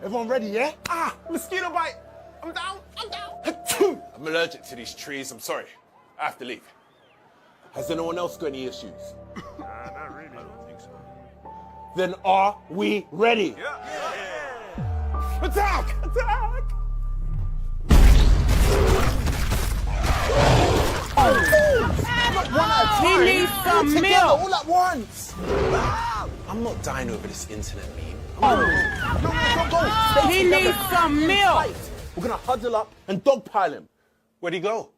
Everyone ready, yeah? Ah, mosquito bite. I'm down. I'm allergic to these trees. I'm sorry. I have to leave. Has anyone else got any issues? Not really. I don't think so. Then are we ready? Yeah. Attack! Attack! He needs some milk! All at once! I'm not dying over this internet meme. Go. He needs some milk! We're gonna huddle up and dogpile him. Where'd he go?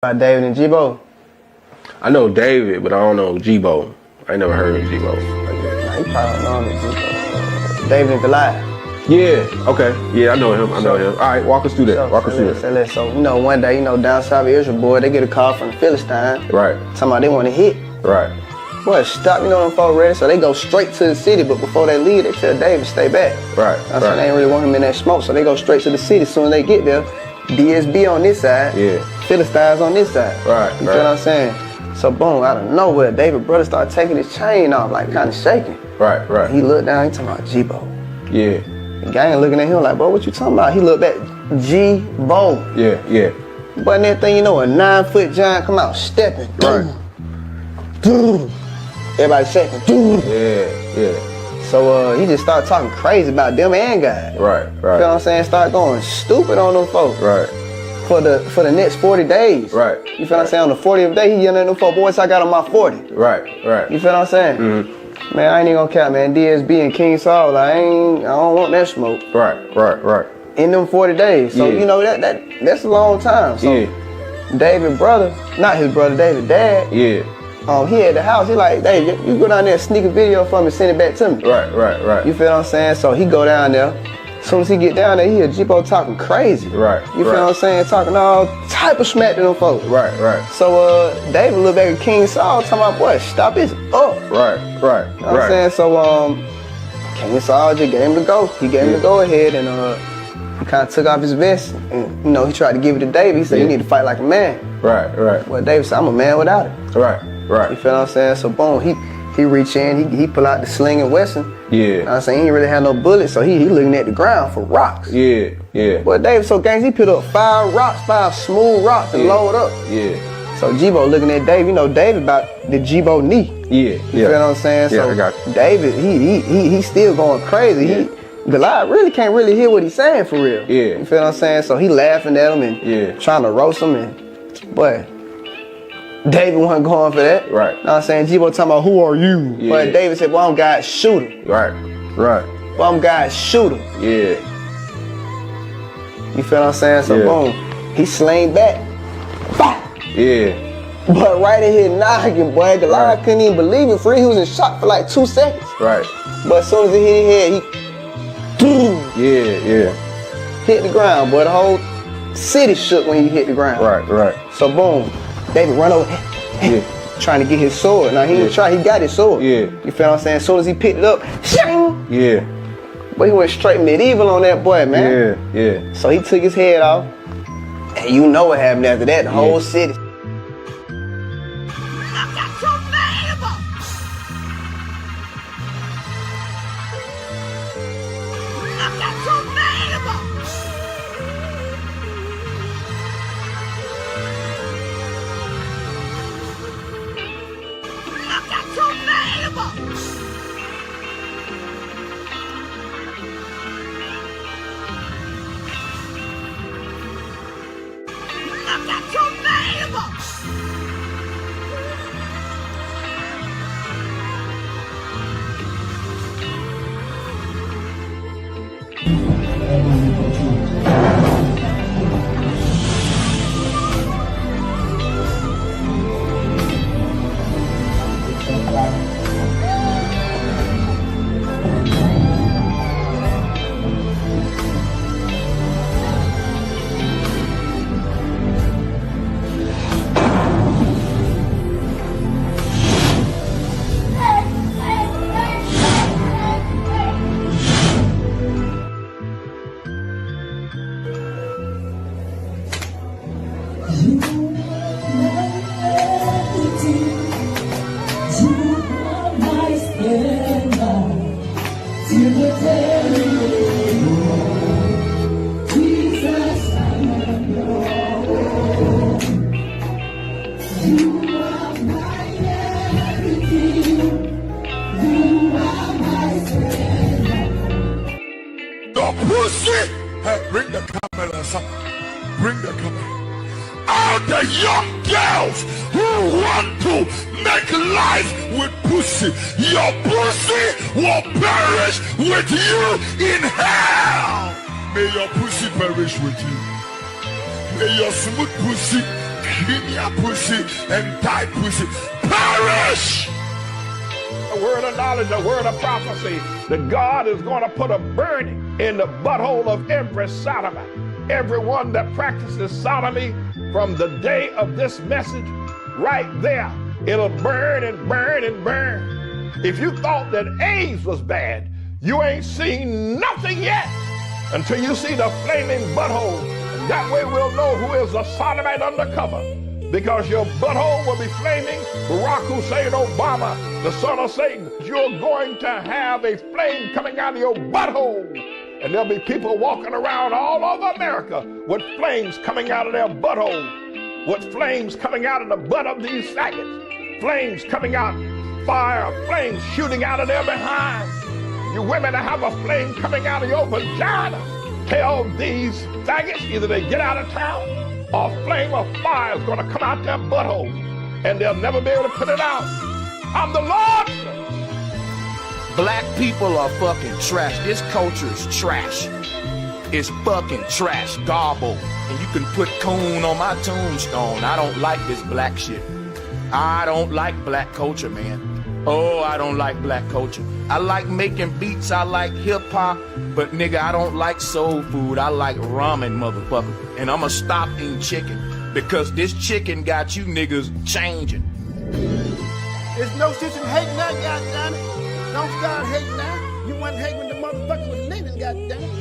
About David and J-Bo. I know David, but I don't know J-Bo. I ain't never heard of J-Bo. Nah, you probably don't know him as J-Bo. David and Goliath. Yeah, okay. Yeah, I know him. All right, walk us through that. So, you know, one day, down south of Israel, boy, they get a call from the Philistines. Right. Talking about they want to hit. Right. Boy, stop, them folks ready. So they go straight to the city, but before they leave, they tell David, stay back. Right. So they ain't really want him in that smoke, so they go straight to the city. As soon as they get there, DSB on this side, Philistines on this side. Right. You feel what I'm saying? So boom, out of nowhere, David's brother started taking his chain off, like kind of shaking. Right. He looked down, he talking about J-Bo. Yeah. The gang looking at him like, bro, what you talking about? He looked back, J-Bo. Yeah. But next thing you know, a 9-foot giant come out stepping. Right. Everybody shaking. Yeah. So he just started talking crazy about them and God. Right. You feel what I'm saying? Start going stupid on them folks. Right. For the next 40 days. Right. You feel what I'm saying? On the 40th day, he yelling at them folks, boys, I got on my 40. Right. You feel what I'm saying? Mm-hmm. Man, I ain't even gonna cap, man. DSB and King Saul, I don't want that smoke. Right. In them 40 days. So that's a long time. So David's brother, not his brother, David's dad. Yeah. He at the house, he like, hey, you go down there and sneak a video from me and send it back to me. Right. You feel what I'm saying? So he go down there. As soon as he get down there, he hear J-Bo talking crazy. Right. You feel what I'm saying? Talking all type of smack to them folks. Right. So David look back at King Saul, talking about, boy, stop this up. Right. You know what I'm saying? So King Saul just gave him the go. He gave him the go ahead, and he kind of took off his vest, and he tried to give it to David. He said, you need to fight like a man. Right. Well, David said, I'm a man without it. Right. You feel what I'm saying? So boom, he reach in, he pull out the sling and Wesson. Yeah. You know what I'm saying? He ain't really had no bullets, so he looking at the ground for rocks. Yeah. But David so gangs, he put up 5 smooth rocks and load up. Yeah. So J-Bo looking at David, David about the J-Bo knee. Yeah. You feel what I'm saying? Yeah, So I got you. David, he still going crazy. Yeah. Goliath really can't really hear what he's saying for real. Yeah. You feel what I'm saying? So he laughing at him and trying to roast him, and but David wasn't going for that. Right. You know what I'm saying? J-Bo talking about, who are you? Yeah. But David said, well, I'm God's shooter. Right. Well, I'm God's shooter. Yeah. You feel what I'm saying? So boom, he slang back. Bah! Yeah. But right in his noggin, boy, Goliath couldn't even believe it. He was in shock for like 2 seconds. Right. But as soon as he hit his head, Yeah. hit the ground, boy. The whole city shook when he hit the ground. Right. So boom, David run over, trying to get his sword. Now he didn't try, he got his sword. Yeah. You feel what I'm saying? As soon as he picked it up, shing! Yeah. But he went straight medieval on that boy, man. Yeah. So he took his head off, and you know what happened after that, the whole city. Pussy! Hey, bring the camera, son. Bring the camera. All the young girls who want to make life with pussy, your pussy will perish with you in hell. May your pussy perish with you. May your smooth pussy, creamy pussy, and tight pussy perish. A word of knowledge, a word of prophecy, that God is going to put a burning in the butthole of every sodomite. Everyone that practices sodomy from the day of this message, right there, it'll burn and burn and burn. If you thought that AIDS was bad, you ain't seen nothing yet until you see the flaming butthole. That way we'll know who is a sodomite undercover, because your butthole will be flaming. Barack Hussein Obama, the son of Satan, you're going to have a flame coming out of your butthole. And there'll be people walking around all over America with flames coming out of their butthole, with flames coming out of the butt of these faggots, flames coming out, fire, flames shooting out of their behind. You women that have a flame coming out of your vagina, tell these faggots either they get out of town or a flame of fire is going to come out their butthole and they'll never be able to put it out. I'm the Lord. Black people are fucking trash. This culture is trash. It's fucking trash, gobble. And you can put coon on my tombstone. I don't like this black shit. I don't like black culture, man. Oh, I don't like black culture. I like making beats, I like hip hop, but nigga, I don't like soul food. I like ramen, motherfucker. And I'ma stop eating chicken because this chicken got you niggas changing. There's no sense in hating that, goddammit. Don't start hating now. You wasn't hating when the motherfucker was living, goddammit.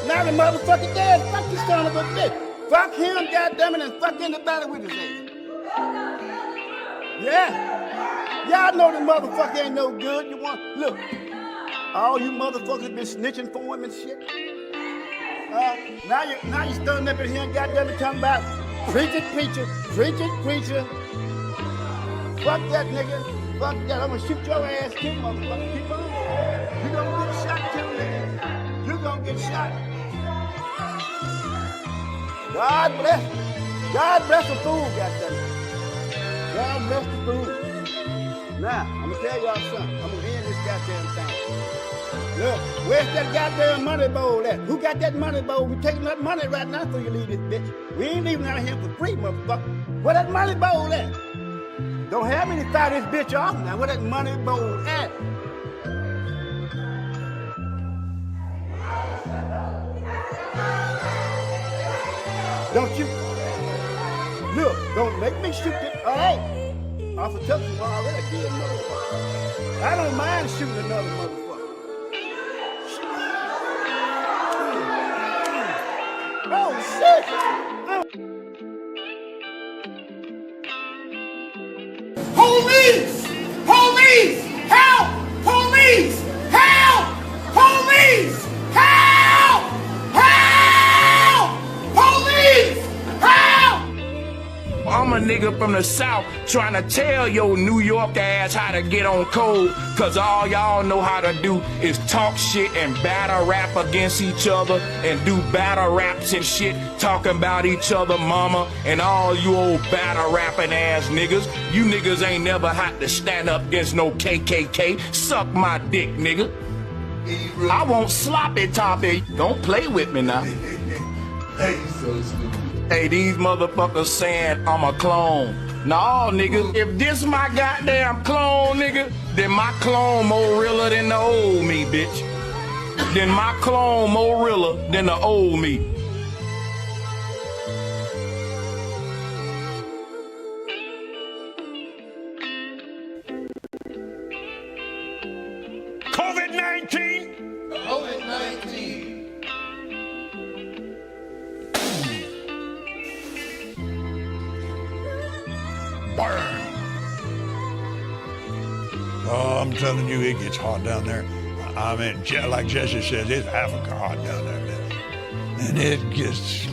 Now the motherfucker dead. Fuck this son of a bitch. Fuck him, goddammit, and fuck anybody with his ass. Yeah. Y'all know the motherfucker ain't no good. You want, look, all you motherfuckers been snitching for him and shit. Now you standing up in here and goddammit talking about preacher. Fuck that nigga. Fuck that, I'm gonna shoot your ass too, motherfucker. Keep on. You gonna get shot too, nigga. You gonna get shot. God bless the fool, goddammit. God bless the fool. Now, I'm gonna tell y'all something. I'm gonna end this goddamn thing. Look, where's that goddamn money bowl at? Who got that money bowl? We taking that money right now before you leave this bitch. We ain't leaving out here for free, motherfucker. Where that money bowl at? Don't have me to fire this bitch off now. Where that money bowl at? Don't you? Look, don't make me shoot it. All right. Off of Tucker, you already dead motherfucker. I don't mind shooting another motherfucker. Oh, shit. Police! Police! Help! Police! Help! Police! Help! Help! Police! Help! I'm a nigga from the South trying to tell your New York ass how to get on code, cause all y'all know how to do is talk shit and battle rap against each other and do battle raps and shit talking about each other mama and all you old battle rapping ass niggas. You niggas ain't never had to stand up against no KKK. Suck my dick, nigga. I want sloppy toppy. Don't play with me now. Hey, these motherfuckers saying I'm a clone. Nah, nigga, if this my goddamn clone, nigga, then my clone more realer than the old me, bitch. Then my clone more realer than the old me. COVID-19. Burn. Oh, I'm telling you, it gets hot down there. I mean, like Jesse says, it's Africa hot down there now. And it gets...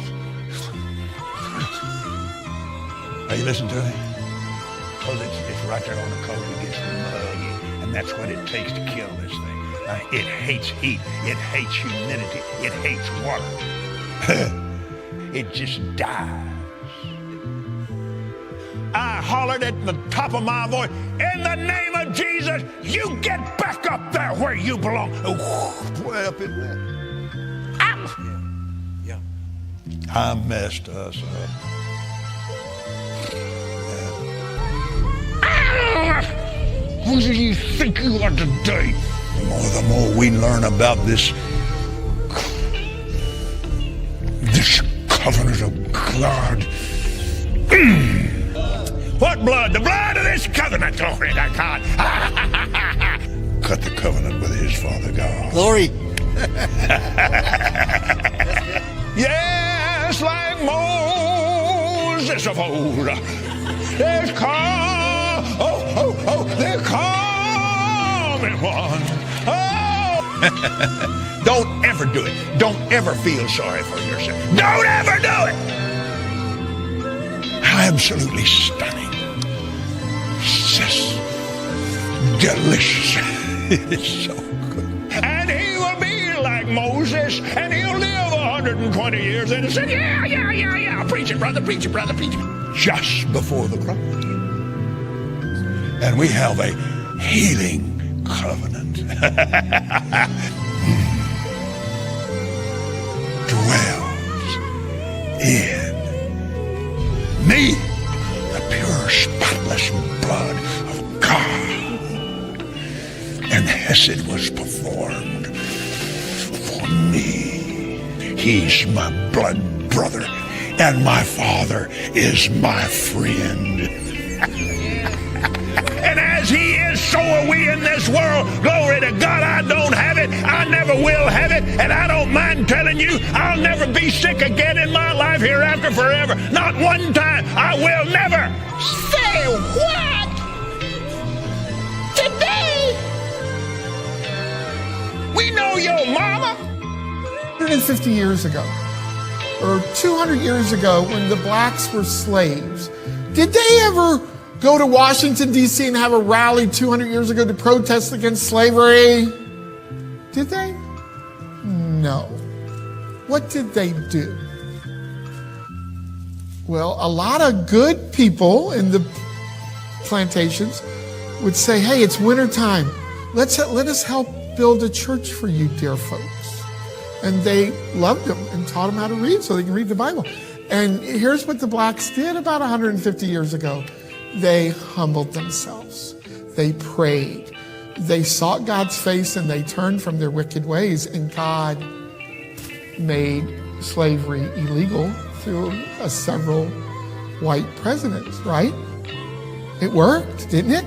Hey, listen to me. Because it's right there on the coat. It gets muggy. And that's what it takes to kill this thing. It hates heat. It hates humidity. It hates water. It just dies. I hollered at the top of my voice, in the name of Jesus, you get back up there where you belong. Way up in there. Yeah. I messed us up. Who do you think you are today? The more we learn about this covenant of God. What blood? The blood of this covenant. Glory to God. Cut the covenant with his Father God. Glory. Yes, like Moses of old. There's they're coming one. Oh. Don't ever do it. Don't ever feel sorry for yourself. Don't ever do it. Absolutely stunning. Just delicious. It is so good. And he will be like Moses, and he'll live 120 years. And he said, yeah. Preach it, brother, preach it, brother, preach it. Just before the cross. And we have a healing covenant. Dwells in me, the pure, spotless blood of God. And Hesed was performed for me. He's my blood brother, and my Father is my friend. And as he is, so are we in this world. Glory to God, I don't have it. I never will have it. And I don't mind telling you, I'll never be sick again in my life hereafter forever. Not one time. I will never. Say what? Today? We know your mama. 150 years ago, or 200 years ago, when the blacks were slaves, did they ever go to Washington, D.C. and have a rally 200 years ago to protest against slavery? Did they? No. What did they do? Well, a lot of good people in the plantations would say, hey, it's wintertime. Let us help build a church for you, dear folks. And they loved them and taught them how to read so they can read the Bible. And here's what the blacks did about 150 years ago. They humbled themselves. They prayed. They sought God's face and they turned from their wicked ways. And God made slavery illegal through several white presidents, right? It worked, didn't it?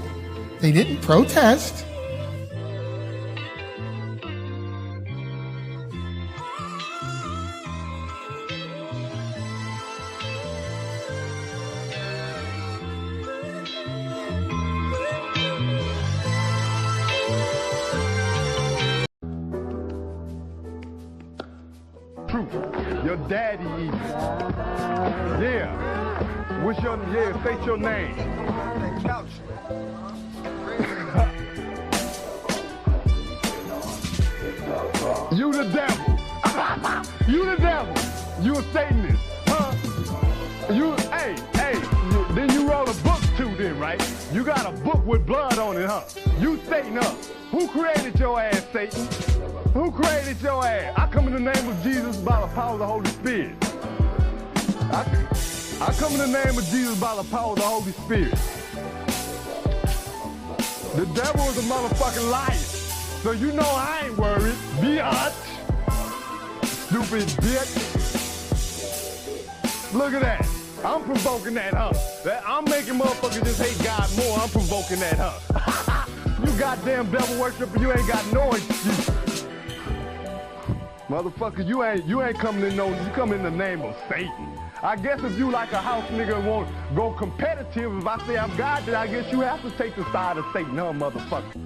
They didn't protest. Your daddy eats. Yeah. What's your, state your name. You the devil. You the devil. You a Satanist, huh? Then you wrote a book too then, right? You got a book with blood on it, huh? You Satan, huh? Who created your ass, Satan? Who created your ass? I come in the name of Jesus by the power of the Holy Spirit. I come in the name of Jesus by the power of the Holy Spirit. The devil is a motherfucking liar. So you know I ain't worried. Biatch. Stupid bitch. Look at that. I'm provoking that, huh? I'm making motherfuckers just hate God more. I'm provoking that, huh? You goddamn devil worshiper, you ain't got no excuse. Motherfucker, you ain't coming in you come in the name of Satan. I guess if you like a house nigga and won't go competitive, if I say I'm God, then I guess you have to take the side of Satan, huh, motherfucker?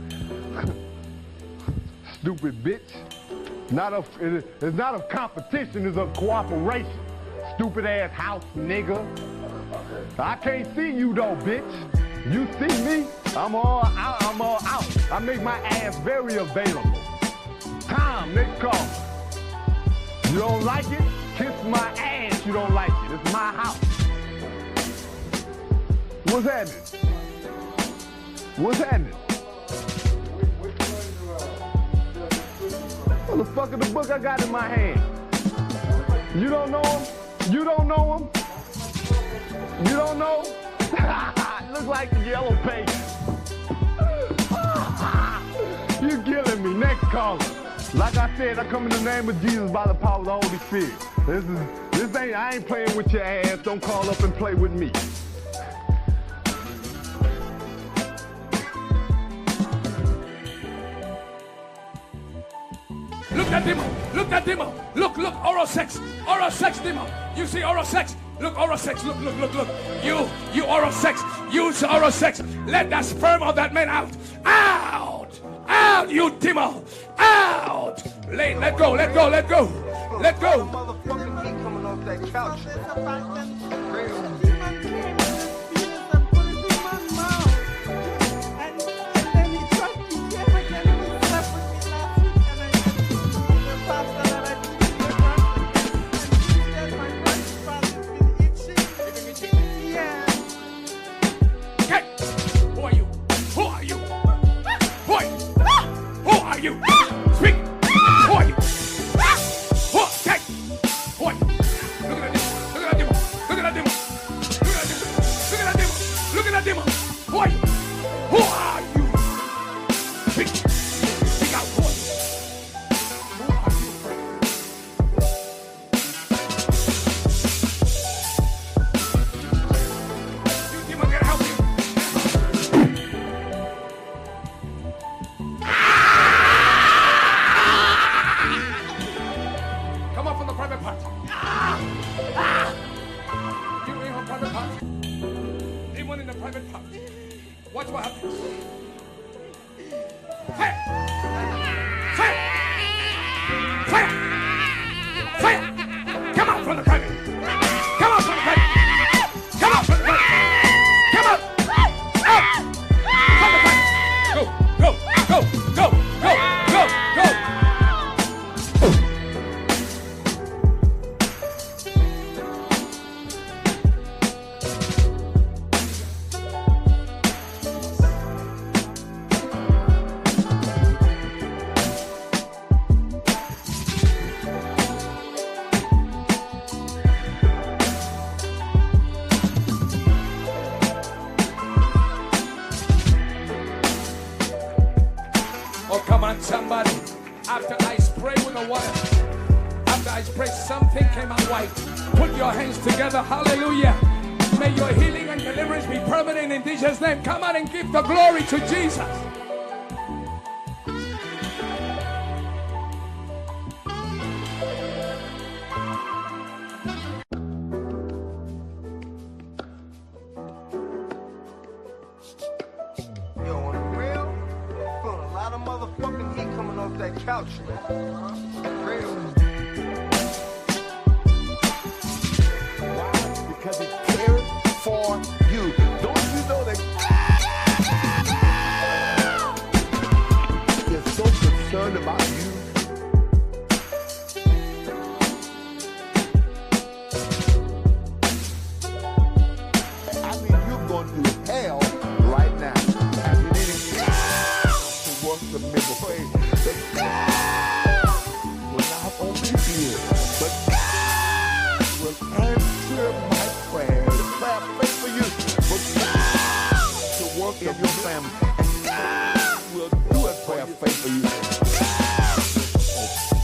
Stupid bitch. It's not a competition, it's a cooperation. Stupid ass house nigga. I can't see you though, bitch. You see me, I'm all out, I'm all out. I make my ass very available. Tom, next call. You don't like it? Kiss my ass, you don't like it. It's my house. What's happening? What's happening? What the fuck is the book I got in my hand? You don't know him? You don't know him? You don't know? Look like the yellow pages. You killing me. Next caller. Like I said, I come in the name of Jesus by the power of the Holy Spirit. I ain't playing with your ass. Don't call up and play with me. Look at demo. Look at demo. Look, oral sex. Oral sex demo. You see oral sex? Look, oral sex. Look. You oral sex. Use oral sex. Let that sperm of that man out. Out, you demo. Out. Let go. Motherfucking heat coming off that couch. Somebody, after I spray with the water, after I spray, something came out white. Put your hands together, hallelujah. May your healing and deliverance be permanent in Jesus' name. Come on and give the glory to Jesus. Couch, man. Real. Why? Because he cared for you. Don't you know that God is so concerned about you? I mean, you're going through hell right now. And you need to work the middle way. Will not only hear, but will answer my prayer. The prayer faith for you, but to work in your family, and God will do a prayer faith for you.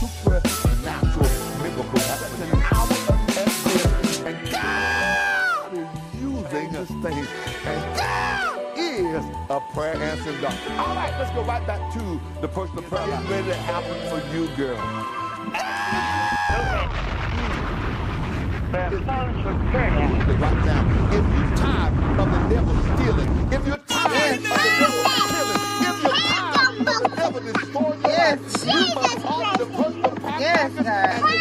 Supernatural miracle happening out of this, and God is using this thing, and God is a prayer answering God. All right, let's go right back to the personal prayer. It's ready to happen for you, girl. Right now, if you're tired of the devil stealing, if you're tired of the devil stealing, if you're tired of the devil destroying your life, you must talk to the personal prayer and they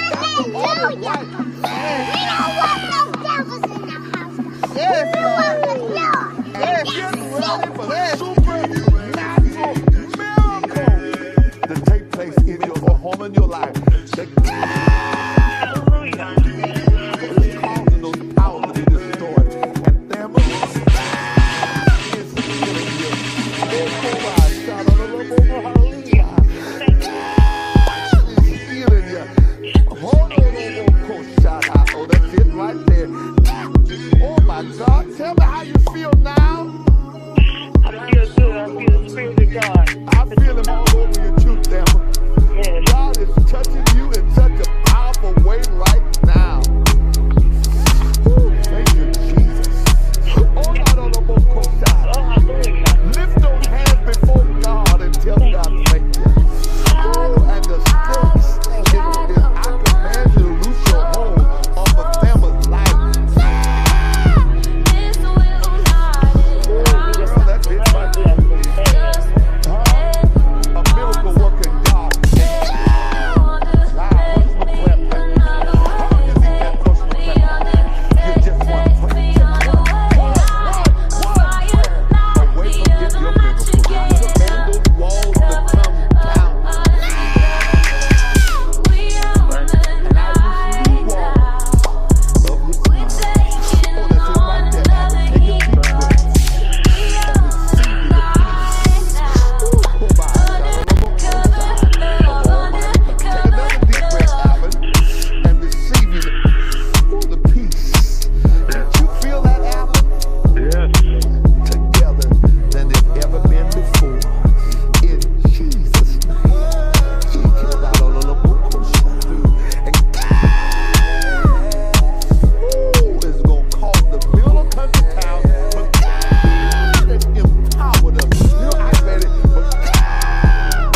got the order right. We don't want no devils in the house. Yes. calling for supernatural miracles to take place in your home and your life. The God is causing those powers to be destroyed. And family is healing you. Oh, that's it right there. Oh my God, tell me how you feel now. I feel good. I feel the Spirit of God. I feel him all over your truth, Emma. Yes. God is touching you in such a powerful way right now. Ooh, thank you, Jesus. Oh, lift those hands before God and tell God thank you. Ooh, and the steps is I command you to loose your hold off a family's life. Girl, that's it right there. A miracle working God. You just want to pray. Away from getting your miracle. You command those walls to come down. And I loose new walls of his mind. Oh, that's it right there. Take a deep breath. And receive it. Oh, the peace. Did you feel that, Alan? Yes. Together than they've ever been before. In Jesus' name. He killed out all of the books. And God is going to cause the middle country town, but God has empowered us. You know, I read it, but God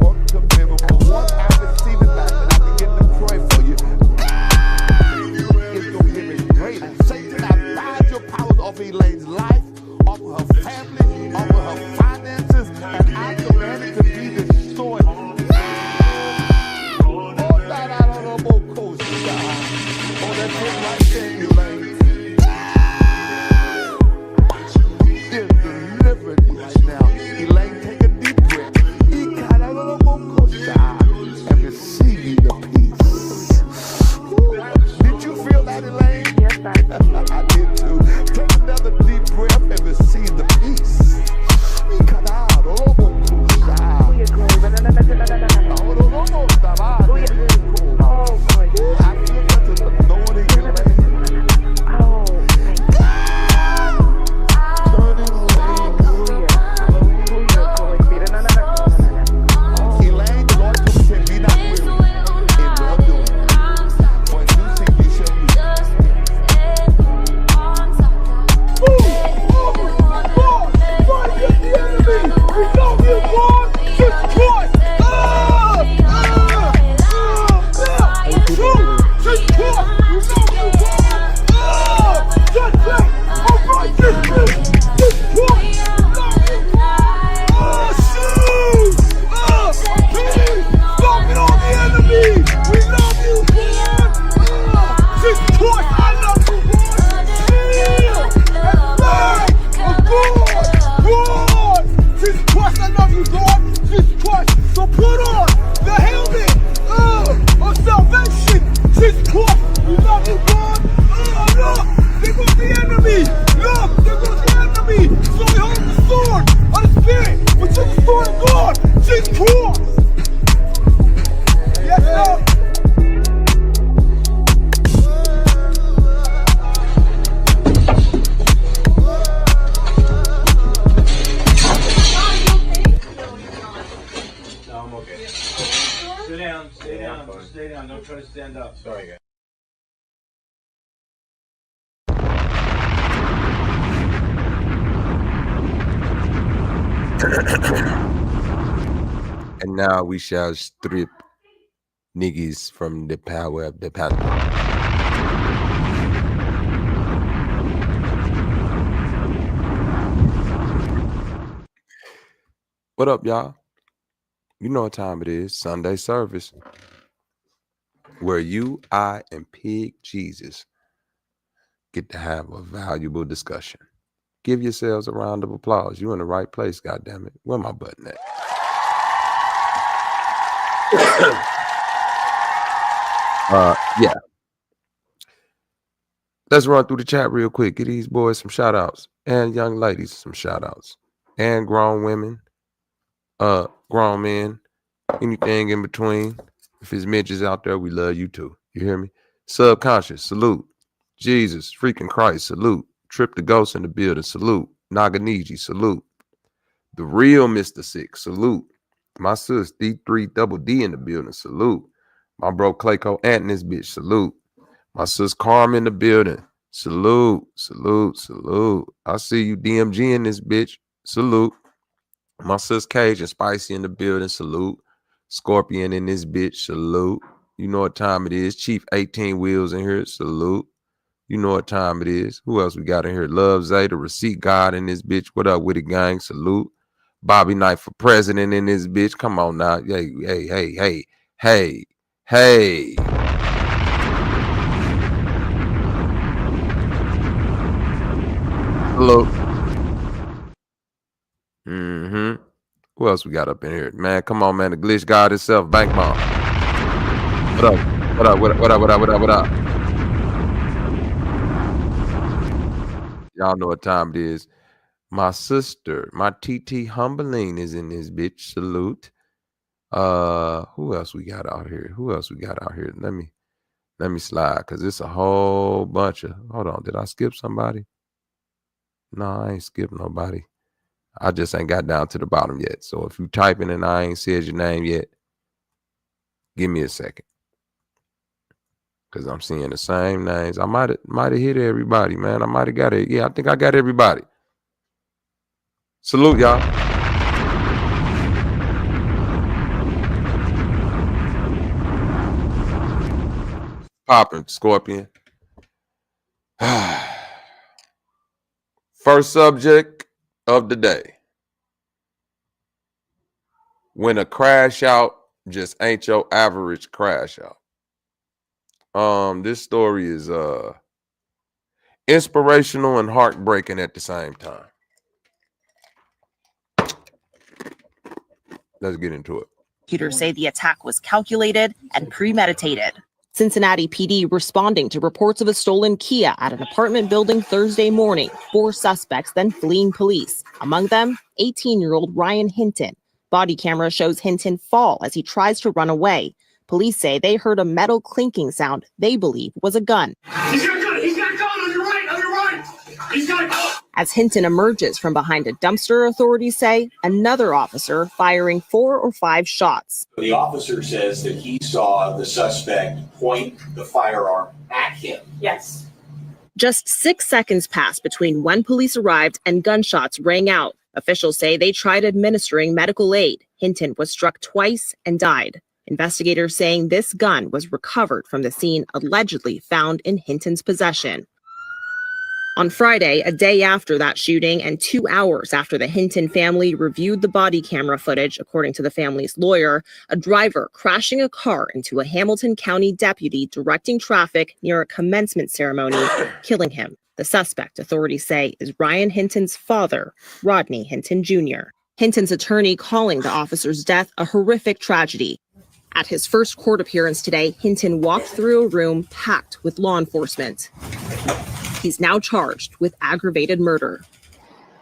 worked a miracle. Once I receive it back, then I begin to pray for you. God is going to give me greater. Satan, I bind your powers off Elaine's life, off of her family, off of her finances, and I command it to be destroyed. Oh, that's it right there, Elaine. Is delivered right now. Elaine, take a deep breath. And receive the peace. Ooh, did you feel that, Elaine? Yes, I do. I did too. Take another deep breath and receive the peace. I feel such an anointing, Elaine. Turning Elaine. Elaine, the Lord told me, said, be not weary in well doing. For in due season you shall reap. So put on the helmet of salvation. Jesus Christ, we love you, God. Look, there goes the enemy. Look, there goes the enemy. So we hold the sword of the Spirit, which is the sword of God. Jesus Christ. Yes, Lord. Stay down. Don't try to stand up. Sorry, guys. And now we shall strip niggas from the power of the panther. What up, y'all? You know what time it is. Sunday service. Where you, I, and Pig Jesus get to have a valuable discussion. Give yourselves a round of applause. You in the right place, goddammit. Where my button at? Yeah. Let's run through the chat real quick. Get these boys some shout outs and young ladies some shout outs and grown women, grown men, anything in between. If it's midgets out there, we love you too. You hear me? Subconscious, salute. Jesus, freaking Christ, salute. Trip the Ghost in the building, salute. Naganiji, salute. The real Mr. Six, salute. My sis, D3DD in the building, salute. My bro Clayco Ant in this bitch, salute. My sis Carm in the building, salute, salute, salute. I see you DMG in this bitch, salute. My sis Cage and Spicy in the building, salute. Scorpion in this bitch, salute. You know what time it is. Chief 18 Wheels in here, salute. You know what time it is. Who else we got in here? Love Zay, the Receipt God in this bitch. What up with it, gang? Salute. Bobby Knight for president in this bitch. Come on now. Hey, hey, hey, hey, hey, hey. Hello. Who else we got up in here? Man, come on, man. The glitch God himself, Bank Mom. What up? What up? What up? What up? What up? What up? What up? Y'all know what time it is. My sister, my TT Humbeline is in this bitch. Salute. Who else we got out here? Who else we got out here? Let me slide, because it's a whole bunch of. Hold on, did I skip somebody? No, I ain't skipped nobody. I just ain't got down to the bottom yet. So if you typing and I ain't said your name yet, give me a second. Because I'm seeing the same names. I might have hit everybody, man. I might have got it. Yeah, I think I got everybody. Salute, y'all. Popping, Scorpion. First subject of the day. When a crash out just ain't your average crash out. This story is inspirational and heartbreaking at the same time. Let's get into it. Prosecutors say the attack was calculated and premeditated. Cincinnati PD responding to reports of a stolen Kia at an apartment building Thursday morning. 4 suspects then fleeing police. Among them, 18-year-old Ryan Hinton. Body camera shows Hinton fall as he tries to run away. Police say they heard a metal clinking sound they believe was a gun. He's got a gun! He's got a gun! On your right! On your right! He's got a gun! As Hinton emerges from behind a dumpster, authorities say another officer firing 4 or 5 shots. The officer says that he saw the suspect point the firearm at him. Yes. Just 6 seconds passed between when police arrived and gunshots rang out. Officials say they tried administering medical aid. Hinton was struck twice and died. Investigators saying this gun was recovered from the scene allegedly found in Hinton's possession. On Friday, a day after that shooting and 2 hours after the Hinton family reviewed the body camera footage, according to the family's lawyer, a driver crashing a car into a Hamilton County deputy directing traffic near a commencement ceremony, killing him. The suspect, authorities say, is Ryan Hinton's father, Rodney Hinton Jr. Hinton's attorney calling the officer's death a horrific tragedy. At his first court appearance today, Hinton walked through a room packed with law enforcement. He's now charged with aggravated murder.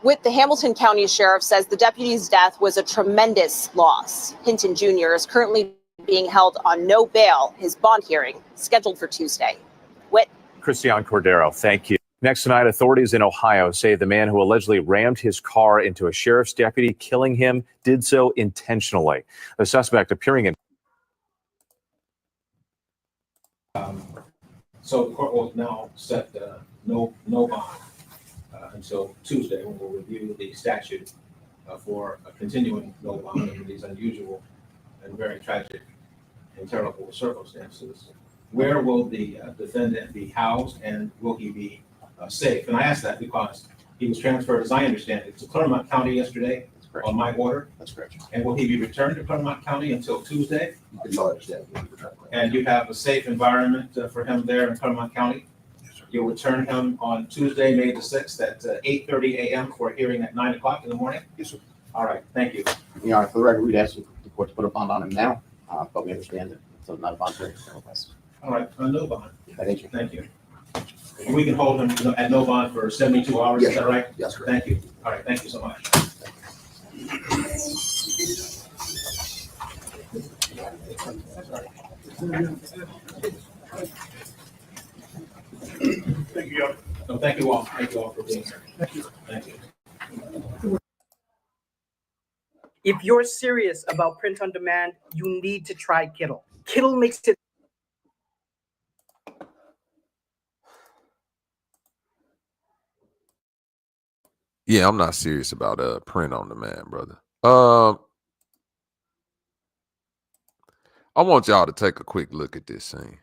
The Hamilton County Sheriff says the deputy's death was a tremendous loss. Hinton Jr. is currently being held on no bail. His bond hearing scheduled for Tuesday. Christian Cordero, thank you. Next tonight, authorities in Ohio say the man who allegedly rammed his car into a sheriff's deputy, killing him, did so intentionally. The suspect appearing in. So the court will now set no bond until Tuesday, when we'll review the statute for a continuing no bond under these unusual and very tragic and terrible circumstances. Where will the defendant be housed, and will he be safe? And I ask that because he was transferred, as I understand it, to Clermont County yesterday on my order. That's correct. And will he be returned to Clermont County until Tuesday? That's all I understand. And you have a safe environment for him there in Clermont County? Yes, sir. You'll return him on Tuesday, May the 6th at 8:30 a.m. for a hearing at 9 o'clock in the morning? Yes, sir. All right, thank you. Your Honor, for the record, we'd ask the court to put a bond on him now, but we understand that it's not a bond hearing request. All right, no bond. Thank you. Thank you. We can hold him at no bond for 72 hours, Yes, is that right? Yes, correct. Thank you. All right, thank you so much. Thank you, Your Honor. No, thank you all. Thank you all for being here. Thank you. Thank you. If you're serious about print on demand, you need to try Kindle. Kindle makes it. Yeah, I'm not serious about print on demand, brother. I want y'all to take a quick look at this scene.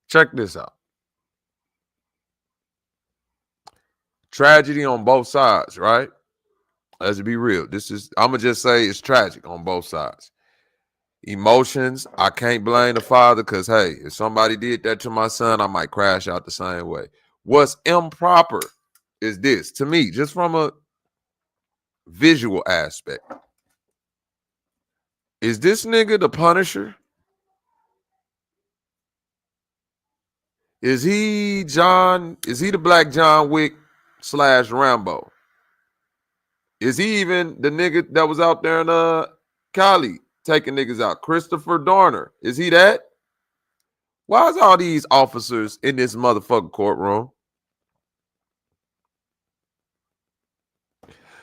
Check this out. Tragedy on both sides, right? Let's be real. I'm gonna just say it's tragic on both sides. Emotions, I can't blame the father because, hey, if somebody did that to my son, I might crash out the same way. What's improper is this, to me, just from a visual aspect. Is this nigga the Punisher? Is he the Black John Wick / Rambo? Is he even the nigga that was out there in Cali taking niggas out? Christopher Dorner. Is he that? Why is all these officers in this motherfucking courtroom?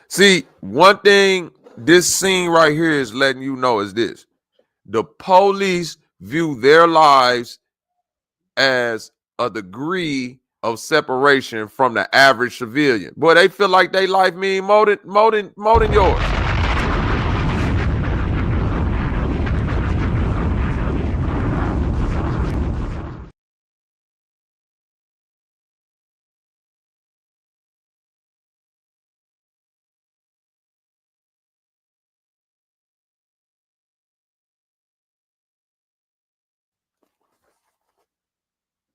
See, one thing this scene right here is letting you know is this. The police view their lives as a degree of separation from the average civilian. Boy, they feel like their life mean more than yours.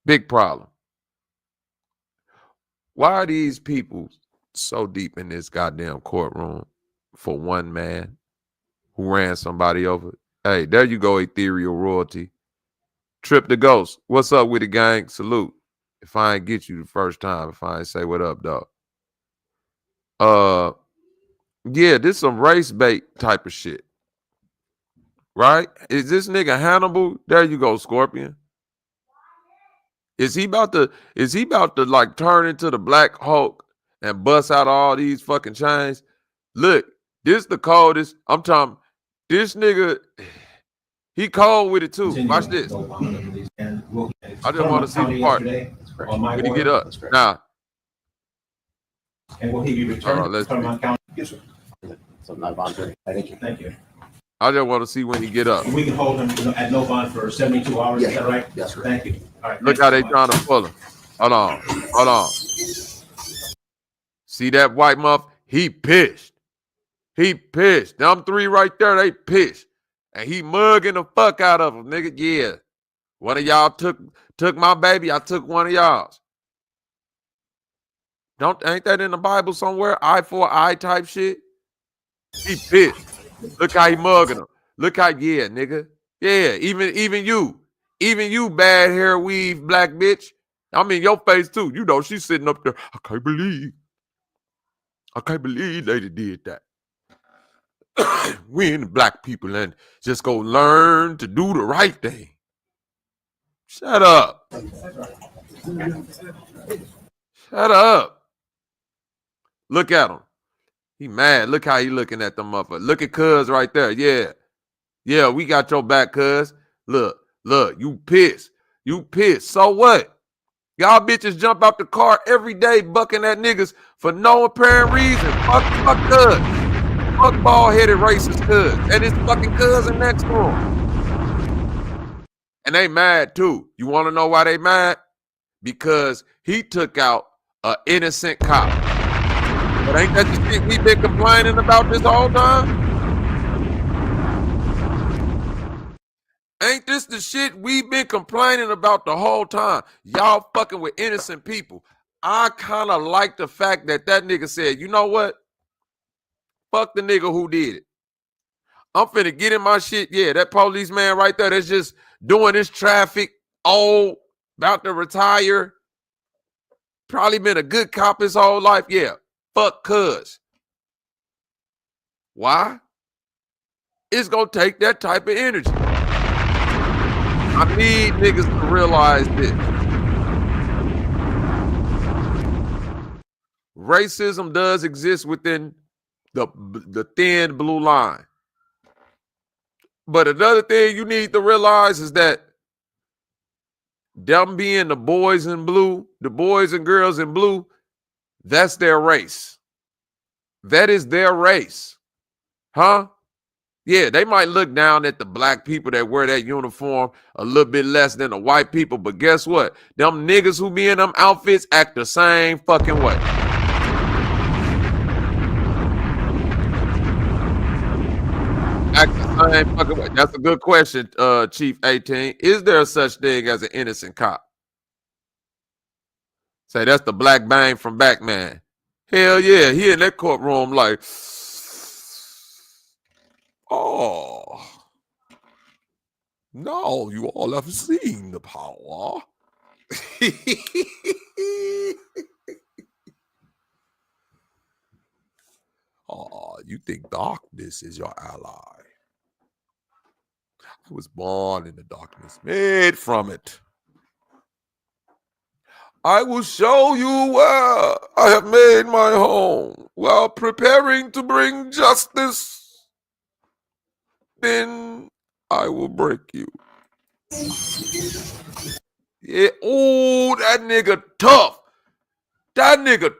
Big problem. Why are these people so deep in this goddamn courtroom for one man who ran somebody over? Hey, there you go, ethereal royalty. Trip the Ghost. What's up with the gang? Salute. If I ain't get you the first time, if I ain't say what up, dog. Yeah, this some race bait type of shit. Right? Is this nigga Hannibal? There you go, Scorpion. Is he about to like turn into the Black Hulk and bust out all these fucking chains? Look, this the coldest. I'm talking, this nigga, he cold with it too. Watch this. I just want to see the part when he get up. Now, and will he be returned to Claremont County? Yes, sir. So not voluntary. Thank you. Thank you. I just want to see when he get up. We can hold him at no bond for 72 hours. Yes, is that right? Yes, sir. Thank you. All right. Look how they trying to pull him. Hold on. Hold on. See that white muff? He pissed. He pissed. Them three right there, they pissed. And he mugging the fuck out of them, nigga. Yeah. One of y'all took my baby. I took one of y'all's. Ain't that in the Bible somewhere? Eye for eye type shit? He pissed. Look how he mugging him. Look how, yeah, nigga. Yeah, even you bad hair weave black bitch. I'm in your face too. You know, she's sitting up there. I can't believe lady did that. We in the black people and just go learn to do the right thing. Shut up. Shut up. Look at him. He mad. Look how he looking at the motherfucker. Look at cuz right there. Yeah. Yeah, we got your back, cuz. Look, you pissed. You pissed. So what? Y'all bitches jump out the car every day bucking at niggas for no apparent reason. Fuck cuz. Fuck bald-headed racist cuz. And his fucking cousin next to him. And they mad too. You want to know why they mad? Because he took out an innocent cop. But ain't that the shit we been complaining about this whole time? Ain't this the shit we've been complaining about the whole time? Y'all fucking with innocent people. I kind of like the fact that nigga said, you know what? Fuck the nigga who did it. I'm finna get in my shit. Yeah, that policeman right there that's just doing this traffic, old, about to retire. Probably been a good cop his whole life. Yeah, fuck cuz. Why? It's gonna take that type of energy. I need niggas to realize this. Racism does exist within the thin blue line. But another thing you need to realize is that them being the boys in blue, the boys and girls in blue, that's their race. That is their race. Huh? Yeah, they might look down at the black people that wear that uniform a little bit less than the white people, but guess what? Them niggas who be in them outfits act the same fucking way. Act the same fucking way. That's a good question, Chief 18. Is there such thing as an innocent cop? Say that's the Black Bang from Batman. Hell yeah, he in that courtroom like, oh, no, you all have seen the power. Oh, you think darkness is your ally. I was born in the darkness, made from it. I will show you where I have made my home while preparing to bring justice. Then I will break you. Yeah, oh, that nigga tough. That nigga.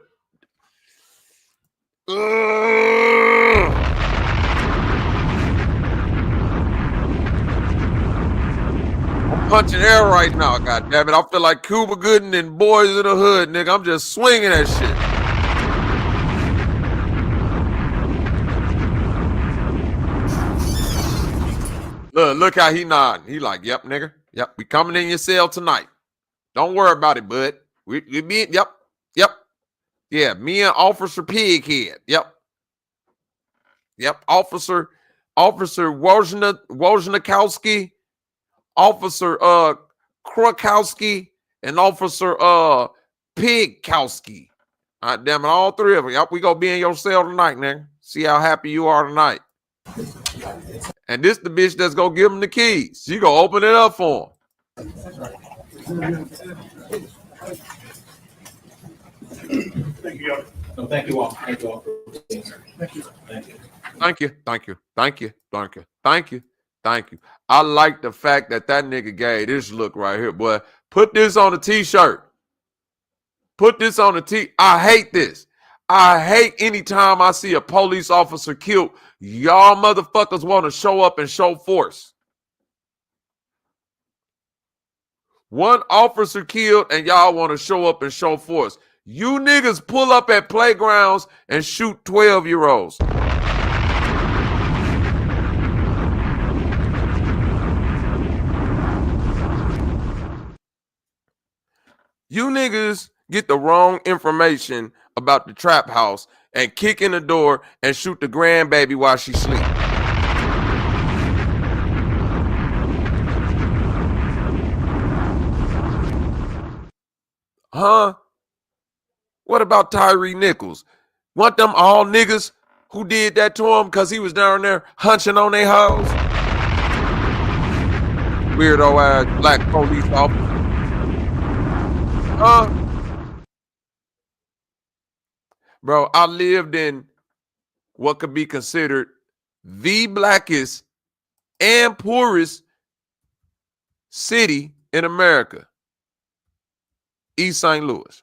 I'm punching air right now, goddammit. I feel like Cuba Gooding and Boys in the Hood, nigga. I'm just swinging that shit. Look how he nodding. He like, yep, nigga. Yep, we coming in your cell tonight. Don't worry about it, bud. We be, yep. Yeah, me and Officer Pighead. Yep. Officer 𝘾𝙎𝙎, Officer 𝘾𝐼𝙎𝙃, and Officer Pigkowski. Damn it, all three of them. Yep, we gonna be in your cell tonight, nigga. See how happy you are tonight. And this the bitch that's gonna give him the keys. She gonna open it up for him. Thank you. No, thank you all. Thank you all for being here. Thank you. Thank you. Thank you. Thank you. Thank you. Thank you. Thank you. Thank you. I like the fact that nigga gave this look right here, boy. Put this on a t-shirt. Put this on a t. I hate this. I hate anytime I see a police officer killed. Y'all motherfuckers want to show up and show force. One officer killed and y'all want to show up and show force. You niggas pull up at playgrounds and shoot 12-year-olds. You niggas get the wrong information about the trap house and kick in the door and shoot the grandbaby while she sleep. Huh? What about Tyree Nichols? Want them all niggas who did that to him because he was down there hunching on their hoes? Weirdo ass black police officer. Bro, I lived in what could be considered the blackest and poorest city in America, East St. Louis.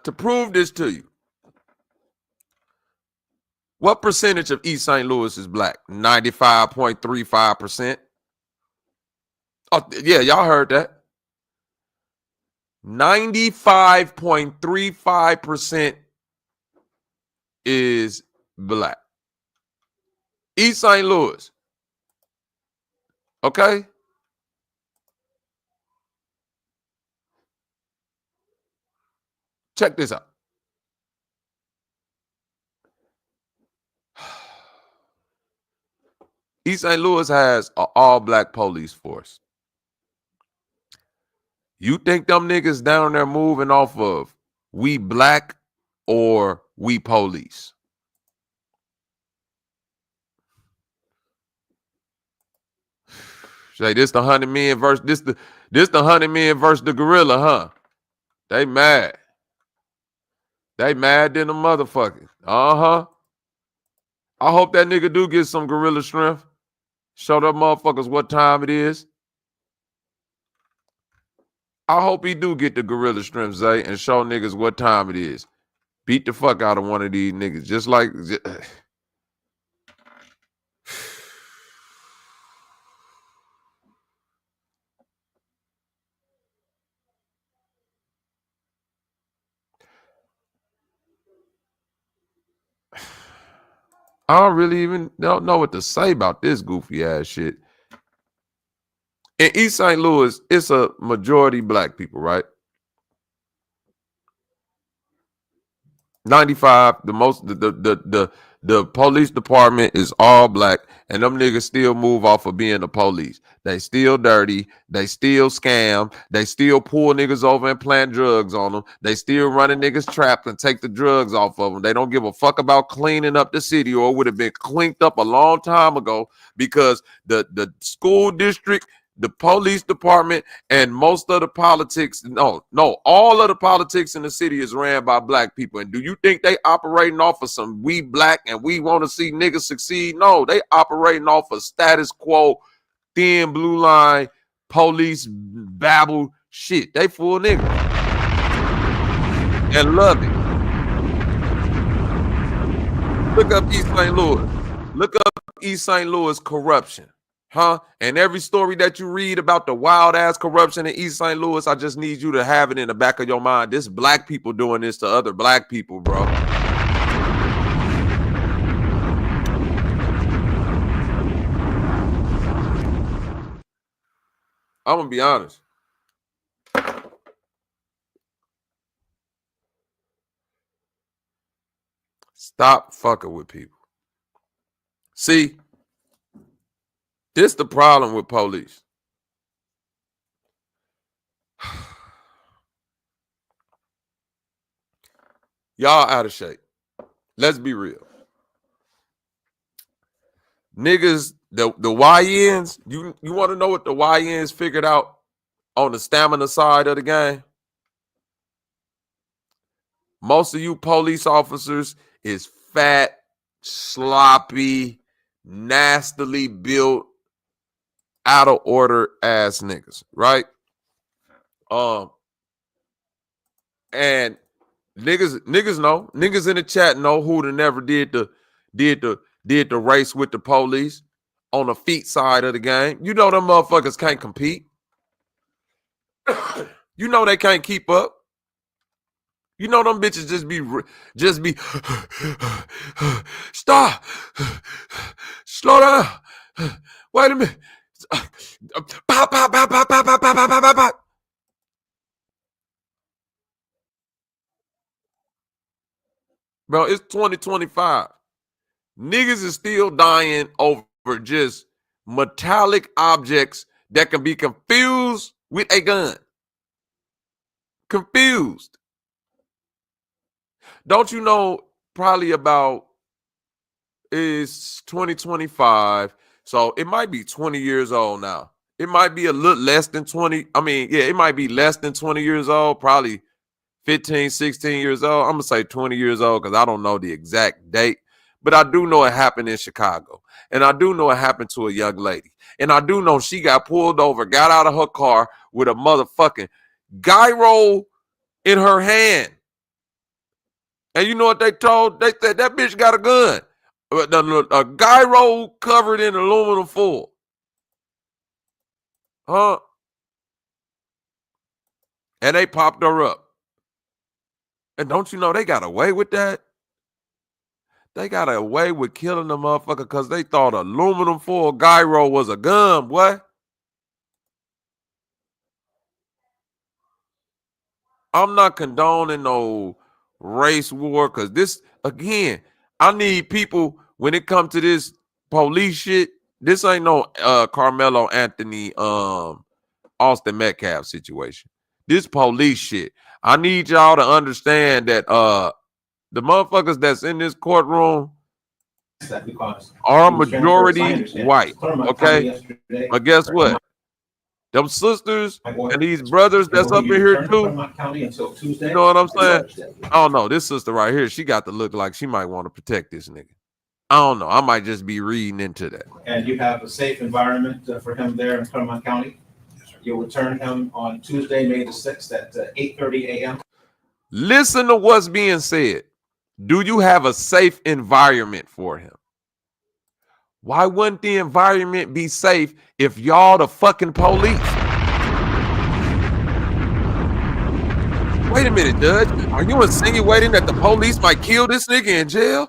To prove this to you, what percentage of East St. Louis is black? 95.35%. Oh, yeah, y'all heard that. 95.35% is black. East St. Louis. Okay? Check this out. East St. Louis has an all-black police force. You think them niggas down there moving off of we black or we police? Say this the 100 men versus this the 100 men versus the gorilla, huh? They mad. They mad than a motherfucker. Uh-huh. I hope that nigga do get some gorilla strength. Show them motherfuckers what time it is. I hope he do get the gorilla strength, Zay, and show niggas what time it is. Beat the fuck out of one of these niggas. Just like... I don't really even don't know what to say about this goofy ass shit. In East St. Louis, it's a majority black people, right? 95, the police department is all black, and them niggas still move off of being the police. They still dirty, they still scam, they still pull niggas over and plant drugs on them. They still running niggas trapped and take the drugs off of them. They don't give a fuck about cleaning up the city, or it would have been cleaned up a long time ago, because the school district, the police department, and most of the politics, all of the politics in the city is ran by black people. And do you think they operating off of some we black and we want to see niggas succeed? No, they operating off of status quo, thin blue line, police babble shit. They full niggas and love it. Look up East St. Louis. Look up East St. Louis corruption. Huh? And every story that you read about the wild ass corruption in East St. Louis, I just need you to have it in the back of your mind. This black people doing this to other black people, bro. I'm gonna be honest. Stop fucking with people. See, this the problem with police. Y'all out of shape. Let's be real. Niggas, the YNs, you want to know what the YNs figured out on the stamina side of the game? Most of you police officers is fat, sloppy, nastily built, out of order ass niggas, right? And niggas know, niggas in the chat know who the never did the race with the police on the feet side of the game. You know them motherfuckers can't compete. You know they can't keep up. You know them bitches just be stop, slow down, wait a minute. Pop, pop, pop, pop, pop, pop, pop, pop, pop. Bro, it's 2025. Niggas is still dying over just metallic objects that can be confused with a gun. Confused. Don't you know probably about it's 2025, so it might be 20 years old now. It might be a little less than 20. I mean, yeah, it might be less than 20 years old, probably 15, 16 years old. I'm going to say 20 years old because I don't know the exact date. But I do know it happened in Chicago. And I do know it happened to a young lady. And I do know she got pulled over, got out of her car with a motherfucking gyro in her hand. And you know what they told? They said that bitch got a gun. A gyro covered in aluminum foil. Huh? And they popped her up. And don't you know they got away with that? They got away with killing the motherfucker because they thought aluminum foil gyro was a gun, boy. I'm not condoning no race war, because this, again, I need people, when it comes to this police shit, this ain't no Carmelo Anthony Austin Metcalf situation. This police shit. I need y'all to understand that the motherfuckers that's in this courtroom are majority white. Okay? But guess what? Them sisters and these brothers that's up in here too. You know what I'm saying? I don't know. This sister right here, she got to look like she might want to protect this nigga. I don't know. I might just be reading into that. And you have a safe environment for him there in Claremont County. You'll return him on Tuesday, May the 6th at 8:30 a.m. Listen to what's being said. Do you have a safe environment for him? Why wouldn't the environment be safe if y'all the fucking police? Wait a minute, Judge. Are you insinuating that the police might kill this nigga in jail?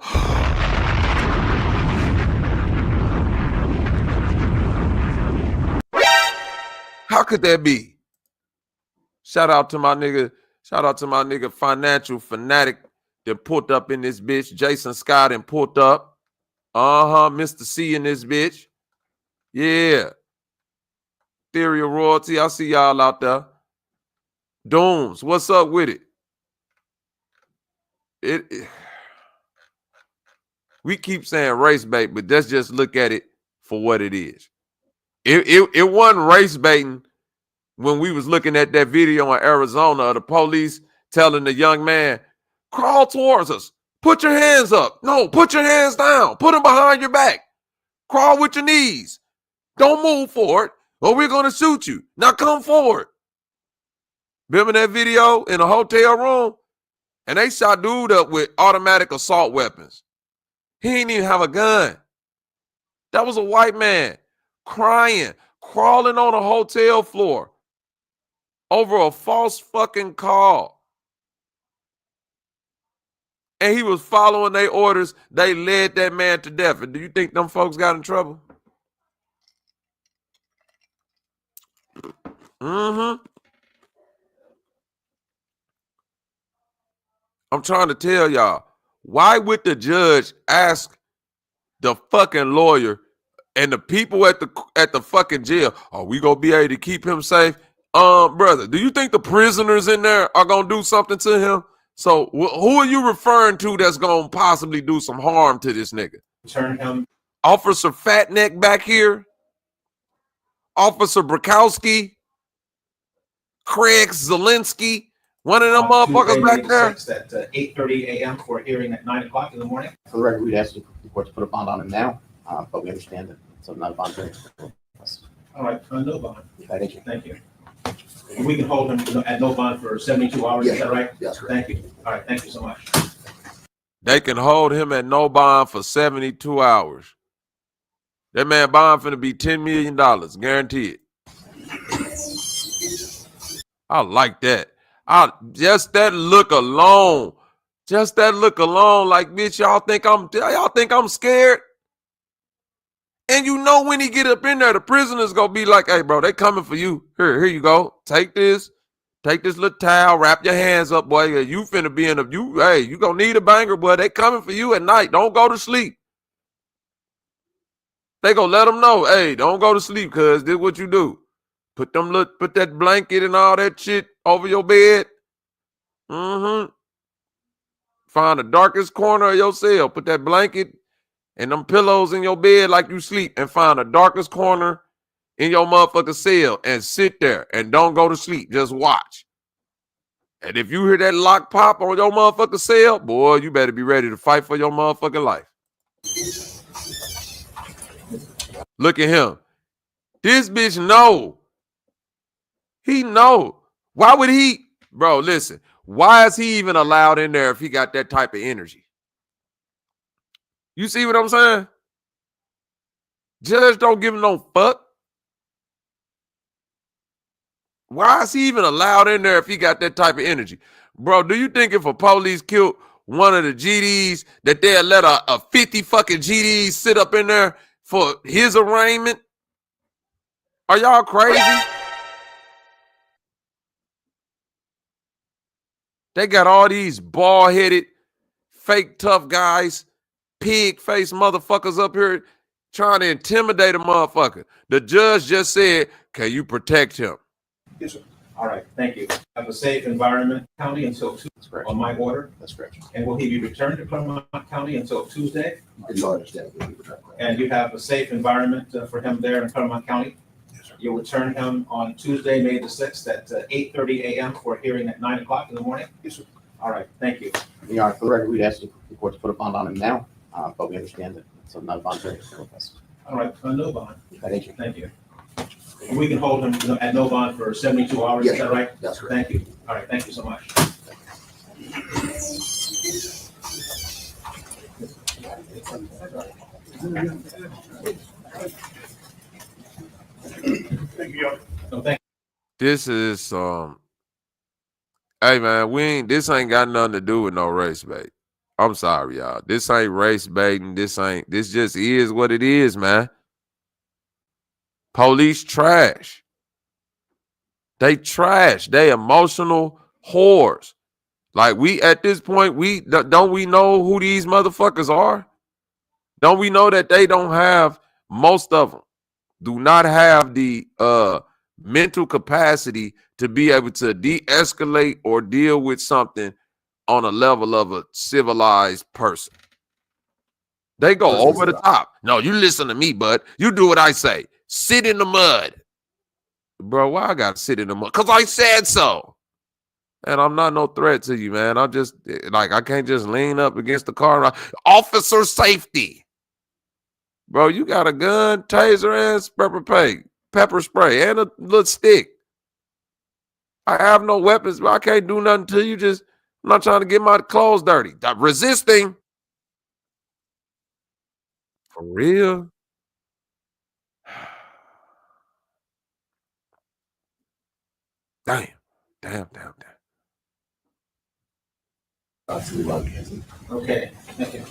How could that be? Shout out to my nigga Financial Fanatic that pulled up in this bitch. Jason Scott and pulled up. Mr. C in this bitch. Yeah. Theory of Royalty. I see y'all out there. Dooms, what's up with it? We keep saying race bait, but let's just look at it for what it is. It wasn't race baiting when we was looking at that video in Arizona of the police telling the young man, crawl towards us. Put your hands up. No, put your hands down. Put them behind your back. Crawl with your knees. Don't move forward or we're going to shoot you. Now come forward. Remember that video in a hotel room? And they shot dude up with automatic assault weapons. He didn't even have a gun. That was a white man crying, crawling on a hotel floor over a false fucking call. And he was following their orders. They led that man to death. And do you think them folks got in trouble? I'm trying to tell y'all, why would the judge ask the fucking lawyer and the people at the fucking jail, are we gonna be able to keep him safe? Brother, do you think the prisoners in there are gonna do something to him? So who are you referring to that's gonna possibly do some harm to this nigga? Turn him. Officer Fatneck back here, Officer Brakowski, Craig Zelensky, one of them motherfuckers back there. At 8:30 a.m. for a hearing at 9 o'clock in the morning. For the record, we'd ask the court to put a bond on him now, but we understand that it's not a bond hearing. All right, no bond. Thank you. Thank you. We can hold him at no bond for 72 hours, is that right? Yes, thank you. All right, thank you so much. They can hold him at no bond for 72 hours. That man bond finna be $10 million, guaranteed. I like that. Just that look alone. Like, bitch, y'all think I'm scared? And you know when he get up in there, the prisoner's gonna be like, hey, bro, they coming for you. Here you go. Take this little towel, wrap your hands up, boy. You finna be in you gonna need a banger, boy. They coming for you at night. Don't go to sleep. They gonna let them know, hey, don't go to sleep, cuz this what you do. Put that blanket and all that shit over your bed. Find the darkest corner of your cell. Put that blanket and them pillows in your bed like you sleep, and find the darkest corner in your motherfucking cell and sit there and don't go to sleep. Just watch. And if you hear that lock pop on your motherfucking cell, boy, you better be ready to fight for your motherfucking life. Look at him. This bitch know. He know. Why would he? Bro, listen. Why is he even allowed in there if he got that type of energy? You see what I'm saying? Judge don't give him no fuck. Why is he even allowed in there if he got that type of energy? Bro, do you think if a police killed one of the GDs that they'll let a 50 fucking GDs sit up in there for his arraignment? Are y'all crazy? They got all these bald-headed, fake tough guys, pig-faced motherfuckers up here trying to intimidate a motherfucker. The judge just said, can you protect him? Yes, sir. All right, thank you. Have a safe environment, County, until Tuesday on my order. That's correct. And will he be returned to Claremont County until Tuesday? It's our understanding he'll be returned. And you have a safe environment for him there in Claremont County? Yes, sir. You'll return him on Tuesday, May the 6th at 8:30 a.m. for a hearing at 9 o'clock in the morning? Yes, sir. All right, thank you. Your Honor, for the record, we'd ask the court to put a bond on him now, but we understand that it's not a bond hearing with us. All right, no bond. Thank you. Thank you. We can hold him at no bond for 72 hours, Yes, is that right? that's correct. Thank you. All right, thank you so much. Thank you. No, thank This is hey man, this ain't got nothing to do with no race bait. I'm sorry, y'all. This ain't race baiting. This just is what it is, man. Police trash. They trash. They emotional whores. Like we at this point, don't we know who these motherfuckers are? Don't we know that they don't have, most of them do not have the mental capacity to be able to de-escalate or deal with something on a level of a civilized person. They go over the top. No, you listen to me, bud. You do what I say. Sit in the mud. Bro, why I gotta sit in the mud? Because I said so. And I'm not no threat to you, man. I'm just, like, I can't just lean up against the car. Officer safety. Bro, you got a gun, taser, and pepper spray, and a little stick. I have no weapons, but I can't do nothing to you. Just, I'm not trying to get my clothes dirty. Resisting. For real? Damn. Okay, thank you.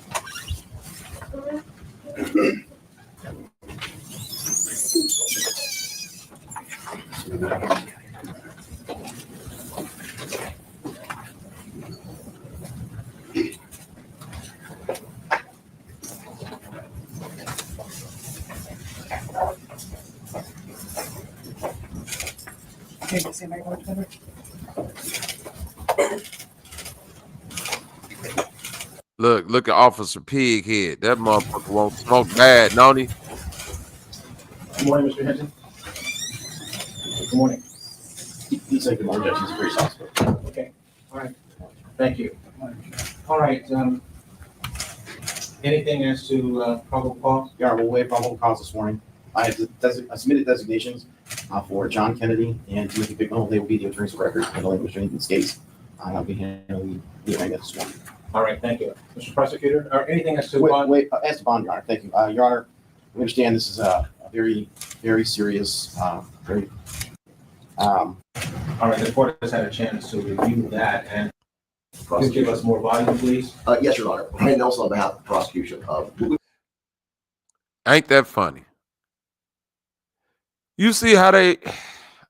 Look at Officer Pighead. That motherfucker won't smoke bad, don't he? Good morning, Mr. Hinton. Good morning. He said good morning, Judge. He's a pretty suspect. Okay, all right. Thank you. All right, anything as to probable cause? Your Honor, we'll waive probable cause this morning. I submitted designations for John Kennedy and Timothy Bicknell. They will be the attorneys of record handling Mr. Hinton's case. I'll be handling the hearing this morning. All right, thank you. Mr. Prosecutor, or anything as to Wait, as to bond, Your Honor. Thank you. Your Honor, we understand this is a very, very serious, all right, the court has had a chance to review that, and can you give us more volume, please? Yes, Your Honor. Brian Nelson on behalf of the prosecution. Ain't that funny? You see how I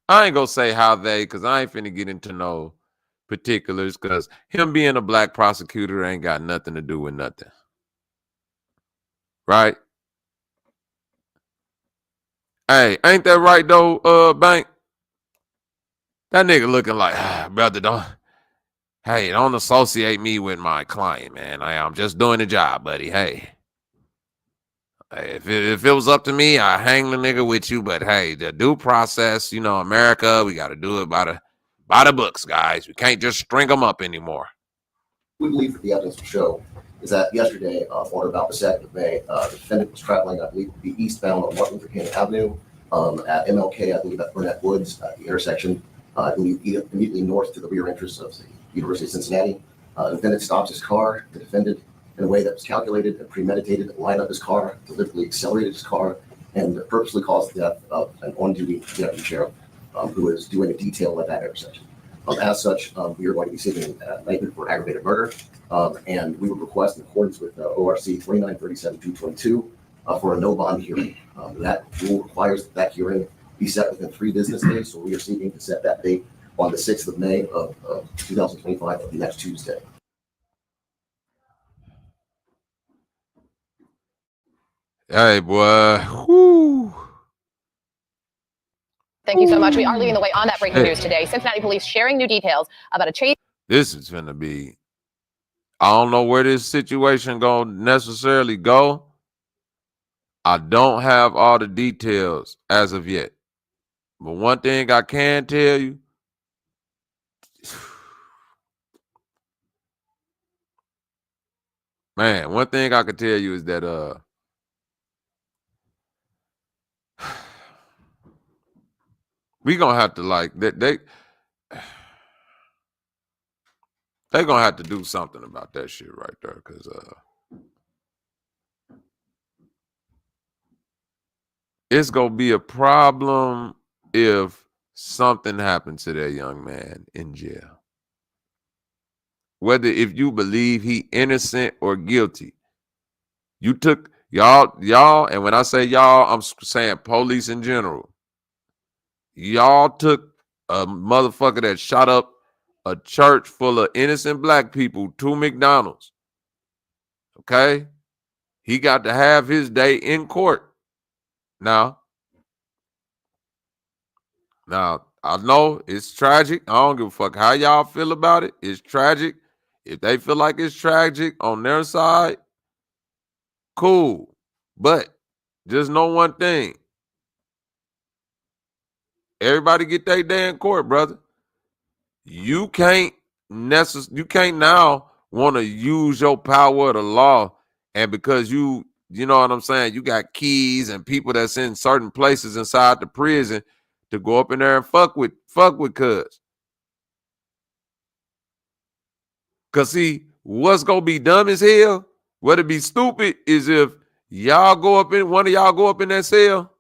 ain't gonna say how because I ain't finna get into no particulars, because him being a black prosecutor ain't got nothing to do with nothing. Right? Hey, ain't that right though, Bank? That nigga looking like, brother, don't associate me with my client, man. I'm just doing the job, buddy. Hey, if it was up to me, I hang the nigga with you. But hey, the due process, America, we got to do it by the books, guys. We can't just string them up anymore. We believe that the evidence will show is that yesterday, on about the 2nd of May, the defendant was traveling, I believe, to be eastbound on Martin Luther King Avenue at MLK, I believe at Burnett Woods, at the intersection, I believe immediately north to the rear entrance of the University of Cincinnati. The defendant stops his car. The defendant, in a way that was calculated and premeditated, lined up his car, deliberately accelerated his car, and purposely caused the death of an on-duty deputy sheriff who was doing a detail at that intersection. As such, we are going to be seeking an indictment for aggravated murder, and we would request, in accordance with ORC 2937-222, for a no bond hearing. That rule requires that hearing be set within 3 business days, so we are seeking to set that date on the 6th of May of 2025, of next Tuesday. Hey, boy. Whoo. Thank you so much. We are leading the way on that breaking news today. Cincinnati police sharing new details about a chase. This is going to be, I don't know where this situation going to necessarily go. I don't have all the details as of yet. But one thing I can tell you, man, one thing I can tell you is that we gonna have to like they're gonna have to do something about that shit right there, because it's gonna be a problem if something happened to that young man in jail. Whether if you believe he innocent or guilty, you took y'all, and when I say y'all, I'm saying police in general. Y'all took a motherfucker that shot up a church full of innocent black people to McDonald's. Okay? He got to have his day in court. Now, I know it's tragic. I don't give a fuck how y'all feel about it. It's tragic. If they feel like it's tragic on their side, cool. But just know one thing. Everybody get their day in court, brother. You can't now want to use your power of the law, and because you know what I'm saying, you got keys and people that's in certain places inside the prison to go up in there and fuck with cuz. Cause see, what's gonna be dumb as hell, what'd be stupid is if one of y'all go up in that cell,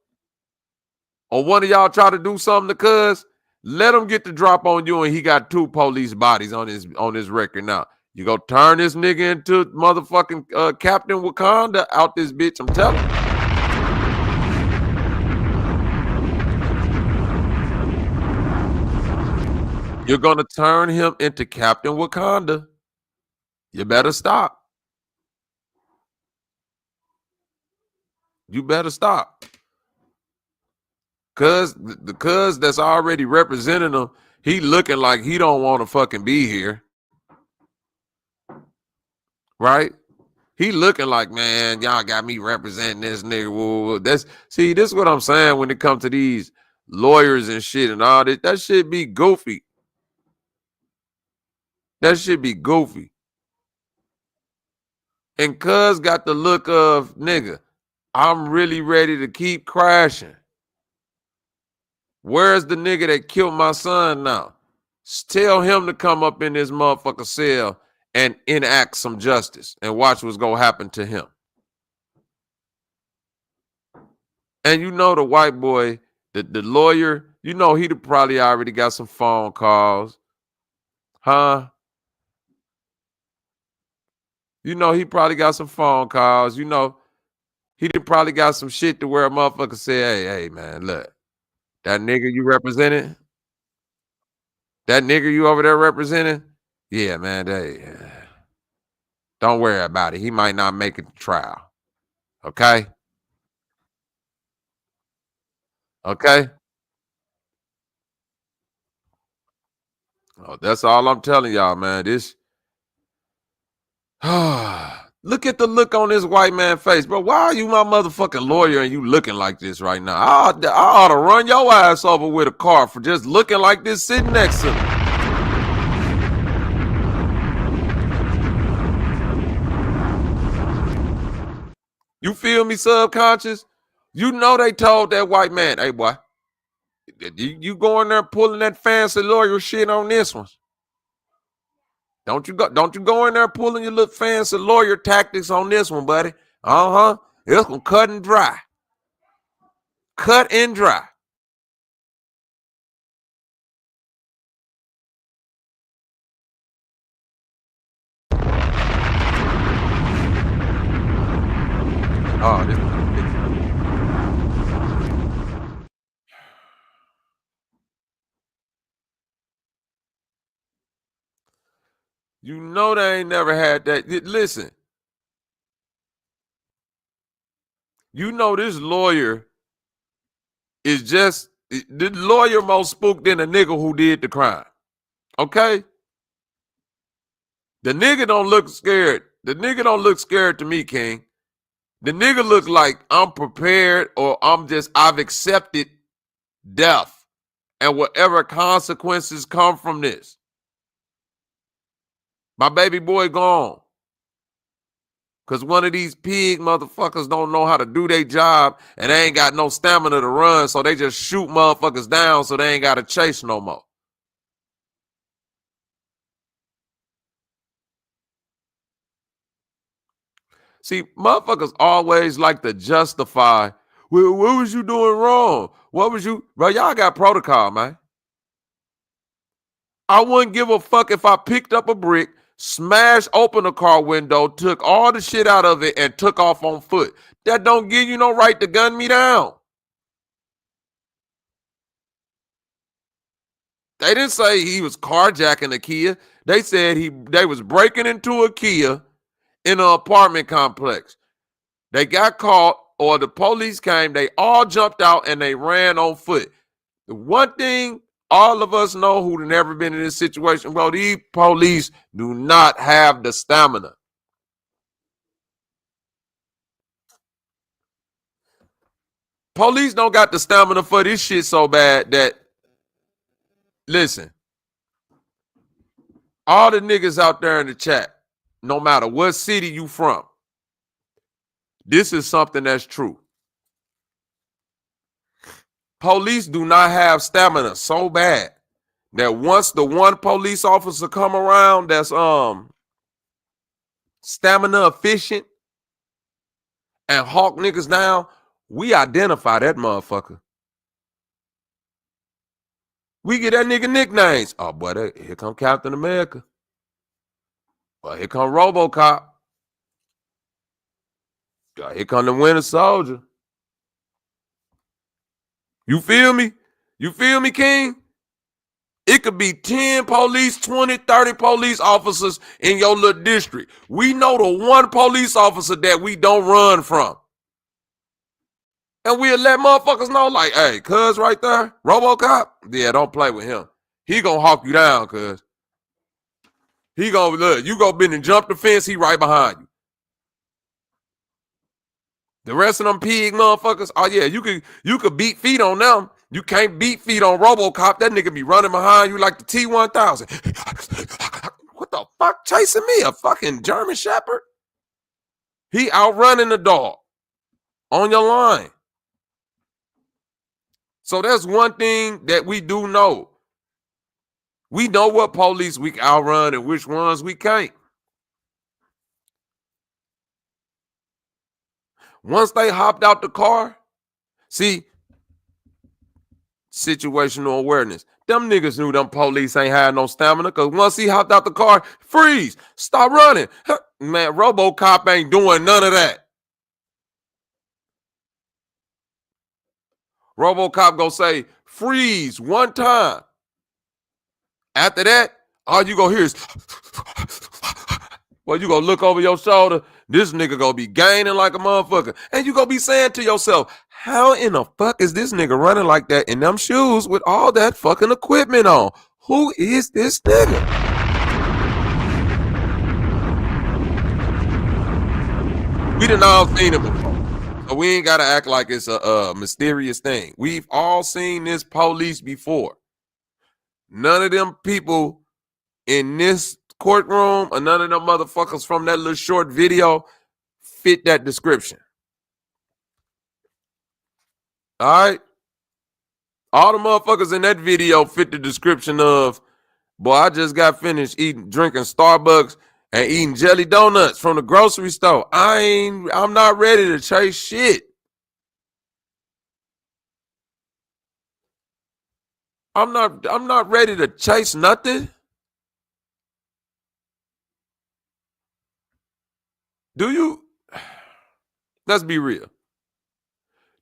or one of y'all try to do something to cuz, let him get the drop on you and he got 2 police bodies on his record. Now, you go turn this nigga into motherfucking Captain Wakanda out this bitch, I'm telling you. You're gonna turn him into Captain Wakanda. You better stop. You better stop. Cuz the cuz that's already representing him, he looking like he don't want to fucking be here. Right? He looking like, man, y'all got me representing this nigga. Whoa. This is what I'm saying when it comes to these lawyers and shit and all this. That shit be goofy. That shit be goofy. And cuz got the look of, nigga, I'm really ready to keep crashing. Where's the nigga that killed my son now? Tell him to come up in this motherfucker cell and enact some justice and watch what's gonna happen to him. And you know the white boy, the lawyer, you know he'd probably already got some phone calls. Huh? You know he probably got some phone calls. You know he probably got some shit to where a motherfucker say, hey, man, look. That nigga you represented? That nigga you over there representing? Yeah, man, don't worry about it. He might not make it to trial. Okay? Okay? Oh, that's all I'm telling y'all, man. This look at the look on this white man's face, bro. Why are you my motherfucking lawyer and you looking like this right now? I ought to run your ass over with a car for just looking like this sitting next to me. You feel me, subconscious? You know they told that white man, hey, boy, you go in there pulling that fancy lawyer shit on this one. Don't you go in there pulling your little fancy lawyer tactics on this one, buddy. It's gonna cut and dry. Cut and dry. Oh, this You know they ain't never had that. Listen. You know this lawyer is just the lawyer more spooked than the nigga who did the crime. Okay? The nigga don't look scared. The nigga don't look scared to me, King. The nigga look like I'm prepared or I've accepted death and whatever consequences come from this. My baby boy gone. Because one of these pig motherfuckers don't know how to do their job and they ain't got no stamina to run, so they just shoot motherfuckers down so they ain't got to chase no more. See, motherfuckers always like to justify, well, what was you doing wrong? What was you? Bro, y'all got protocol, man. I wouldn't give a fuck if I picked up a brick, smashed open a car window, took all the shit out of it, and took off on foot. That don't give you no right to gun me down. They didn't say he was carjacking a Kia. They said they was breaking into a Kia in an apartment complex. They got caught, or the police came, they all jumped out and they ran on foot. The one thing all of us know who've never been in this situation, well, these police do not have the stamina. Police don't got the stamina for this shit so bad that, listen, all the niggas out there in the chat, no matter what city you from, this is something that's true. Police do not have stamina so bad that once the one police officer come around that's stamina efficient and hawk niggas down, we identify that motherfucker. We get that nigga nicknames. Oh boy, here come Captain America. Well, here come RoboCop. Here come the Winter Soldier. You feel me? You feel me, King? It could be 10 police, 20, 30 police officers in your little district. We know the one police officer that we don't run from. And we'll let motherfuckers know, like, hey, cuz right there, RoboCop, yeah, don't play with him. He gonna hawk you down, cuz. He gonna, look, you go bend and jump the fence, he right behind you. The rest of them pig motherfuckers, oh yeah, you could beat feet on them. You can't beat feet on RoboCop. That nigga be running behind you like the T-1000. What the fuck chasing me? A fucking German Shepherd? He outrunning the dog on your line. So that's one thing that we do know. We know what police we can outrun and which ones we can't. Once they hopped out the car, see, situational awareness. Them niggas knew them police ain't had no stamina because once he hopped out the car, freeze, stop running. Man, RoboCop ain't doing none of that. RoboCop gonna say, freeze one time. After that, all you gonna hear is, well, you gonna look over your shoulder, this nigga gonna be gaining like a motherfucker. And you gonna be saying to yourself, how in the fuck is this nigga running like that in them shoes with all that fucking equipment on? Who is this nigga? We done all seen it before. So we ain't gotta act like it's a mysterious thing. We've all seen this police before. None of them people in this courtroom or none of them motherfuckers from that little short video fit that description. All right? All the motherfuckers in that video fit the description of, boy, I just got finished drinking Starbucks and eating jelly donuts from the grocery store. I'm not ready to chase shit. I'm not ready to chase nothing. Do you? Let's be real.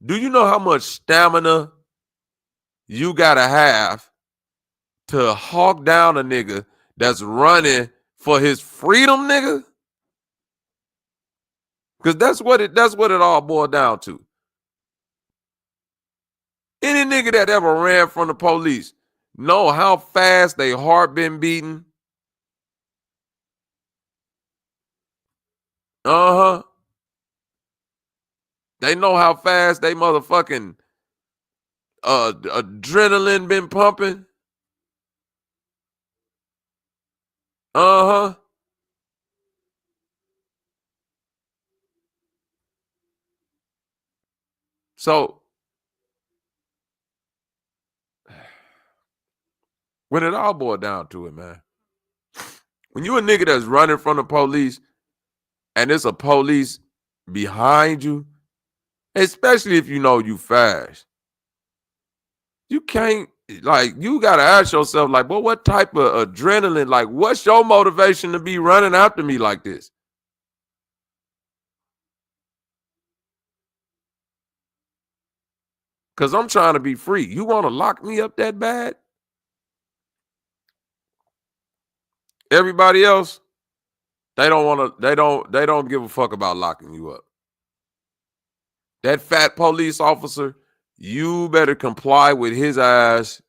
Do you know how much stamina you gotta have to hawk down a nigga that's running for his freedom, nigga? Because that's what it all boiled down to. Any nigga that ever ran from the police know how fast they heart been beating. Uh-huh. They know how fast they motherfucking adrenaline been pumping. Uh-huh. So when it all boiled down to it, man, when you a nigga that's running from the police and there's a police behind you, especially if you know you fast, you can't, like, you got to ask yourself, like, well, what type of adrenaline, like, what's your motivation to be running after me like this? Because I'm trying to be free. You want to lock me up that bad? Everybody else, they don't give a fuck about locking you up. That fat police officer, you better comply with his ass.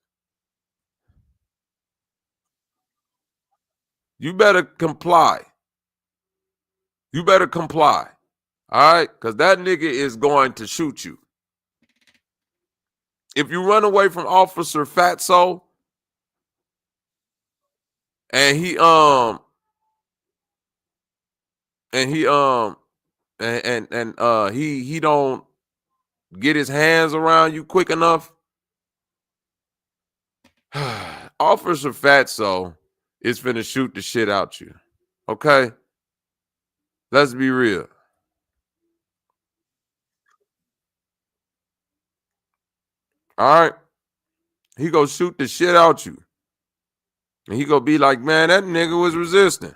You better comply. You better comply. All right? Because that nigga is going to shoot you. If you run away from Officer Fatso and he don't get his hands around you quick enough, Officer Fatso is finna shoot the shit out you. Okay? Let's be real. All right? He gonna shoot the shit out you. And he gonna be like, man, that nigga was resisting.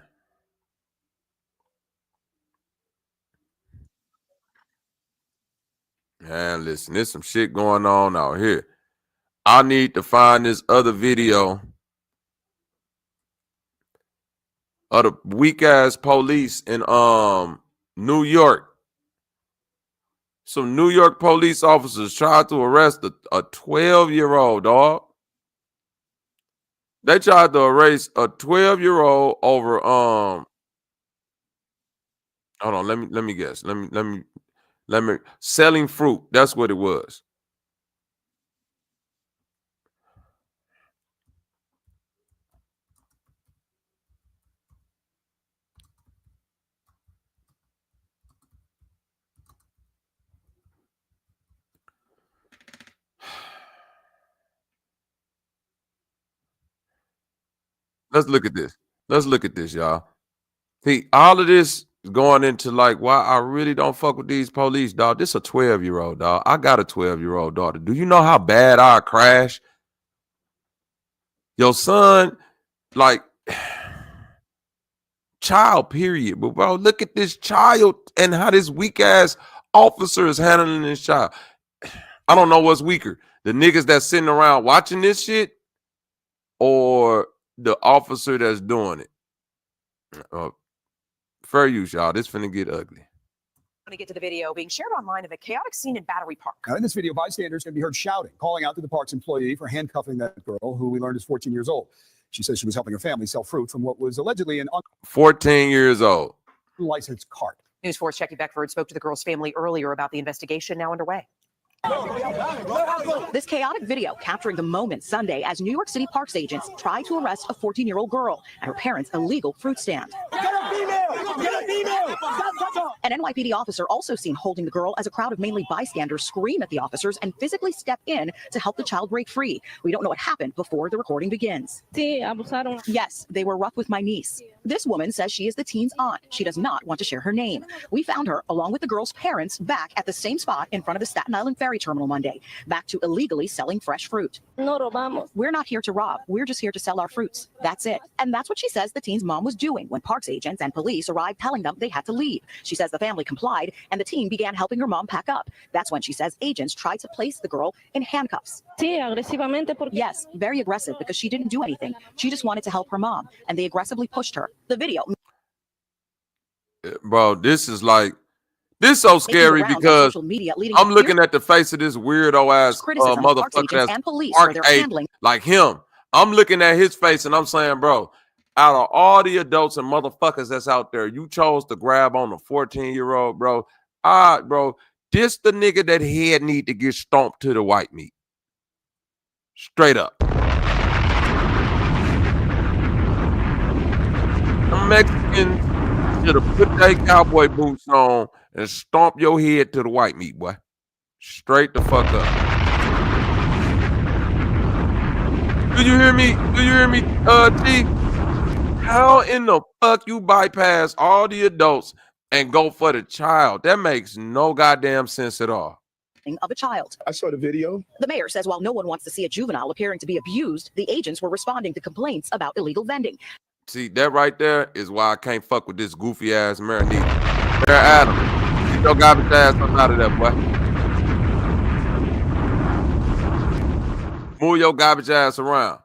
Man, listen, there's some shit going on out here. I need to find this other video of the weak ass police in New York. Some New York police officers tried to arrest a 12-year-old, dog. They tried to arrest a 12-year-old over hold on, let me guess. Let me selling fruit. That's what it was. Let's look at this. Let's look at this, y'all. See, all of this is going into like why I really don't fuck with these police, dog. This a 12-year-old, dog. I got a 12-year-old daughter. Do you know how bad I crash? Your son, like, child, period. But bro, look at this child and how this weak ass officer is handling this child. I don't know what's weaker. The niggas that's sitting around watching this shit or the officer that's doing it. Fair use, y'all. This finna get ugly. To get to the video being shared online of a chaotic scene in Battery Park. Now, in this video, bystanders can be heard shouting, calling out to the park's employee for handcuffing that girl, who we learned is 14 years old. She says she was helping her family sell fruit from what was allegedly an 14 years old unlicensed cart. News 4's Jackie Beckford spoke to the girl's family earlier about the investigation now underway. This chaotic video capturing the moment Sunday as New York City parks agents try to arrest a 14-year-old girl at her parents' illegal fruit stand. An NYPD officer also seen holding the girl as a crowd of mainly bystanders scream at the officers and physically step in to help the child break free. We don't know what happened before the recording begins. Yes, they were rough with my niece. This woman says she is the teen's aunt. She does not want to share her name. We found her, along with the girl's parents, back at the same spot in front of the Staten Island Ferry Terminal Monday, back to illegally selling fresh fruit. We're not here to rob. We're just here to sell our fruits. That's it. And that's what she says the teen's mom was doing when parks agents and police arrived telling them they had to leave. She says the The family complied, and the teen began helping her mom pack up. That's when she says agents tried to place the girl in handcuffs. Yes, very aggressive because she didn't do anything. She just wanted to help her mom, and they aggressively pushed her. The video. Bro, this is so scary because I'm looking at the face of this weirdo ass motherfucker that's Mark 8, like him. I'm looking at his face and I'm saying, bro, out of all the adults and motherfuckers that's out there, you chose to grab on a 14-year-old, bro. Bro, this the nigga that head need to get stomped to the white meat. Straight up. The Mexicans should have put their cowboy boots on and stomp your head to the white meat, boy. Straight the fuck up. Do you hear me? Do you hear me, T? How in the fuck you bypass all the adults and go for the child? That makes no goddamn sense at all. Of a child. I saw the video. The mayor says while no one wants to see a juvenile appearing to be abused, the agents were responding to complaints about illegal vending. See, that right there is why I can't fuck with this goofy ass mayor neither. Mayor Adam, get your garbage ass up out of there, boy. Move your garbage ass around.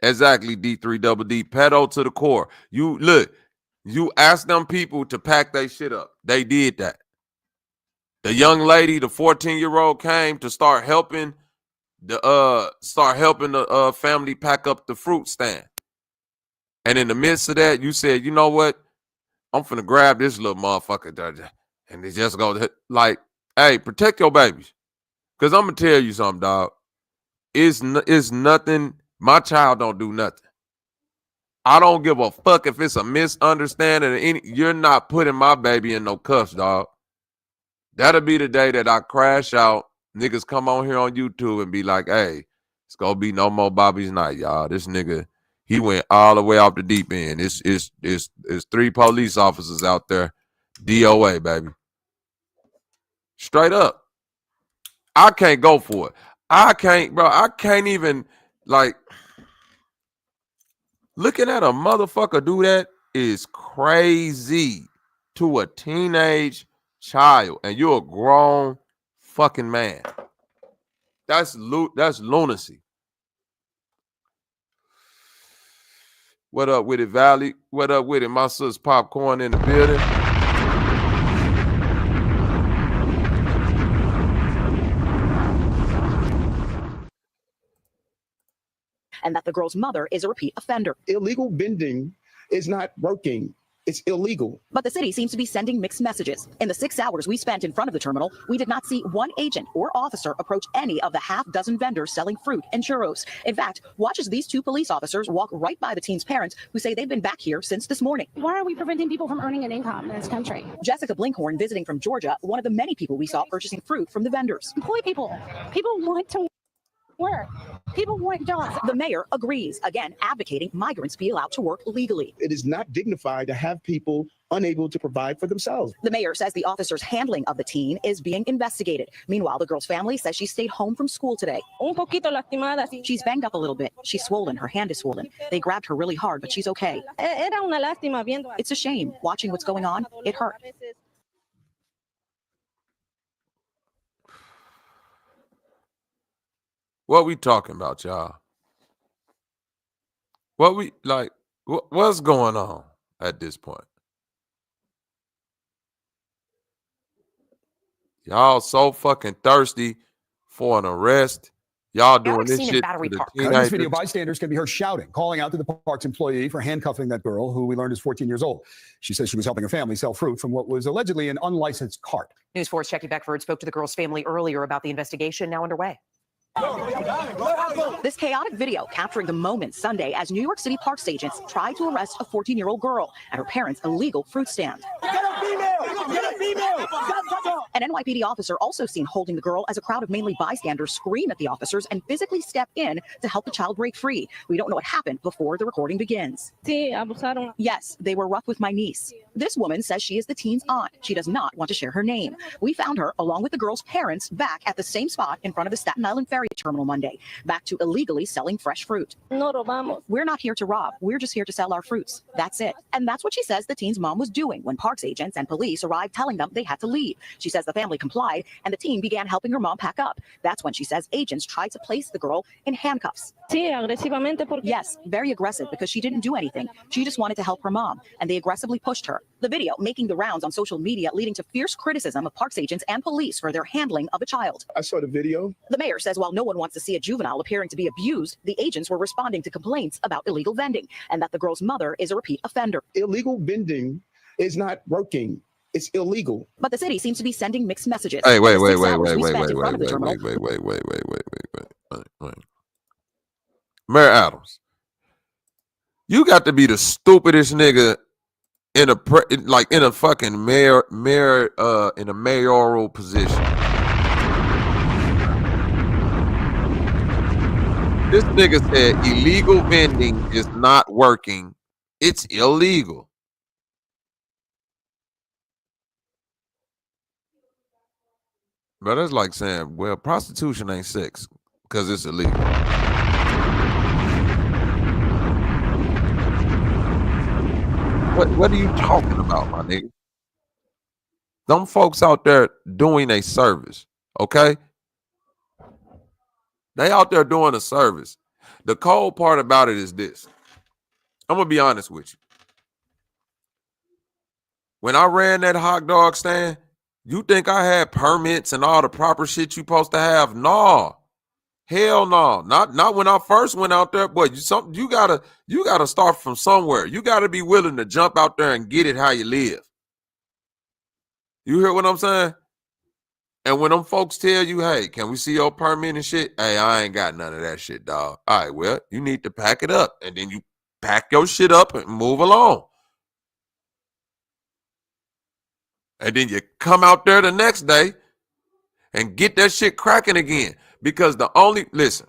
Exactly, D3DD. Pedo to the core. You look, you asked them people to pack their shit up. They did that. The young lady, the 14-year-old, came to start helping the family pack up the fruit stand. And in the midst of that, you said, you know what? I'm finna grab this little motherfucker and they just go like, hey, protect your babies. Because I'm going to tell you something, dog. It's nothing. My child don't do nothing. I don't give a fuck if it's a misunderstanding. You're not putting my baby in no cuffs, dog. That'll be the day that I crash out. Niggas come on here on YouTube and be like, hey, it's going to be no more Bobby's night, y'all. This nigga, he went all the way off the deep end. It's 3 police officers out there. DOA, baby. Straight up. I can't go for it. I can't, bro. I can't even, like, looking at a motherfucker do that is crazy to a teenage child. And you're a grown fucking man. That's lunacy. What up with it, Valley? What up with it? My sister's popcorn in the building. And that the girl's mother is a repeat offender. Illegal vending is not working. It's illegal. But the city seems to be sending mixed messages. In the 6 hours we spent in front of the terminal, we did not see one agent or officer approach any of the half-dozen vendors selling fruit and churros. In fact, watch as these 2 police officers walk right by the teen's parents who say they've been back here since this morning. Why are we preventing people from earning an income in this country? Jessica Blinkhorn, visiting from Georgia, one of the many people we saw purchasing fruit from the vendors. Employ people. People want to work. People want jobs. The mayor agrees, again, advocating migrants be allowed to work legally. It is not dignified to have people unable to provide for themselves. The mayor says the officer's handling of the teen is being investigated. Meanwhile, the girl's family says she stayed home from school today. She's banged up a little bit. She's swollen. Her hand is swollen. They grabbed her really hard, but she's okay. It's a shame. Watching what's going on, it hurt. What we talking about, y'all? What's going on at this point? Y'all so fucking thirsty for an arrest. Y'all doing this shit to the In this video, bystanders can be heard shouting, calling out to the park's employee for handcuffing that girl, who we learned is 14 years old. She says she was helping her family sell fruit from what was allegedly an unlicensed cart. News 4's Jackie Beckford spoke to the girl's family earlier about the investigation now underway. This chaotic video capturing the moment Sunday as New York City parks agents tried to arrest a 14-year-old girl at her parents' illegal fruit stand. An NYPD officer also seen holding the girl as a crowd of mainly bystanders scream at the officers and physically step in to help the child break free. We don't know what happened before the recording begins. Yes, they were rough with my niece. This woman says she is the teen's aunt. She does not want to share her name. We found her, along with the girl's parents, back at the same spot in front of the Staten Island ferry terminal Monday, back to illegally selling fresh fruit. We're not here to rob. We're just here to sell our fruits. That's it. And that's what she says the teen's mom was doing when parks agents and police arrived telling them they had to leave. She says the family complied and the teen began helping her mom pack up. That's when she says agents tried to place the girl in handcuffs. Yes, very aggressive because she didn't do anything. She just wanted to help her mom, and they aggressively pushed her. The video making the rounds on social media, leading to fierce criticism of parks agents and police for their handling of a child. I saw the video. The mayor says while no one wants to see a juvenile appearing to be abused, the agents were responding to complaints about illegal vending and that the girl's mother is a repeat offender. Illegal vending is not working. It's illegal. But the city seems to be sending mixed messages. Hey, wait. Mayor Adams, you got to be the stupidest nigga in a fucking mayor in a mayoral position. This nigga said illegal vending is not working. It's illegal. But that's like saying, well, prostitution ain't sex because it's illegal. What are you talking about, my nigga? Them folks out there doing a service, okay? They out there doing a service. The cold part about it is this. I'm going to be honest with you. When I ran that hot dog stand, you think I had permits and all the proper shit you supposed to have? No. Hell no. Not when I first went out there, but you gotta start from somewhere. You gotta be willing to jump out there and get it how you live. You hear what I'm saying? And when them folks tell you, hey, can we see your permit and shit? Hey, I ain't got none of that shit, dog. All right, well, you need to pack it up. And then you pack your shit up and move along. And then you come out there the next day and get that shit cracking again. Because listen,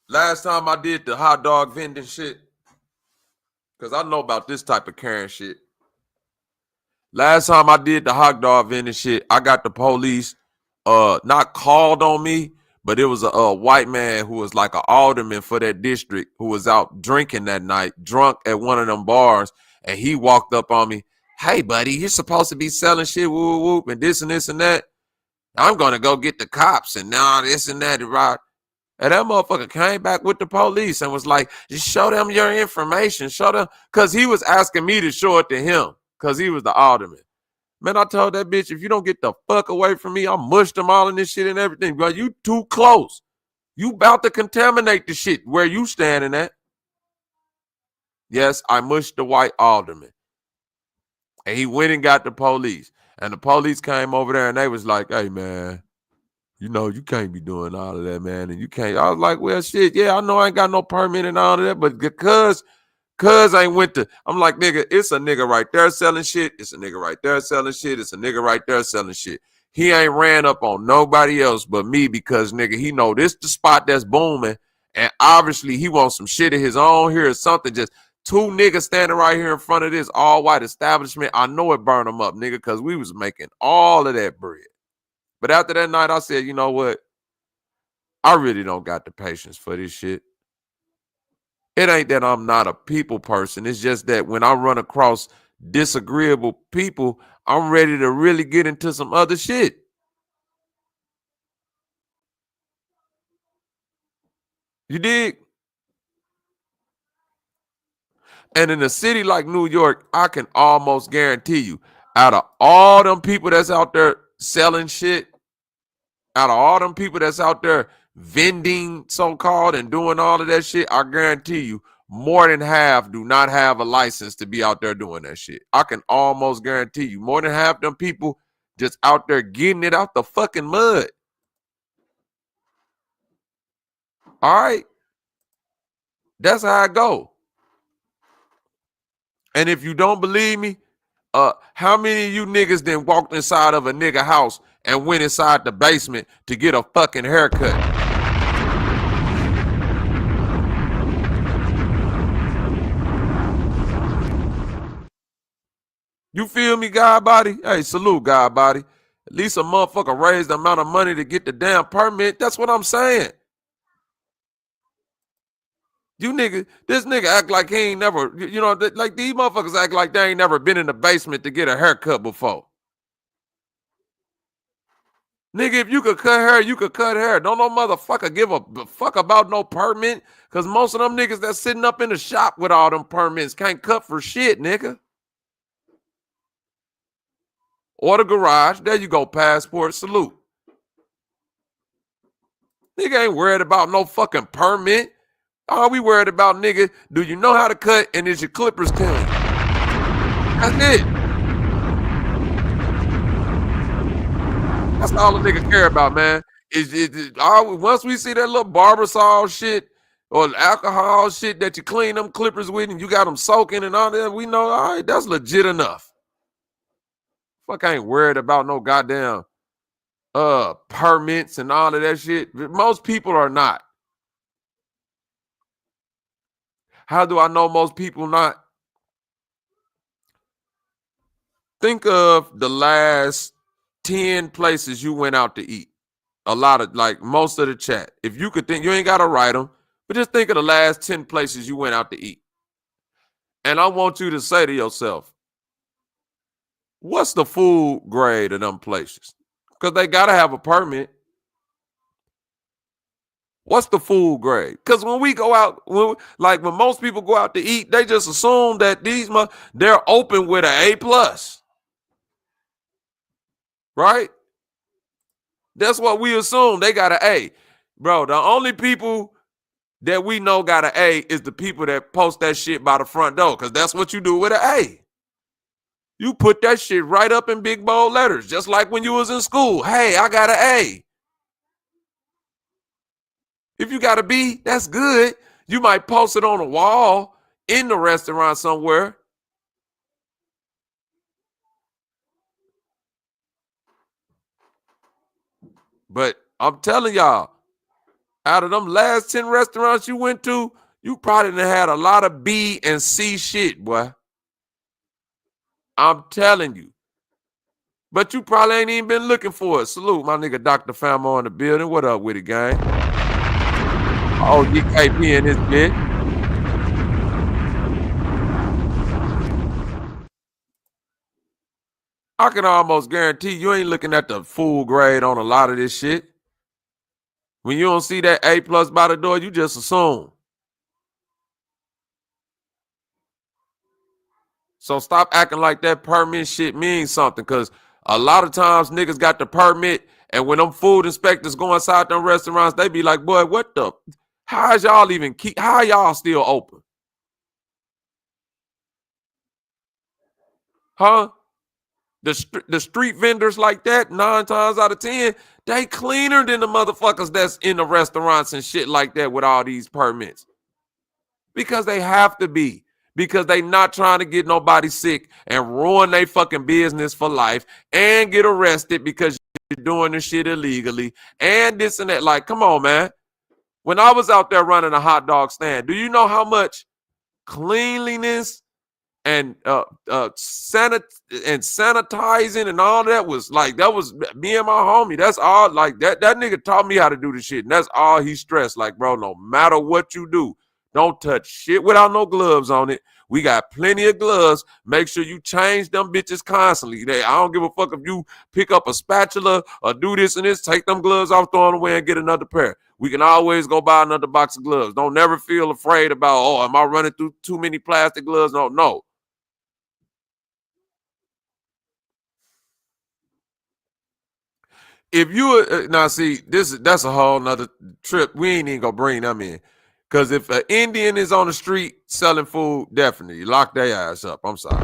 last time I did the hot dog vending shit, because I know about this type of carrying shit. Last time I did the hot dog vending shit, I got the police not called on me, but it was a white man who was like an alderman for that district who was out drinking that night, drunk at one of them bars. And he walked up on me. Hey, buddy, you're supposed to be selling shit, whoop, whoop, and this and this and that. I'm going to go get the cops and now this and that. Right? And that motherfucker came back with the police and was like, just show them your information. Show them. Because he was asking me to show it to him because he was the alderman. Man, I told that bitch, if you don't get the fuck away from me, I'll mush them all in this shit and everything. Bro, you too close. You about to contaminate the shit where you standing at. Yes, I mushed the white alderman. And he went and got the police. And the police came over there and they was like, hey, man, you know, you can't be doing all of that, man. And you can't. I was like, well, shit, yeah, I know I ain't got no permit and all of that. But because I ain't went to, I'm like, nigga, it's a nigga right there selling shit. It's a nigga right there selling shit. It's a nigga right there selling shit. He ain't ran up on nobody else but me because, nigga, he know this the spot that's booming. And obviously he wants some shit of his own here or something. Just two niggas standing right here in front of this all white establishment. I know it burned them up, nigga, because we was making all of that bread. But after that night, I said, you know what? I really don't got the patience for this shit. It ain't that I'm not a people person. It's just that when I run across disagreeable people, I'm ready to really get into some other shit. You dig? And in a city like New York, I can almost guarantee you, out of all them people that's out there selling shit, out of all them people that's out there vending so-called and doing all of that shit, I guarantee you more than half do not have a license to be out there doing that shit. I can almost guarantee you more than half them people just out there getting it out the fucking mud. All right? That's how I go. And if you don't believe me, How many of you niggas then walked inside of a nigga house and went inside the basement to get a fucking haircut? You feel me, God body? Hey, salute, God body. At least a motherfucker raised the amount of money to get the damn permit. That's what I'm saying. You nigga, this nigga act like he ain't never, you know, like these motherfuckers act like they ain't never been in the basement to get a haircut before. Nigga, if you could cut hair, you could cut hair. Don't no motherfucker give a fuck about no permit, because most of them niggas that's sitting up in the shop with all them permits can't cut for shit, nigga. Or the garage. There you go, passport. Salute. Nigga ain't worried about no fucking permit. All we worried about, nigga, do you know how to cut and is your clippers clean? That's it. That's all a nigga care about, man. Once we see that little Barbasol shit or alcohol shit that you clean them clippers with and you got them soaking and all that, we know, all right, that's legit enough. Fuck, I ain't worried about no goddamn permits and all of that shit. Most people are not. How do I know most people not? Think of the last 10 places you went out to eat. A lot of, like, most of the chat. If you could think, you ain't got to write them, but just think of the last 10 places you went out to eat. And I want you to say to yourself, what's the food grade of them places? Because they got to have a permit. What's the food grade? Because when we go out, when most people go out to eat, they just assume that they're open with an A+. Right? That's what we assume. They got an A. Bro, the only people that we know got an A is the people that post that shit by the front door, because that's what you do with an A. You put that shit right up in big bold letters, just like when you was in school. Hey, I got an A. If you got a B, that's good. You might post it on a wall in the restaurant somewhere. But I'm telling y'all, out of them last 10 restaurants you went to, you probably done had a lot of B and C shit, boy. I'm telling you. But you probably ain't even been looking for it. Salute, my nigga Dr. Famo in the building. What up with it, gang? Oh, DKP in this bitch. I can almost guarantee you ain't looking at the full grade on a lot of this shit. When you don't see that A+ by the door, you just assume. So stop acting like that permit shit means something, because a lot of times niggas got the permit, and when them food inspectors go inside them restaurants, they be like, boy, what the? How are y'all still open? Huh? The street vendors like that, 9 times out of 10, they cleaner than the motherfuckers that's in the restaurants and shit like that with all these permits. Because they have to be. Because they not trying to get nobody sick and ruin their fucking business for life and get arrested because you're doing this shit illegally and this and that. Like, come on, man. When I was out there running a hot dog stand, do you know how much cleanliness and sanitizing and all that was like? That was me and my homie. That's all. Like that nigga taught me how to do the shit, and that's all he stressed. Like, bro, no matter what you do, don't touch shit without no gloves on it. We got plenty of gloves. Make sure you change them bitches constantly. I don't give a fuck if you pick up a spatula or do this and this. Take them gloves off, throw them away, and get another pair. We can always go buy another box of gloves. Don't never feel afraid about, oh, am I running through too many plastic gloves? No. If you now see that's a whole nother trip. We ain't even gonna bring them in. Because if an Indian is on the street selling food, definitely lock their ass up. I'm sorry.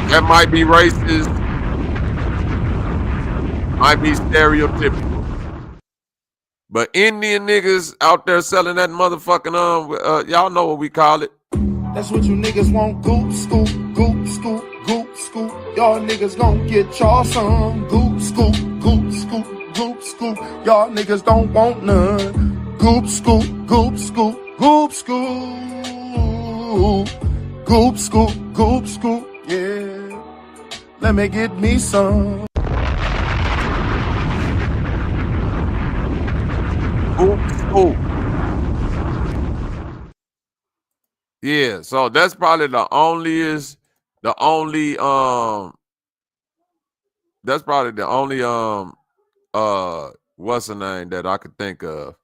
That might be racist. Might be stereotypical. But Indian niggas out there selling that motherfucking y'all know what we call it. That's what you niggas want. Goop, scoop, goop, scoop. Y'all niggas gon' get y'all some. Goop, scoop, goop, scoop, goop, scoop. Y'all niggas don't want none. Goop, scoop, goop, scoop, goop, scoop. Goop, scoop, goop, scoop, yeah. Let me get me some. Goop. Yeah, so that's probably that's probably the only what's the name that I could think of.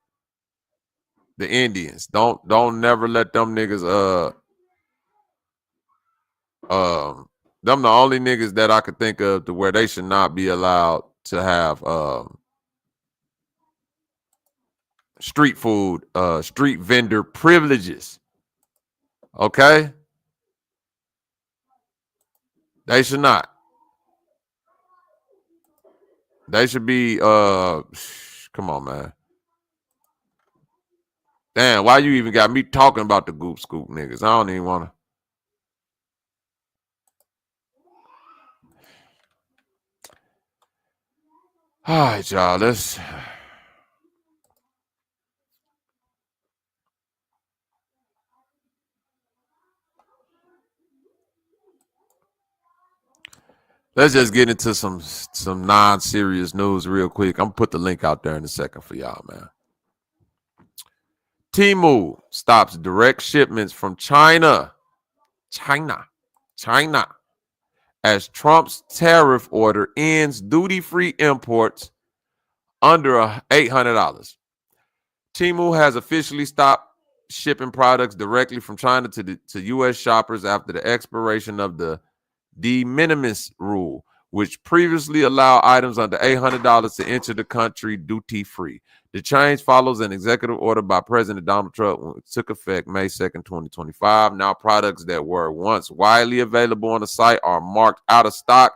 The Indians. Don't never let them niggas them the only niggas that I could think of to where they should not be allowed to have street food, street vendor privileges. Okay? They should not. They should be come on, man. Damn, why you even got me talking about the goop scoop niggas? I don't even wanna. All right, y'all. Let's just get into some non-serious news real quick. I'm gonna put the link out there in a second for y'all, man. Temu stops direct shipments from China, as Trump's tariff order ends duty-free imports under $800. Temu has officially stopped shipping products directly from China to U.S. shoppers after the expiration of the de minimis rule, which previously allowed items under $800 to enter the country duty-free. The change follows an executive order by President Donald Trump, which took effect May 2nd, 2025. Now, products that were once widely available on the site are marked out of stock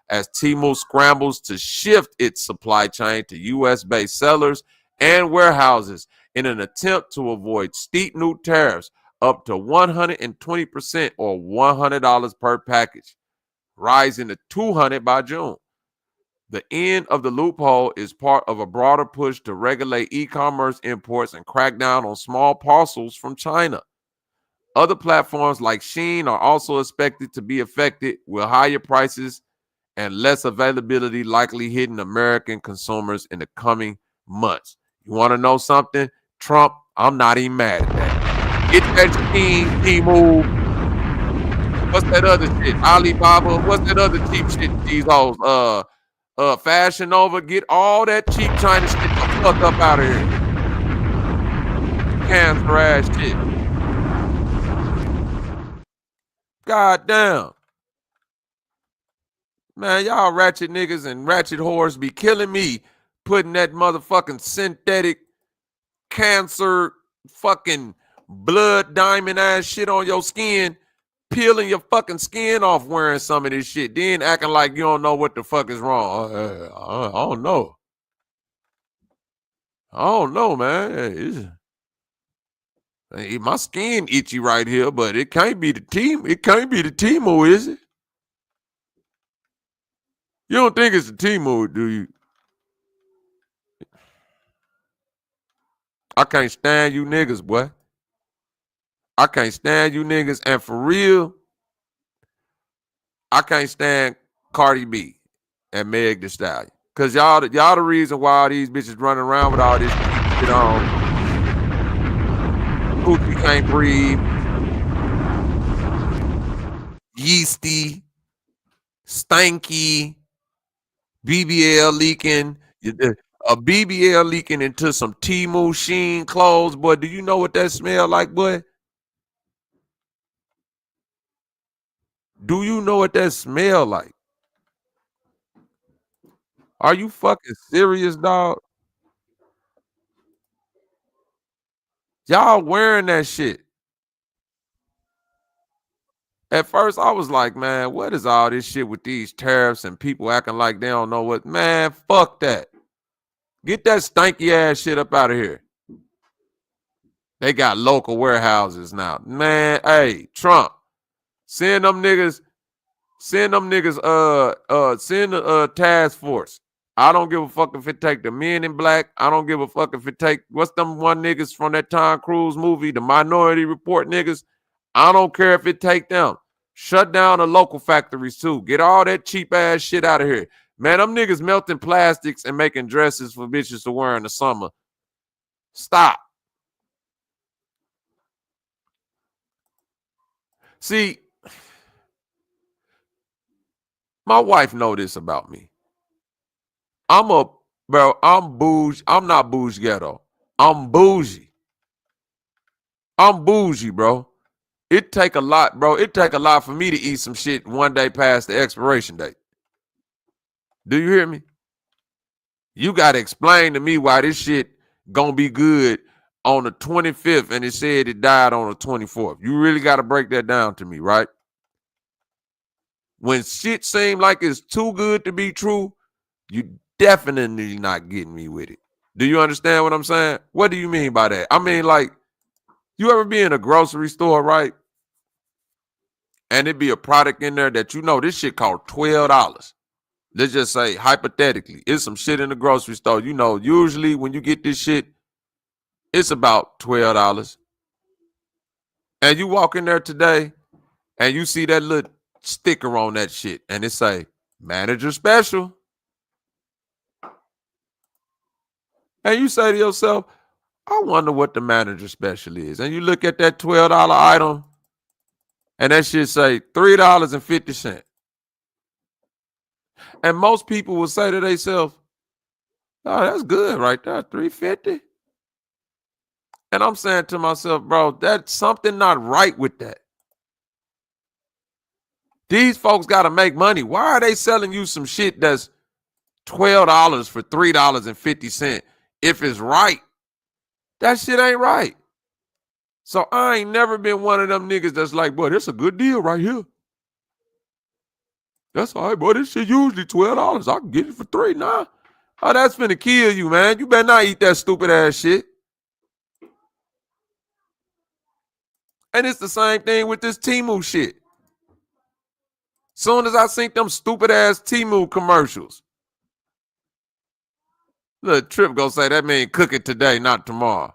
as Temu scrambles to shift its supply chain to U.S.-based sellers and warehouses in an attempt to avoid steep new tariffs up to 120% or $100 per package, rising to $200 by June. The end of the loophole is part of a broader push to regulate e-commerce imports and crack down on small parcels from China. Other platforms like Shein are also expected to be affected, with higher prices and less availability likely hitting American consumers in the coming months. You want to know something? Trump, I'm not even mad at that. Get that Shein, Temu. What's that other shit? Alibaba. What's that other cheap shit these hoes? Fashion Nova. Get all that cheap China shit the fuck up out of here. Cancer ass shit. God damn. Man, y'all ratchet niggas and ratchet whores be killing me, putting that motherfucking synthetic cancer fucking blood diamond ass shit on your skin, peeling your fucking skin off wearing some of this shit, then acting like you don't know what the fuck is wrong. I don't know. I don't know, man. My skin itchy right here, but it can't be the team. It can't be the Temu, is it? You don't think it's the Temu, do you? I can't stand you niggas, boy. I can't stand you niggas. And for real, I can't stand Cardi B and Meg Thee Stallion. Because y'all the reason why all these bitches running around with all this shit on. Coochie can't breathe. Yeasty. Stanky. BBL leaking. A BBL leaking into some Temu Shein clothes, boy. Do you know what that smell like, boy? Do you know what that smell like? Are you fucking serious, dog? Y'all wearing that shit. At first, I was like, man, what is all this shit with these tariffs and people acting like they don't know what? Man, fuck that. Get that stanky ass shit up out of here. They got local warehouses now. Man, hey, Trump, send them niggas Send them niggas, send the task force. I don't give a fuck if it take the Men in Black. I don't give a fuck if it take, what's them one niggas from that Tom Cruise movie, the Minority Report niggas. I don't care if it take them. Shut down the local factories too. Get all that cheap ass shit out of here. Man, them niggas melting plastics and making dresses for bitches to wear in the summer. Stop. See, my wife know this about me. I'm bougie. I'm not bougie ghetto. I'm bougie. I'm bougie, bro. It take a lot, bro. It take a lot for me to eat some shit one day past the expiration date. Do you hear me? You got to explain to me why this shit gonna be good on the 25th and it said it died on the 24th. You really got to break that down to me, right? When shit seems like it's too good to be true, you definitely not getting me with it. Do you understand what I'm saying? What do you mean by that? I mean, like, you ever be in a grocery store, right? And it be a product in there that you know this shit cost $12. Let's just say, hypothetically, it's some shit in the grocery store. You know, usually when you get this shit, it's about $12. And you walk in there today and you see that little sticker on that shit and it say, manager special. And you say to yourself, I wonder what the manager special is. And you look at that $12 item and that shit say $3.50. And most people will say to themselves, oh, that's good right there, $3.50. And I'm saying to myself, bro, that's something not right with that. These folks got to make money. Why are they selling you some shit that's $12 for $3.50 if it's right? That shit ain't right. So I ain't never been one of them niggas that's like, boy, this a good deal right here. That's all right, boy. This shit usually $12. I can get it for $3 now. Oh, that's finna kill you, man. You better not eat that stupid ass shit. And it's the same thing with this Temu shit. Soon as I seen them stupid ass Temu commercials, look, Trip gonna say that mean cook it today, not tomorrow.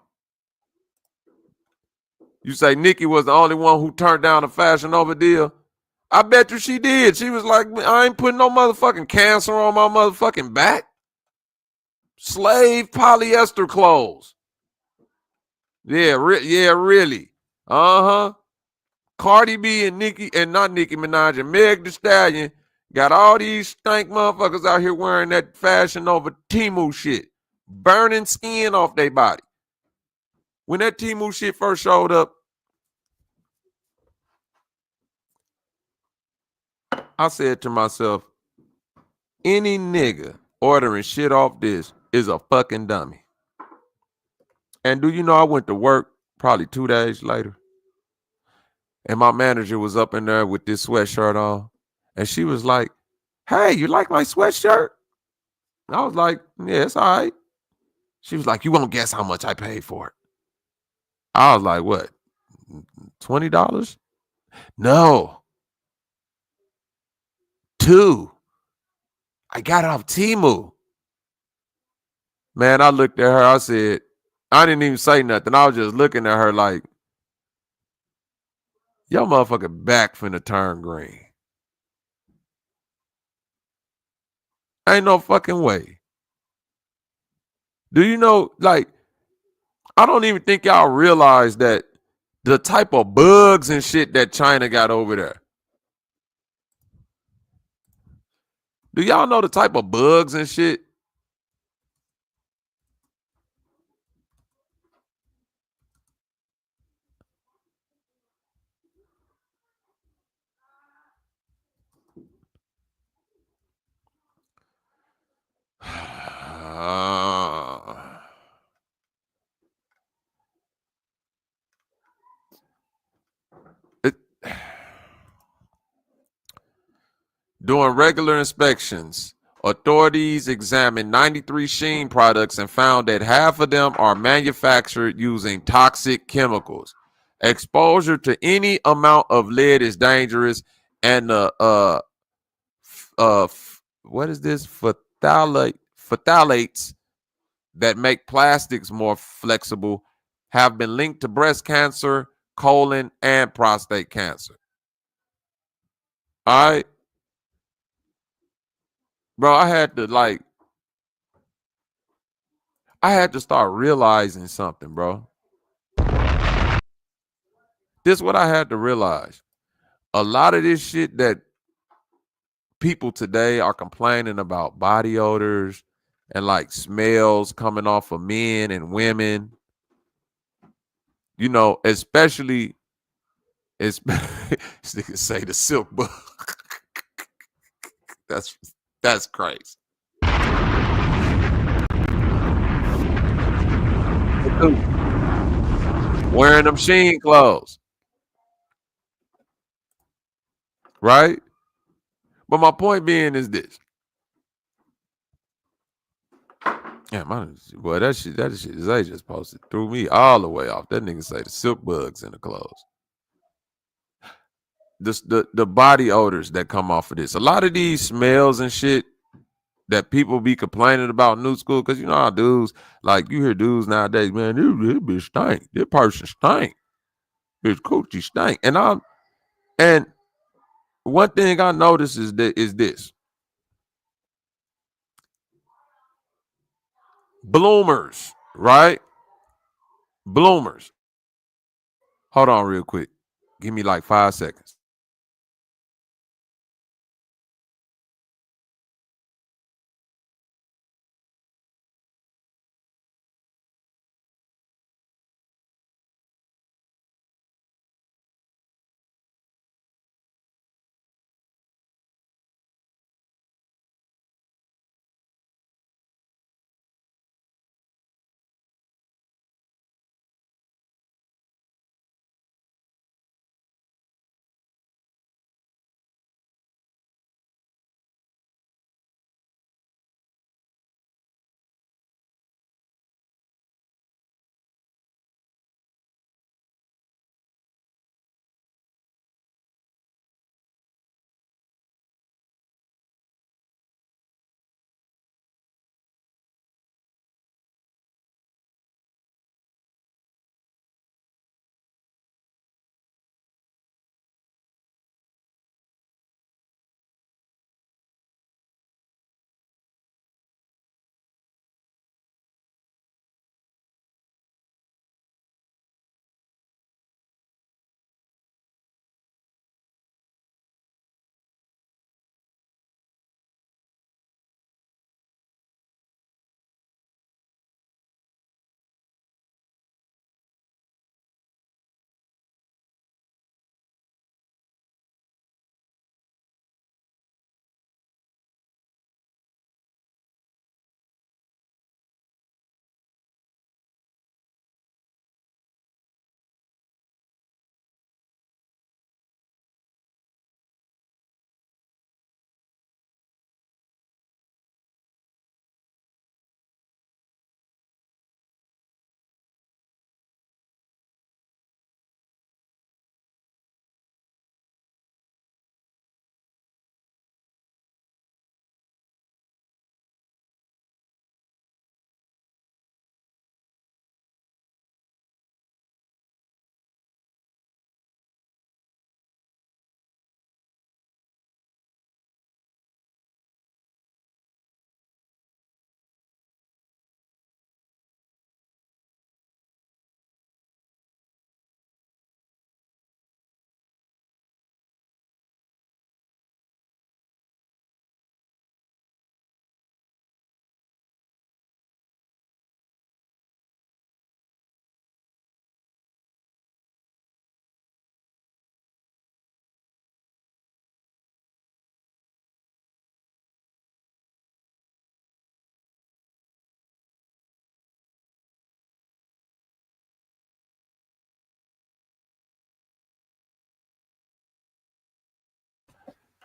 You say Nikki was the only one who turned down a Fashion Over deal. I bet you she did. She was like, I ain't putting no motherfucking cancer on my motherfucking back. Slave polyester clothes. Yeah, really. Uh-huh. Cardi B and Nicki, and not Nicki Minaj, and Meg Thee Stallion got all these stank motherfuckers out here wearing that Fashion Over Temu shit. Burning skin off their body. When that Temu shit first showed up, I said to myself, any nigga ordering shit off this is a fucking dummy. And do you know I went to work probably 2 days later? And my manager was up in there with this sweatshirt on. And she was like, hey, you like my sweatshirt? And I was like, yeah, it's all right. She was like, you won't guess how much I paid for it. I was like, what? $20? No. $2. I got it off Temu. Man, I looked at her. I said, I didn't even say nothing. I was just looking at her like, your motherfucking back finna turn green. Ain't no fucking way. Do you know, like, I don't even think y'all realize that the type of bugs and shit that China got over there. Do y'all know the type of bugs and shit? During regular inspections, authorities examined 93 Shein products and found that half of them are manufactured using toxic chemicals. Exposure to any amount of lead is dangerous, and the what is this? Phthalates that make plastics more flexible have been linked to breast cancer, colon, and prostate cancer. All right. Bro, I had to start realizing something, bro. This is what I had to realize. A lot of this shit that people today are complaining about, body odors and like smells coming off of men and women, you know, especially say the silk bug. That's crazy. Wearing them Sheen clothes. Right? But my point being is this. Yeah, boy, that shit Zay just posted threw me all the way off. That nigga say the silk bugs in the clothes. The body odors that come off of this. A lot of these smells and shit that people be complaining about in new school, because you know how dudes, like you hear dudes nowadays, man, this bitch stink. This person stink. This coochie stink. And one thing I notice is this. Bloomers, right? Bloomers. Hold on real quick. Give me like 5 seconds.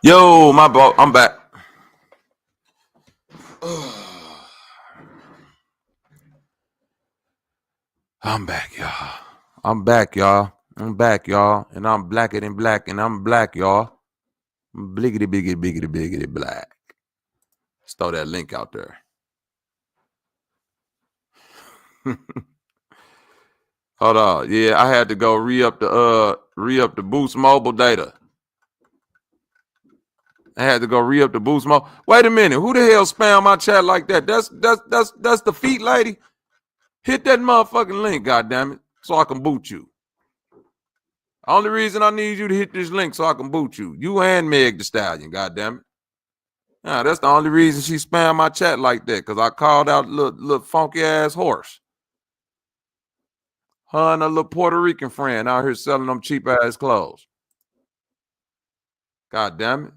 Yo, my ball, I'm back. I'm back, y'all. I'm back, y'all. I'm back, y'all. And I'm blacker than black, and I'm black, y'all. Bliggity, biggity, biggity, biggity, black. Let's throw that link out there. Hold on. Yeah, I had to go re-up the Boost Mobile data. I had to go re-up the Boost Mobile. Wait a minute. Who the hell spam my chat like that? That's the feet lady. Hit that motherfucking link, goddammit, so I can boot you. Only reason I need you to hit this link so I can boot you. You and 𝘾𝙤𝙥, goddammit. Nah, that's the only reason she spammed my chat like that, because I called out little funky ass horse. Her and a little Puerto Rican friend out here selling them cheap ass clothes. God damn it.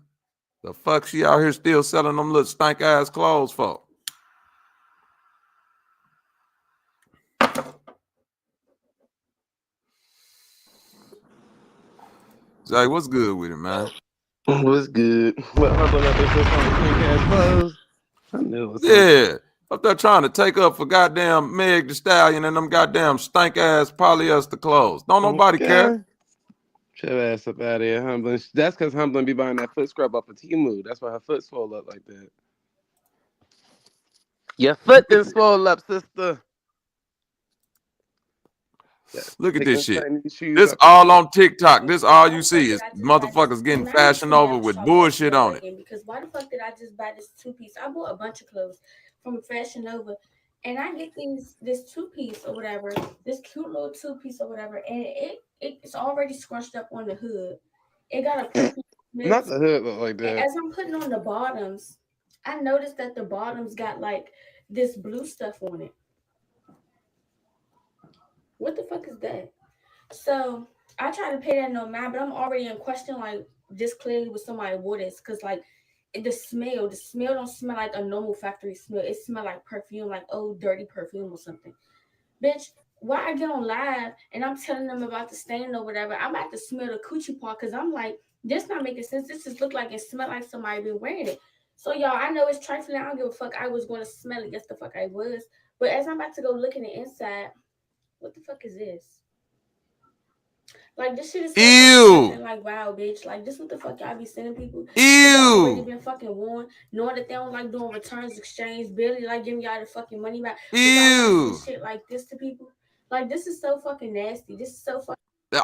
The fuck she out here still selling them little stank ass clothes for? Zay, what's good with it, man? What's good? What, I knew it was yeah. Up there trying to take up for goddamn 𝘾𝙤𝙥 and them goddamn stank ass polyester clothes. Don't nobody care. Shut your ass up out of here, Humblin. That's because Humblin be buying that foot scrub off of Temu. That's why her foot swole up like that. Your foot is swole up, sister. Look at this shit. This all on TikTok. This all you see is motherfuckers getting Fashion Over with bullshit on it. Because why the fuck did I just buy this two-piece? I bought a bunch of clothes from Fashion Over, and I get this two-piece or whatever, this cute little two-piece or whatever, and it's already scrunched up on the hood. It got a not the hood look like that. And as I'm putting on the bottoms, I noticed that the bottoms got like this blue stuff on it. What the fuck is that? So I try to pay that no mind, but I'm already in question. Like, this clearly was somebody wore this, because like the smell don't smell like a normal factory smell. It smell like perfume, like old dirty perfume or something. Bitch, why I get on live and I'm telling them about the stain or whatever, I'm about to smell the coochie part, because I'm like, this not making sense. This just look like it smell like somebody been wearing it. So y'all, I know it's trifling. I don't give a fuck. I was going to smell it. Yes, the fuck I was. But as I'm about to go look in the inside, what the fuck is this? Like, this shit is so ew. Like, wow, bitch. Like, this what the fuck y'all be sending people? Ew. Already been fucking warned, knowing that they don't like doing returns, exchange, barely like giving y'all the fucking money back. Ew. Shit like this to people. Like, this is so fucking nasty. This is so fucking.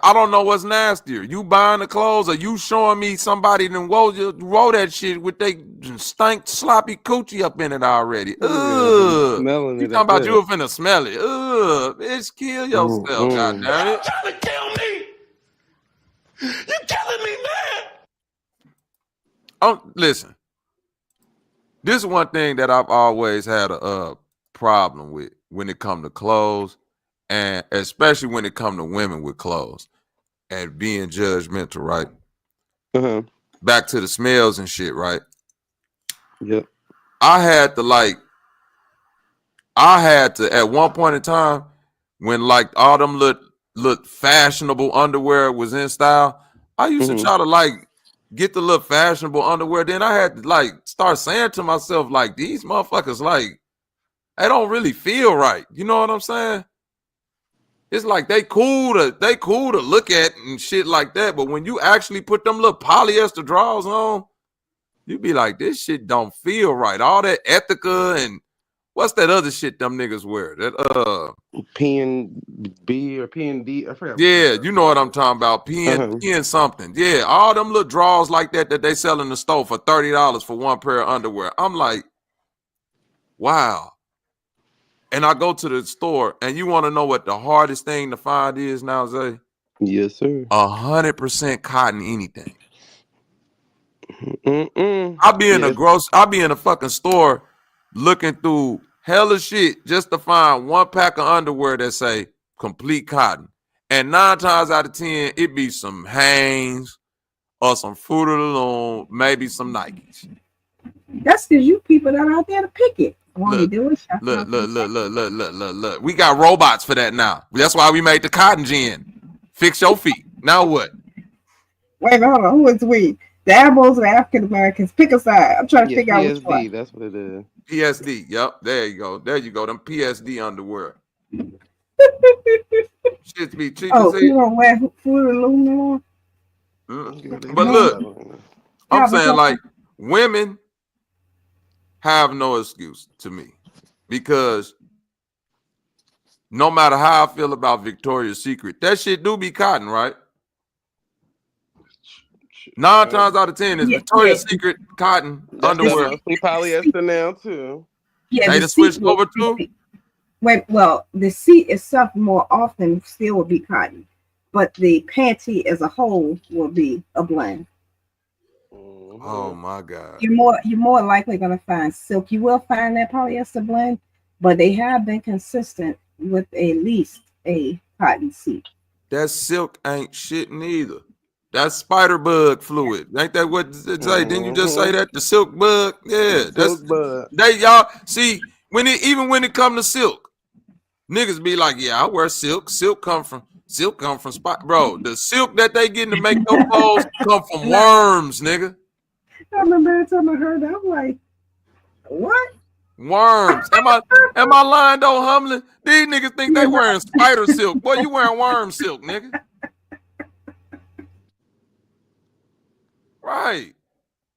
I don't know what's nastier. You buying the clothes, or you showing me somebody that wrote that shit with they stank sloppy coochie up in it already? Ugh. You talking about you finna smell it? Ugh. Bitch, kill yourself, goddammit. You're trying to kill me. You're killing me, man. Oh, listen. This is one thing that I've always had a problem with when it comes to clothes. And especially when it comes to women with clothes and being judgmental, right? Back to the smells and shit, right? Yep. I had to at one point in time when like all them look fashionable underwear was in style, I used to try to like get the little fashionable underwear. Then I had to like start saying to myself, like, these motherfuckers, like, they don't really feel right. You know what I'm saying? It's like they cool to look at and shit like that, but when you actually put them little polyester drawers on, you be like, this shit don't feel right. All that Ethica and what's that other shit them niggas wear? That PNB or PND, I forgot. Yeah, you know what I'm talking about. PN something. Yeah, all them little drawers like that they sell in the store for $30 for one pair of underwear. I'm like, wow. And I go to the store, and you want to know what the hardest thing to find is now, Zay? Yes, sir. 100% cotton anything. I'll be in a fucking store looking through hella shit just to find one pack of underwear that say complete cotton. And 9 times out of 10, it be some Hanes or some Fruit of the Loom, maybe some Nikes. That's because you people that are out there to pick it. Look. We got robots for that now. That's why we made the cotton gin. Fix your feet. Now what? Wait a minute, hold on. Who is we? The Abos or African Americans? Pick a side. I'm trying to figure out which one. That's what it is. PSD. Yep. There you go. There you go. Them PSD underwear. Shit be cheap. Oh, you don't wear Fruit of the Loom no more? But look, I'm saying like women have no excuse to me because no matter how I feel about Victoria's Secret, that shit do be cotton, right? 9 times out of 10 is Victoria's Secret cotton underwear. Mostly polyester now too. Yeah, They the just switched seat over too. Wait, well, the seat itself more often still will be cotton, but the panty as a whole will be a blend. Oh my God! You're more likely going to find silk. You will find that polyester blend, but they have been consistent with at least a cotton seat. That silk ain't shit neither. That's spider bug fluid. Ain't that what it say? Didn't you just say that? The silk bug? Yeah, that's bug. They y'all see even when it come to silk, niggas be like, yeah, I wear silk. Silk come from spider. Bro, the silk that they getting to make those clothes come from worms, nigga. I remember every time I heard that, I'm like, what? Worms. Am I lying though, Humlin? These niggas think they wearing spider silk. Boy, you wearing worm silk, nigga. Right.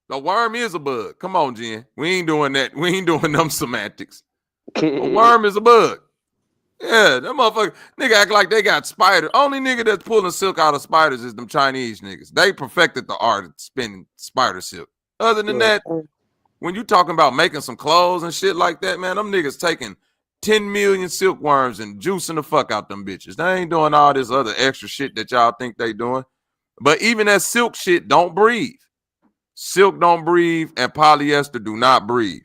The worm is a bug. Come on, Jen. We ain't doing that. We ain't doing them semantics. A worm is a bug. Yeah, that motherfucker. Nigga act like they got spider. Only nigga that's pulling silk out of spiders is them Chinese niggas. They perfected the art of spinning spider silk. Other than that, when you talking about making some clothes and shit like that, man, them niggas taking 10 million silkworms and juicing the fuck out them bitches. They ain't doing all this other extra shit that y'all think they doing. But even that silk shit don't breathe. Silk don't breathe and polyester do not breathe.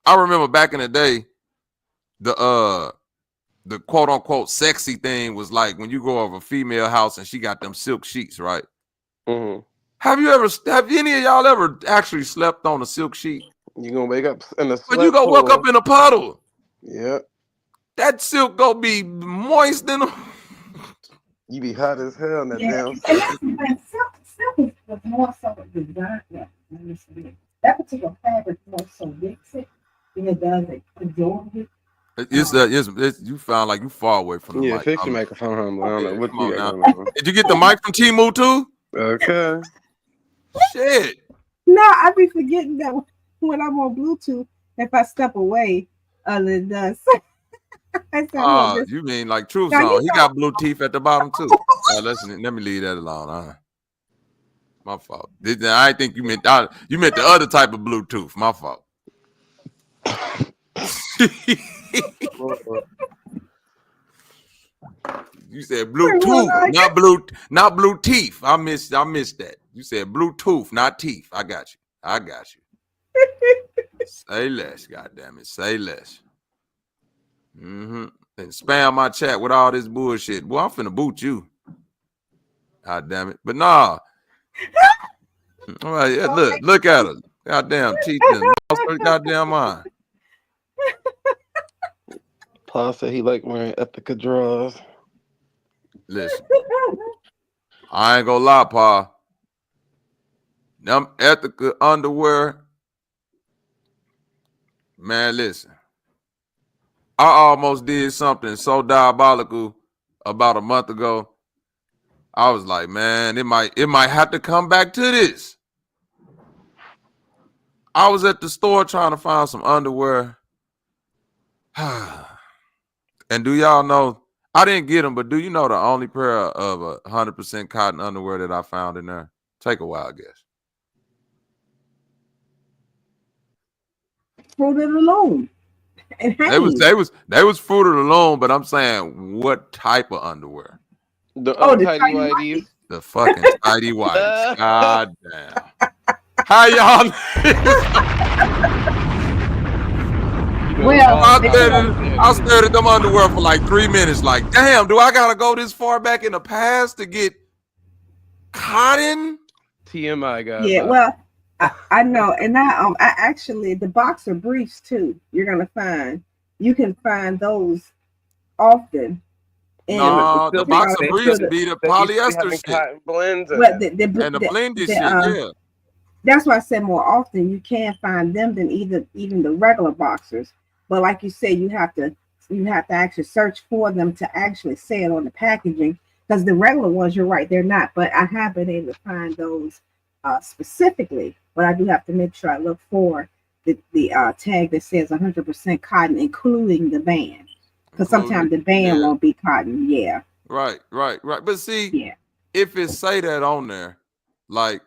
I remember back in the day, the quote unquote sexy thing was like when you go over a female house and she got them silk sheets, right? Mm-hmm. Have any of y'all ever actually slept on a silk sheet? You gonna wake up in a But you gonna wake up in a puddle. Yeah. That silk gonna be moist in them. You be hot as hell in that damn Silk was more so a design. Yeah, that particular fabric more so mix it than it does absorb it. It's you sound like you far away from the mic. Fix your microphone. I don't know what you got now. going on. Did you get the mic from Temu too? Okay. Shit. No, I be forgetting that when I'm on Bluetooth, if I step away, it does. Oh, you mean like Truth Song? He got blue teeth at the bottom too. Listen, let me leave that alone. My fault. I think you meant the other type of Bluetooth. My fault. You said Bluetooth, not blue teeth. I missed that. You said Bluetooth, not teeth. I got you. Say less, goddamn it. Say less. And spam my chat with all this bullshit. Boy, I'm finna boot you. God damn it. But nah. All right, yeah, look at her. Goddamn teeth and lost her goddamn mind. Pa said he like wearing Ethica drawers. Listen, I ain't gonna lie, Pa. Them Ethica underwear, man, listen. I almost did something so diabolical about a month ago. I was like, man, it might have to come back to this. I was at the store trying to find some underwear. And do y'all know, I didn't get them, but do you know the only pair of 100% cotton underwear that I found in there? Take a wild guess. Fruited alone. They was fruited alone, but I'm saying what type of underwear? The tidy whities. The fucking tidy whities. God damn. How y'all? Well, I stared at them underwear for like 3 minutes. Like, damn, do I gotta go this far back in the past to get cotton? TMI guys. Yeah, well, I know, and I actually the boxer briefs too. You can find those often. No, the boxer briefs be the polyester shit. Blends but the blended shit, yeah. That's why I said more often you can find them than even the regular boxers. But like you said, you have to actually search for them to actually say it on the packaging, because the regular ones, you're right, they're not. But I have been able to find those specifically but I do have to make sure I look for the tag that says 100% cotton, including the band, because sometimes the band won't be cotton. Yeah. Right. But see, yeah, if it say that on there, like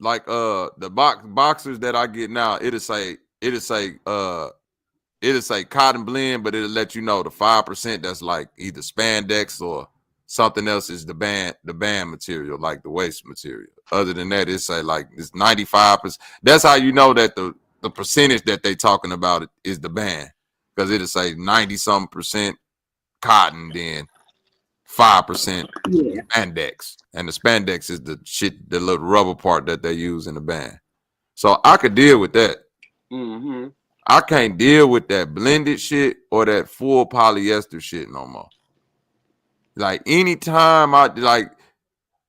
the boxers that I get now, it'll say cotton blend, but it'll let you know the 5% that's like either spandex or something else is the band material, like the waist material. Other than that, it say like it's 95%. That's how you know that the percentage that they talking about is the band, because it'll say 90-something% cotton, then 5% spandex, and the spandex is the little rubber part that they use in the band. So I could deal with that. I can't deal with that blended shit or that full polyester shit no more. Like anytime I wear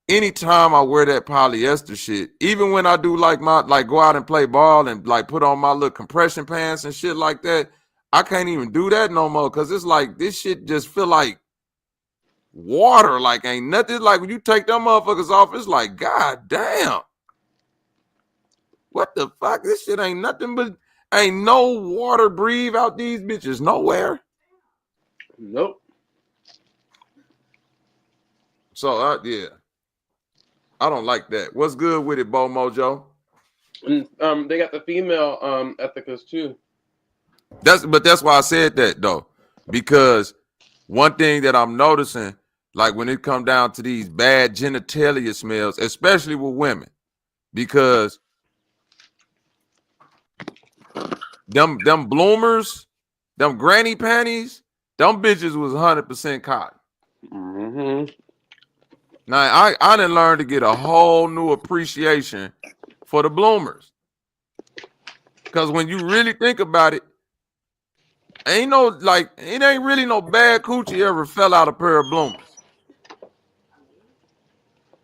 that polyester shit, even when I do go out and play ball and like put on my little compression pants and shit like that, I can't even do that no more, because it's like this shit just feel like water, like ain't nothing. Like when you take them motherfuckers off, it's like, god damn, what the fuck? This shit ain't nothing but ain't no water breathe out these bitches nowhere. Nope. So yeah, I don't like that. What's good with it, Bo Mojo? And, they got the female ethicas too. That's why I said that though, because one thing that I'm noticing, like when it come down to these bad genitalia smells, especially with women, because them bloomers, them granny panties, them bitches was 100% cotton. Now I done learned to get a whole new appreciation for the bloomers, because when you really think about it, it ain't really no bad coochie ever fell out a pair of bloomers.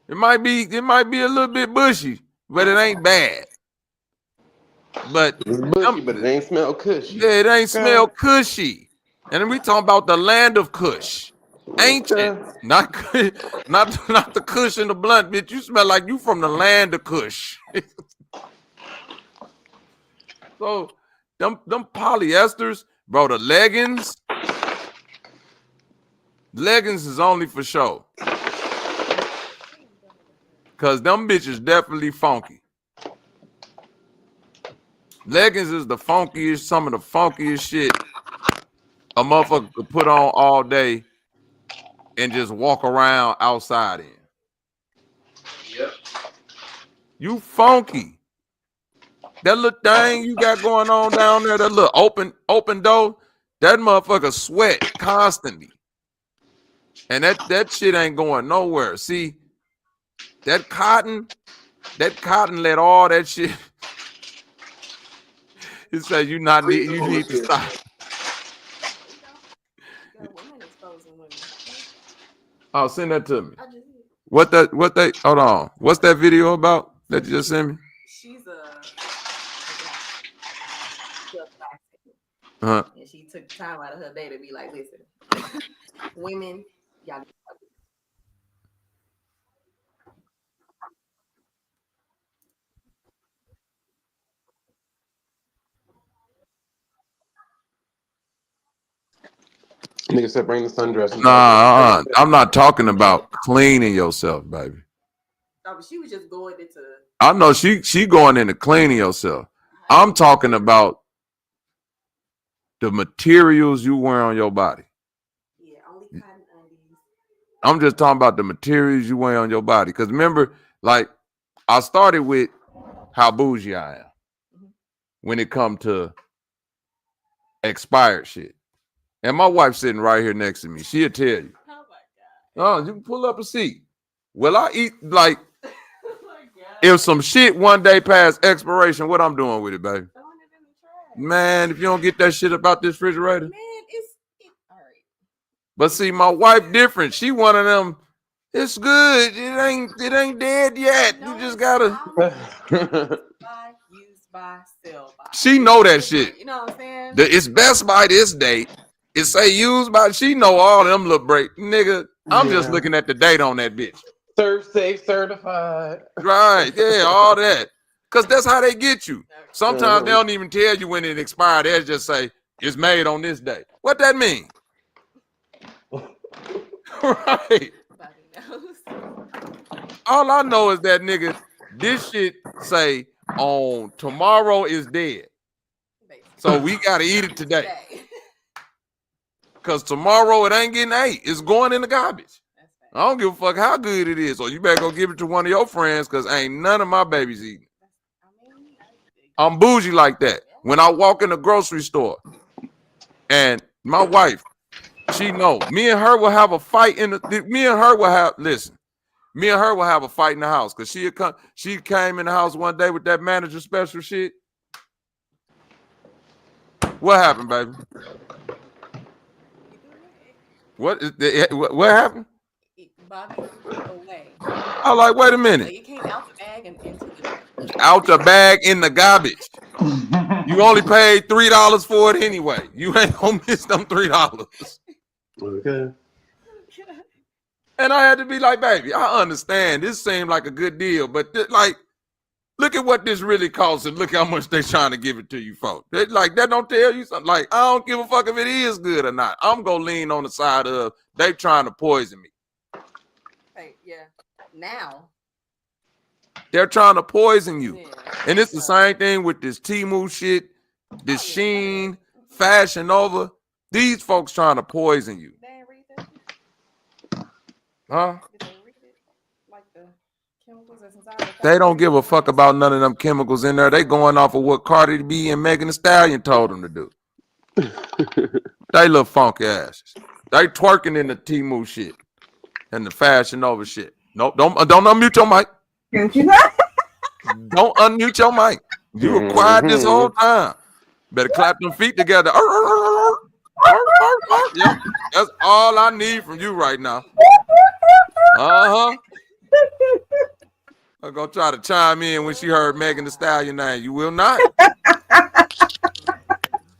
It might be a little bit bushy, but it ain't bad. But it's bushy, but it ain't smell cushy. Yeah, it ain't smell cushy. And then we talking about the land of Kush. Ancient. Not the Kush in the blunt, bitch. You smell like you from the land of Kush. So them polyesters, bro, the leggings is only for show. Cause them bitches definitely funky. Leggings is the funkiest, some of the funkiest shit a motherfucker could put on all day and just walk around outside in. Yep. You funky. That little thing you got going on down there, that little open door, that motherfucker sweat constantly. And that shit ain't going nowhere. See, that cotton let all that shit. It says you need to stop. Oh, send that to me. Hold on. What's that video about that you just sent me? She's and she took time out of her day to be like, listen, women, y'all. Nigga said bring the sundress. Nah, I'm not talking about cleaning yourself, baby. No, but she was just going into. I know she going into cleaning yourself. I'm talking about the materials you wear on your body. Yeah, only cotton undies. I'm just talking about the materials you wear on your body. Because remember, like, I started with how bougie I am when it comes to expired shit. And my wife's sitting right here next to me. She'll tell you. Oh my God. Oh, you can pull up a seat. Well, I eat like if some shit one day past expiration, what I'm doing with it, baby? Man, if you don't get that shit about this refrigerator. Man, it's all right. But see, my wife different. She one of them. It's good. It ain't dead yet. You just gotta. Buy, use, buy, sell, buy. She know that shit. You know what I'm saying? It's best by this date. It say used by. She know all them little break, nigga. I'm just looking at the date on that bitch. Serve safe, certified. Right? Yeah, all that. Because that's how they get you. Sometimes they don't even tell you when it expired. They just say, it's made on this day. What that mean? Right. All I know is that, nigga, this shit say on tomorrow is dead. So we got to eat it today. Because tomorrow it ain't getting ate. It's going in the garbage. I don't give a fuck how good it is. So you better go give it to one of your friends because ain't none of my babies eating. I'm bougie like that. When I walk in the grocery store and my wife, she know me and her will have a fight in the, me and her will have a fight in the house because she came in the house one day with that manager special shit. What happened, baby? What happened? Bobby away. I was like, wait a minute. So you came out the bag and into the Out the bag in the garbage. You only paid $3 for it anyway. You ain't gonna miss them $3. Okay. And I had to be like, baby, I understand. This seemed like a good deal, but like, look at what this really costs and look how much they trying to give it to you for. Like, that don't tell you something. Like, I don't give a fuck if it is good or not. I'm gonna lean on the side of they trying to poison me. Hey, yeah. Now. They're trying to poison you. Yeah. And it's the same thing with this Temu shit, this Shein, Fashion Nova. These folks trying to poison you. Huh? They don't give a fuck about none of them chemicals in there. They going off of what Cardi B and Megan Thee Stallion told them to do. They little funky asses. They twerking in the Temu shit and the Fashion Nova shit. Nope, don't unmute your mic. Don't unmute your mic. You were quiet this whole time. Better clap them feet together. Yep, that's all I need from you right now. I'm gonna try to chime in when she heard Megan Thee Stallion name. You will not.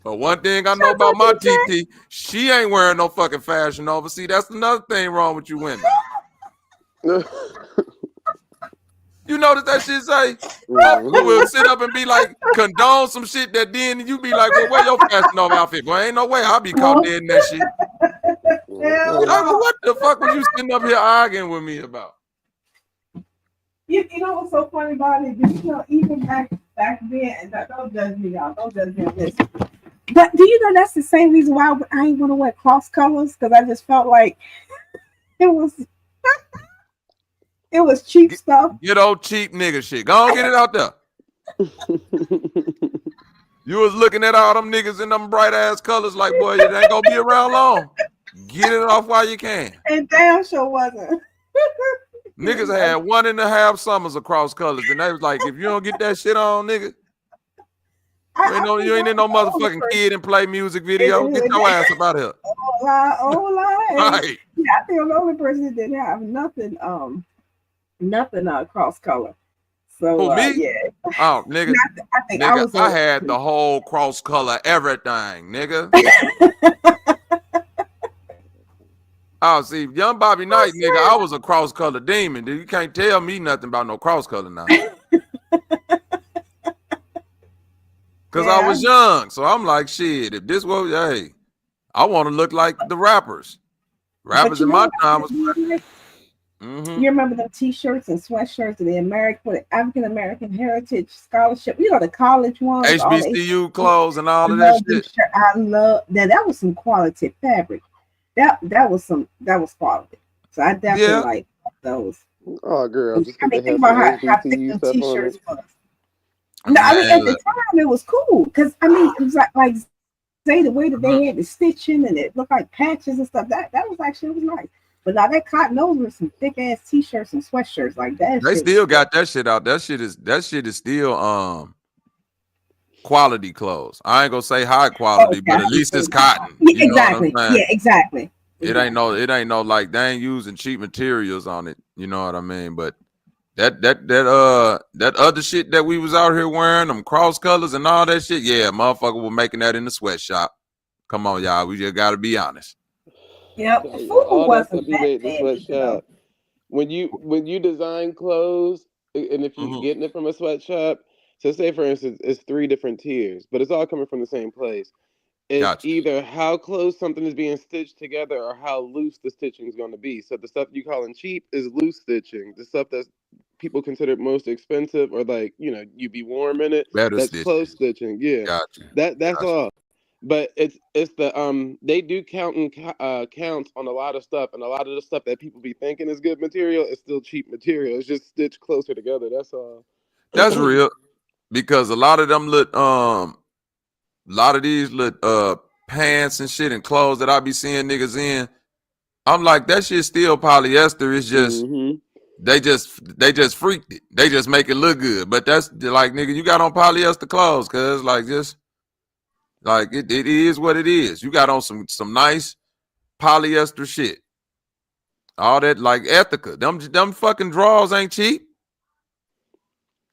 But one thing I know about my TT, she ain't wearing no fucking Fashion Nova. See, that's another thing wrong with you women. You notice that shit say? We'll sit up and be like, condone some shit that then you be like, well, where your Fashion Nova outfit? Well, ain't no way I'll be caught dead in that shit. Like, well, what the fuck was you sitting up here arguing with me about? You know what's so funny about it? You know, even back then, and don't judge me, y'all. Don't judge me on this. But do you know that's the same reason why I ain't want to wear cross colors? Because I just felt like it was cheap stuff. Good old cheap nigga shit. Go on, get it out there. You was looking at all them niggas in them bright ass colors like, boy, it ain't gonna be around long. Get it off while you can. And damn sure wasn't. Niggas had 1.5 summers of cross colors, and they was like, if you don't get that shit on, nigga, you ain't in no motherfucking Kid and Play music video. Get your ass up out here. Oh, lie. Right. Yeah, I think I'm the only person that didn't have nothing cross color. So me? yeah. Oh, nigga. I had the whole cross color everything, nigga. Oh, see, young Bobby Knight, nigga, I was a cross color demon. Dude, you can't tell me nothing about no cross color now. Cause I was young, so I'm like, shit. If this was, hey, I want to look like the rappers. Rappers in my time was. You remember the T-shirts and sweatshirts of the African American Heritage Scholarship? You know, the college ones, HBCU clothes and all of that shit. I love that. That was some quality fabric. That was quality. So I definitely like those. Oh, girl. I mean, think about how thick them T-shirts was. No, I mean, at the time it was cool because I mean, it was like say the way that they had the stitching and it looked like patches and stuff. That was actually, it was nice. But now that cotton, those were some thick ass T-shirts and sweatshirts like that. They still got that shit out. That shit is still quality clothes. I ain't gonna say high quality, but at least it's cotton. Yeah, exactly. Yeah, exactly. It ain't no like they ain't using cheap materials on it. You know what I mean? But that other shit that we was out here wearing, them cross colors and all that shit, yeah, motherfucker was making that in the sweatshop. Come on, y'all. We just gotta be honest. Yep. All that stuff you made in the sweatshop. When you design clothes, and if you're getting it from a sweatshop, So say for instance, it's 3 different tiers, but it's all coming from the same place. It's Gotcha. either how close something is being stitched together or how loose the stitching is going to be. So the stuff you calling cheap is loose stitching. The stuff that's people consider most expensive or like, you know, you be warm in it, Better that's stitching. close stitching. Yeah. Gotcha. That's Gotcha. all. But it's the they do counts on a lot of stuff, and a lot of the stuff that people be thinking is good material is still cheap material. It's just stitched closer together. That's all. That's real, because a lot of them these pants and shit and clothes that I be seeing niggas in, I'm like, that shit still polyester. It's just they just freaked it. They just make it look good. But that's like, nigga, you got on polyester clothes, cause like just like it is what it is. You got on some nice polyester shit. All that like Ethica. Them fucking drawers ain't cheap.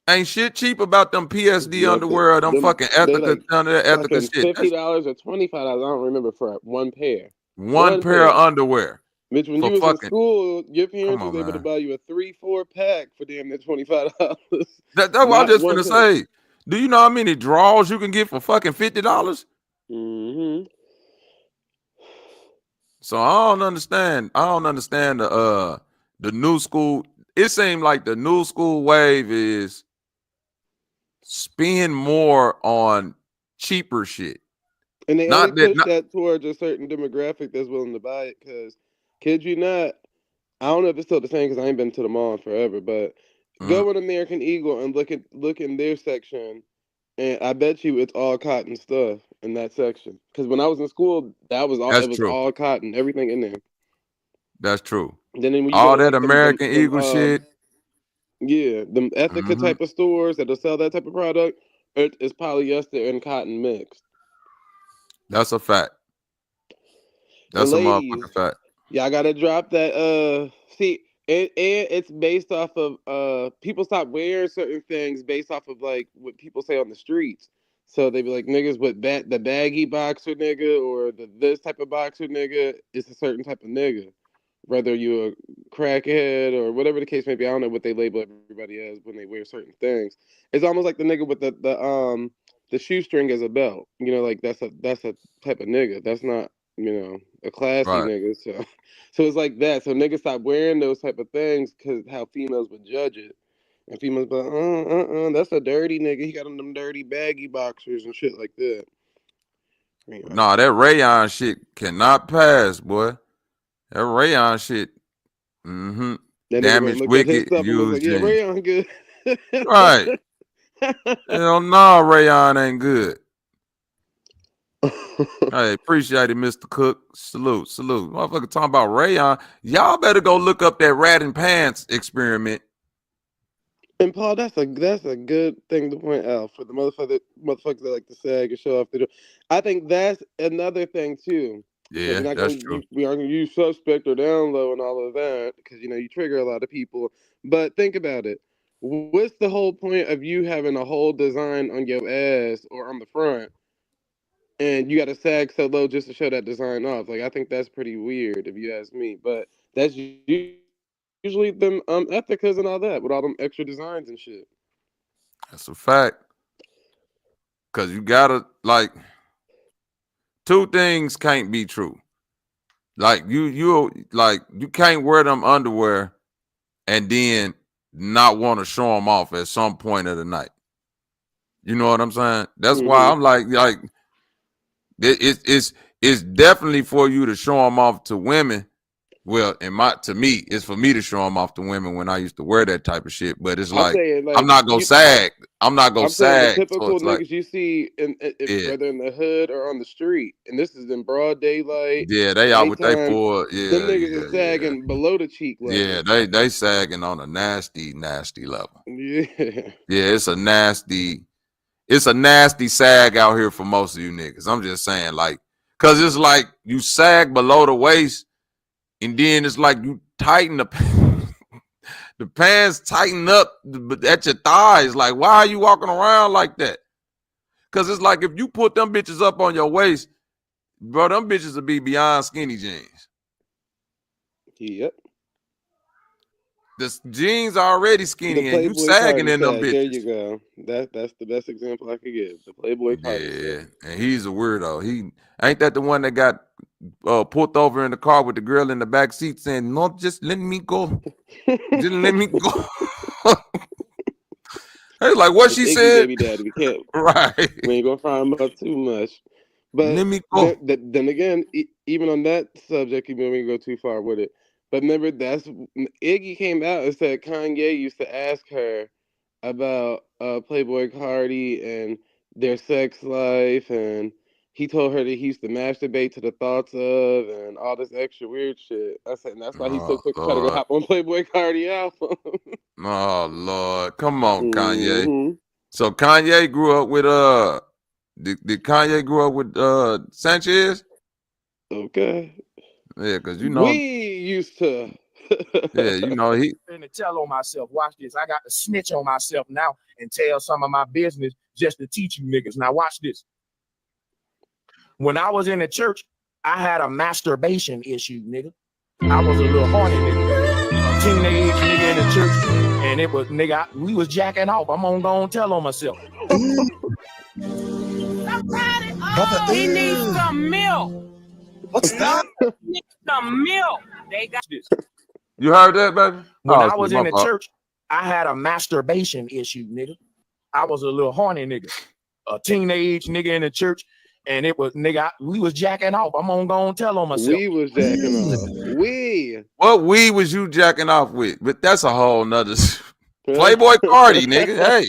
Ain't shit cheap about them PSD underwear or them fucking Ethica like under Ethica shit. $50 or $25. I don't remember for one pair. One pair of underwear. Bitch, when for you was fucking, in school, your parents on, was able to man. buy you a 3-4 pack for damn near $25. That's what I was just gonna say. Do you know how many drawers you can get for fucking $50? So I don't understand. The new school. It seemed like the new school wave is spend more on cheaper shit. And they only push that towards a certain demographic that's willing to buy it. Because, kid you not, I don't know if it's still the same because I ain't been to the mall in forever. But go in American Eagle and look in their section, and I bet you it's all cotton stuff in that section. Because when I was in school, it was all cotton, everything in there. That's true. Then when you all go to, that like, American Eagle shit. Yeah, them Ethica type of stores that'll sell that type of product, it's polyester and cotton mixed. That's a fact. That's a motherfucking fact. Yeah, I gotta drop that. See, it's based off of people stop wearing certain things based off of like what people say on the streets. So they be like, niggas with the baggy boxer nigga or this type of boxer nigga is a certain type of nigga. Whether you're a crackhead or whatever the case may be, I don't know what they label everybody as when they wear certain things. It's almost like the nigga with the shoestring as a belt. You know, like that's a type of nigga. That's not, you know, a classy nigga. So it's like that. So niggas stop wearing those type of things because how females would judge it. And females be like, that's a dirty nigga. He got on them dirty baggy boxers and shit like that. Nah, that rayon shit cannot pass, boy. That rayon shit. Damaged, wicked, used. Yeah, rayon good. Right. Hell no, rayon ain't good. Hey, appreciate it, Mr. Cook. Salute. Motherfucker talking about rayon. Y'all better go look up that rat and pants experiment. And Paul, that's a good thing to point out for the motherfuckers that like to sag and show off their. I think that's another thing too. Yeah, that's true. We aren't gonna use suspect or down low and all of that because you know you trigger a lot of people. But think about it. What's the whole point of you having a whole design on your ass or on the front, and you got to sag so low just to show that design off? Like I think that's pretty weird if you ask me. But that's usually them Ethicas and all that with all them extra designs and shit. That's a fact. Cause you gotta like. Two things can't be true. Like you can't wear them underwear and then not want to show them off at some point of the night. You know what I'm saying? That's why I'm like it's definitely for you to show them off to women. Well, to me, it's for me to show them off to women when I used to wear that type of shit. But it's like, I'm not gonna sag. I'm not gonna sag. The typical niggas you see whether in the hood or on the street, and this is in broad daylight. Yeah, they out with they full. Yeah, them niggas is sagging below the cheek level. Yeah, they sagging on a nasty level. Yeah, it's a nasty sag out here for most of you niggas. I'm just saying, like, cause it's like you sag below the waist. And then it's like you tighten the pants tighten up at your thighs. Like, why are you walking around like that? Because it's like if you put them bitches up on your waist, bro, them bitches will be beyond skinny jeans. Yep. The jeans are already The skinny and you Playboy sagging Cardi in them tag. There bitches. you go. That's the best example I could give. The Playboy Cardi Yeah, tag. and he's a weirdo. He ain't that the one that got pulled over in the car with the girl in the back seat saying, "No, just let me go, just let me go." Hey, like what It's she Iggy said, baby daddy. We can't. right? We ain't gonna fire him up too much. But Let me go. then again, even on that subject, even when we go too far with it. But remember, that's Iggy came out and said Kanye used to ask her about Playboy Cardi and their sex life, and he told her that he used to masturbate to the thoughts of and all this extra weird shit. I said, and that's why he's so Oh quick to try to go Lord, hop on Playboy Cardi album. oh Lord, come on, Kanye. hmm So Kanye grew up with did Kanye grow up with Sanchez? Okay. Yeah, because We used to. yeah, he And to tell on myself, watch this. I got to snitch on myself now and tell some of my business just to teach you niggas. Now watch this. When I was in the church, I had a masturbation issue, nigga. I was a little horny nigga, a teenage nigga in the church, and it was nigga. We was jacking off. I'm gonna go and tell on myself. He needs some milk. What's that? Need some milk. They got this. You heard that, baby? When Oh, I shit, was my in the fault. church, I had a masturbation issue, nigga. I was a little horny nigga, a teenage nigga in the church, and it was nigga. We was jacking off. I'm gonna go and tell on myself. We was jacking off. What weed was you jacking off with? But that's a whole nother Playboy Cardi, nigga. Hey.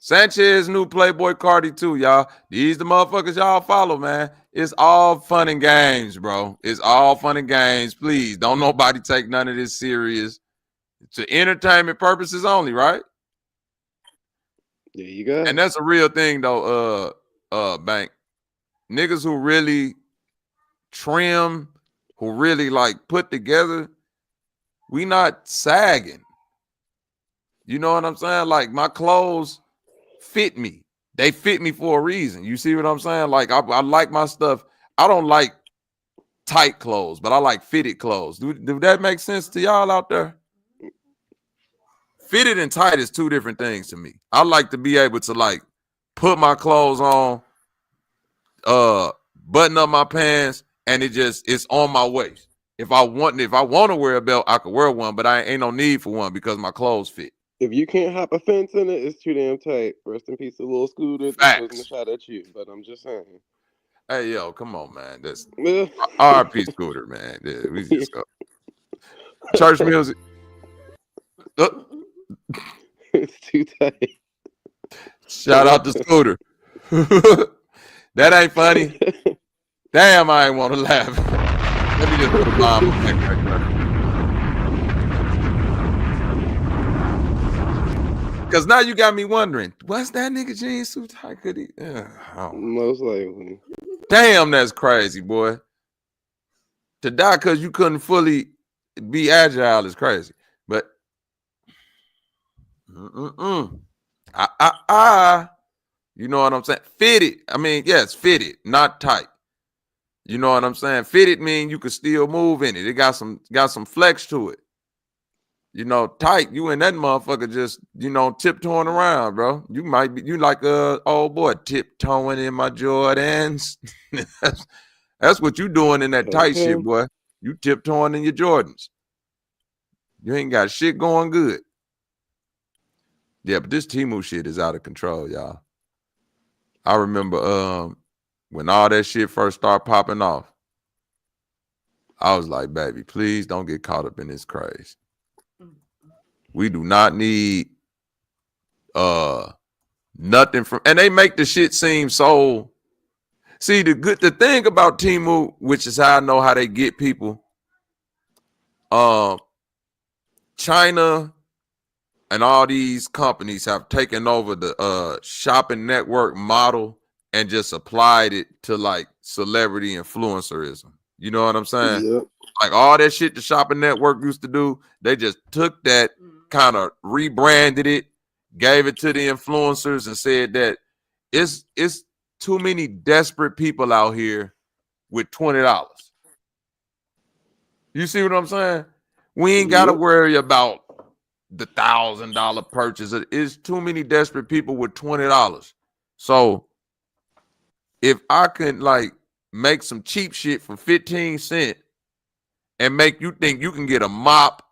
Sanchez knew Playboy Cardi too, y'all. These the motherfuckers y'all follow, man. It's all fun and games, bro. It's all fun and games. Please don't nobody take none of this serious. It's to entertainment purposes only, right? There you go. And that's a real thing though, Bank. Niggas who really trim, who really like put together, we not sagging. You know what I'm saying? Like my clothes fit me. They fit me for a reason. You see what I'm saying? Like I like my stuff. I don't like tight clothes, but I like fitted clothes. Do that make sense to y'all out there? Fitted and tight is two different things to me. I like to be able to like put my clothes on, button up my pants, and it's on my waist. If I want to wear a belt, I could wear one, but I ain't no need for one because my clothes fit. If you can't hop a fence in it, it's too damn tight. Rest in peace to Lil Scooter. This wasn't a shot at you, but I'm just saying. Hey, yo, come on, man. That's R.I.P. Scooter, man. Yeah, we just go. Church music. It's too tight. Shout out to Scooter. That ain't funny. Damn, I ain't want to laugh. Let me just put a bomb on that right there. Because now you got me wondering, what's that nigga jeans so tight? Could he? Most likely. Damn, that's crazy, boy. To die because you couldn't fully be agile is crazy. But you know what I'm saying? Fitted. I mean, yes, fitted, not tight. You know what I'm saying? Fitted mean you can still move in it. It got some flex to it. You know, tight, you and that motherfucker just, tiptoeing around, bro. You might be, you like old boy, tiptoeing in my Jordans. That's what you doing in that tight shit, boy. You tiptoeing in your Jordans. You ain't got shit going good. Yeah, but this Temu shit is out of control, y'all. I remember when all that shit first started popping off, I was like, baby, please don't get caught up in this craze. We do not need nothing from, and they make the shit seem so. See, the thing about Temu, which is how I know how they get people, China and all these companies have taken over the shopping network model and just applied it to like celebrity influencerism. You know what I'm saying? Yep. Like all that shit the shopping network used to do, they just took that, kind of rebranded it, gave it to the influencers and said that it's too many desperate people out here with $20. You see what I'm saying? We ain't got to worry about the $1,000 purchase. It's too many desperate people with $20. So if I can like make some cheap shit for 15 cents and make you think you can get a mop,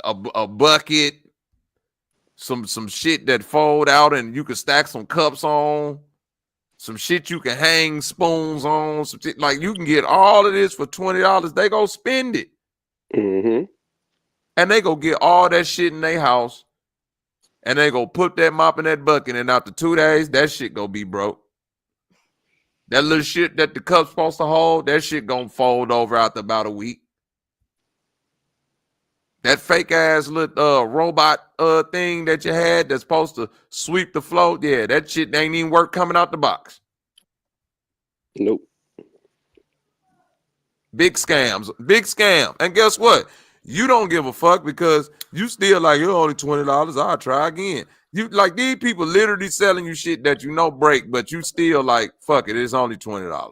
a bucket, some shit that fold out and you can stack some cups on, some shit you can hang spoons on, some shit, like you can get all of this for $20. They go spend it. And they go get all that shit in their house and they go put that mop in that bucket, and after 2 days, that shit go be broke. That little shit that the cup's supposed to hold, that shit gonna fold over after about a week. That fake ass little robot thing that you had that's supposed to sweep the floor, yeah, that shit ain't even work coming out the box. Nope. Big scams, big scam. And guess what? You don't give a fuck because you still like, you're only $20. I'll try again. You like these people literally selling you shit that you know break, but you still like, fuck it, it's only $20.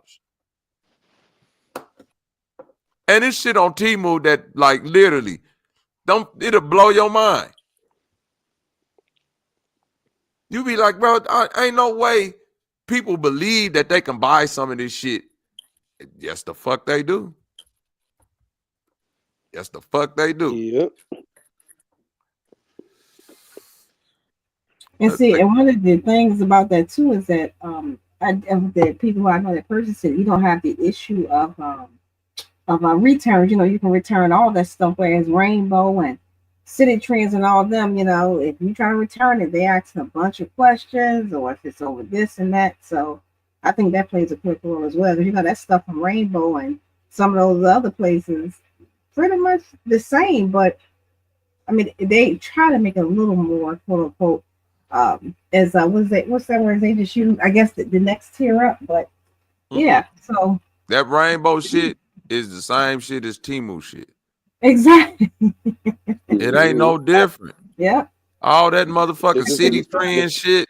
And this shit on Temu that like literally it'll blow your mind. You be like, bro, ain't no way people believe that they can buy some of this shit. Yes, the fuck they do. Yes, the fuck they do. Yep. And see, and one of the things about that too is that the people who I know that purchase it, you don't have the issue of returns. You know, you can return all that stuff. Whereas Rainbow and City Trends and all of them, you know, if you try to return it, they ask a bunch of questions, or if it's over this and that. So I think that plays a quick role as well. Because you know that stuff from Rainbow and some of those other places, pretty much the same. But I mean, they try to make it a little more quote unquote. What's that word they just use? I guess the next tier up, but yeah. So that Rainbow shit is the same shit as Temu shit. Exactly. It ain't no different. Yeah. All that motherfucking City Trend shit.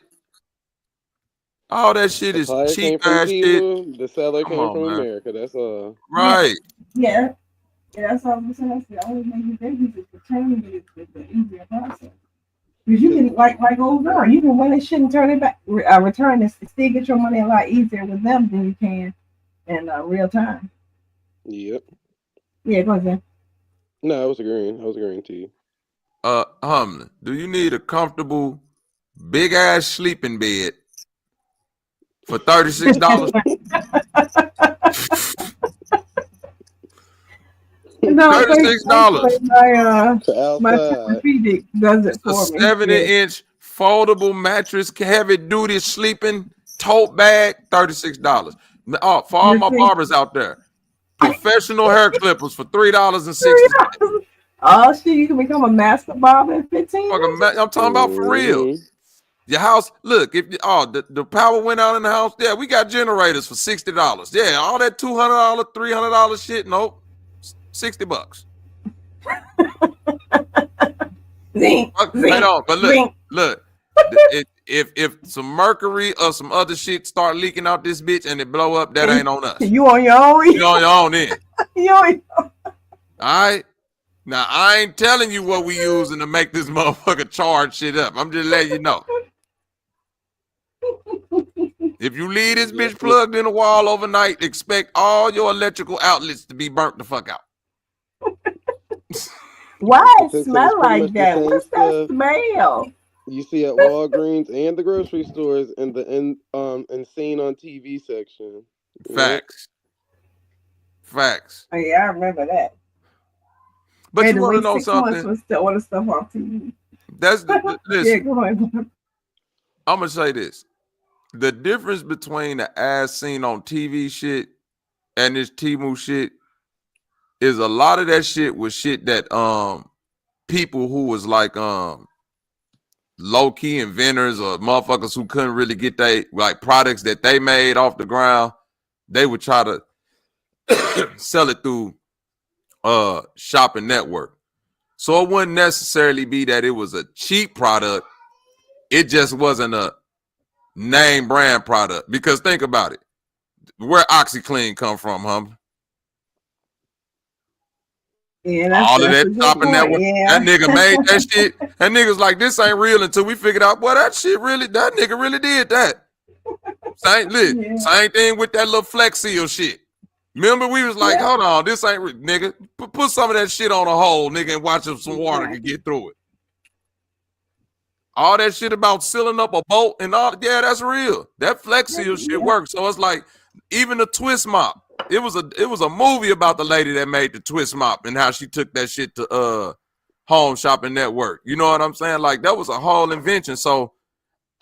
All that shit is cheap ass shit. The seller Come came on, from man. America. That's right. Yeah. Yeah, that's all I'm saying. That's the only thing they use is returning it the easier process. Because you can like over, you can win this shit and turn it back, return this, still get your money a lot easier with them than you can in real time. Yep. Yeah, go ahead. No, I was agreeing to you. Humlin, do you need a comfortable, big ass sleeping bed for $36? No, $36. My orthopedic does it for me. 70-inch foldable mattress, heavy duty sleeping tote bag, $36. For all my barbers out there, professional hair clippers for $3.60. Oh shit, you can become a master barber in 15 minutes. I'm talking about for real. Your house, look, if the power went out in the house, yeah, we got generators for $60. Yeah, all that $200, $300 shit, nope. $60. Zing, Hold on, but look. If some mercury or some other shit start leaking out this bitch and it blow up, that ain't on us. You on your own. You on your own then. You on your own. All right. Now I ain't telling you what we using to make this motherfucker charge shit up. I'm just letting you know. If you leave this bitch plugged in the wall overnight, expect all your electrical outlets to be burnt the fuck out. Why it smell like that? What's that smell? You see at Walgreens and the grocery stores and the and seen on TV section. Facts. Facts. Oh, yeah, I remember that. But you want to know something? Was to order stuff off TV. That's listen. Yeah, go ahead. I'm gonna say this: the difference between the ass seen on TV shit and this Temu shit is a lot of that shit was shit that people who was like low-key inventors or motherfuckers who couldn't really get they like products that they made off the ground, they would try to sell it through shopping network. So it wouldn't necessarily be that it was a cheap product, it just wasn't a name brand product. Because think about it, where OxyClean come from, huh? Yeah, All of that's that a good shopping point. network. Yeah. That nigga made that shit. That nigga's like, this ain't real until we figured out, boy, that nigga really did that. Same thing with that little Flex Seal shit. Remember, we was like, hold on, this ain't real. Nigga. Put some of that shit on a hole, nigga, and watch if some water can get through it. All that shit about sealing up a bolt and all, yeah, that's real. That Flex Seal shit works. So it's like, even the twist mop. It was a movie about the lady that made the twist mop and how she took that shit to Home Shopping Network. You know what I'm saying? Like, that was a whole invention. So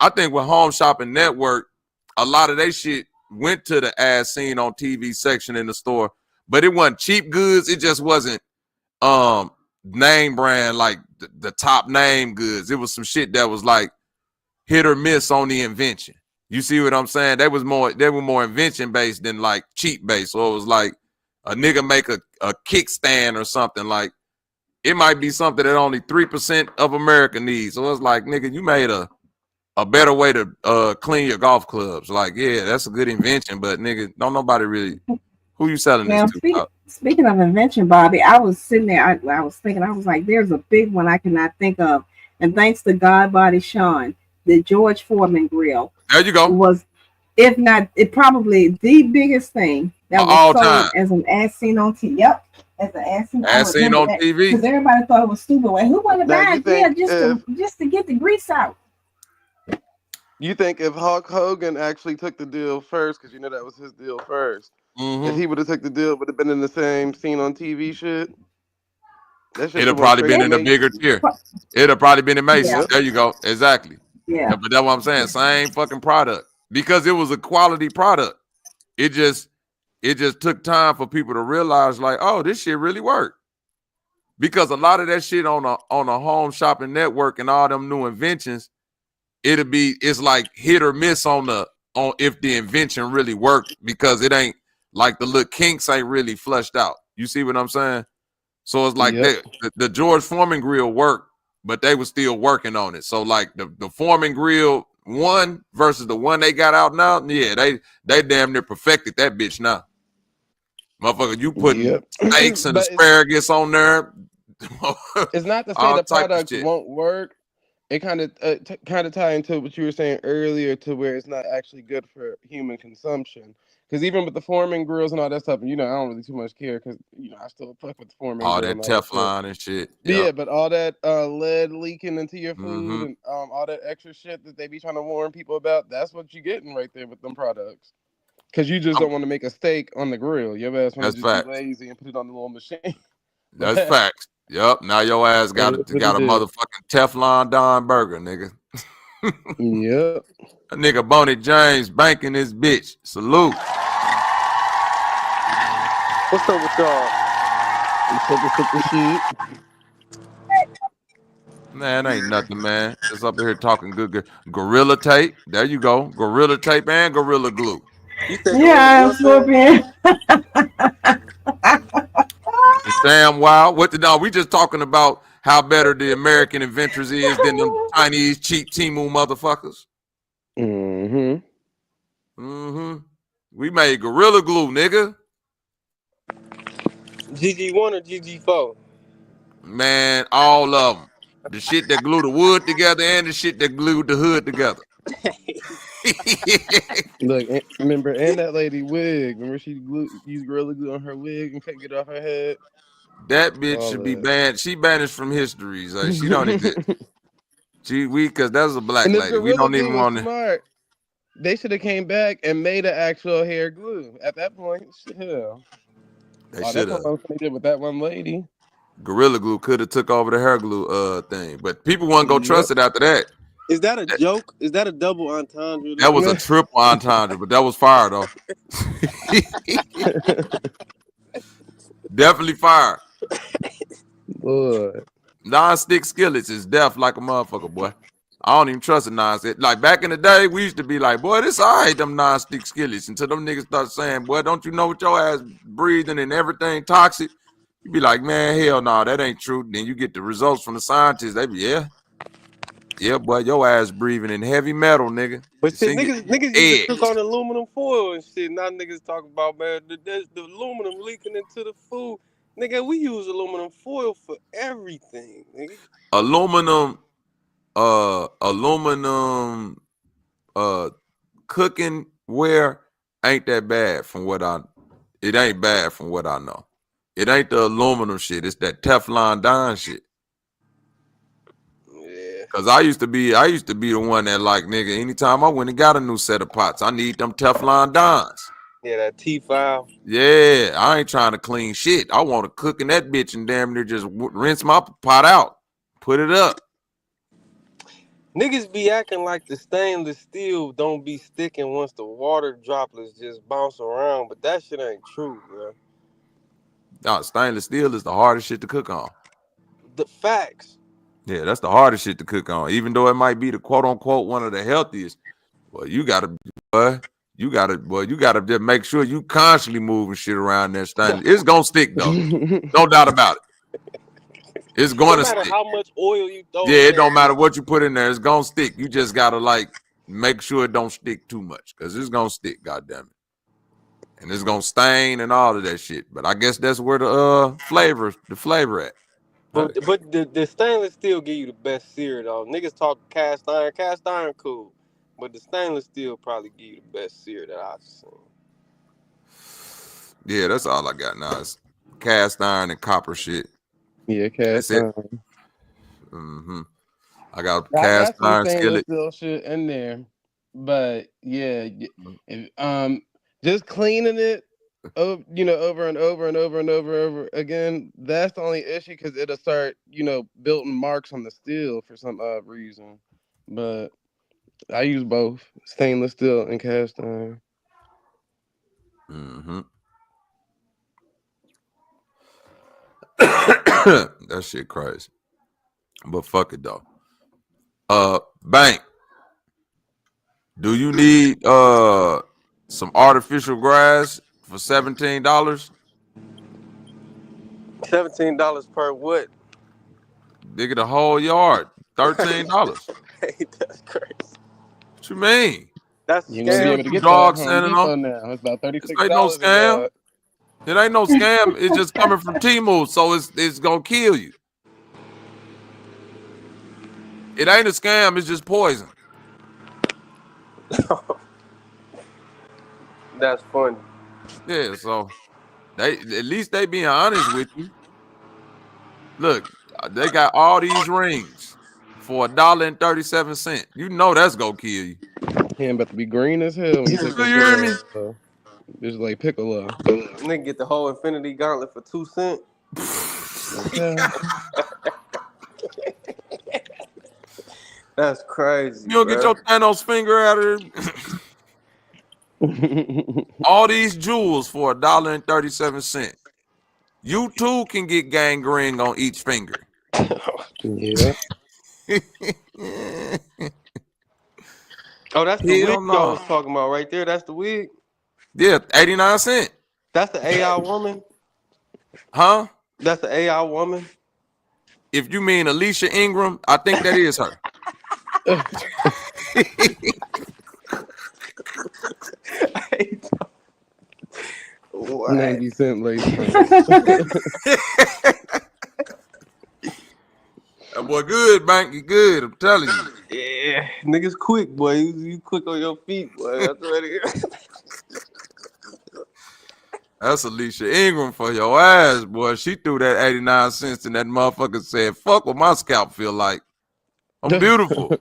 I think with Home Shopping Network, a lot of they shit went to the as seen on TV section in the store, but it wasn't cheap goods. It just wasn't name brand, like the top name goods. It was some shit that was like hit or miss on the invention. You see what I'm saying? They were more invention based than like cheap based. So it was like a nigga make a kickstand or something. Like, it might be something that only 3% of America needs. So it's like, nigga, you made a better way to clean your golf clubs. Like, yeah, that's a good invention, but nigga, don't nobody really. Who you selling Now, this to? speaking of invention, Bobby, I was sitting there. I was thinking. I was like, "There's a big one I cannot think of." And thanks to 𝐾𝐼𝙎𝙃, the George Foreman grill. There you go. Was, if not, it probably the biggest thing that was all sold time as an as seen on TV. Yep, as an as seen on TV. Because everybody thought it was stupid. Like, who want to Now, buy a you grill think just to get the grease out? You think if Hulk Hogan actually took the deal first, because you know that was his deal first, if he would have took the deal, would have been in the same scene on TV shit? That shit It'd have went probably straight been to in a bigger Macy's. tier. It'd have probably been in Macy's. Yeah. There you go. Exactly. Yeah. But that's what I'm saying. Same fucking product. Because it was a quality product. It just took time for people to realize, like, oh, this shit really worked. Because a lot of that shit on a Home Shopping Network and all them new inventions, it's like hit or miss on if the invention really worked, because it ain't like the little kinks ain't really flushed out. You see what I'm saying? So it's like the George Foreman grill worked, but they were still working on it. So like the Foreman grill one versus the one they got out now, yeah, they damn near perfected that bitch now. Motherfucker, you putting steaks and asparagus on there. It's not to say All the type of product shit. won't work. It kind of tie into what you were saying earlier, to where it's not actually good for human consumption. Because even with the Foreman grills and all that stuff, and I don't really too much care, because I still fuck with the Foreman. All grill that and Teflon and shit. Yeah, but all that lead leaking into your food and all that extra shit that they be trying to warn people about, that's what you're getting right there with them products. Because you just don't want to make a steak on the grill. Your ass want to just be lazy and put it on the little machine. That's facts. Yep. Now your ass got a motherfucking Teflon Don burger, nigga. Yep. That nigga Boney James banking his bitch. Salute. What's up with y'all? Man, ain't nothing, man. Just up here talking good. Gorilla tape. There you go. Gorilla tape and Gorilla glue. Yeah, I'm Scorpion. Damn wild. We just talking about how better the American inventors is than them Chinese cheap Temu motherfuckers. We made Gorilla Glue, nigga. GG1 or GG4? Man, all of them. The shit that glue the wood together and the shit that glued the hood together. Look, remember, and that lady wig. Remember she used Gorilla Glue on her wig and couldn't get off her head? That bitch should be banned. She banished from history. So she don't exist. Because that's a black lady. We don't even want to. Smart. They should have came back and made an actual hair glue. At that point, hell. They should have. That's what they did with that one lady. Gorilla Glue could have took over the hair glue thing, but people wasn't gonna trust it after that. Is that a joke? Is that a double entendre? That was a triple entendre, but that was fire though. Definitely fire. Boy. Non-stick skillets is deaf like a motherfucker, boy. I don't even trust a non-stick. Like back in the day, we used to be like, boy, this all right, them non-stick skillets. Until them niggas start saying, boy, don't you know what your ass breathing and everything toxic? You be like, man, hell no, that ain't true. Then you get the results from the scientists. They be, yeah, boy, your ass breathing in heavy metal, nigga. But shit, niggas used to cook on aluminum foil and shit. Now niggas talking about, man, the aluminum leaking into the food. Nigga, we use aluminum foil for everything, nigga. Aluminum cooking ware ain't that bad from what it ain't bad from what I know. It ain't the aluminum shit, it's that Teflon shit. Yeah. Cause I used to be the one that like, nigga, anytime I went and got a new set of pots, I need them Teflon Dons. Yeah, that T5. Yeah, I ain't trying to clean shit. I want to cook in that bitch and damn near just rinse my pot out, put it up. Niggas be acting like the stainless steel don't be sticking once the water droplets just bounce around, but that shit ain't true, bro. No, stainless steel is the hardest shit to cook on. The facts. Yeah, that's the hardest shit to cook on. Even though it might be the quote unquote one of the healthiest, well, you gotta just make sure you constantly moving shit around there. Stainless. It's gonna stick though, no doubt about it. It's going to stick. No matter how much oil you throw. Yeah, it don't matter what you put in there. It's gonna stick. You just gotta like make sure it don't stick too much, because it's gonna stick. Goddamn it, and it's gonna stain and all of that shit. But I guess that's where the flavor at. But the stainless steel give you the best sear though. Niggas talk cast iron cool, but the stainless steel probably give you the best sear that I've seen. Yeah, that's all I got now. It's cast iron and copper shit. Yeah, cast iron. I got cast iron skillet. Steel shit in there, but yeah, just cleaning it. Over and over again. That's the only issue, because it'll start, building marks on the steel for some odd reason. But I use both stainless steel and cast iron. That shit crazy. But fuck it though. Bank. Do you need some artificial grass for $17? $17 per what? Nigga, the whole yard. $13. Hey, that's crazy. What you mean? That's you gonna be able to get dogs standing on now. It's about $36. It ain't no scam. It ain't no scam. It's just coming from Temu, so it's gonna kill you. It ain't a scam. It's just poison. That's funny. Yeah, so at least they being honest with you. Look, they got all these rings for $1.37. You know that's gonna kill you. He ain't about to be green as hell. When you hear me? Just like Piccolo. Nigga get the whole Infinity Gauntlet for 2 cents. That's crazy. You don't get your Thanos finger out of there. All these jewels for $1.37. You too can get gangrene on each finger. Yeah. Oh, that's the wig I was talking about right there. That's the wig. Yeah, 89 cents. That's the AI woman. Huh? That's the AI woman. If you mean Alicia Ingram, I think that is her. 90 cent lace. That boy good, Bank. You good, I'm telling you. Yeah, niggas quick, boy. You quick on your feet, boy. That's what it is. That's Alicia Ingram for your ass, boy. She threw that 89 cents and that motherfucker said, fuck what my scalp feel like. I'm beautiful.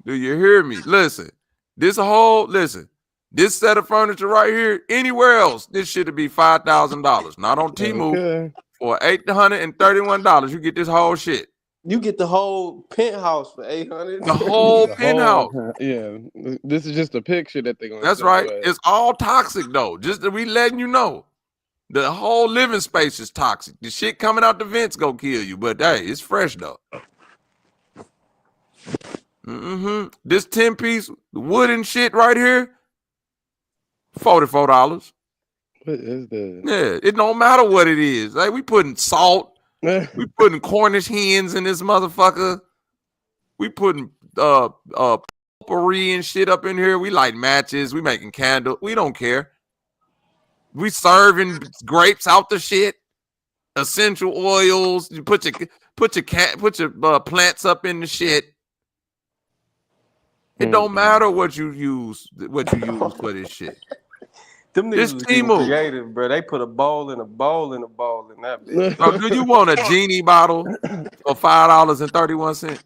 Do you hear me? Listen, this set of furniture right here, anywhere else, this should be $5,000. Not on Temu. Okay. For $831, you get this whole shit. You get the whole penthouse for $800. The whole penthouse. Yeah, this is just a picture that they're gonna. That's right. It's all toxic though. Just that we letting you know, the whole living space is toxic. The shit coming out the vents gonna kill you. But hey, it's fresh though. This 10-piece wooden shit right here, $44. What is that? Yeah, it don't matter what it is. Like we putting salt. We putting Cornish hens in this motherfucker. We putting potpourri and shit up in here. We light matches. We making candles. We don't care. We serving grapes out the shit, essential oils. You put your plants up in the shit. It don't matter what you use for this shit. Them This niggas was getting Temu. creative, bro. They put a bowl in a bowl in a bowl in that bitch. So do you want a genie bottle for $5.31?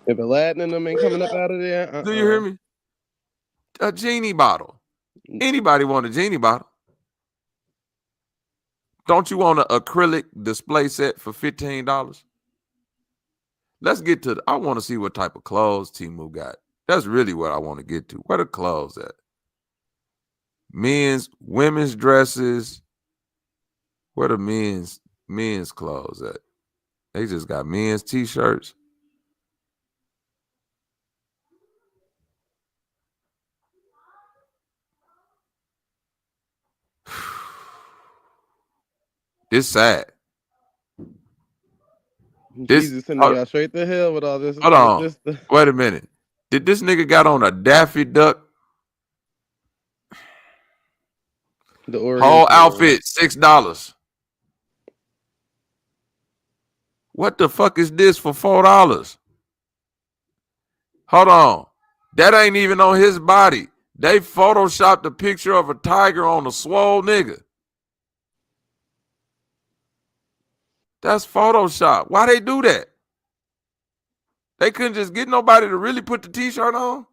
If Aladdin and them ain't coming up out of there, Do you hear me? A genie bottle. Anybody want a genie bottle? Don't you want an acrylic display set for $15? Let's get to I want to see what type of clothes Temu got. That's really what I want to get to. Where the clothes at? Women's dresses. Where the men's clothes at? They just got men's t-shirts. This sad. Jesus sending y'all straight to hell with all this. Hold on. Wait a minute. Did this nigga got on a Daffy Duck? The whole outfit, $6. What the fuck is this for $4? Hold on. That ain't even on his body. They photoshopped a picture of a tiger on a swole nigga. That's Photoshop. Why they do that? They couldn't just get nobody to really put the t-shirt on?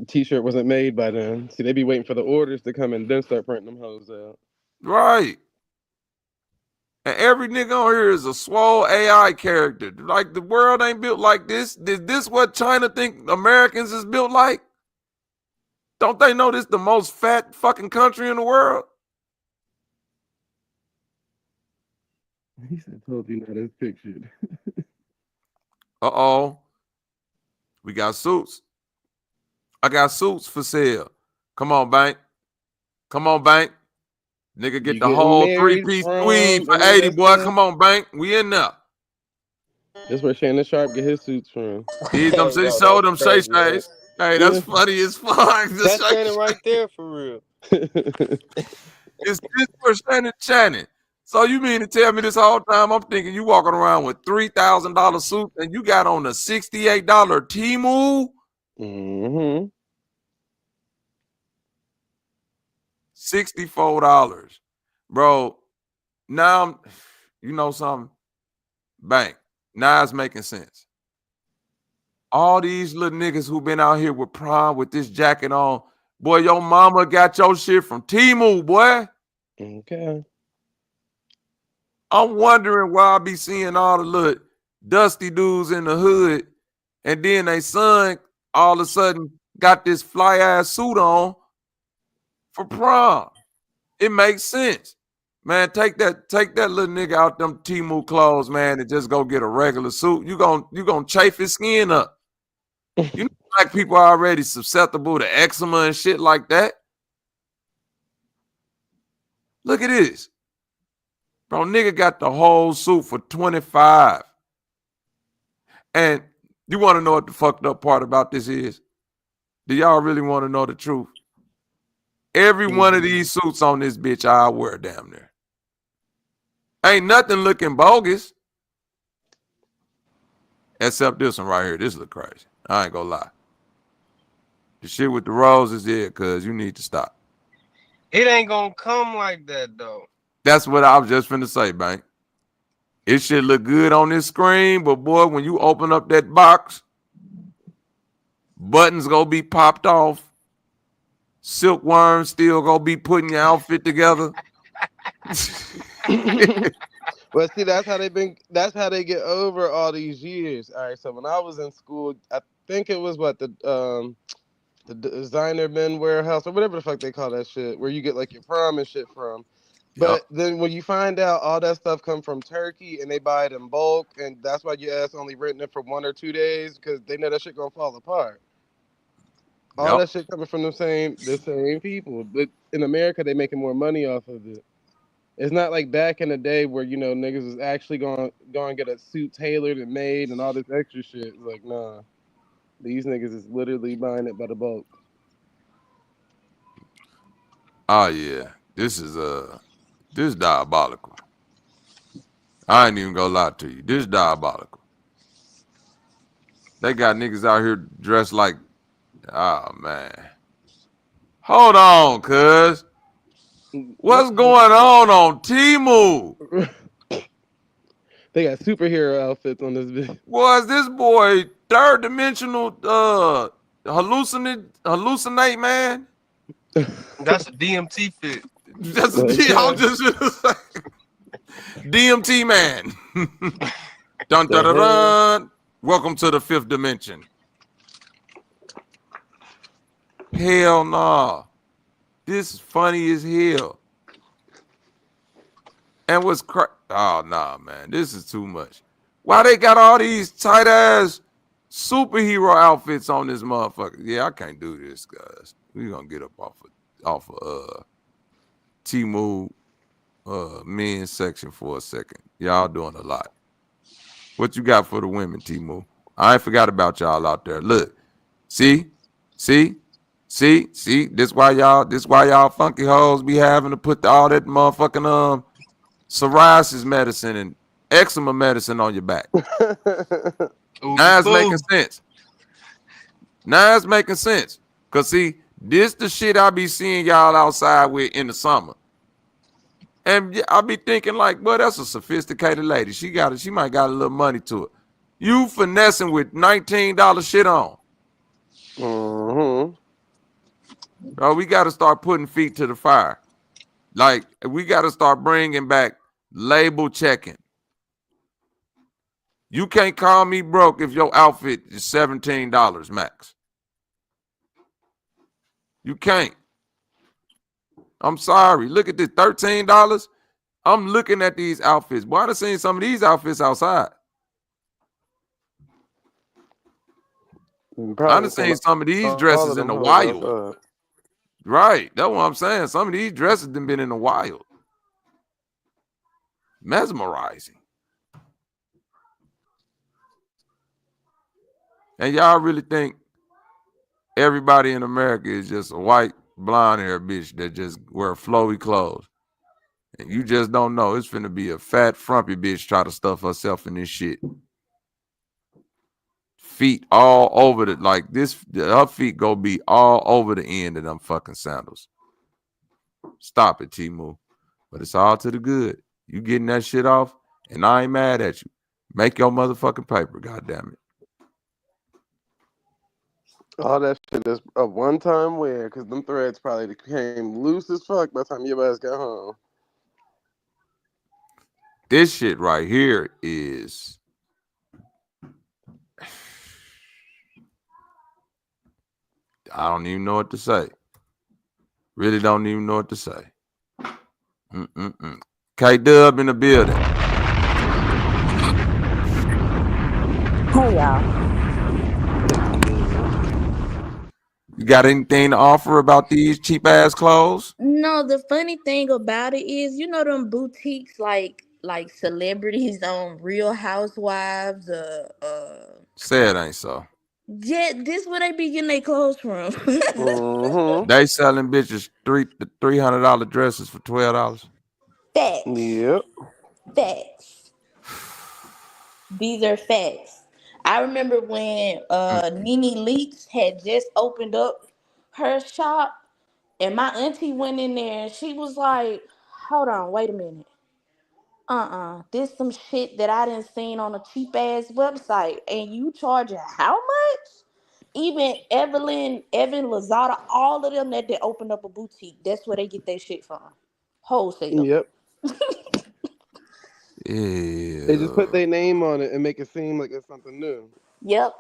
T-shirt wasn't made by then. See, they be waiting for the orders to come and then start printing them hoes out. Right. And every nigga on here is a swole AI character. Like, the world ain't built like this. Is this what China think Americans is built like? Don't they know this the most fat fucking country in the world? He said, told you not as pictured. Uh-oh. We got suits. I got suits for sale. Come on, bank. Come on, bank. Nigga get the whole three-piece squeeze for 80, boy. Come on, bank. We in there. That's where Shannon Sharp get his suits from. He showed them Shay Shays. Hey, that's funny as fuck. That's Shannon right there for real. It's this for Shannon. So you mean to tell me this whole time I'm thinking you walking around with $3,000 suit and you got on a $68 Temu? Mm-hmm. $64. Bro, now you know something? Bank. Now it's making sense. All these little niggas who been out here with Prime with this jacket on, boy, your mama got your shit from Temu, boy. Okay. I'm wondering why I be seeing all the little dusty dudes in the hood, and then they son all of a sudden got this fly ass suit on for prom. It makes sense. Man, take that little nigga out them Temu clothes, man, and just go get a regular suit. You gonna chafe his skin up. You know, black people are already susceptible to eczema and shit like that. Look at this. Bro, nigga got the whole suit for $25. And you want to know what the fucked up part about this is? Do y'all really want to know the truth? Every one of these suits on this bitch I wear damn near. Ain't nothing looking bogus. Except this one right here. This look crazy. I ain't gonna lie. The shit with the roses here, cuz you need to stop. It ain't gonna come like that though. That's what I was just finna say, Bank. It should look good on this screen, but boy, when you open up that box, buttons gonna be popped off. Silkworm still gonna be putting your outfit together. Well, see, that's how they get over all these years. All right, so when I was in school, I think it was the designer men warehouse or whatever the fuck they call that shit, where you get like your prom and shit from. But then when you find out all that stuff come from Turkey and they buy it in bulk, and that's why your ass only renting it for 1 or 2 days because they know that shit gonna fall apart. All that shit coming from the same people. But in America, they making more money off of it. It's not like back in the day where, you know, niggas was actually going to get a suit tailored and made and all this extra shit. It's like, nah. These niggas is literally buying it by the bulk. Oh yeah, this is diabolical. I ain't even gonna lie to you. This is diabolical. They got niggas out here dressed like, oh man. Hold on, cuz. What's going on Temu? They got superhero outfits on this video. Was this boy third dimensional hallucinate man? That's a DMT fit. That's I'm just gonna say DMT man. Dun dun dun dun. Welcome to the fifth dimension. Hell nah. This is funny as hell. And what's oh nah, man, this is too much. Why they got all these tight ass superhero outfits on this motherfucker? Yeah, I can't do this, guys. We gonna get up off of Temu men's section for a second. Y'all doing a lot. What you got for the women, Temu? I ain't forgot about y'all out there. Look, see. This why y'all funky hoes be having to put all that motherfucking psoriasis medicine and eczema medicine on your back. Now it's making sense. Now it's making sense. Cause see, this the shit I be seeing y'all outside with in the summer. And I be thinking like, well, that's a sophisticated lady. She might got a little money to it. You finessing with $19 shit on. Mm-hmm. Bro, we got to start putting feet to the fire. Like, we got to start bringing back label checking. You can't call me broke if your outfit is $17 max. You can't. I'm sorry. Look at this, $13. I'm looking at these outfits. Boy, I done seen some of these outfits outside. I done seen some of these dresses in the wild. Right. That's what I'm saying. Some of these dresses done been in the wild. Mesmerizing. And y'all really think everybody in America is just a white, blonde-haired bitch that just wear flowy clothes? And you just don't know. It's finna be a fat, frumpy bitch try to stuff herself in this shit. Feet all over the, like this, her feet go be all over the end of them fucking sandals. Stop it, Temu. But it's all to the good. You getting that shit off, and I ain't mad at you. Make your motherfucking paper, goddamn it. All that shit is a one-time wear, because them threads probably became loose as fuck by the time your ass got home. This shit right here is... I don't even know what to say. Really don't even know what to say. K-Dub in the building. Hey, y'all. You got anything to offer about these cheap ass clothes? No, the funny thing about it is, you know them boutiques like celebrities on Real Housewives, Say it ain't so. yeah, this where they be getting their clothes from. They selling bitches $300 dresses for $12. Facts. Yep. Facts. These are facts. I remember when Nene Leakes had just opened up her shop, and my auntie went in there and she was like, hold on, wait a minute. This some shit that I didn't seen on a cheap ass website, and you charging how much? Even Evan Lazada, all of them that they opened up a boutique, that's where they get their shit from. Wholesale. Yep. Yeah. They just put their name on it and make it seem like it's something new. Yep.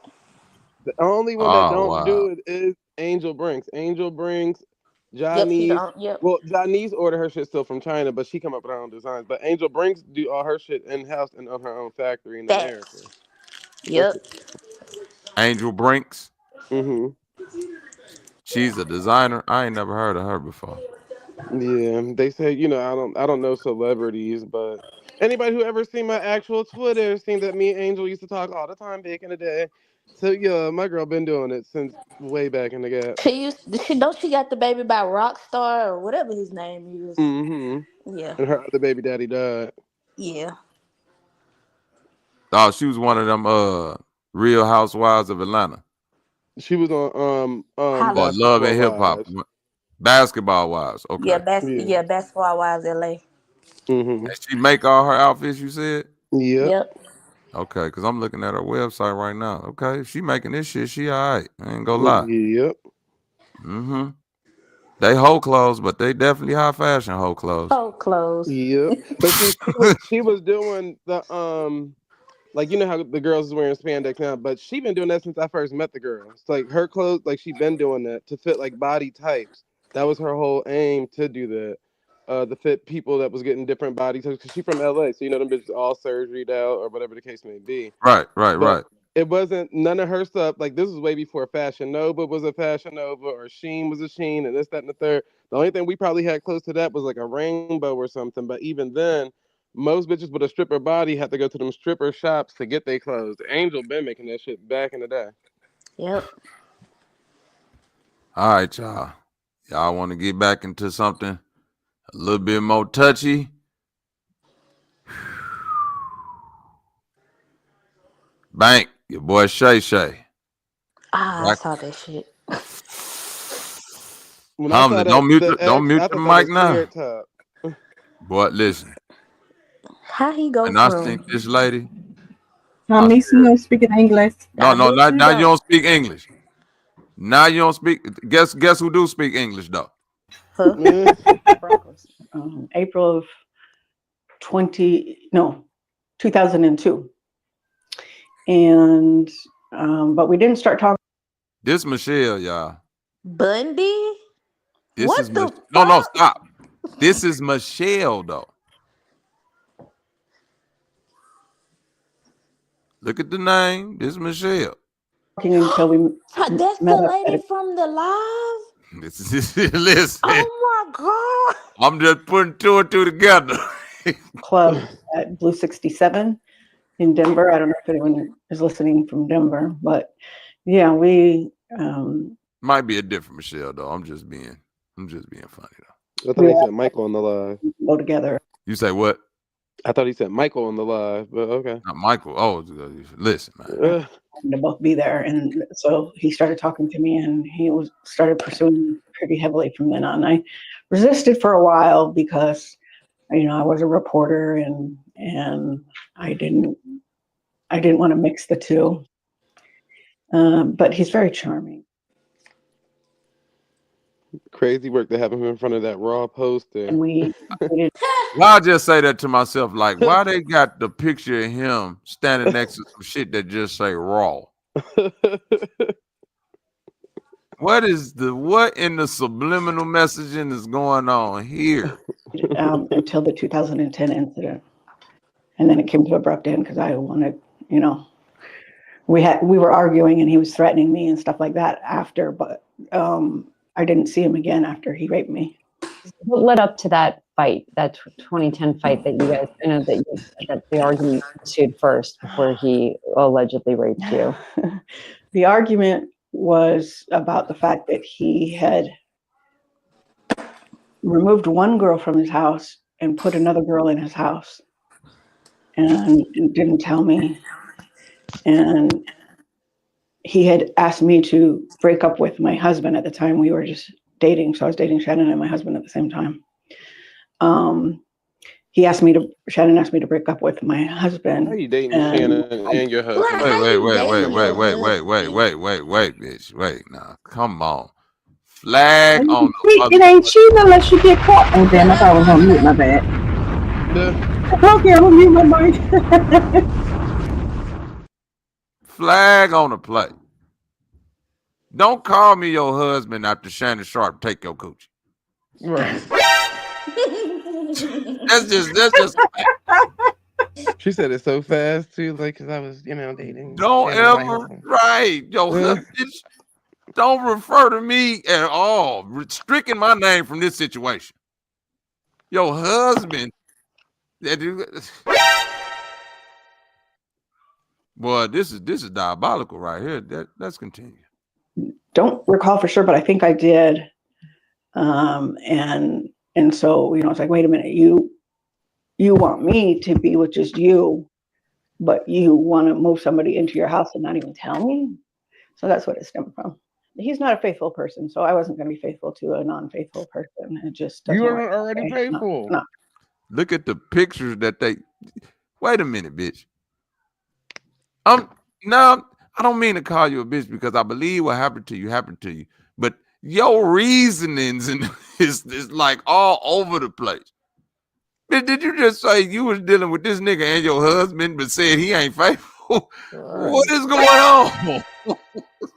The only one that don't do it is Angel Brinks. Angel Brinks, Johnny's. Yep. Well, Johnny's order her shit still from China, but she come up with her own designs. But Angel Brinks do all her shit in-house and on her own factory in America. Yep. Angel Brinks. Mm-hmm. She's a designer. I ain't never heard of her before. Yeah, they say, I don't know celebrities, but Anybody who ever seen my actual Twitter seen that me and Angel used to talk all the time back in the day. So yeah, my girl been doing it since way back in the gap. She got the baby by Rockstar or whatever his name is. Mm-hmm. Yeah. And her other baby daddy died. Yeah. Oh, she was one of them Real Housewives of Atlanta. She was on or Love and Hip Hop. Basketball Wives. Okay. Yeah, Basketball Wives LA. Mm-hmm. And she make all her outfits, you said? Yep. Okay, because I'm looking at her website right now. Okay, if she making this shit, she all right. I ain't gonna lie. Yep. Mm-hmm. They hoe clothes, but they definitely high fashion hoe clothes. Hoe clothes. Yep. But see, she was doing the like, you know how the girls is wearing spandex now, but she been doing that since I first met the girls. Like her clothes, like she been doing that to fit like body types. That was her whole aim to do that. To fit people that was getting different body types. Cause she from LA, so you know them bitches all surgeryed out or whatever the case may be. Right. It wasn't none of her stuff. Like this was way before Fashion Nova was a Fashion Nova or Sheen was a Sheen and this, that, and the third. The only thing we probably had close to that was like a rainbow or something. But even then, most bitches with a stripper body had to go to them stripper shops to get their clothes. Angel been making that shit back in the day. Yep. All right, y'all. Y'all want to get back into something a little bit more touchy? Bank, your boy 𝘾𝐼𝙎𝙃. I saw that shit. Don't mute the mic now. Boy, listen. How he go and I think this lady. No speaking English. No, now you don't speak English. Now you don't speak. Guess who do speak English though? April of 2002. And but we didn't start talking. This Michelle, y'all. Bundy? This is no, stop. This is Michelle though. Look at the name. This is Michelle. Until we That's the lady from the live? Listen. Oh my God. I'm just putting two and two together. Club at Blue 67 in Denver. I don't know if anyone is listening from Denver, but yeah, we might be a different Michelle though. I'm just being funny though. I thought he said Michael on the live. Go together. You say what? I thought he said Michael on the live, but okay. Not Michael. Oh, listen, man. To both be there, and so he started talking to me, and he started pursuing me pretty heavily from then on. I resisted for a while because, you know, I was a reporter, and I didn't want to mix the two. But he's very charming. Crazy work to have him in front of that raw poster. And we well, I just say that to myself, like, why they got the picture of him standing next to some shit that just say raw? What in the subliminal messaging is going on here? Until the 2010 incident, and then it came to an abrupt end because I wanted, you know, we were arguing and he was threatening me and stuff like that after, but I didn't see him again after he raped me. What led up to that fight, that 2010 fight that you guys, I know that the argument ensued first before he allegedly raped you? The argument was about the fact that he had removed one girl from his house and put another girl in his house and didn't tell me. And he had asked me to break up with my husband at the time. We were just dating. So I was dating Shannon and my husband at the same time. Shannon asked me to break up with my husband. How are you dating Shannon and your husband? Wait, bitch. Wait, nah. Come on. Flag on the It ain't cheating unless you get caught. Oh, damn, I thought I was on mute. My bad. Okay, I'm gonna mute my mic. Flag on the play. Don't call me your husband after Shannon Sharp take your coochie. Right. That's just. She said it so fast too, like, because I was, you know, dating. Don't ever, right, yo, bitch, don't refer to me at all. Restricting my name from this situation. Your husband. Boy, this is diabolical right here. Let's continue. Don't recall for sure, but I think I did. And so, it's like, wait a minute, you want me to be with just you, but you want to move somebody into your house and not even tell me? So that's what it stemmed from. He's not a faithful person, so I wasn't going to be faithful to a non-faithful person. It just doesn't You work are already faithful. No. Look at the pictures that they. Wait a minute, bitch. No, I don't mean to call you a bitch because I believe what happened to you, but your reasonings is like all over the place. Bitch, did you just say you was dealing with this nigga and your husband, but said he ain't faithful? Right. What is going on?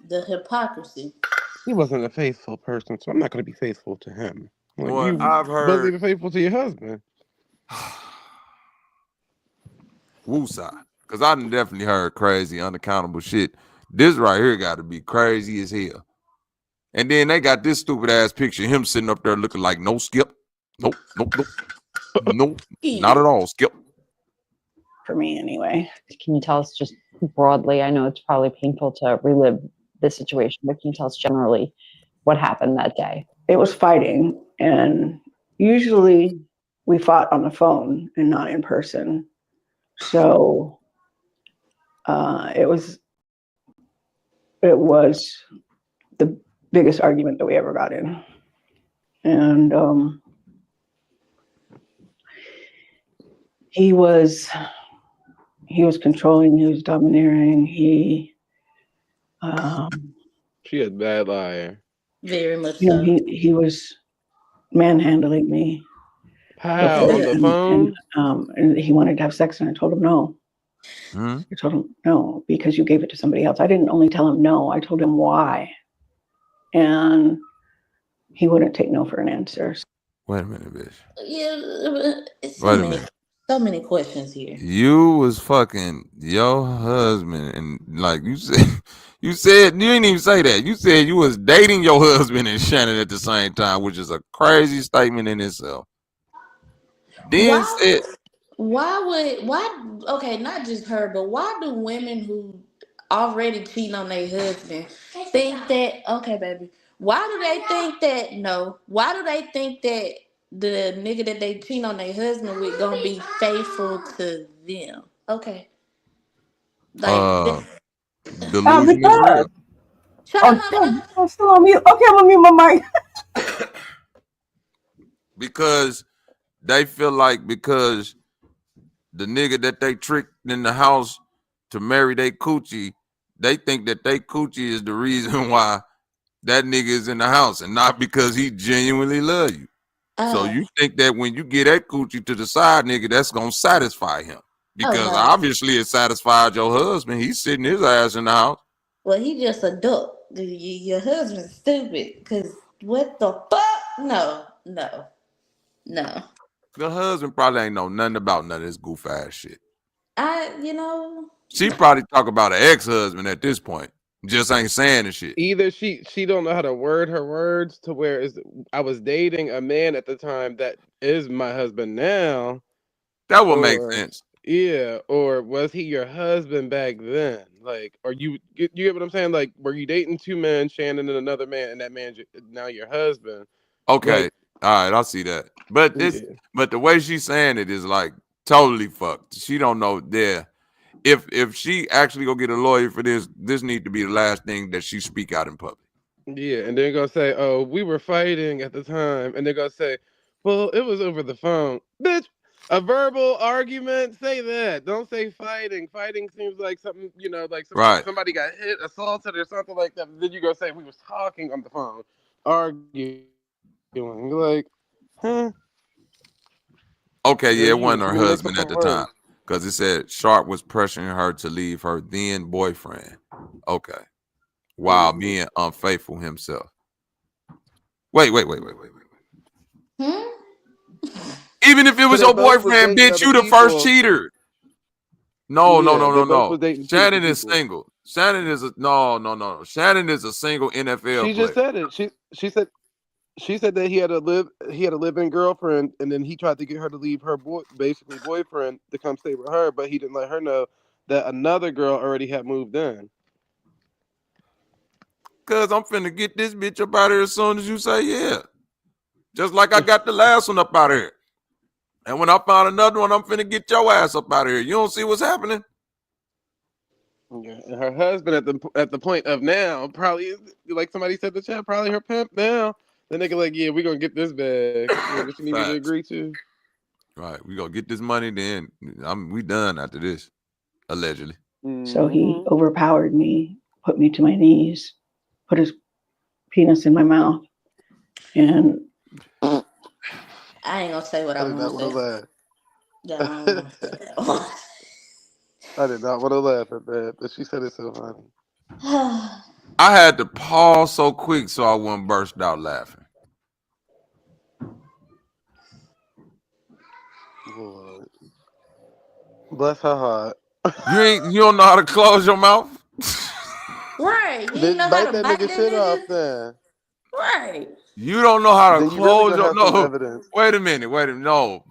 The hypocrisy. He wasn't a faithful person, so I'm not going to be faithful to him. Like, Well, I've heard. Wasn't even faithful to your husband. Woosah. Because I done definitely heard crazy, unaccountable shit. This right here got to be crazy as hell. And then they got this stupid ass picture of him sitting up there looking like no Skip. Nope. Nope. Not at all, Skip. For me, anyway. Can you tell us just broadly? I know it's probably painful to relive this situation, but can you tell us generally what happened that day? It was fighting, and usually we fought on the phone and not in person. So it was the biggest argument that we ever got in. And he was controlling, he was domineering, She a bad liar. Very much so. He was manhandling me. How? On the phone? And he wanted to have sex, and I told him no. Hmm? I told him no, because you gave it to somebody else. I didn't only tell him no, I told him why. And he wouldn't take no for an answer. Wait a minute, bitch. Yeah, Wait a minute. So many questions here. You was fucking your husband, and like you said, you didn't even say that. You said you was dating your husband and Shannon at the same time, which is a crazy statement in itself. Then said, okay, not just her, but why do women who already cheat on their husband think that, okay, baby, why do they think that the nigga that they cheat on their husband with gonna be faithful to them? Okay. Like, delusion is real. I'm still on mute. Okay, I'm gonna mute my mic. Because they feel like because the nigga that they tricked in the house to marry they coochie, they think that they coochie is the reason why that nigga is in the house, and not because he genuinely love you. So you think that when you get that coochie to the side nigga, that's gonna satisfy him. Because obviously it satisfied your husband. He's sitting his ass in the house. well, he just a duck. Your husband's stupid. Because what the fuck? No. The husband probably ain't know nothing about none of this goof ass shit. She probably talk about an ex-husband at this point. Just ain't saying the shit. Either she don't know how to word her words to where I was dating a man at the time that is my husband now. That would make sense. Yeah, or was he your husband back then? Like, or you get what I'm saying? Like, were you dating two men, Shannon and another man, and that man now your husband? Okay, like, all right, I see that. But but the way she's saying it is like totally fucked. She don't know there. If she actually go get a lawyer for this need to be the last thing that she speak out in public. Yeah, and they're gonna say, "Oh, we were fighting at the time," and they're gonna say, "Well, it was over the phone." Bitch, a verbal argument. Say that. Don't say fighting. Fighting seems like something, like somebody got hit, assaulted, or something like that. Then you go say we was talking on the phone, arguing, like, huh? Okay, yeah, it wasn't her husband at the time. Because it said Sharp was pressuring her to leave her then boyfriend. Okay. While being unfaithful himself. Wait. Even if it was your boyfriend, bitch, you the first cheater. No. Shannon is single. Shannon is a Shannon is a single NFL player. She just said it. She said that he had a live-in girlfriend, and then he tried to get her to leave her boyfriend to come stay with her, but he didn't let her know that another girl already had moved in. Cause I'm finna get this bitch up out of here as soon as you say yeah. Just like I got the last one up out of here. And when I found another one, I'm finna get your ass up out of here. You don't see what's happening? Yeah, and her husband at the point of now probably, like somebody said in the chat, probably her pimp now. The nigga like, yeah, we gonna get this bag. What you need me to agree to? Right, we gonna get this money. Then we done after this, allegedly. So he overpowered me, put me to my knees, put his penis in my mouth, and I ain't gonna say what I I did not want want to to laugh. I did not want to laugh at that, but she said it so funny. I had to pause so quick so I wouldn't burst out laughing. Lord. Bless her heart. You don't know how to close your mouth? Right. You Then know how bite to that bite nigga that shit nigga? off then. Right. You don't know how to Then you really close gonna your have some evidence. Wait a minute. No.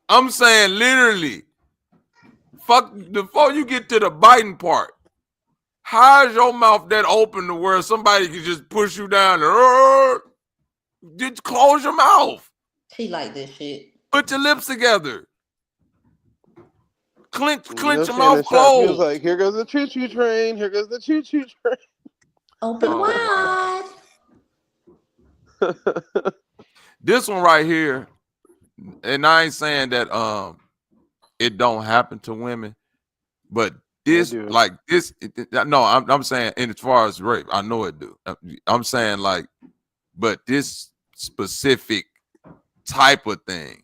I'm saying literally. Fuck before you get to the biting part. How is your mouth that open to where somebody can just push you down and just close your mouth? She like this shit. Put your lips together. Clench your Shannon mouth shot. He was closed. like, here goes the choo-choo train. Here goes the choo-choo train. Open wide. This one right here, and I ain't saying that it don't happen to women, but this like this. No, I'm saying, and as far as rape, I know it do. I'm saying like, but this specific type of thing,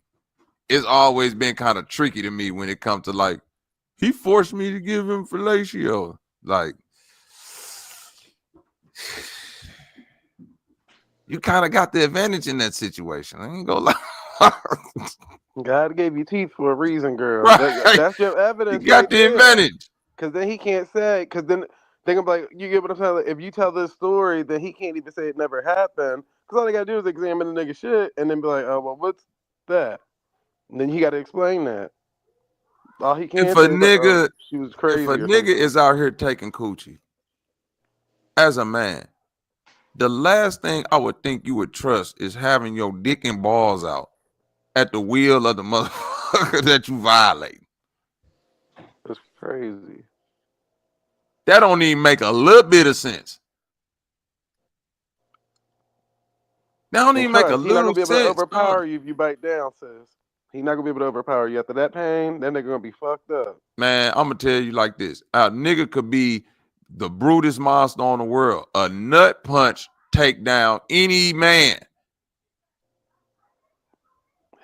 it's always been kind of tricky to me when it comes to like, he forced me to give him fellatio. Like, you kind of got the advantage in that situation. I ain't gonna lie. God gave you teeth for a reason, girl. Right. That's your evidence. You got the advantage. Because then he can't say, because then they're gonna be like, you get what I'm saying? Like, if you tell this story, then he can't even say it never happened. Because all they gotta do is examine the nigga shit and then be like, oh, well, what's that? And then he gotta explain that. All he can't If say a is like, nigga, oh, she was crazy. if a or nigga something. is out here taking coochie, as a man, the last thing I would think you would trust is having your dick and balls out at the wheel of the motherfucker that you violate. That's crazy. That don't even make a little bit of sense. That don't even make a He's not little gonna be able to sense. overpower you if you bite down, sis. He's not gonna be able to overpower you after that pain. Then they're gonna be fucked up. Man, I'm gonna tell you like this: a nigga could be the brutest monster on the world. A nut punch take down any man.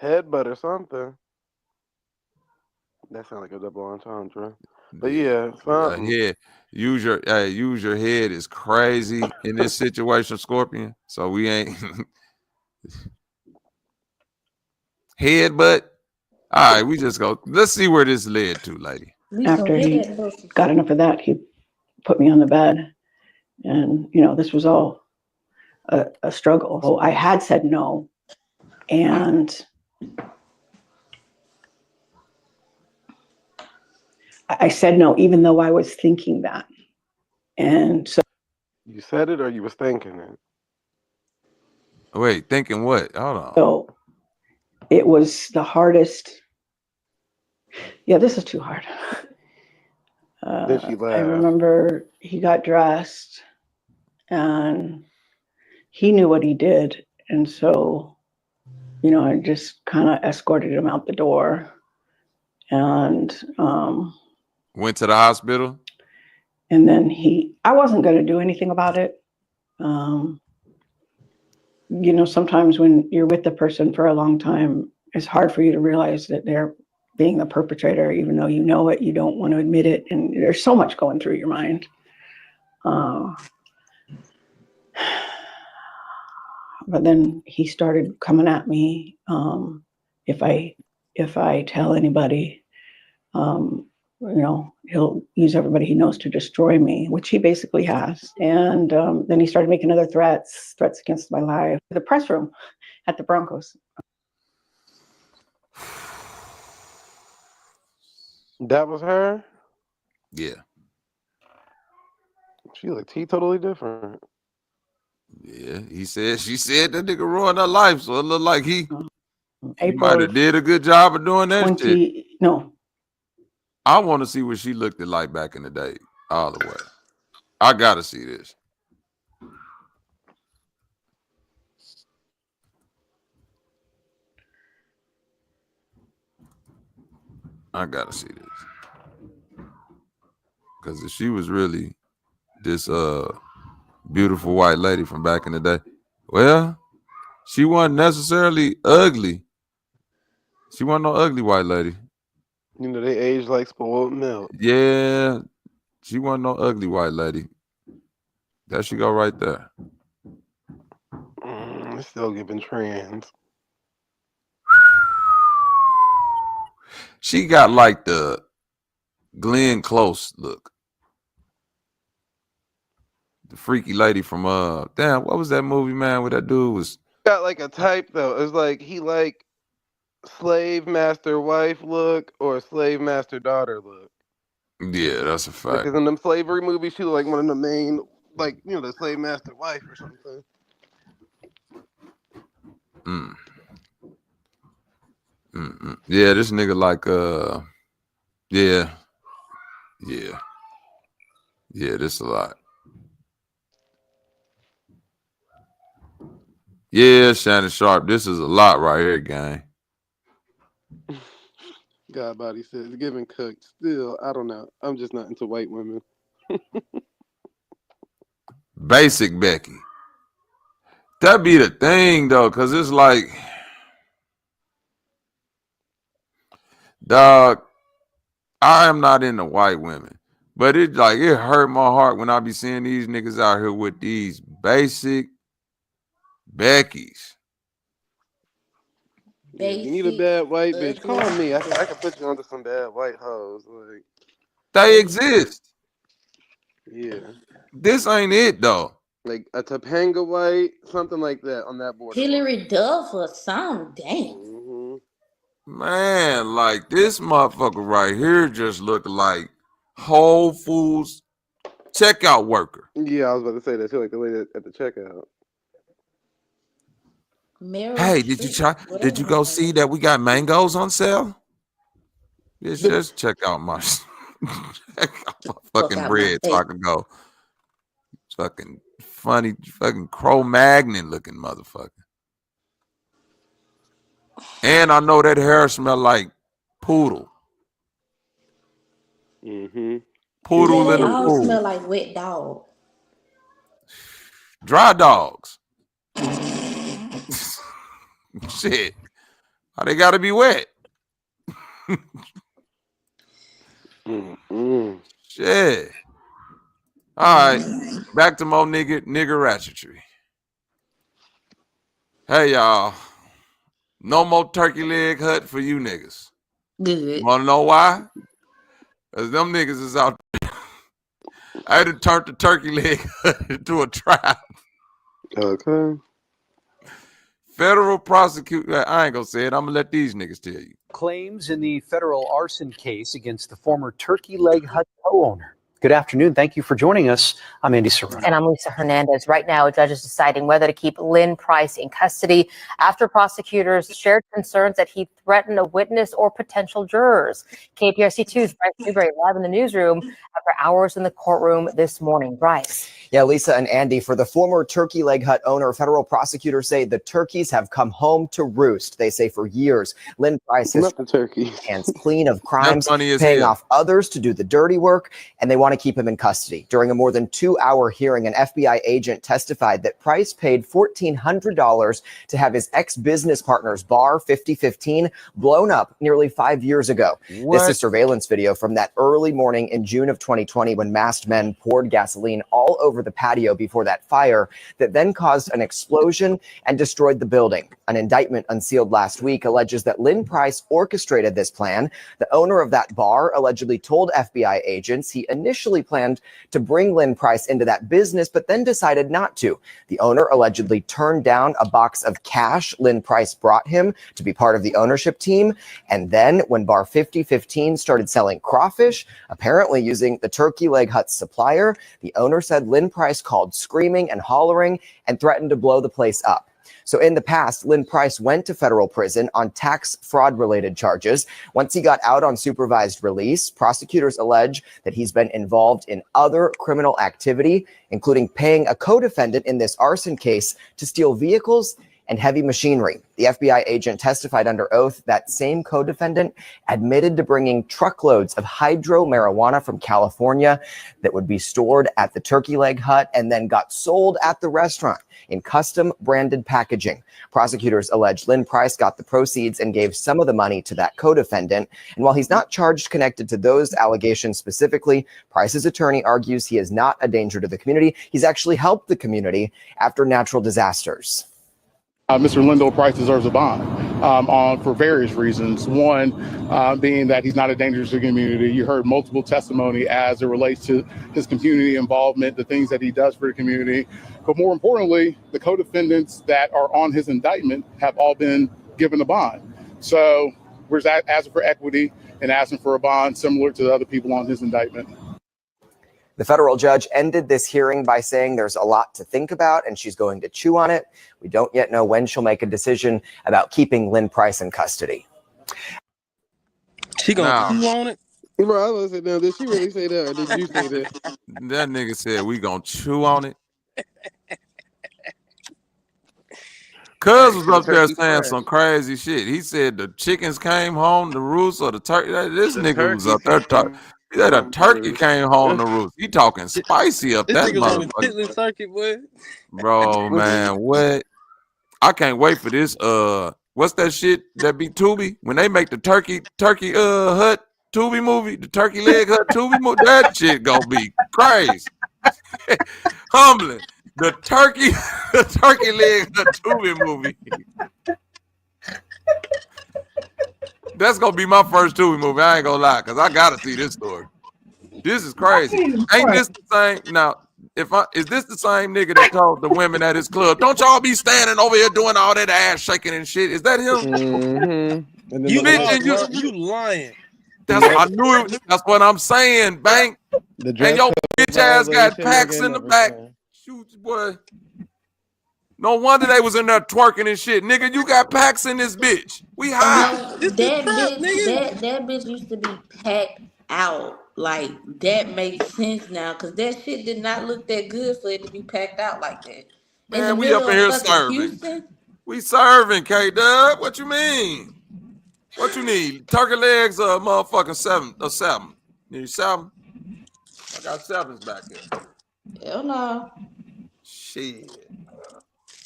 Headbutt or something. That sounds like a double entendre. But yeah, something. Yeah, use your head is crazy in this situation, Scorpion. So we ain't headbutt. All right, we just go. Let's see where this led to, lady. after he got enough of that, he put me on the bed. And, you know, this was all a struggle. So I had said no. And I said no, even though I was thinking that. And so. You said it or you was thinking it? Wait, thinking what? Hold on. So it was the hardest. Yeah, this is too hard. Then she laughed. I remember he got dressed and he knew what he did. And so, you know, I just kind of escorted him out the door and went to the hospital. And then I wasn't going to do anything about it. You know, sometimes when you're with the person for a long time, it's hard for you to realize that they're being the perpetrator, even though you know it, you don't want to admit it. And there's so much going through your mind. But then he started coming at me. If I tell anybody, he'll use everybody he knows to destroy me, which he basically has. And then he started making other threats against my life. The press room at the Broncos. That was her? Yeah. She looked totally different. Yeah, she said that nigga ruined her life, so it looked like he April might have did a good job of doing that shit. No. I want to see what she looked like back in the day, all the way. I gotta see this. I gotta see this. Because if she was really this beautiful white lady from back in the day, well, she wasn't necessarily ugly. She wasn't no ugly white lady. You know, they age like spoiled milk. Yeah, she wasn't no ugly white lady. There she go right there. It's still giving trans. She got like the Glenn Close look. The freaky lady from damn, what was that movie, man, where that dude was Got like a type though. It's like he like slave master wife look or slave master daughter look. Yeah, that's a fact. Because in them slavery movies, she was like one of the main, like, you know, the slave master wife or something. Yeah, this nigga like yeah, this a lot. Yeah, Shannon Sharp, this is a lot right here, gang. God body says giving cooked. Still, I don't know. I'm just not into white women. Basic Becky. That be the thing though, cause it's like, dog, I am not into white women, but it hurt my heart when I be seeing these niggas out here with these basic Beckys. Yeah, if you need a bad white bitch, call me. I can put you onto some bad white hoes. Like, they exist. Yeah. This ain't it though. Like a Topanga white, something like that on that border. Hillary Duff or something. Damn. Man, like this motherfucker right here just look like Whole Foods checkout worker. Yeah, I was about to say that too, like the lady at the checkout. Hey, did you go see that we got mangoes on sale? Just check out my fucking bread so I can go. Fucking funny, fucking Cro-Magnon looking motherfucker. And I know that hair smell like poodle. Poodle in They the all pool. smell like wet dog. Dry dogs. Shit. Why they gotta be wet? Shit. All right. Back to more nigger ratchetry. Hey y'all. No more turkey leg hut for you niggas. Good. Wanna know why? Because them niggas is out there. I had to turn the turkey leg hut into a trap. Okay. Federal prosecutor, I ain't gonna say it. I'm gonna let these niggas tell you. Claims in the federal arson case against the former Turkey Leg Hut co-owner. Good afternoon. Thank you for joining us. I'm Andy Serrano. And I'm Lisa Hernandez. Right now, a judge is deciding whether to keep Lynn Price in custody after prosecutors shared concerns that he threatened a witness or potential jurors. KPRC2's Bryce Newberry live in the newsroom after hours in the courtroom this morning. Bryce. Yeah, Lisa and Andy, for the former Turkey Leg Hut owner, federal prosecutors say the turkeys have come home to roost. They say for years, Lynn Price has hands clean of crimes, paying off others to do the dirty work, and they want to keep him in custody. During a more than 2-hour hearing, an FBI agent testified that Price paid $1,400 to have his ex-business partner's bar, 5015, blown up nearly 5 years ago. What? This is surveillance video from that early morning in June of 2020 when masked men poured gasoline all over over the patio before that fire that then caused an explosion and destroyed the building. An indictment unsealed last week alleges that Lynn Price orchestrated this plan. The owner of that bar allegedly told FBI agents he initially planned to bring Lynn Price into that business, but then decided not to. The owner allegedly turned down a box of cash Lynn Price brought him to be part of the ownership team. And then when Bar 5015 started selling crawfish, apparently using the Turkey Leg Hut's supplier, the owner said Lynn Price called screaming and hollering and threatened to blow the place up. So in the past, Lynn Price went to federal prison on tax fraud related charges. Once he got out on supervised release, prosecutors allege that he's been involved in other criminal activity, including paying a co-defendant in this arson case to steal vehicles and heavy machinery. The FBI agent testified under oath that same co-defendant admitted to bringing truckloads of hydro marijuana from California that would be stored at the Turkey Leg Hut and then got sold at the restaurant in custom branded packaging. Prosecutors allege Lynn Price got the proceeds and gave some of the money to that co-defendant. And while he's not charged connected to those allegations specifically, Price's attorney argues he is not a danger to the community. He's actually helped the community after natural disasters. Mr. Lyndall Price deserves a bond for various reasons. One, being that he's not a danger to the community. You heard multiple testimony as it relates to his community involvement, the things that he does for the community. But more importantly, the co-defendants that are on his indictment have all been given a bond. So we're asking for equity and asking for a bond similar to the other people on his indictment. The federal judge ended this hearing by saying there's a lot to think about and she's going to chew on it. We don't yet know when she'll make a decision about keeping Lynn Price in custody. She gonna chew on it? Bro, I was saying, now, did she really say that or did you say that? That nigga said we gonna chew on it. Cuz was up there saying some crazy shit. He said the chickens came home to roost or the turkey. This nigga was up there talking. He said a turkey came home to roost. He talking spicy up that motherfucker. Turkey, boy. Bro, man, what? I can't wait for this. What's that shit that be Tubi? When they make the turkey hut Tubi movie, the Turkey Leg Hut Tubi movie, that shit gonna be crazy. Humbling. The turkey leg hut Tubi movie. That's gonna be my first Tubi movie. I ain't gonna lie, cause I gotta see this story. This is crazy. Ain't this the same? Now, is this the same nigga that told the women at his club, "Don't y'all be standing over here doing all that ass shaking and shit"? Is that him? Mm-hmm. You lying? I knew it. That's what I'm saying, Bank. And your bitch ass got packs in the back. Shoot, boy. No wonder they was in there twerking and shit. Nigga, you got packs in this bitch. We high. That bitch used to be packed out. Like, that makes sense now, because that shit did not look that good for it to be packed out like that. Man, we up in here serving. Houston? We serving, K-Dub. What you mean? What you need? Turkey legs or motherfucking seven? Need 7? I got 7s back there. Hell no. Shit.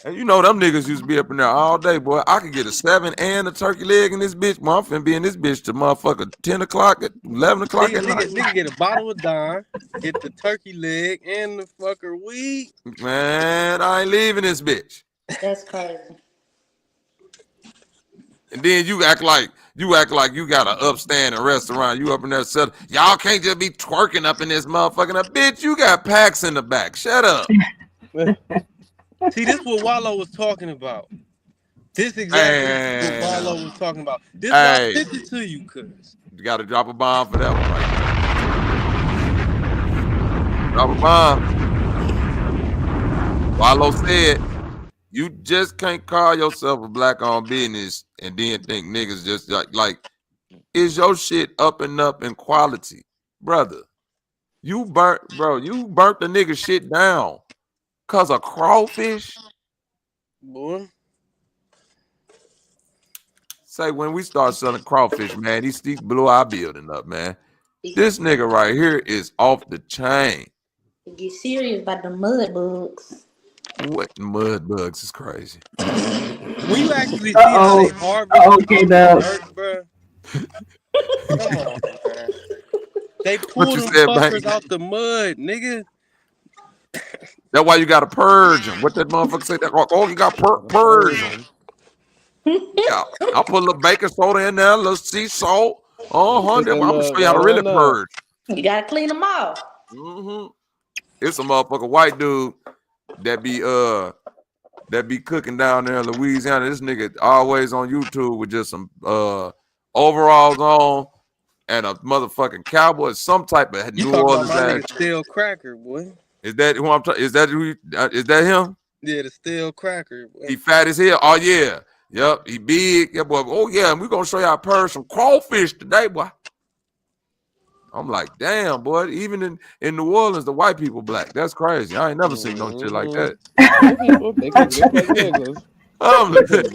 And you know them niggas used to be up in there all day, boy. I could get a 7 and a turkey leg in this bitch. Boy, I'm finna be in this bitch to motherfucker 10 o'clock, 11 o'clock at night. Nigga get a bottle of Don, get the turkey leg and the fucker weed. Man, I ain't leaving this bitch. That's crazy. And then you act like you got an upstanding restaurant. You up in there selling. Y'all can't just be twerking up in this motherfucking bitch. You got packs in the back. Shut up. See, this is what Wallow was talking about. This exactly what Wallow was talking about. This is why I sent it to you, cuz. You got to drop a bomb for that one, right? Drop a bomb. Wallow said, you just can't call yourself a black-owned business and then think niggas just like is your shit up in quality, brother? You burnt the nigga shit down. Cause of crawfish, boy. Say when we start selling crawfish, man, these blew our building up, man. This nigga right here is off the chain. Get serious about the mud bugs. What mud bugs is crazy. When you actually see how they harvest dirt, bro. Come on, man. They pull them fuckers out the mud, nigga. That's why you got to purge them. What that motherfucker say? Oh, you got purge them. Yeah, I'll put a little baking soda in there, a little sea salt. I'm gonna show you how to really purge. You gotta clean them off. It's a motherfucker white dude that be cooking down there in Louisiana. This nigga always on YouTube with just some overalls on and a motherfucking cowboy, some type of You New talking Orleans about my ass. nigga Steel Cracker, boy? Is that who I'm talking? Is that him? Yeah, the Steel Cracker. Boy. He fat as hell. Oh yeah, yep. He big. Yeah, boy. Oh yeah, and we gonna show y'all purge some crawfish today, boy. I'm like, damn, boy. Even in New Orleans, the white people black. That's crazy. I ain't never seen no shit like that. They cook just like niggas.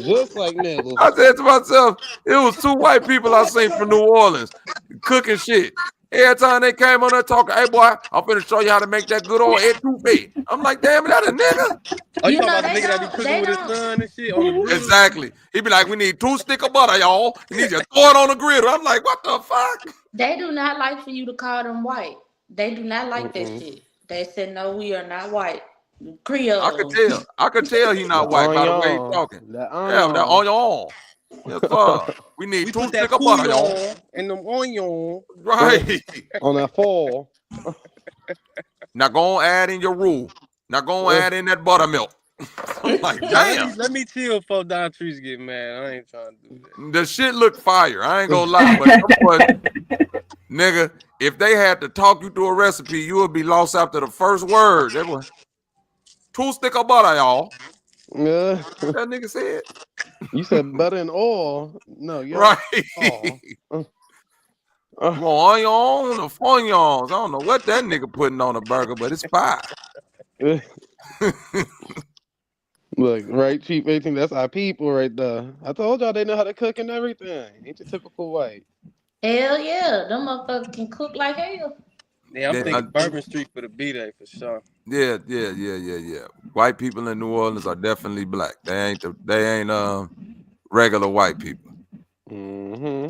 Just like niggas. I said to myself, it was two white people I seen from New Orleans cooking shit. Every time they came on there talking, hey boy, I'm finna show you how to make that good old etouffee. I'm like, damn, is that a nigga? Oh, you talking about the nigga that be cooking with his son and shit on the grill? Exactly. He be like, we need 2 sticks of butter, y'all. You need to throw it on the griddle. I'm like, what the fuck? They do not like for you to call them white. They do not like that shit. They said, no, we are not white. Creole. I could tell he not white by the way he talking. Yeah, that onion. Yes, sir. We need 2 sticks of butter, y'all. And them onion. Right. On that fall. Now go on add in your roux. Now go on add in that buttermilk. I'm like, damn. Let me chill before Don Trees get mad. I ain't trying to do that. The shit look fire. I ain't gonna lie, but nigga, if they had to talk you through a recipe, you would be lost after the first word. They were 2 sticks of butter, y'all. Yeah. That nigga said. You said butter and oil. No, you're right. Oh. Onion or funyons. I don't know what that nigga putting on a burger, but it's fire. Look, right, cheap 18. That's our people right there. I told y'all they know how to cook and everything. Ain't your typical white. Hell yeah, them motherfuckers can cook like hell. Yeah, I'm thinking Bourbon Street for the B-Day for sure. Yeah. White people in New Orleans are definitely black. They ain't regular white people. Yeah.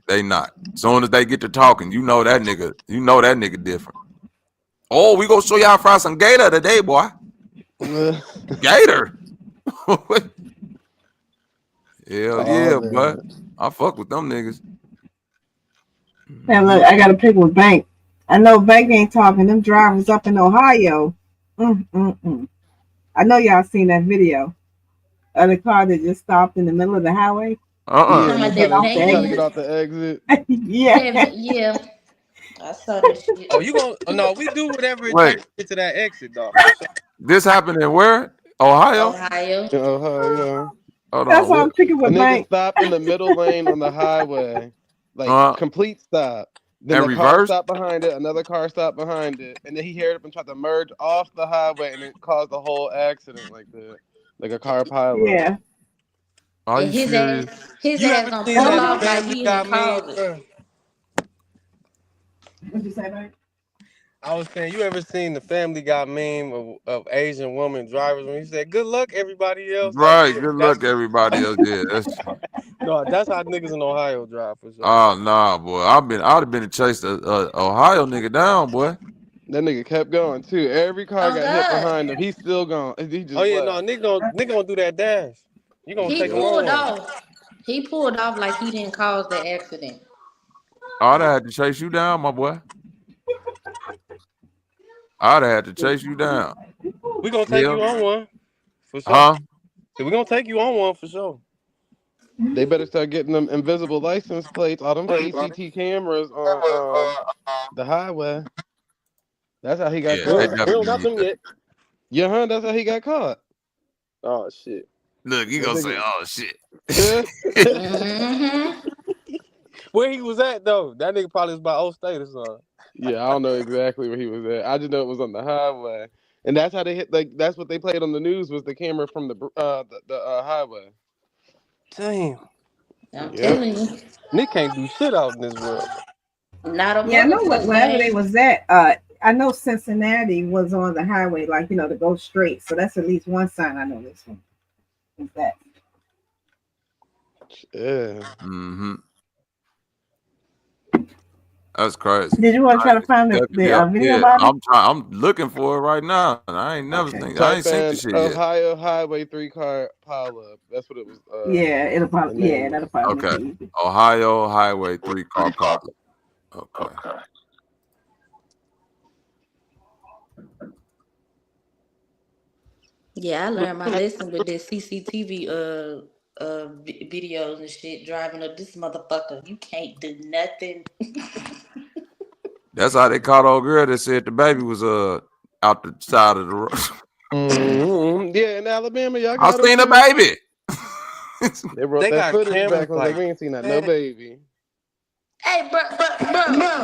They not. As soon as they get to talking, you know that nigga different. Oh, we gonna show y'all fry some gator today, boy. Gator. Hell yeah, boy. I fuck with them niggas. Now look, I got to pick with Bank. I know Bank ain't talking. Them drivers up in Ohio. I know y'all seen that video of the car that just stopped in the middle of the highway. Yeah, trying to get off the exit. Yeah. I saw that shit. Oh, you gonna? No, we do whatever it takes to get to that exit, dog. This happened in where? Ohio. Ohio. That's why I'm picking with Bank. Bank. Stopped in the middle lane on the highway, like complete stop. Then and the car reverse? stopped behind it, another car stopped behind it, and then he hurried up and tried to merge off the highway, and it caused the whole accident like that, like a car pileup. Yeah. Are you His serious? ass gonna pull off like he didn't cause it. What'd you say, Bank? I was saying, you ever seen the Family Guy meme of Asian woman drivers when he said, "Good luck, everybody else." Right. Good luck, everybody else. Yeah. No, that's how niggas in Ohio drive for sure. Oh nah, boy. I'd have been to chase the Ohio nigga down, boy. That nigga kept going too. Every car got hit behind him. He's still gone. He just nigga gonna do that dash. You gonna take him off. He pulled off like he didn't cause the accident. I'd have had to chase you down, my boy. I'd have had to chase you down. We gonna take you on one for sure. Huh? We gonna take you on one for sure. They better start getting them invisible license plates, all them CCT cameras on the highway. That's how he got caught. We don't got them yet. Yeah, that's how he got caught. Oh shit! Look, you gonna say, "Oh shit." Where he was at though? That nigga probably was by Old State or something. Yeah, I don't know exactly where he was at. I just know it was on the highway, and that's how they hit. Like that's what they played on the news was the camera from the highway. Damn. I'm telling you, Nick can't do shit out in this world. Not a I know wherever they was at. I know Cincinnati was on the highway, like to go straight. So that's at least one sign I know this one is that. Yeah. That's crazy. Did you want to try to find the video about it? I'm looking for it right now. And I ain't never seen. I ain't seen the shit yet. Ohio Highway 3 car pile up. That's what it was. Yeah, that'll probably Okay. make it easy. Ohio Highway 3 car pile up. Okay. Yeah, I learned my lesson with this CCTV videos and shit driving up this motherfucker. You can't do nothing. That's how they caught old girl that said the baby was out the side of the road. Yeah, in Alabama, y'all I got seen a baby. They brought They that got footage back. cameras I was like, we ain't seen that no baby. Hey, bro,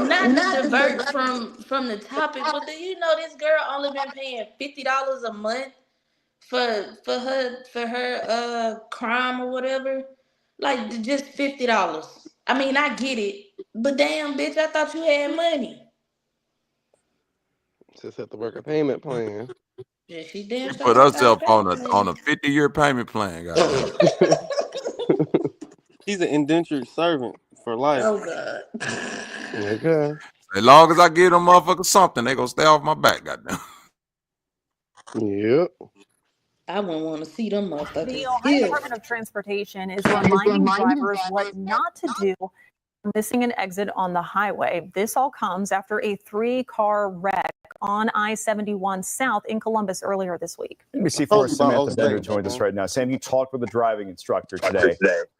not to divert from the topic, but do you know this girl only been paying $50 a month for her crime or whatever? Like just $50. I mean, I get it, but damn, bitch, I thought you had money. Just have to work a payment plan. Yeah, she damn sure Put herself on got a 50-year payment plan, guys. She's an indentured servant for life. Oh God. Okay. As long as I give them motherfuckers something, they gonna stay off my back, goddamn. Yep. I wouldn't want to see them motherfuckers. The Ohio Department of Transportation is reminding drivers what not to do when missing an exit on the highway. This all comes after a 3-car wreck on I-71 South in Columbus earlier this week. NBC4 Samantha Bender joins us right now. Sam, you talked with the driving instructor today.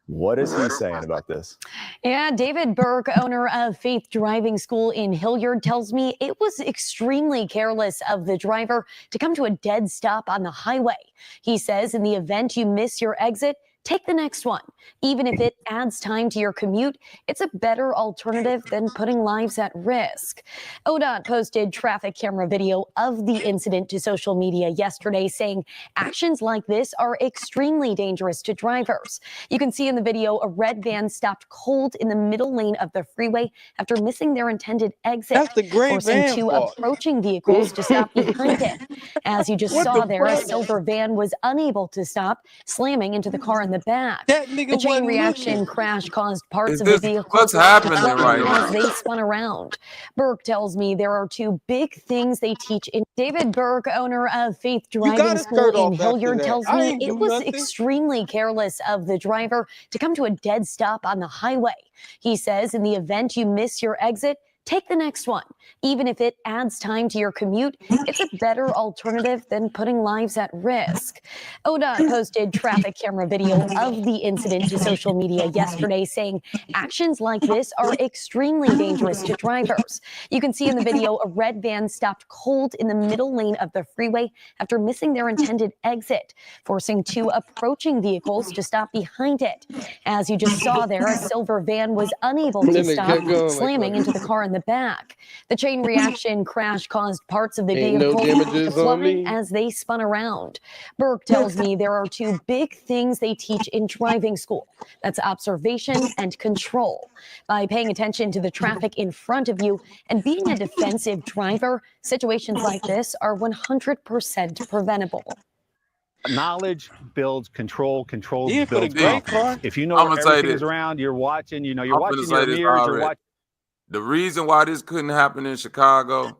What is he saying about this? Yeah, David Burke, owner of Faith Driving School in Hilliard, tells me it was extremely careless of the driver to come to a dead stop on the highway. He says in the event you miss your exit, take the next one. Even if it adds time to your commute, it's a better alternative than putting lives at risk. ODOT posted traffic camera video of the incident to social media yesterday, saying actions like this are extremely dangerous to drivers. You can see in the video a red van stopped cold in the middle lane of the freeway after missing their intended exit, That's the gray forcing van 2 fault. approaching vehicles to stop behind it. As you just What saw the there, a fuck? silver van was unable to stop, slamming into the car in the back. That nigga The chain wasn't reaction looking. crash caused parts Is of the this vehicle what's to happening flutter right as now? they spun around. Burke tells me there are 2 big things they teach in. David Burke, owner of Faith You Driving got his skirt School in off after Hilliard, that. tells I me ain't it do was nothing. extremely careless of the driver to come to a dead stop on the highway. He says in the event you miss your exit, take the next one. Even if it adds time to your commute, it's a better alternative than putting lives at risk. ODOT posted traffic camera video of the incident to social media yesterday, saying actions like this are extremely dangerous to drivers. You can see in the video a red van stopped cold in the middle lane of the freeway after missing their intended exit, forcing 2 approaching vehicles to stop behind it. As you just saw there, a silver van was unable to Then they stop, kept going like slamming that. into the car in the back. The chain reaction crash caused parts of the Ain't no vehicle to damages on flutter me. as they spun around. Burke tells me there are 2 big things they teach in driving school. That's observation and control. By paying attention to the traffic in front of you and being a defensive driver, situations like this are 100% preventable. Knowledge builds control. Control Yeah, for the builds gray confidence. car. If you know I'm where gonna say everything is this. around, you're watching. You're I'm gonna watching say your this mirrors. You're already. watching. The reason why this couldn't happen in Chicago,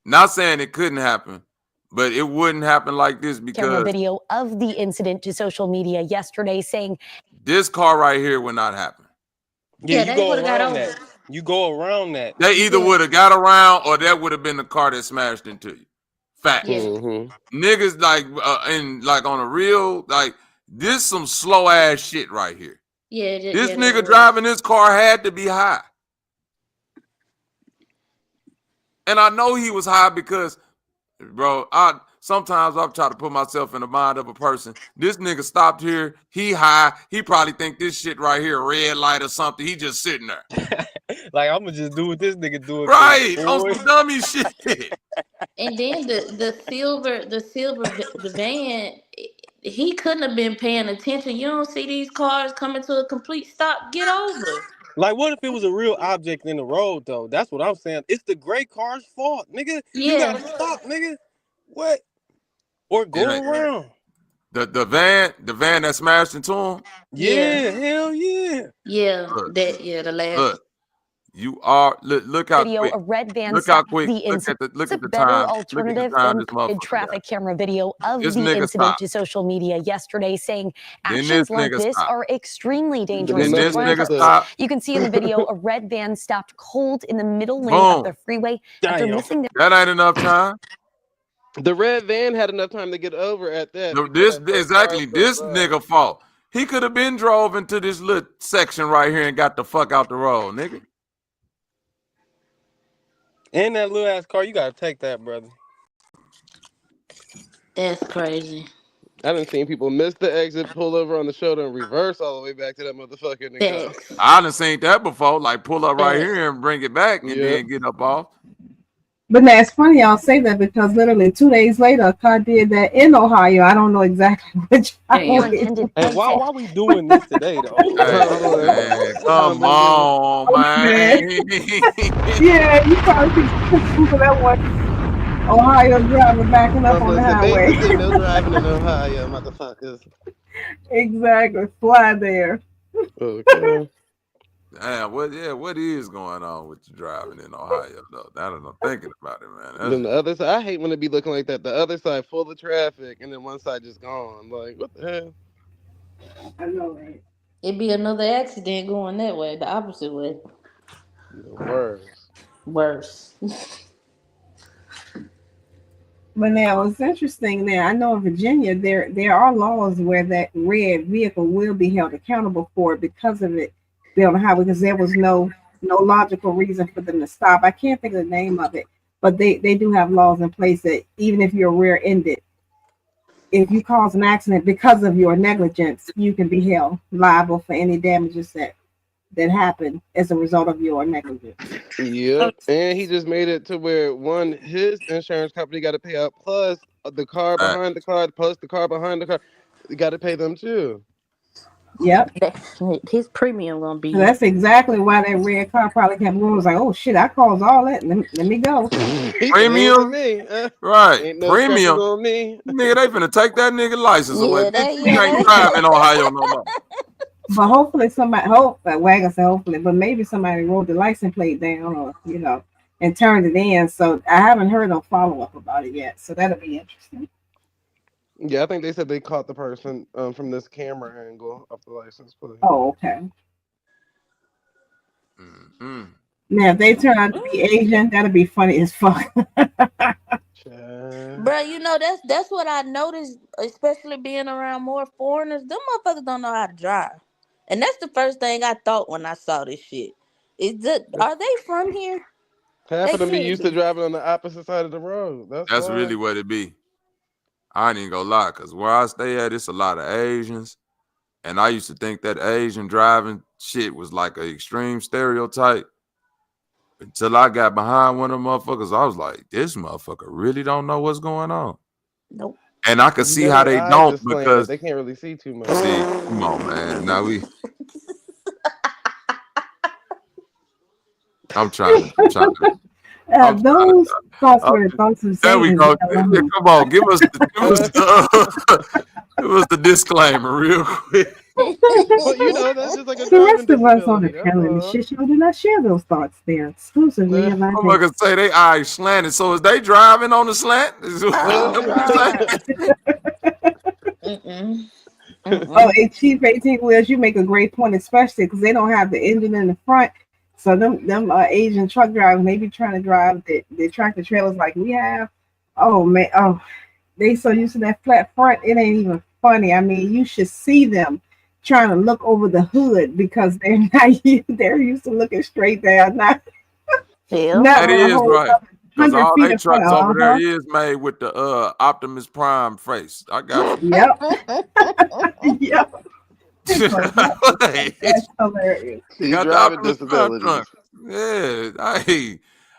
not saying it couldn't happen, but it wouldn't happen like this Camera because video of the incident to social media yesterday, saying this car right here would not happen. Yeah, you they go would have got around over. that. You go around that. They either would have got around or that would have been the car that smashed into you. Fact. Yeah. Niggas like and like on a real like this some slow ass shit right here. Yeah, This yeah, nigga that driving this car had to be high. And I know he was high because, bro, sometimes I've tried to put myself in the mind of a person. This nigga stopped here. He high. He probably think this shit right here, a red light or something. He just sitting there. Like, I'm gonna just do what this nigga doing. Right. On some dummy shit. And then the van, he couldn't have been paying attention. You don't see these cars coming to a complete stop. Get over. Like, what if it was a real object in the road, though? That's what I'm saying. It's the gray car's fault, nigga. You Yeah. gotta stop, nigga. What? Or go around. The van that smashed into him. Yeah, hell yeah. Yeah, Look, the last. Look, You are look how video, quick. a red van Look how stopped quick. the Look incident. at the It's a better time. Look at the alternative time than this a motherfucker traffic got. camera video of This the nigga incident stopped. to social media yesterday, saying Then actions this like nigga this stopped. are extremely dangerous Then to this nigga drivers. stopped. You can see in the video a red van stopped cold in the middle lane of Boom. the freeway after Damn. missing the That ain't enough time. The red van had enough time to get over at that. No, before this that first exactly car this drove by. nigga fault. He could have been drove into this little section right here and got the fuck out the road, nigga. And that little ass car, you gotta take that, brother. That's crazy. I done seen people miss the exit, pull over on the shoulder, and reverse all the way back to that motherfucker and then go. Thanks. I done seen that before. Like pull up right Thanks. here and bring it back and Yeah. then get up off. But now it's funny y'all say that because literally 2 days later, a car did that in Ohio. I don't know exactly which. unintended Hey, why we doing this today though? Hey, man, come on, man. Yeah, you probably see that one Ohio driver backing up on the highway. Basically, no driving in Ohio, motherfuckers. Exactly, fly there. Okay. Damn, what is going on with you driving in Ohio though? Now that I'm thinking about it, man. Then the other side, I hate when it be looking like that. The other side full of traffic, and then one side just gone. Like, what the hell? I know, right? It'd be another accident going that way, the opposite way. Worse. Worse. But now it's interesting. Now I know in Virginia there are laws where that red vehicle will be held accountable for it because of it being on the highway, because there was no logical reason for them to stop. I can't think of the name of it, but they do have laws in place that even if you're rear-ended, if you cause an accident because of your negligence, you can be held liable for any damages that happen as a result of your negligence. Yep. And he just made it to where his insurance company got to pay out, plus the car behind the car, plus the car behind the car, you got to pay them too. Yep. His premium gonna be. So that's exactly why that red car probably kept going. Was like, oh shit, I caused all that. Let me go. Premium, right? Ain't no Premium on me. Nigga, they finna take that nigga license away. You ain't driving in Ohio no more. But hopefully somebody, hopefully, but maybe somebody wrote the license plate down or, and turned it in. So I haven't heard no follow-up about it yet. So that'll be interesting. Yeah, I think they said they caught the person from this camera angle of the license plate. Oh, okay. Mm-hmm. Now, if they turn out to be Asian, that'll be funny as fuck. Bro, that's what I noticed, especially being around more foreigners. Them motherfuckers don't know how to drive. And that's the first thing I thought when I saw this shit. Are they from here? Half of them be used to driving on the opposite side of the road. That's really what it be. I ain't even gonna lie, because where I stay at, it's a lot of Asians. And I used to think that Asian driving shit was like an extreme stereotype. Until I got behind one of them motherfuckers, I was like, this motherfucker really don't know what's going on. Nope. And I could see how they don't, because they can't really see too much. See, come on, man. Now I'm trying to. Those thoughts were thoughts of There we Satan. go. Come on, give us the disclaimer real quick. But that's just like a The rest of us on the panel and the shit show do not share those thoughts. They're exclusively of I'm gonna say they eyes slanted. So is they driving on the slant? Oh, a cheap 18 wheels, you make a great point, especially because they don't have the engine in the front. So them Asian truck drivers, they be trying to drive the tractor trailers like we have. Oh man, they so used to that flat front, it ain't even funny. I mean, you should see them trying to look over the hood because they're used to looking straight down. That is right. Because all they trucks over there Uh-huh. is made with the Optimus Prime face. I got you. Yep. Yep. That's hilarious. Got the Optimus Prime trunk. Yeah,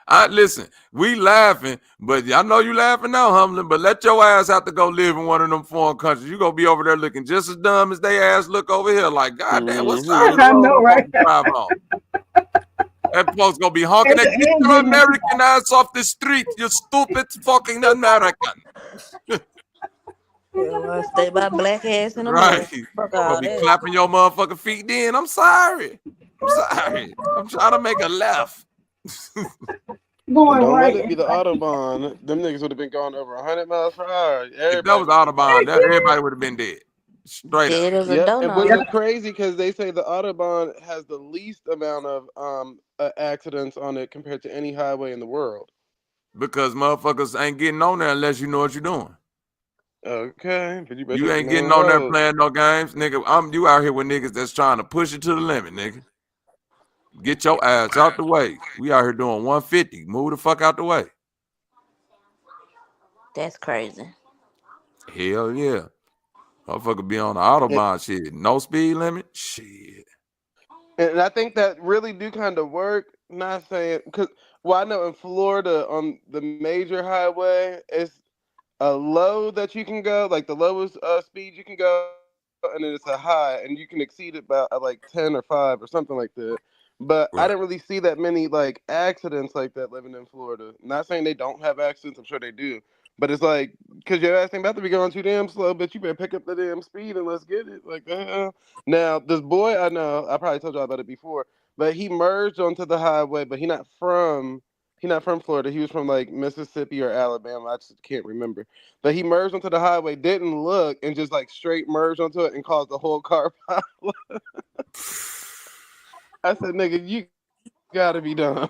I listen. We laughing, but I know you laughing now, Humlin. But let your ass have to go live in one of them foreign countries. You gonna be over there looking just as dumb as they ass look over here. Like, goddamn, what's up? I know, right? Drive on. That folks gonna be honking at you, American ass off the street. You stupid fucking American. Stay my black ass in the Right. Fuck Gonna all be that. clapping your motherfucking feet then. I'm sorry. I'm sorry. I'm trying to make a left. Going Don't let right. it be the Autobahn. Them niggas would have been going over 100 miles per hour. If that was Autobahn, everybody would have been dead. Straight up. Dead as a Yep, and which donut. is crazy because they say the Autobahn has the least amount of accidents on it compared to any highway in the world. Because motherfuckers ain't getting on there unless you know what you're doing. Okay, but You ain't getting on there playing no games, nigga. You out here with niggas that's trying to push it to the limit, nigga. Get your ass out the way. We out here doing 150. Move the fuck out the way. That's crazy. Hell yeah. Motherfucker be on the Autobahn shit. No speed limit? Shit. And I think that really do kind of work. Not saying because I know in Florida on the major highway, it's a low that you can go, like the lowest speed you can go, and then it's a high, and you can exceed it by like 10 or 5 or something like that. But I didn't really see that many like accidents like that living in Florida. Not saying they don't have accidents, I'm sure they do. But it's like, because your ass ain't about to be going too damn slow, but you better pick up the damn speed and let's get it. Like, the hell? Now, this boy I know, I probably told y'all about it before, but he merged onto the highway, but he's not from Florida. He was from like Mississippi or Alabama. I just can't remember. But he merged onto the highway, didn't look, and just like straight merged onto it and caused the whole car pile. I said, nigga, you gotta be dumb.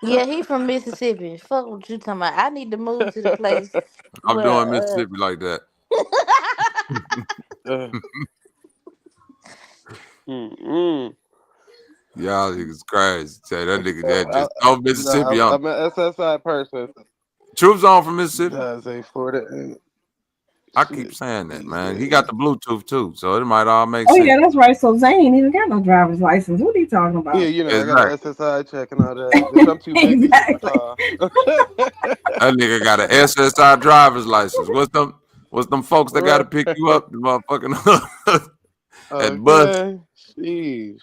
Yeah, he from Mississippi. Fuck what you talking about. I need to move to the place I'm where doing Mississippi like that. Y'all niggas crazy. Say that nigga that just Mississippi on. I'm an SSI person. Troops on from Mississippi. Does a Florida? I keep saying that, man. He got the Bluetooth too, so it might all make Oh sense. yeah, that's right. So Zane ain't even got no driver's license. What are you talking about? Yeah, you know, I got an SSI check and all that. Bitch, I'm too big Exactly. That nigga got an SSI driver's license. What's them folks that gotta pick you up? The motherfucking at bus. Jeez.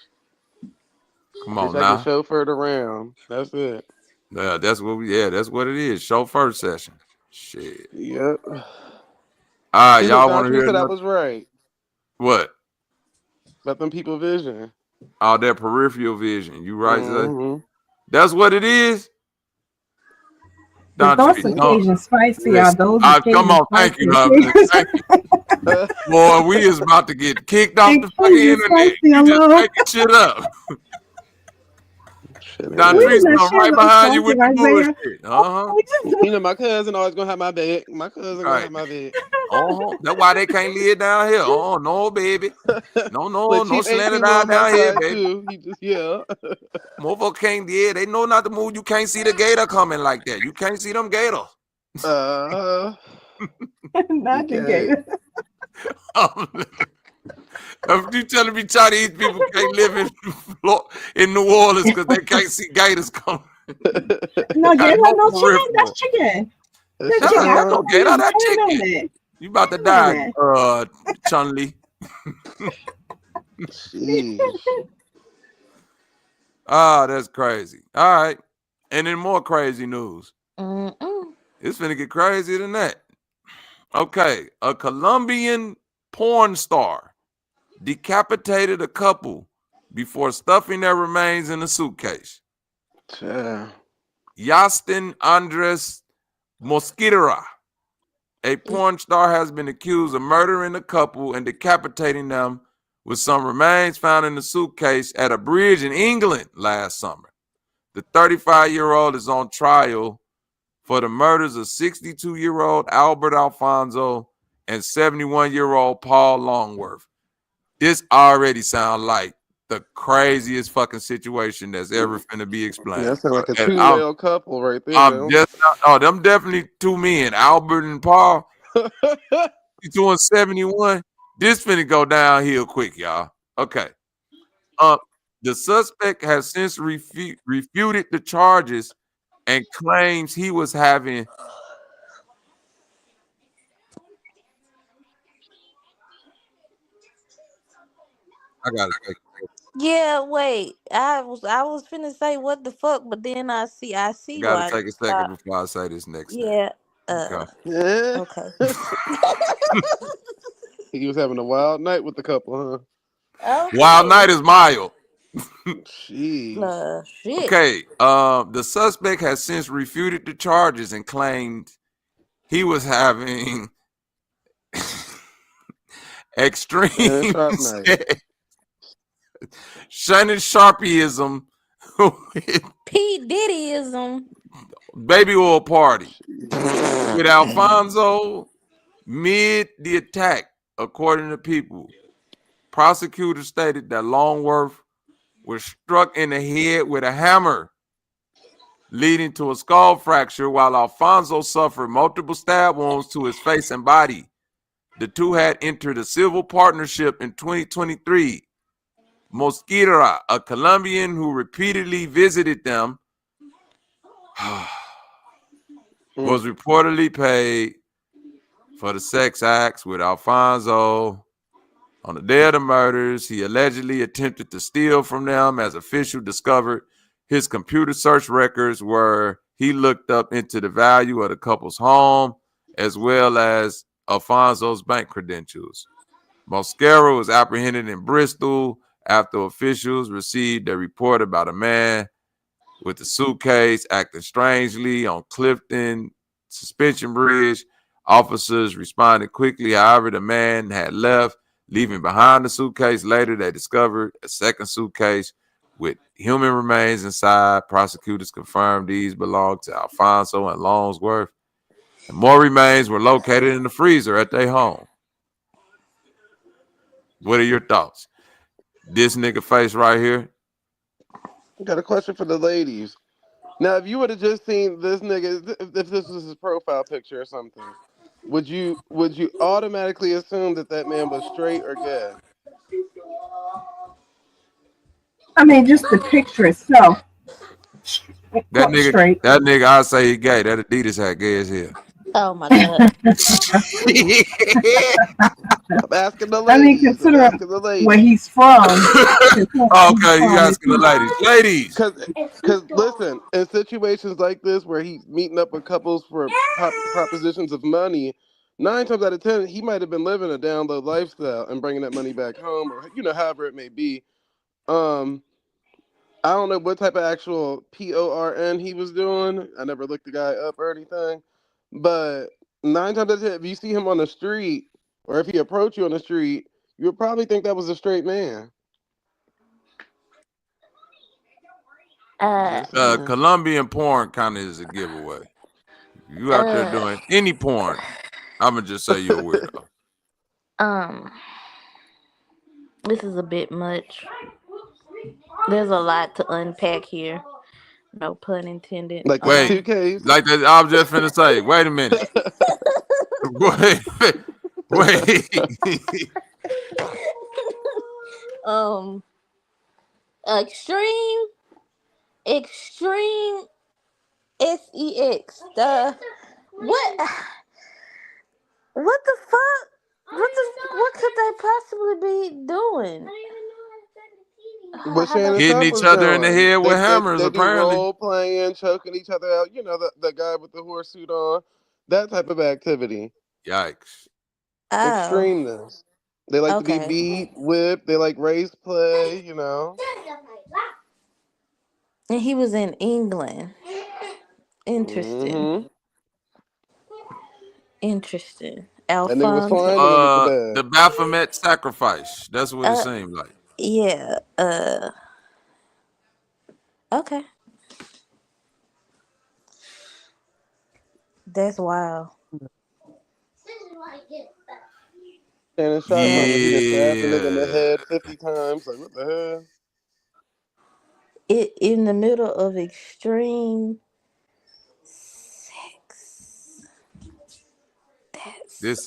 Come on bitch, now. I get chauffeured around. That's it. Yeah, that's what that's what it is. Chauffeur session. Shit. Yep. All right, y'all want to hear that I another? was right. What? About them people vision. All that peripheral vision. You right, Mm-hmm. Zay? That's what it is. Those occasions spicy, y'all. Those come on, thank you, love. Thank you. Boy, we is about to get kicked off the fucking internet. You just making shit up. Dontrice right behind you with the bullshit. You know, my cousin always gonna have my back. My cousin gonna have my back. That's why they can't live down here. Oh no, baby. No slander down here, baby. Too. He just Motherfucker can't. Yeah, they know not to move. You can't see the gator coming like that. You can't see them gators. Not the gator. If you telling me Chinese people can't live in New Orleans because they can't see gators coming. No, gator, no chicken. That's chicken. That's chicken. That's no gator. That's chicken. You about to die, Chun-Li. That's crazy. All right. And then more crazy news. It's finna get crazier than that. Okay. A Colombian porn star decapitated a couple before stuffing their remains in a suitcase. Yastin Andres Mosquera, a porn star, has been accused of murdering a couple and decapitating them with some remains found in the suitcase at a bridge in England last summer. The 35-year-old is on trial for the murders of 62-year-old Albert Alfonso and 71-year-old Paul Longworth. This already sounds like the craziest fucking situation that's ever finna be explained. That sounds like a two-whale couple right there. Them definitely two men, Albert and Paul. 62 and 71. This finna go downhill quick, y'all. Okay. The suspect has since refuted the charges and claims he was having I gotta take it. Yeah, wait. I was finna say what the fuck, but then I see I why. gotta take a second before I say this next thing. Yeah. Okay. He was having a wild night with the couple, huh? Okay. Wild night is mild. Jeez. Shit. Okay. The suspect has since refuted the charges and claimed he was having extreme Shannon Sharpieism P. Diddyism. baby oil party with Alfonso mid the attack, according to People. Prosecutors stated that Longworth was struck in the head with a hammer, leading to a skull fracture, while Alfonso suffered multiple stab wounds to his face and body. The two had entered a civil partnership in 2023. Mosquera, a Colombian who repeatedly visited them, was reportedly paid for the sex acts with Alfonso. On the day of the murders, he allegedly attempted to steal from them, as officials discovered his computer search records where he looked up into the value of the couple's home, as well as Alfonso's bank credentials. Mosquera was apprehended in Bristol after officials received a report about a man with a suitcase acting strangely on Clifton Suspension Bridge. Officers responded quickly. However, the man had left, leaving behind the suitcase. Later, they discovered a second suitcase with human remains inside. Prosecutors confirmed these belonged to Alfonso and Longworth. And more remains were located in the freezer at their home. What are your thoughts? This nigga face right here. I got a question for the ladies. Now, if you would have just seen this nigga, if this was his profile picture or something, would you automatically assume that man was straight or gay? I mean, just the picture itself. That nigga, I say he gay. That Adidas hat gay as hell. Oh my god. I'm asking the ladies. I mean, consider where he's from. Okay, you asking the ladies. Ladies. Because listen, in situations like this where he's meeting up with couples for propositions of money, 9 times out of 10, he might have been living a down low lifestyle and bringing that money back home, or however it may be. I don't know what type of actual PORN he was doing. I never looked the guy up or anything. But 9 times out of 10, if you see him on the street, or if he approached you on the street, you would probably think that was a straight man. Colombian porn kind of is a giveaway. You out there doing any porn, I'm gonna just say you're a weirdo. This is a bit much. There's a lot to unpack here. No pun intended. Like wait, like that. I was just finna say. Wait a minute. wait. Extreme sex. What the fuck? What could they possibly be doing? Hitting each other in the head with hammers, they apparently. Role playing, choking each other out. You know, the guy with the horse suit on. That type of activity. Yikes. Extremeness. They like to be beat, whipped. They like race play, And he was in England. Interesting. Mm-hmm. Interesting. Alfonso. The Baphomet sacrifice. That's what it seemed like. Yeah. Okay. That's wild. And it's shot hit the nigga in the head 50 times. Like, what the hell? In the middle of extreme sex. It's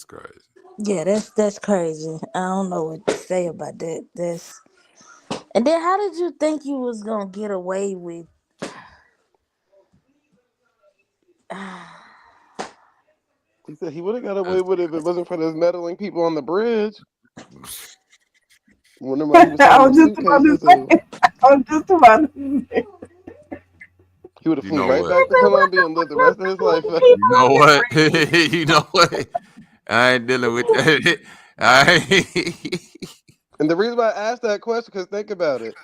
crazy. Yeah, that's crazy. I don't know what to say about that. And then how did you think you was gonna get away with? He said he would have got away with it if it wasn't for those meddling people on the bridge. I was just about to say. He would have flew right back to Colombia and lived the rest of his life. You know what? You know what? I ain't dealing with that. And the reason why I asked that question, because think about it.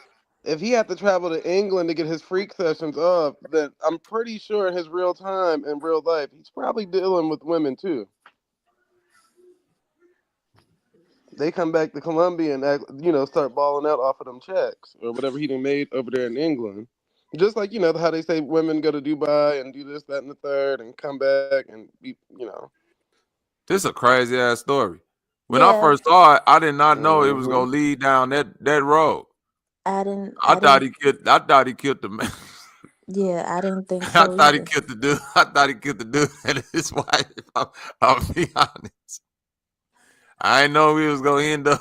If he had to travel to England to get his freak sessions off, then I'm pretty sure in his real time, in real life, he's probably dealing with women too. They come back to Colombia and act, start balling out off of them checks or whatever he done made over there in England. Just like, how they say women go to Dubai and do this, that, and the third and come back and be. This is a crazy ass story. When I Yeah. first saw it, I did not know it was gonna lead down that road. I didn't. I thought he killed the man. Yeah, I didn't think I so thought he either. killed the dude. I thought he killed the dude and his wife. I'll be honest. I didn't know he was gonna end up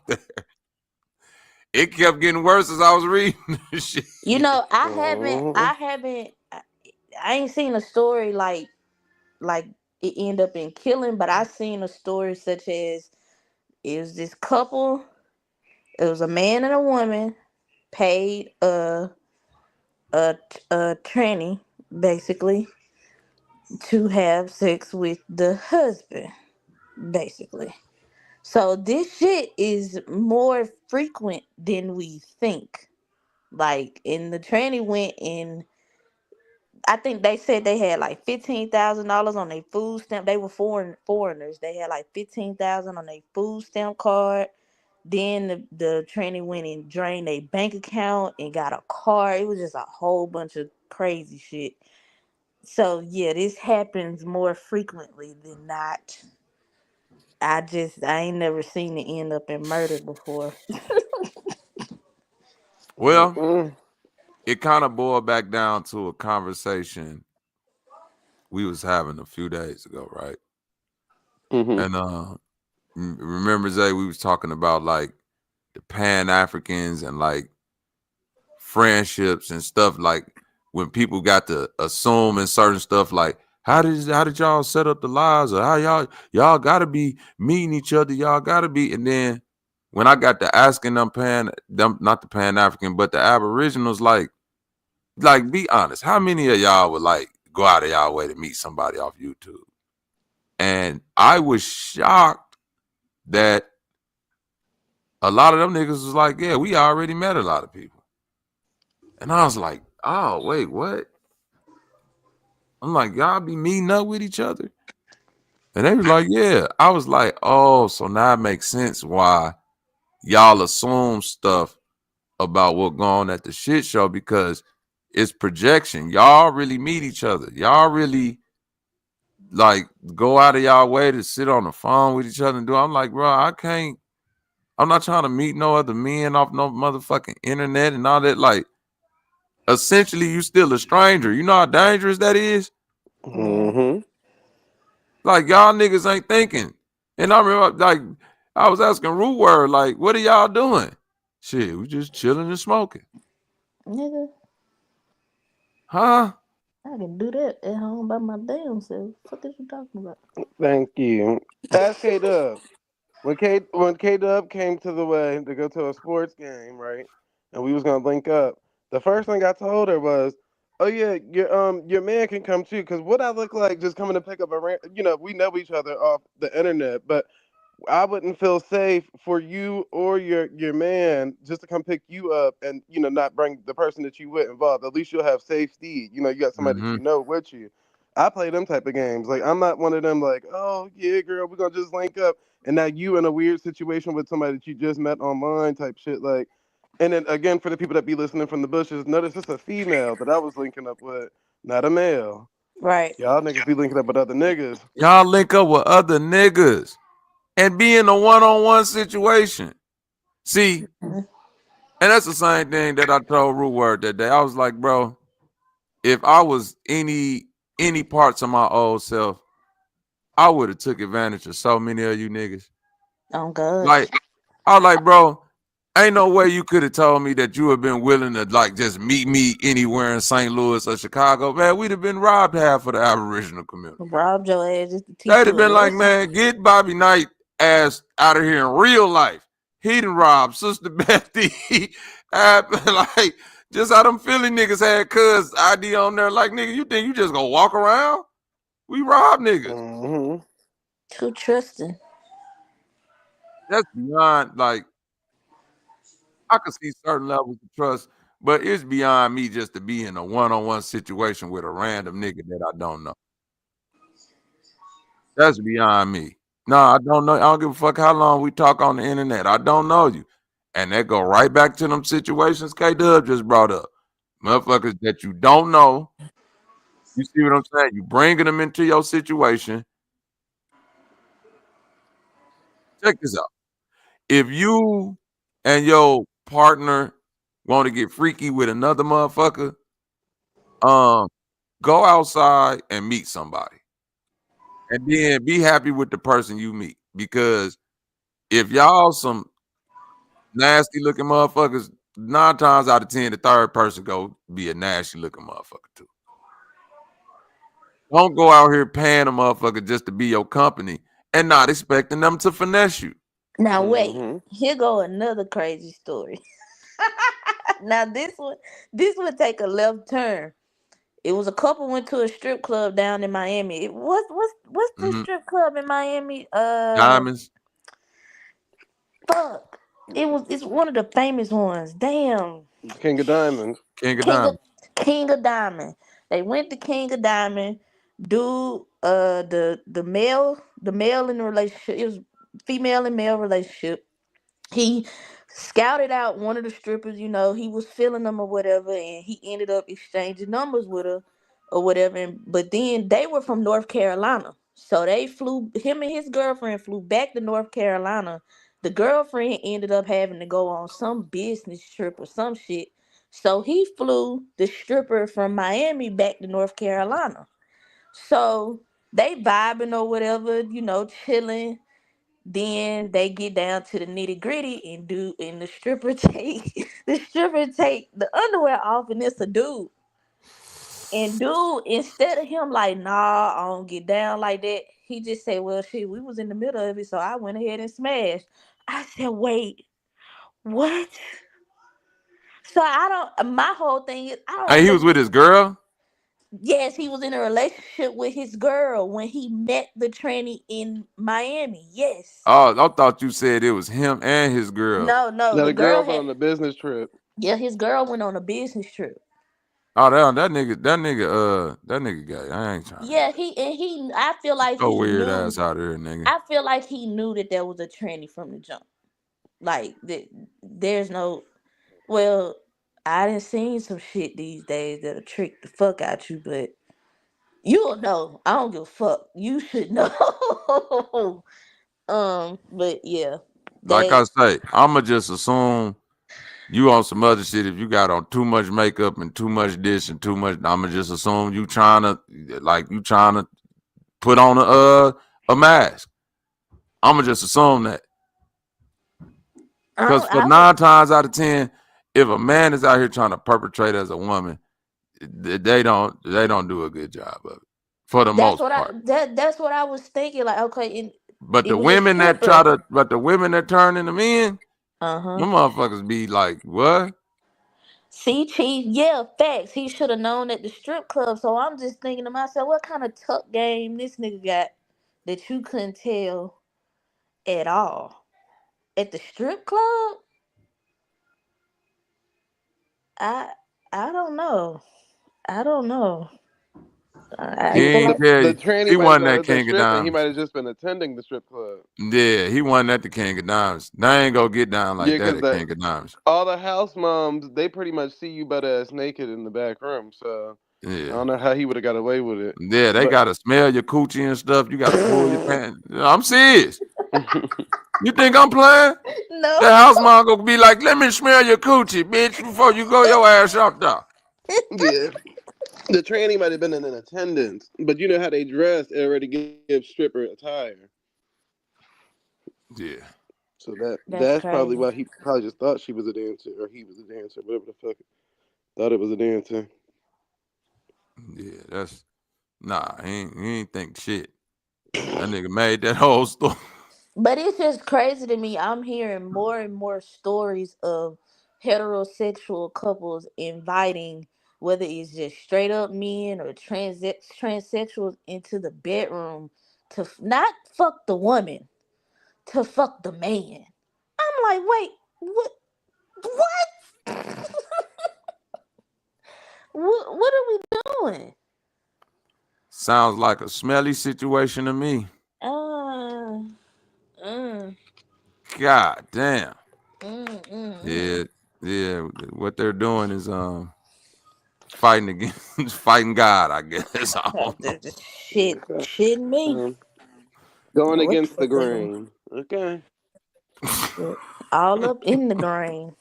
there. It kept getting worse as I was reading this shit. I ain't seen a story like it end up in killing, but I seen a story such as it was this couple, it was a man and a woman paid a tranny basically to have sex with the husband, basically. So this shit is more frequent than we think. Like, and the tranny went in, I think they said they had like $15,000 on their food stamp. They were foreigners. They had like $15,000 on their food stamp card. Then the tranny went and drained their bank account and got a car. It was just a whole bunch of crazy shit. So yeah, this happens more frequently than not. I ain't never seen it end up in murder before. Well, it kind of boiled back down to a conversation we was having a few days ago, right? And remember, Zay, we was talking about like the Pan-Africans and like friendships and stuff, like when people got to assume and certain stuff, like how did y'all set up the lives, or how y'all gotta be meeting each other, y'all gotta be. And then when I got to asking them not the Pan-African, but the Aboriginals, like be honest, how many of y'all would like go out of y'all way to meet somebody off YouTube? And I was shocked that a lot of them niggas was like, yeah, we already met a lot of people. And I was like, oh, wait, what? I'm like, y'all be meeting up with each other? And they was like, yeah. I was like, oh, so now it makes sense why y'all assume stuff about what going on at the shit show, because it's projection. Y'all really meet each other. Y'all really like go out of y'all way to sit on the phone with each other and do. I'm like, bro, I'm not trying to meet no other men off no motherfucking internet and all that. Like, essentially, you still a stranger. You know how dangerous that is? Like, y'all niggas ain't thinking. And I remember, like, I was asking Root Word, like, what are y'all doing? Shit, we just chilling and smoking. Nigga. Huh? I can do that at home by my damn self. What is you talking about? Thank you. Ask K-Dub. When K-Dub came to the way to go to a sports game, right? And we was gonna link up. The first thing I told her was, "Oh yeah, your man can come too." Because what I look like just coming to pick up we know each other off the internet, but I wouldn't feel safe for you or your man just to come pick you up and not bring the person that you with involved. At least you'll have safety. You got somebody that you know with you. I play them type of games. Like, I'm not one of them like, oh yeah, girl, we're gonna just link up, and now you in a weird situation with somebody that you just met online type shit. Like, and then again, for the people that be listening from the bushes, notice it's a female that I was linking up with, not a male. Right. Y'all niggas be linking up with other niggas. Y'all link up with other niggas and be in a one-on-one situation. See, and that's the same thing that I told Root Word that day. I was like, bro, if I was any parts of my old self, I would have took advantage of so many of you niggas. Oh God. Like, I was like, bro, ain't no way you could have told me that you have been willing to like just meet me anywhere in St. Louis or Chicago. Man, we'd have been robbed half of the Aboriginal community. Robbed your ass just to teach They'd you have been a like, lesson. man, get Bobby Knight ass out of here in real life. He done robbed Sister Betty. Like, just how them Philly niggas had cuz ID on there. Like, nigga, you think you just gonna walk around? We rob niggas. Too trusting. That's beyond, like, I can see certain levels of trust, but it's beyond me just to be in a one-on-one situation with a random nigga that I don't know. That's beyond me. No, I don't know. I don't give a fuck how long we talk on the internet. I don't know you. And that go right back to them situations K-Dub just brought up. Motherfuckers that you don't know. You see what I'm saying? You bringing them into your situation. Check this out. If you and your partner want to get freaky with another motherfucker, go outside and meet somebody. And then be happy with the person you meet. Because if y'all some nasty looking motherfuckers, 9 times out of 10, the third person go be a nasty looking motherfucker too. Don't go out here paying a motherfucker just to be your company and not expecting them to finesse you. Now wait, here go another crazy story. Now this one take a left turn. It was a couple went to a strip club down in Miami. What's the strip club in Miami? Diamonds. Fuck. It's one of the famous ones. Damn. King of Diamonds. King of Diamonds. King of Diamond. They went to King of Diamond. Dude, the male in the relationship, it was female and male relationship. He scouted out one of the strippers, he was feeling them or whatever, and he ended up exchanging numbers with her or whatever. But then they were from North Carolina. So him and his girlfriend flew back to North Carolina. The girlfriend ended up having to go on some business trip or some shit. So he flew the stripper from Miami back to North Carolina. So they vibing or whatever, chilling. Then they get down to the nitty gritty and the stripper take the underwear off, and it's a dude. And dude, instead of him like, nah, I don't get down like that, he just said, well, shit, we was in the middle of it, so I went ahead and smashed. I said, wait, what? So my whole thing is, Hey, he was with his girl? Yes, he was in a relationship with his girl when he met the tranny in Miami. Yes. Oh, I thought you said it was him and his girl. No, The girl went on a business trip. Yeah, his girl went on a business trip. Oh, that nigga gay. I ain't trying. Yeah, I feel like So he weird knew, ass out here, nigga. I feel like he knew that there was a tranny from the jump. Like there's no, well, I done seen some shit these days that'll trick the fuck out you, but you'll know. I don't give a fuck. You should know. But yeah. Like I say, I'ma just assume you on some other shit. If you got on too much makeup and too much dish and too much, I'ma just assume you trying to put on a mask. I'ma just assume that. Because for 9 times out of 10, if a man is out here trying to perpetrate as a woman, they don't do a good job of it. For the most part. That's what I was thinking. Like, okay, but the women that turn into men, them motherfuckers be like, what? See, Chief, yeah, facts. He should have known at the strip club. So I'm just thinking to myself, what kind of tuck game this nigga got that you couldn't tell at all? At the strip club? I don't know. I don't know. The tranny he wasn't might that King of Diamonds. He might have just been attending the strip club. Yeah, he wasn't at the King of Diamonds. They ain't gonna get down like that at King of Diamonds. All the house moms, they pretty much see you butt ass naked in the back room. So I don't know how he would have got away with it. Yeah, they gotta smell your coochie and stuff. You gotta pull your pants. I'm serious. You think I'm playing? No. The house mom gonna be like, let me smell your coochie, bitch, before you go your ass out there. Yeah. The tranny might have been in attendance, but you know how they dress, they already give stripper attire. Yeah. So that's probably why he probably just thought she was a dancer, or he was a dancer, whatever the fuck. Thought it was a dancer. Yeah, he ain't think shit. That nigga made that whole story. But it's just crazy to me. I'm hearing more and more stories of heterosexual couples inviting, whether it's just straight up men or transsexuals, into the bedroom to not fuck the woman, to fuck the man. I'm like, wait, what? What? What are we doing? Sounds like a smelly situation to me. God damn. Yeah. What they're doing is fighting against fighting God, I guess. I don't know. Shit me. Going What against the the hell? grain. Okay. All up in the grain.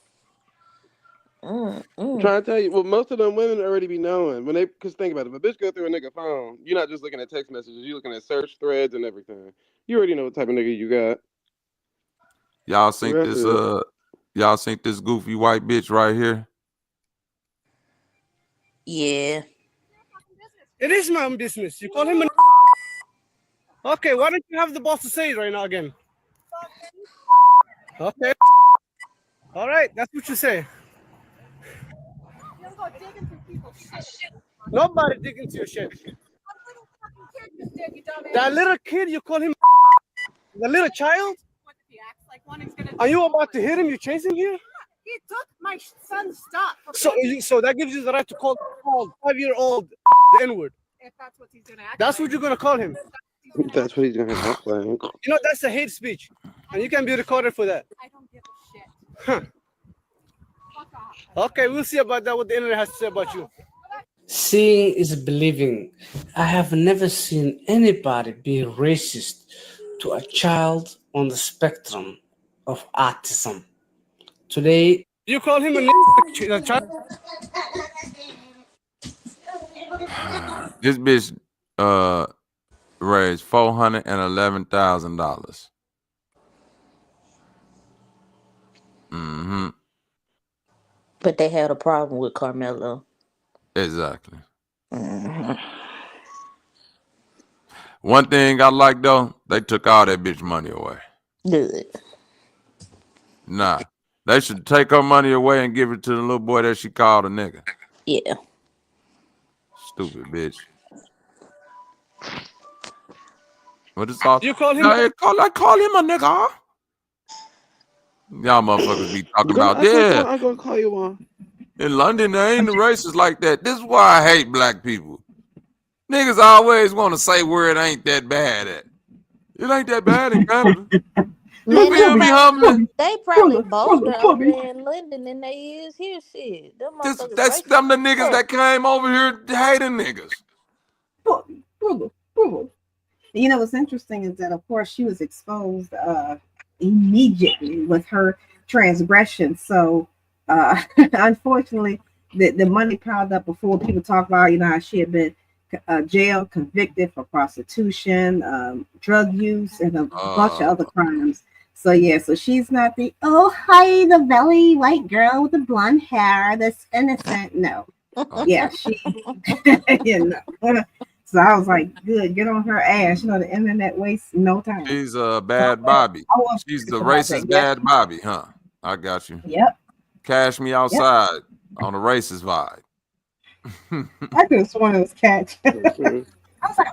I'm trying to tell you, well, most of them women already be knowing when they, because think about it, if a bitch go through a nigga phone, you're not just looking at text messages, you're looking at search threads and everything. You already know what type of nigga you got. Y'all think this goofy white bitch right here? Yeah. It is my own business. You call him an. Okay, why don't you have the boss to say it right now again? Okay. All right, that's what you say. Nobody dig into your shit. That little kid, you call him the little child? Are you about to hit him? You chasing here? He took my son's stuff. So that gives you the right to call 5-year-old the N-word. If that's what he's gonna act. That's what you're gonna call him. That's what he's gonna act like. You know, that's a hate speech, and you can be recorded for that. I don't give a shit. Huh. Fuck off. Okay, we'll see about that. What the internet has to say about you. Seeing is believing. I have never seen anybody be racist to a child on the spectrum of autism. Today, you call him a child. This bitch raised $411,000. But they had a problem with Carmelo. Exactly. One thing I like though, they took all that bitch money away. Good. Nah. They should take her money away and give it to the little boy that she called a nigga. Yeah. Stupid bitch. What is all? You call him? Call him a nigga. Y'all motherfuckers be talking about I'm gonna call you one. In London, there ain't racists like that. This is why I hate black people. Niggas always want to say where it ain't that bad at. It ain't that bad in Canada. You feel me, humbling? They probably bolder over in London than they is here. Shit. That's them the niggas that came over here hating niggas. You know what's interesting is that, of course, she was exposed immediately with her transgression. So, unfortunately, the money piled up before people talk about, you know, how she had been jailed, convicted for prostitution, drug use, and a bunch of other crimes. So yeah, so she's not the the belly white girl with the blonde hair that's innocent. No, yeah, she, you know. So I was like, good, get on her ass. You know, the internet wastes no time. She's a bad Bobby. She's the racist bad Bobby, huh? I got you. Yep. Cash me outside on a racist vibe. I could have sworn it was catch.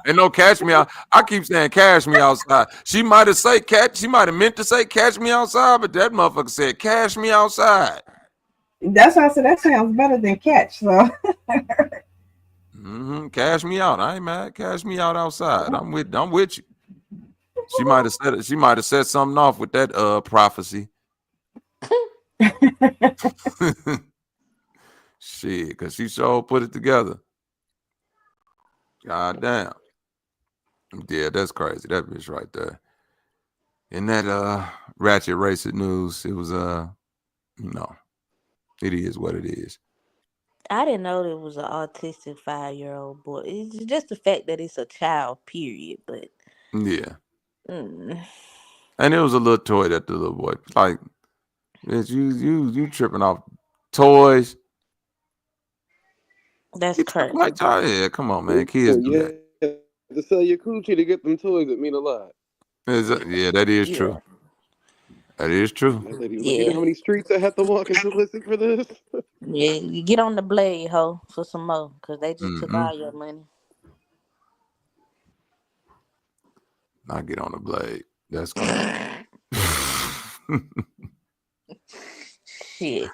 And no catch me out. I keep saying cash me outside. She might have said catch. She might have meant to say catch me outside, but that motherfucker said cash me outside. That's why I said that sounds better than catch. So cash me out. I ain't mad. Cash me out outside. I'm with you. She might have said it. She might have said something off with that prophecy. Shit, because she sure put it together. God damn. Yeah, that's crazy. That bitch right there. In that ratchet racist news, it was you know, it is what it is. I didn't know there was an autistic 5-year-old boy. It's just the fact that it's a child, period. But yeah. And it was a little toy that the little boy like. Bitch, you tripping off toys. That's crazy. Like, yeah, come on, man. Kids do that. To sell your coochie to get them toys that mean a lot. Yeah, that is true. That is true. You know how many streets I have to walk and solicit for this? Yeah, you get on the blade, ho, for some more, because they just took all your money. I get on the blade. That's cool. Shit.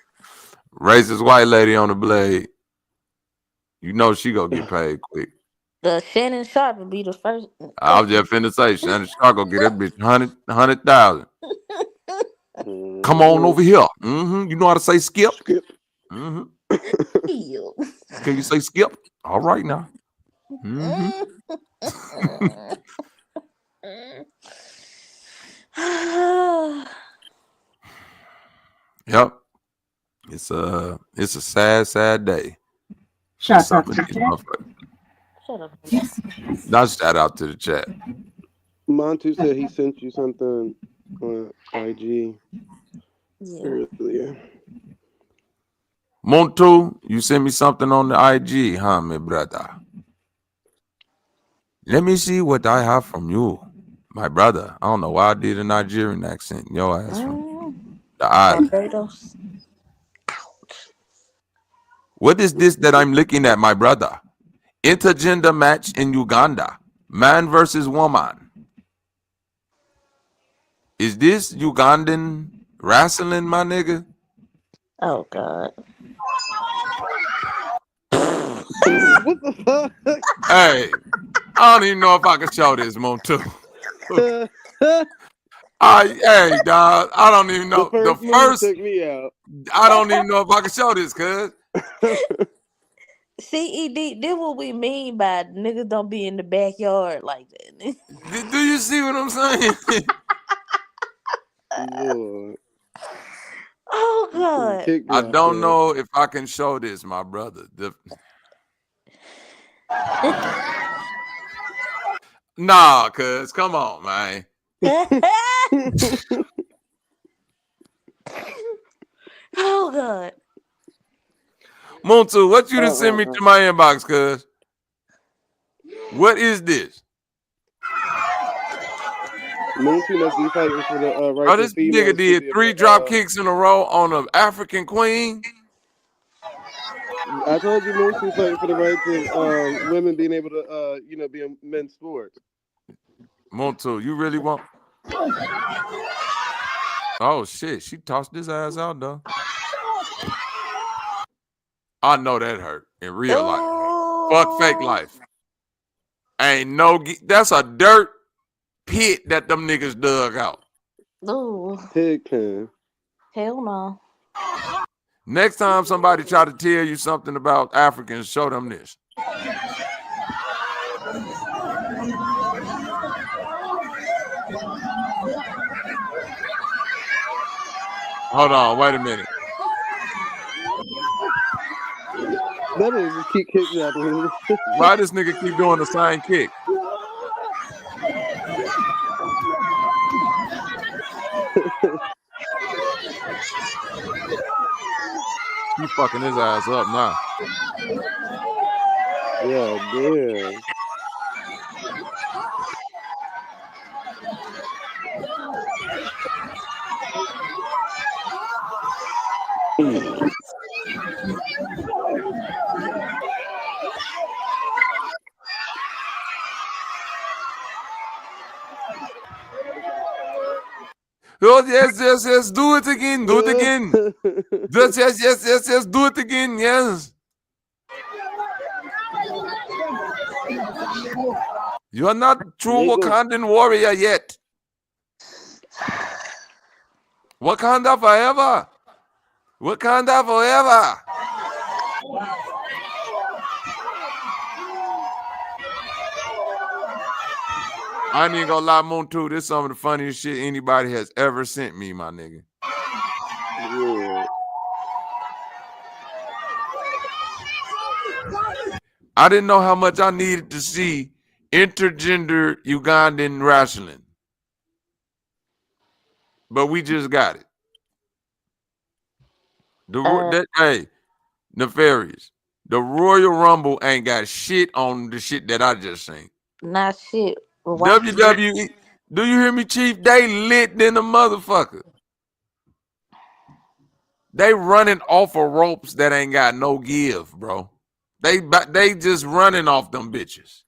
Racist white lady on the blade. You know she gonna get paid quick. The Shannon Sharp would be the first. I was just finna say Shannon Sharp gonna get that bitch 100,000. Come on over here. You know how to say skip? Skip. Can you say skip? All right now. Yep. It's a sad day. Shout out to the chat. Shut up. Not shout out to the chat. Montu said he sent you something on IG earlier. Montu, you sent me something on the IG, huh, my brother? Let me see what I have from you, my brother. I don't know why I did a Nigerian accent. Your ass from the island. Barbados. What is this that I'm looking at, my brother? Intergender match in Uganda. Man versus woman. Is this Ugandan wrestling, my nigga? Oh, God. What the fuck? Hey, I don't even know if I can show this, Montu. Hey, dog, I don't even know. The first took me out. I don't even know if I can show this, cuz. CED, this what we mean by niggas don't be in the backyard like that. Do you see what I'm saying? Lord. Oh, God. I don't know if I can show this, my brother. Nah, cuz, come on, man. Oh, God. Montu, what you done send me to my inbox, cuz? What is this? Montu must be fighting for the right Oh, to this females nigga did 3 drop kicks in a row on an African queen. I told you Montu fighting for the rights of women being able to be in men's sports. Montu, you really want? Oh shit, she tossed his ass out though. I know that hurt in real life. Fuck fake life. Ain't no, that's a dirt pit that them niggas dug out. Ooh. Pig pen. Hell no. Next time somebody try to tell you something about Africans, show them this. Hold on, wait a minute. That nigga just keep kick dropping. Why this nigga keep doing the same kick? He fucking his ass up now. Yeah, damn. Oh, yes, yes, yes, do it again, do it again. Yes, yes, yes, yes, yes, do it again, yes. You are not true Wakandan warrior yet. Wakanda forever. Wakanda forever. I ain't even gonna lie, Montu, this is some of the funniest shit anybody has ever sent me, my nigga. Yeah. I didn't know how much I needed to see intergender Ugandan wrestling. But we just got it. Hey, Nefarious. The Royal Rumble ain't got shit on the shit that I just seen. Not shit. WWE, do you hear me, Chief? They lit than a motherfucker. They running off of ropes that ain't got no give, bro. They just running off them bitches.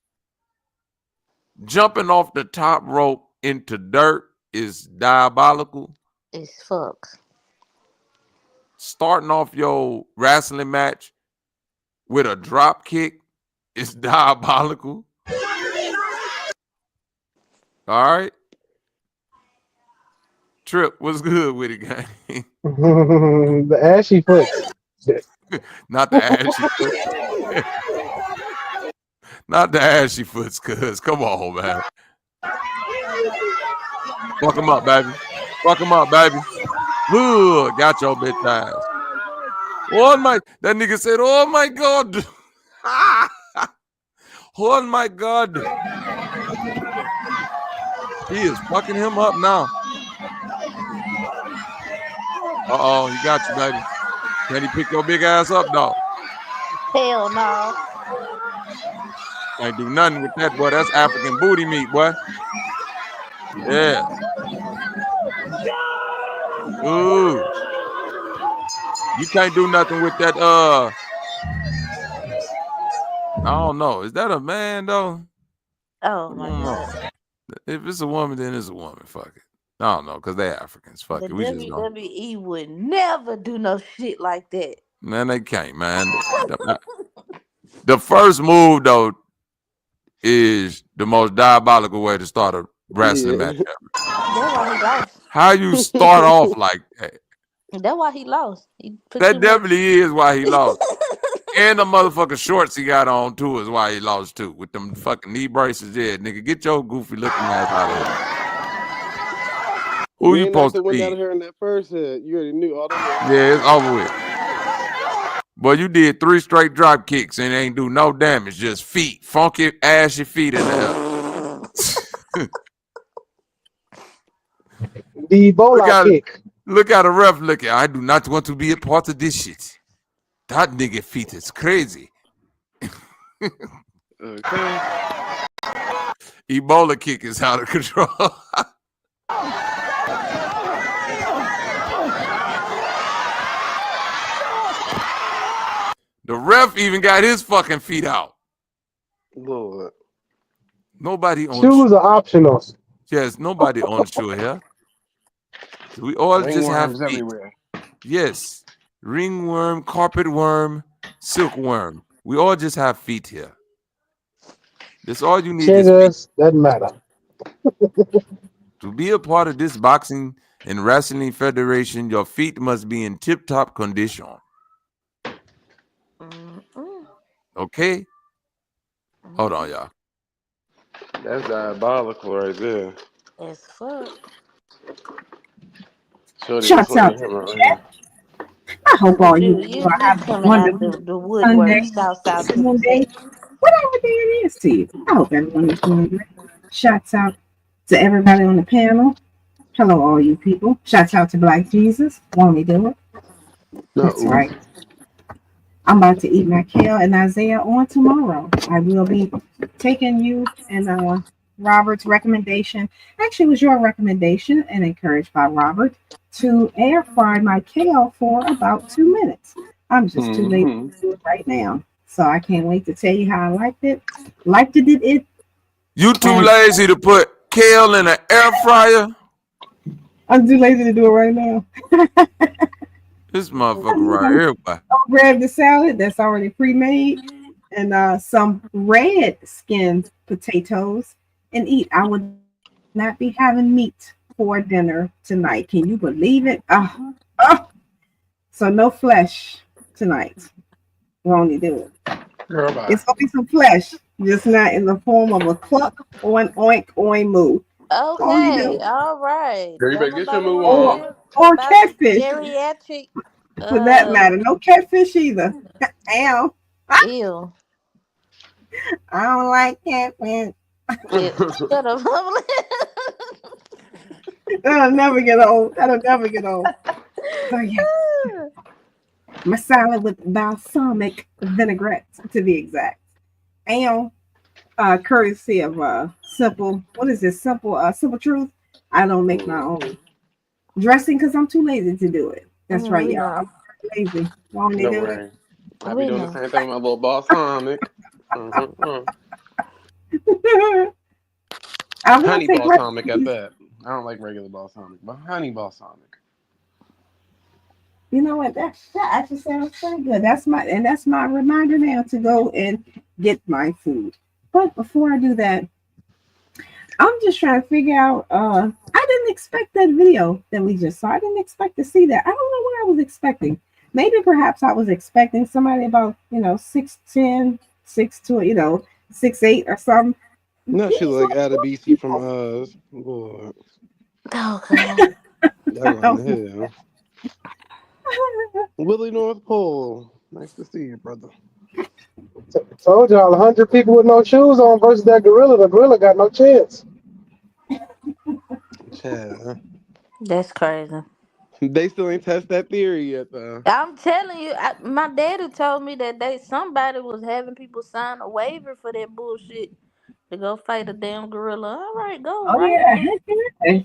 Jumping off the top rope into dirt is diabolical. It's fuck. starting off your wrestling match with a drop kick is diabolical. All right. Trip, what's good with it, gang? The ashy foot. Not the ashy foot. Not the ashy foots, cuz. Come on, man. Fuck him up, baby. Fuck him up, baby. Ooh, got your bitch ass. Oh my, that nigga said, oh my God. Oh my God. He is fucking him up now. Uh-oh, he got you, baby. Can he pick your big ass up, dog? Hell no. Can't do nothing with that, boy. That's African booty meat, boy. Yeah. Ooh. You can't do nothing with that, I don't know. Is that a man, though? Oh my God. If it's a woman, then it's a woman. Fuck it. I don't know, because they're Africans. Fuck The it. We just go. WWE would never do no shit like that. Man, they can't, man. The first move, though, is the most diabolical way to start a wrestling match ever. That's why he lost. How you start off like that? That's why he lost. That definitely is why he lost. And the motherfucking shorts he got on, too, is why he lost, too. With them fucking knee braces. Yeah, nigga, get your goofy looking ass out of here. Who you supposed to be? Down here in that first head. You already knew all that. Yeah, it's over with. Boy, you did 3 straight drop kicks and ain't do no damage. Just feet. Funky, ashy feet in there. The Ebola kick. Look at the ref looking. I do not want to be a part of this shit. That nigga feet is crazy. Okay. Ebola kick is out of control. The ref even got his fucking feet out. Lord. Nobody on Shoes are optional. Yes, nobody on shore here. We all just have Ringworms feet. everywhere. Yes. Ringworm, carpet worm, silkworm. We all just have feet here. That's all you need is feet. Doesn't matter. To be a part of this boxing and wrestling federation, your feet must be in tip-top condition. Okay? Hold on, y'all. That's diabolical right there. As fuck. Shouts out to the chat. I hope all you people are having a wonderful Sunday, Monday, whatever day it is to you. I hope everyone is doing great. Shouts out to everybody on the panel. Hello, all you people. Shouts out to Black Jesus. Won't he do it? That's right. I'm about to eat my kale and Isaiah on tomorrow. I will be taking you and Robert's recommendation. Actually, it was your recommendation and encouraged by Robert to air fry my kale for about 2 minutes. I'm just too lazy to do it right now. So I can't wait to tell you how I liked it. Liked it. You too lazy to put kale in an air fryer? I'm too lazy to do it right now. This motherfucker right here, boy. I'll grab the salad that's already pre-made and some red skinned potatoes and eat. I would not be having meat for dinner tonight. Can you believe it? So no flesh tonight. We'll only do it. It's gonna be some flesh, just not in the form of a cluck or an oink or a moo. Okay, all right. Girl, you better get your move on. Or catfish. Geriatric. For that matter, no catfish either. Ow. Ew. I don't like catfish. Shut up. That'll never get old. So yeah. My salad with balsamic vinaigrette, to be exact. And courtesy of Simple Truth. I don't make my own dressing because I'm too lazy to do it. That's right, y'all. I'm lazy. Why don't they do it? I be doing the same thing with my little balsamic. Honey balsamic at that. I don't like regular balsamic, but honey balsamic. You know what? That actually sounds pretty good. That's my reminder now to go and get my food. But before I do that, I'm just trying to figure out. I didn't expect that video that we just saw. I didn't expect to see that. I don't know what I was expecting. Maybe perhaps I was expecting somebody about 6'10", 6'2", 6'8" or something. No, she look like Adebisi from Oz. Lord. Oh God. Y'all going to hell. Willie North Pole. Nice to see you, brother. Told y'all 100 people with no shoes on versus that gorilla. The gorilla got no chance. Yeah. That's crazy. They still ain't test that theory yet, though. I'm telling you, my daddy told me that somebody was having people sign a waiver for that bullshit to go fight a damn gorilla. All right, go Oh right yeah, ahead. heck yeah.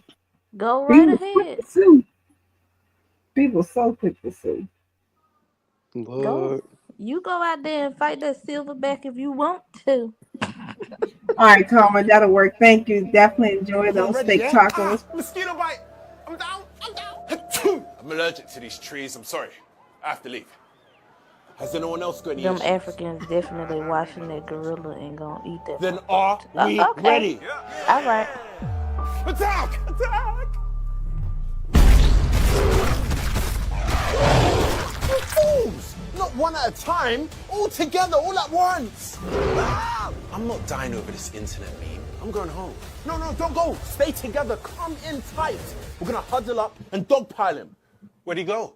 Go right People ahead. quick to sue. People so quick to sue. Lord. Go. You go out there and fight that silverback if you want to. All right, Carmen, that'll work. Thank you. Definitely enjoy those steak tacos. Mosquito bite. I'm down. I'm allergic to these trees. I'm sorry. I have to leave. Has anyone else got any Them issues? Africans definitely watching that gorilla and gonna eat that. Then are we okay. ready? All right. Attack! Attack! You're fools! Not one at a time, all together, all at once. I'm not dying over this internet meme. I'm going home. No, don't go. Stay together. Come in tight. We're gonna huddle up and dogpile him. Where'd he go?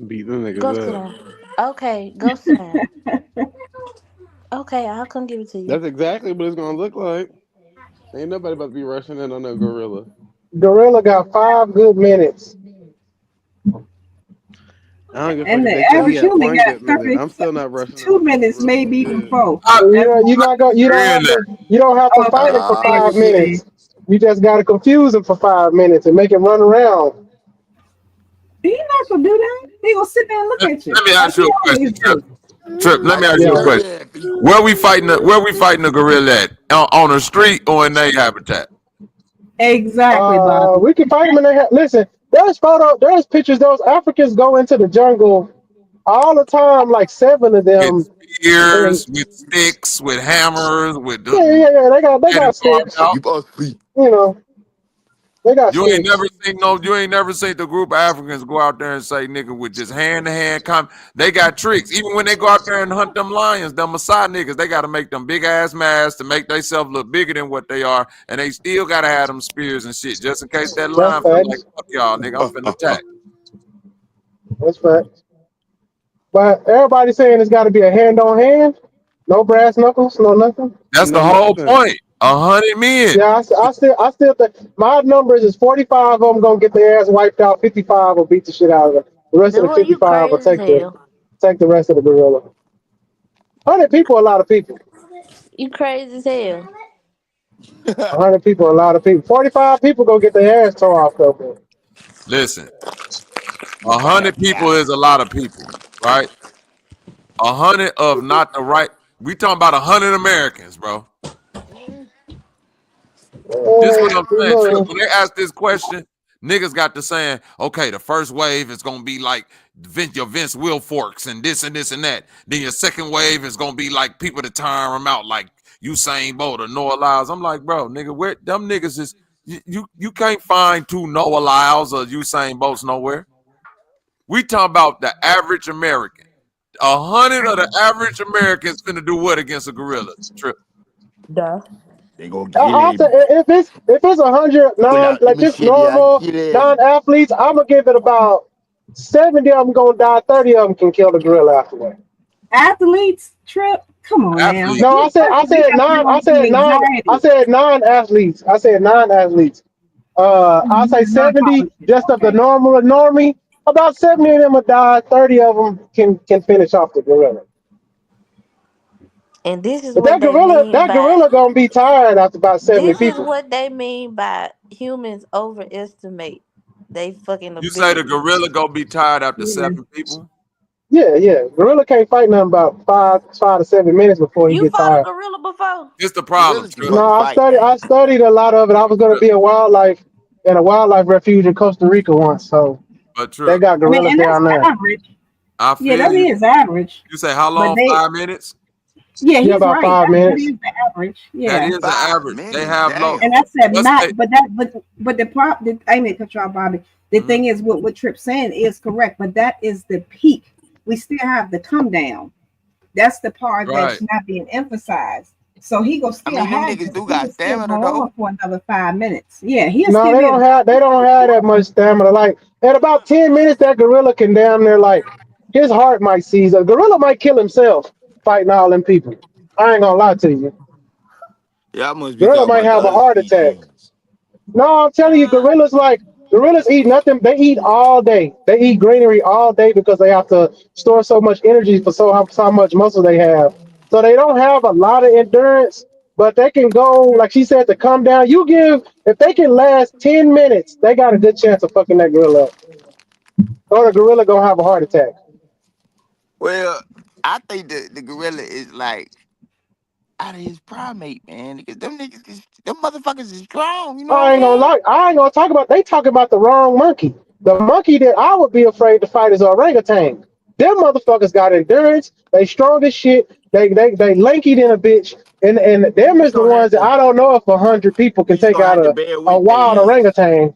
Beat the niggas Go up. sit down. Okay, go sit down. Okay, I'll come give it to you. That's exactly what it's gonna look like. Ain't nobody about to be rushing in on no gorilla. Gorilla got 5 good minutes. I don't give a fuck And if the they say he average had human 1 got good minute. I'm still not rushing. 2 minutes, maybe even 4. You don't have to fight him for 5 minutes. You just gotta confuse him for 5 minutes and make him run around. He's not gonna do that. He gonna sit there and look at you. Let me ask you a question, Trip. Let me ask you a question. Where we fighting the gorilla at? On the street or in their habitat? Exactly, Bob. We can fight him in their listen. There's pictures. Those Africans go into the jungle all the time, like 7 of them. With spears, with sticks, with hammers, with yeah. They got sticks. You know, they got You sticks. ain't never seen the group of Africans go out there and say nigga with just hand-to-hand they got tricks. Even when they go out there and hunt them lions, them Maasai niggas, they gotta make them big ass masks to make themselves look bigger than what they are, and they still gotta have them spears and shit just in case that lion feel like fuck y'all nigga, I'm finna attack. That's fact. But everybody's saying it's got to be a hand-on-hand, no brass knuckles, no nothing. That's the whole point. 100 men. Yeah, I still think my numbers is 45 of them gonna get their ass wiped out. 55 will beat the shit out of them. The rest of the 55 will take the rest of the gorilla. 100 people, a lot of people. You crazy as hell. 100 people, a lot of people. 45 people gonna get their ass tore off though. Listen, 100 people is a lot of people, right? 100 of not the right. We talking about 100 Americans, bro. This is what I'm saying. Trip. When they ask this question, niggas got to saying, okay, the first wave is gonna be like your Vince Wilforks and this and this and that. Then your second wave is gonna be like people that tire them out, like Usain Bolt or Noah Lyles. I'm like, bro, nigga, where them niggas is? You can't find 2 Noah Lyles or Usain Bolts nowhere. We talking about the average American. 100 of the average Americans finna do what against a gorilla? Trip. Duh. They go if it's 100 normal non-athletes, I'm gonna give it about 70 of them gonna die. 30 of them can kill the gorilla afterward. Athletes, Trip. Come on now. No, I said non-athletes. I said non-athletes. I say 70 just of the normal normie. About 70 of them will die. 30 of them can finish off the gorilla. And this is But what that gorilla gonna be tired after about 70 This people. is what they mean by humans overestimate they fucking ability. You say the gorilla gonna be tired after 7 people? Yeah. Gorilla can't fight nothing about 5 to 7 minutes before he You get fought a tired. gorilla before? It's the problem. No, I studied a lot of it. I was gonna be a wildlife in a wildlife refuge in Costa Rica once, so But they true. got I mean, gorillas and that's down there. average. I Yeah, feel that you. is average. You say how But long? they, 5 minutes? yeah, Yeah, he's about right. 5 That minutes. is the average. That Yeah. is the average. They have low. And I said Let's not, say, but the problem. I mean, cut you off, Bobby. The thing is, what Tripp's saying is correct, but that is the peak. We still have the come down. That's the part that's right. not being emphasized. So he gonna still them have niggas this. do He got will still stamina go though. on for another 5 minutes. Yeah, he'll No, still they be don't able have that much stamina. Like at about 10 minutes, that gorilla can damn near like his heart might seize. A gorilla might kill himself fighting all them people. I ain't gonna lie to you. Y'all must be Gorilla talking might about the have a other heart attack. species. No, I'm telling you, gorillas eat nothing. They eat all day. They eat greenery all day because they have to store so much energy for so much muscle they have. So they don't have a lot of endurance, but they can go, like she said, to come down. If they can last 10 minutes, they got a good chance of fucking that gorilla up. Or the gorilla gonna have a heart attack. Well, I think the gorilla is like out of his primate, man. Because them motherfuckers is strong. You know what I I'm ain't gonna saying? lie. I ain't gonna talk about. They talking about the wrong monkey. The monkey that I would be afraid to fight is orangutan. Them motherfuckers got endurance. They strong as shit. They lanky than a bitch. And them is the ones that I don't know if 100 people can You take gonna out have to bear a with wild their ass. orangutan.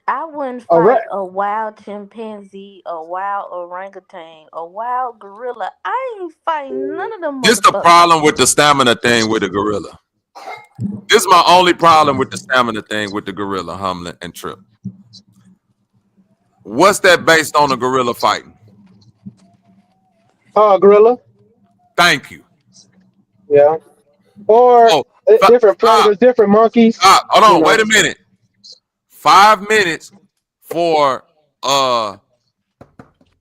I wouldn't A ra- fight a wild chimpanzee, a wild orangutan, a wild gorilla. I ain't fighting none of them this the motherfuckers. problem with the stamina thing with the gorilla. This is my only problem with the stamina thing with the gorilla, Humlin and Trip. What's that based on a gorilla fighting? gorilla. Thank you. Yeah. Or Oh, different predators, different monkeys. hold You on, know. wait a minute. 5 minutes for a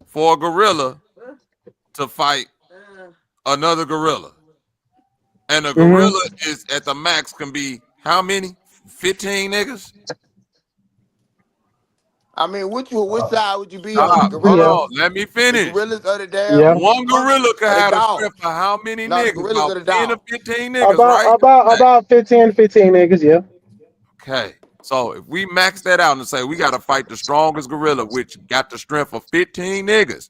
gorilla to fight another gorilla. And a gorilla is at the max can be how many? 15 niggas? I mean, which side would you be on? The Stop. Hold gorillas? on. Let me The finish. gorillas of the damn Yeah. One gorilla could or the have the dogs? strength of how many No, the niggas? gorillas About of the 10 or dogs. 15 niggas, right? About 15 niggas, yeah. Okay. So if we max that out and say we got to fight the strongest gorilla, which got the strength of 15 niggas,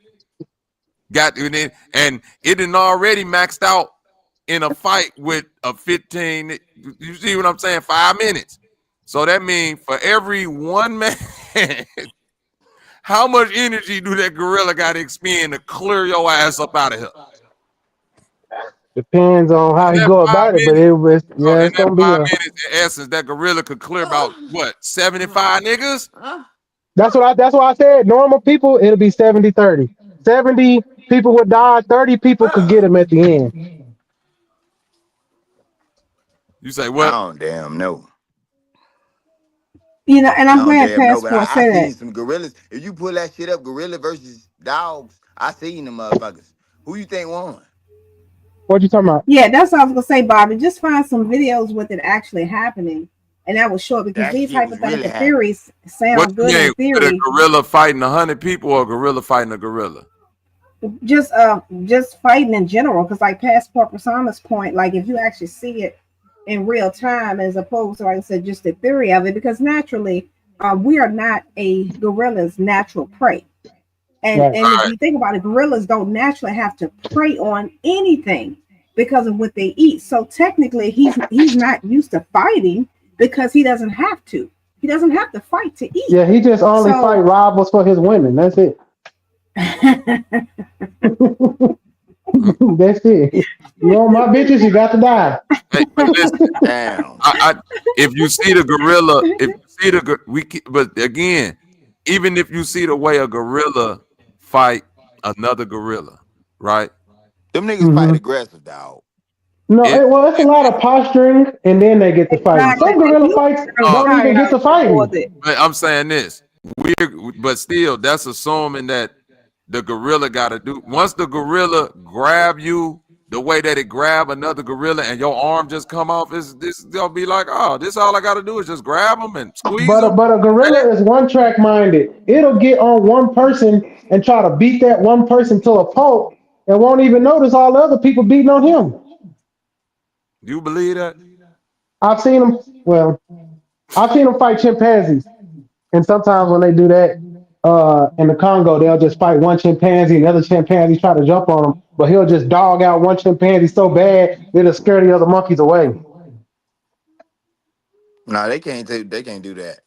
and it done already maxed out in a fight with a 15. You see what I'm saying? 5 minutes. So that means for every one man, how much energy do that gorilla got to expend to clear your ass up out of here? Depends on how In he that go 5 about it, but minutes, it's in that gonna be 5 a. minutes, in essence, that gorilla could clear about what 75 niggas. That's why I said normal people it'll be 70-30. 70 people would die, 30 people could get him at the end. You say I what? don't damn know. You know, and I I'm don't glad damn know, but Passport I said seen that. some gorillas. If you pull that shit up, gorilla versus dogs, I seen them motherfuckers. Who you think won? What you talking about? Yeah, that's what I was gonna say, Bobby. Just find some videos with it actually happening, and that will show it because That these shit was really hypothetical happening. theories What sound you good mean? in With a theory. gorilla fighting 100 people or a gorilla fighting a gorilla? Just fighting in general, because like Passport Persana's point, like if you actually see it in real time as opposed to, like I said, just the theory of it, because naturally we are not a gorilla's natural prey. And if you think about it, gorillas don't naturally have to prey on anything because of what they eat. So technically he's not used to fighting because he doesn't have to. He doesn't have to fight to eat. Yeah, he just only fight rivals for his women. That's it. That's it. You want my bitches, you got to die. Hey, listen, damn. If you see the gorilla, but again, even if you see the way a gorilla fight another gorilla, right? Them niggas fight aggressive, dog. No, it's a lot of posturing, and then they get to fighting. Some gorilla fights don't even get to fighting. But I'm saying this, but still, that's assuming that the gorilla got to do. Once the gorilla grab you, the way that it grab another gorilla and your arm just come off, they'll be like, oh, this all I got to do is just grab them and squeeze them. But a gorilla is one track minded. It'll get on one person and try to beat that one person to a pulp and won't even notice all the other people beating on him. Do you believe that? I've seen them. Well, I've seen them fight chimpanzees, and sometimes when they do that in the Congo, they'll just fight one chimpanzee, and the other chimpanzee try to jump on him, but he'll just dog out one chimpanzee so bad it'll scare the other monkeys away. No, they can't do that. They can't do that.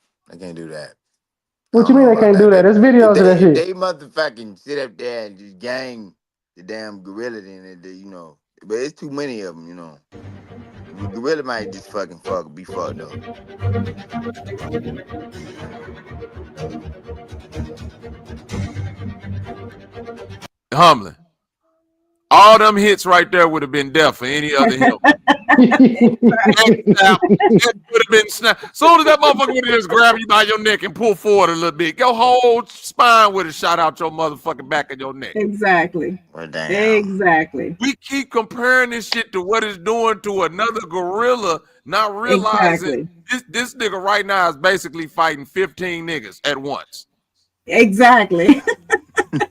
What you mean they can't do that? There's videos of that If shit. they motherfucking sit up there and just gang the damn gorilla, then you know. But it's too many of them, you know. The gorilla might just be fucked up. Humbling. All them hits right there would have been death for any other hill. It would have been snapped. Soon as that motherfucker would have just grabbed you by your neck and pull forward a little bit, your whole spine would have shot out your motherfucking back of your neck. Exactly. Exactly. We keep comparing this shit to what it's doing to another gorilla, not realizing this nigga right now is basically fighting 15 niggas at once. Exactly.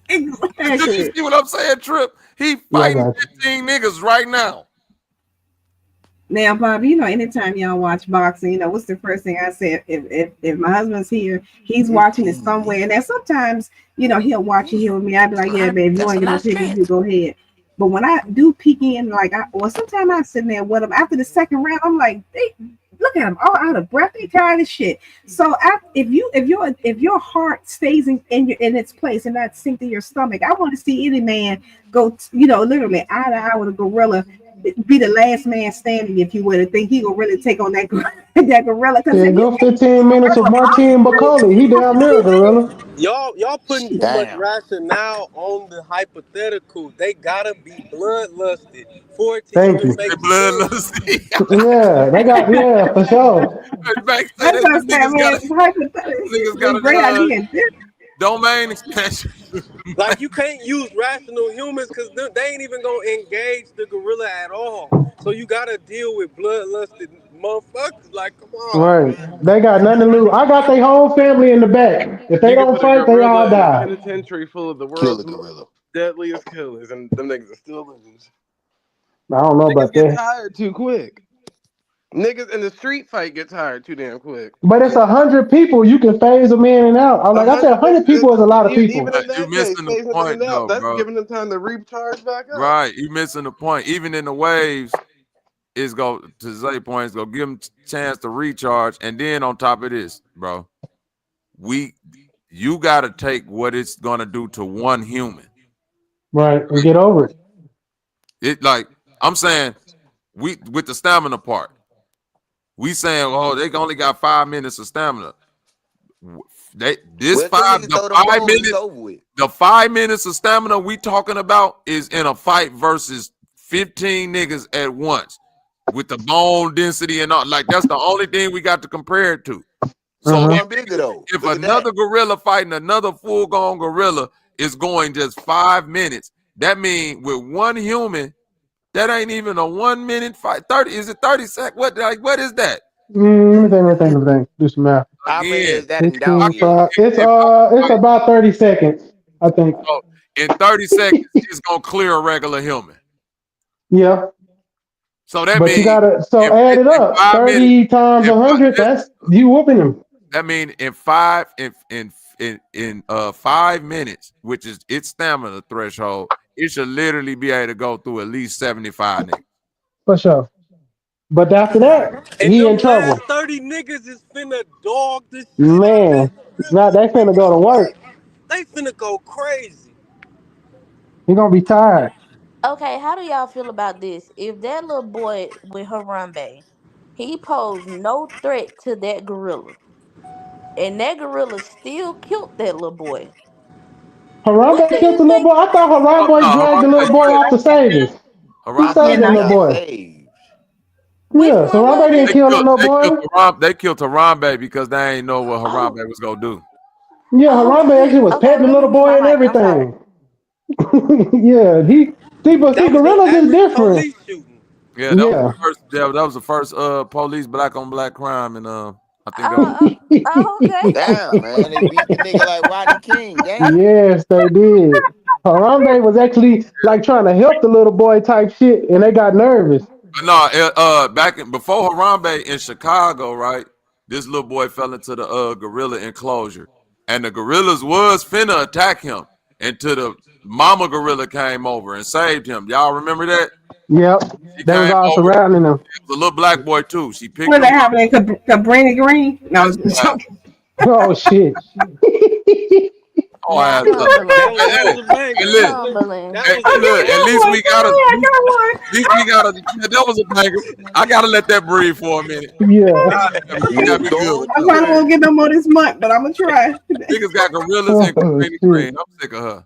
Exactly. You see what I'm saying, Trip? He fighting 15 niggas right now. Now, Bob, you know, anytime y'all watch boxing, you know, what's the first thing I say? If my husband's here, he's watching it somewhere. And then sometimes, you know, he'll watch it here with me. I'd be like, yeah, babe, you want to get on TV, you go ahead. But when I do peek in, like, sometimes I'm sitting there with him. After the second round, I'm like, look at them, all out of breath. They tired of shit. So if your heart stays in its place and not sink to your stomach, I want to see any man go, literally eye to eye with a gorilla, be the last man standing, if you would, and think he gonna really take on that gorilla. Yeah, go 15 minutes with Martin Bakoli. He down there, gorilla. Y'all putting too much rationale on the hypothetical. They gotta be bloodlusted for it to even make sense. Yeah, they got for sure. That's what I'm saying, man. It's a great idea. Domain expansion. Like, you can't use rational humans because they ain't even gonna engage the gorilla at all. So you gotta deal with bloodlusted motherfuckers. Like, come on. Right. They got nothing to lose. I got their whole family in the back. If they don't fight, they all die. Penitentiary full of the world's deadliest killers, and them niggas are still living. I don't know about Get that. tired too quick. Niggas in the street fight get tired too damn quick. But it's 100 people. You can phase them in and out. Like I said, 100 people is a lot of people. Even in that You missing the point, though, that's bro. giving them time to recharge back up. Right, you missing the point. Even in the waves, it's go to Zay points. Go give them a chance to recharge, and then on top of this, bro, you got to take what it's gonna do to one human. Right, and get over it. It like I'm saying, with the stamina part. We saying, oh, they only got 5 minutes of stamina. The 5 minutes of stamina we talking about is in a fight versus 15 niggas at once with the bone density and all. Like, that's the only thing we got to compare it to. So if another gorilla fighting another full-grown gorilla is going just 5 minutes, that means with one human, that ain't even a 1 minute fight. 30 is it 30 seconds? What is that? Let me think. Do some math. How many is that in 16, it's about 30 seconds, I think. So in 30 seconds, it's gonna clear a regular human. Yeah. So that but means you gotta add it up. 30 times 100. That's you whooping them. That means in 5 minutes, which is its stamina threshold, it should literally be able to go through at least 75 niggas. For sure. But after that, and he in trouble. 30 niggas is finna dog this shit. Man, now they finna go to work. They finna go crazy. He gonna be tired. Okay, how do y'all feel about this? If that little boy with Harambe, he posed no threat to that gorilla, and that gorilla still killed that little boy. Harambe killed the little boy. I thought Harambe dragged the little boy out to save him. He saved the little boy. Yeah, so Harambe didn't kill the little boy. They killed Harambe because they ain't know what Harambe was gonna do. Yeah, Harambe actually was petting the little boy and everything. Yeah, but see, gorillas is different. Yeah, that was the first. Yeah, that was the first police black on black crime, and I think that was. Okay. Damn, man, they beat the nigga like Rodney King. Damn. Yes, they did. Harambe was actually like trying to help the little boy type shit, and they got nervous. No, back before Harambe in Chicago, right? This little boy fell into the gorilla enclosure, and the gorillas was finna attack him until the mama gorilla came over and saved him. Y'all remember that? Yep, they was all surrounding them. The little black boy too. She picked What him they up. happening? Cabrini Green? No, Oh shit. Oh, at least we gotta. That was a banger. I gotta let that breathe for a minute. Yeah. I probably won't get no more this month, but I'm gonna try. Niggas got gorillas and Cabrini Green. I'm sick of her.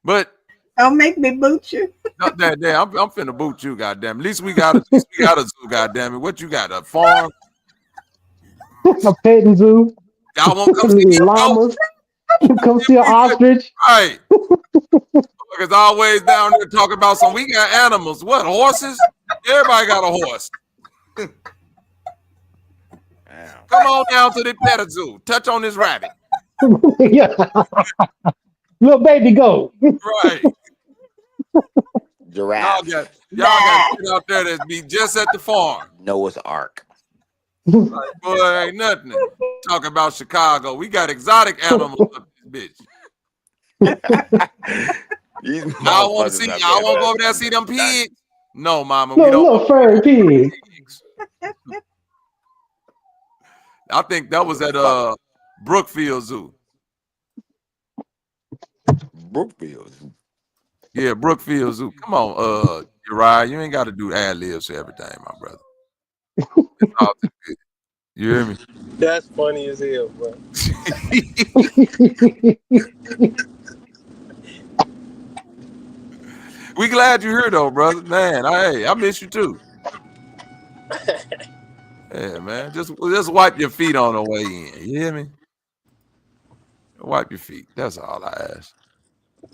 But don't make me boot you. I'm finna boot you, goddamn. At least we got a zoo, goddamn it. What you got? A farm? A petting zoo. Y'all won't come see llamas. Come see an ostrich. Right. Because always down there talking about some. We got animals. What, horses? Everybody got a horse. Come on down to the pet zoo. Touch on this rabbit. Yeah. Little baby goat. Right. Giraffe. Y'all got shit out there that be just at the farm. Noah's Ark. Like, boy, ain't nothing. Talking about Chicago. We got exotic animals up this bitch. I want to see. I want to go over there and see them pigs. No, mama. We don't. Little furry pigs. I think that was at Brookfield Zoo. Brookfield Zoo. Yeah, Brookfield Zoo. Come on, Uriah. You ain't got to do ad-libs for everything, my brother. It's all too good. You hear me? That's funny as hell, bro. We glad you're here, though, brother. Man, I miss you too. Yeah, man. Just wipe your feet on the way in. You hear me? Wipe your feet. That's all I ask.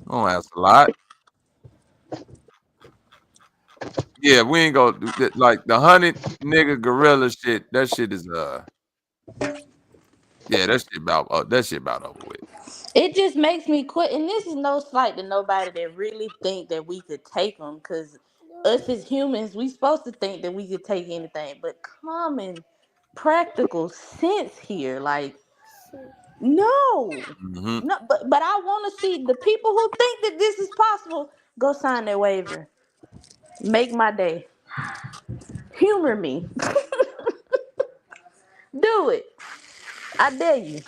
I don't ask a lot. Yeah, we ain't gonna do that. Like the 100 nigga gorilla shit. That shit is yeah, that shit about over with. It just makes me quit, and this is no slight to nobody that really think that we could take them, because us as humans, we supposed to think that we could take anything, but common practical sense here, like, no, no, but I want to see the people who think that this is possible go sign their waiver. Make my day. Humor me. Do it. I dare you.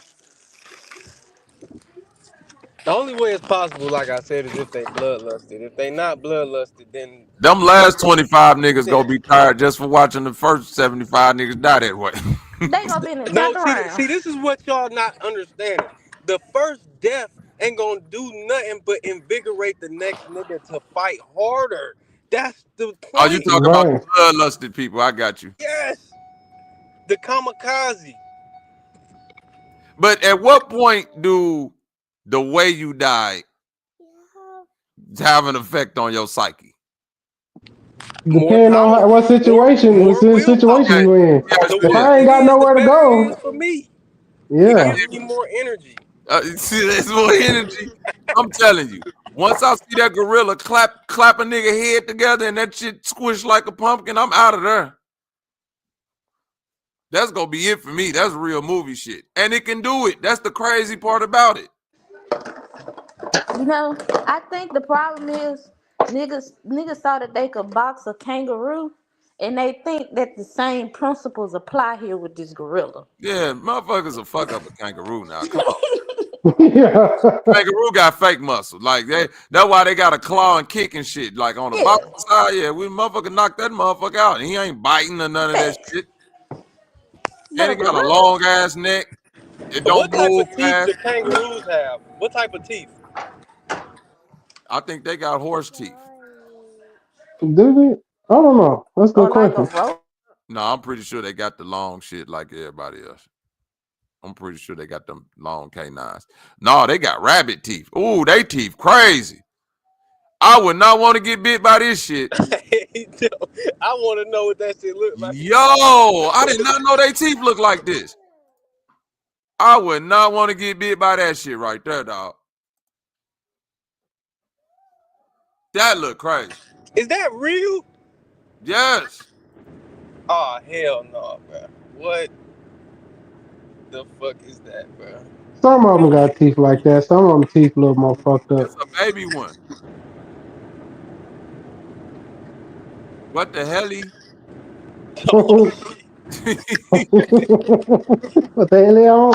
The only way it's possible, like I said, is if they bloodlusted. If they not bloodlusted, then them last 25 niggas gonna be tired just for watching the first 75 niggas die that way. They gonna be in the no. around. See, this is what y'all not understanding. The first death ain't gonna do nothing but invigorate the next nigga to fight harder. That's the point. Oh, you talking about the bloodlusted people? I got you. Yes, the kamikaze. But at what point do the way you die have an effect on your psyche? Depending on what situation you in. If I ain't got nowhere to go, for me, yeah, give me more energy. See, there's more energy. I'm telling you. Once I see that gorilla clap a nigga head together and that shit squish like a pumpkin, I'm out of there. That's gonna be it for me. That's real movie shit, and it can do it. That's the crazy part about it. You know, I think the problem is niggas thought that they could box a kangaroo, and they think that the same principles apply here with this gorilla. Yeah, motherfuckers will fuck up a kangaroo now. Come on. Kangaroo got fake muscle. Like that's why they got a claw and kick and shit. Like on the boxing side, yeah, we motherfucker knock that motherfucker out. And he ain't biting or none of that shit. And it got a long ass neck. It don't move fast. What type of teeth do kangaroos have? What type of teeth? I think they got horse teeth. Do they? I don't know. Let's go question. No, I'm pretty sure they got the long shit like everybody else. I'm pretty sure they got them long canines. No, they got rabbit teeth. Ooh, they teeth crazy. I would not want to get bit by this shit. Yo, I want to know what that shit look like. Yo, I did not know they teeth look like this. I would not want to get bit by that shit right there, dog. That look crazy. Is that real? Yes. Oh, hell no, bro. What the fuck is that, bro? Some of them got teeth like that. Some of them teeth a little more fucked up. It's a baby one. What the hell? What the hell?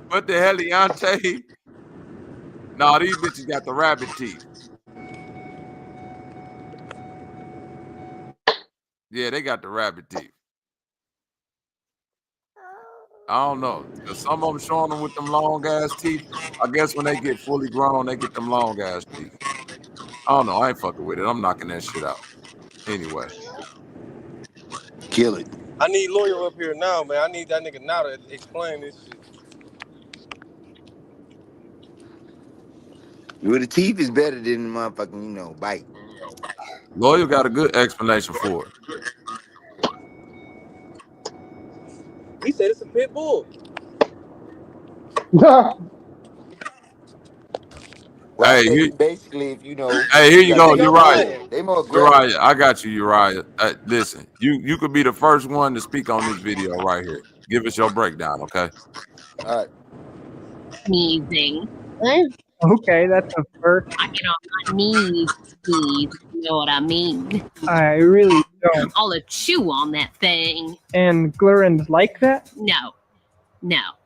What the hell, 𝑘𝐼𝙎𝙃? Nah, these bitches got the rabbit teeth. Yeah, they got the rabbit teeth. I don't know. Some of them showing them with them long ass teeth. I guess when they get fully grown, they get them long ass teeth. I don't know. I ain't fucking with it. I'm knocking that shit out. Anyway. Kill it. I need lawyer up here now, man. I need that nigga now to explain this shit. Well, the teeth is better than the motherfucking, bite. Lawyer got a good explanation for it. He said it's a pit bull. Well, I Hey, say basically, if hey, here you go, Uriah. Uriah. They more aggressive. Uriah, I got you, Uriah. Listen, you could be the first one to speak on this video right here. Give us your breakdown, okay? All right. Sneezing. Okay, that's a first. I get on my knees, sneeze. You know what I mean? I really don't. I'll chew on that thing. And Glurans like that? No.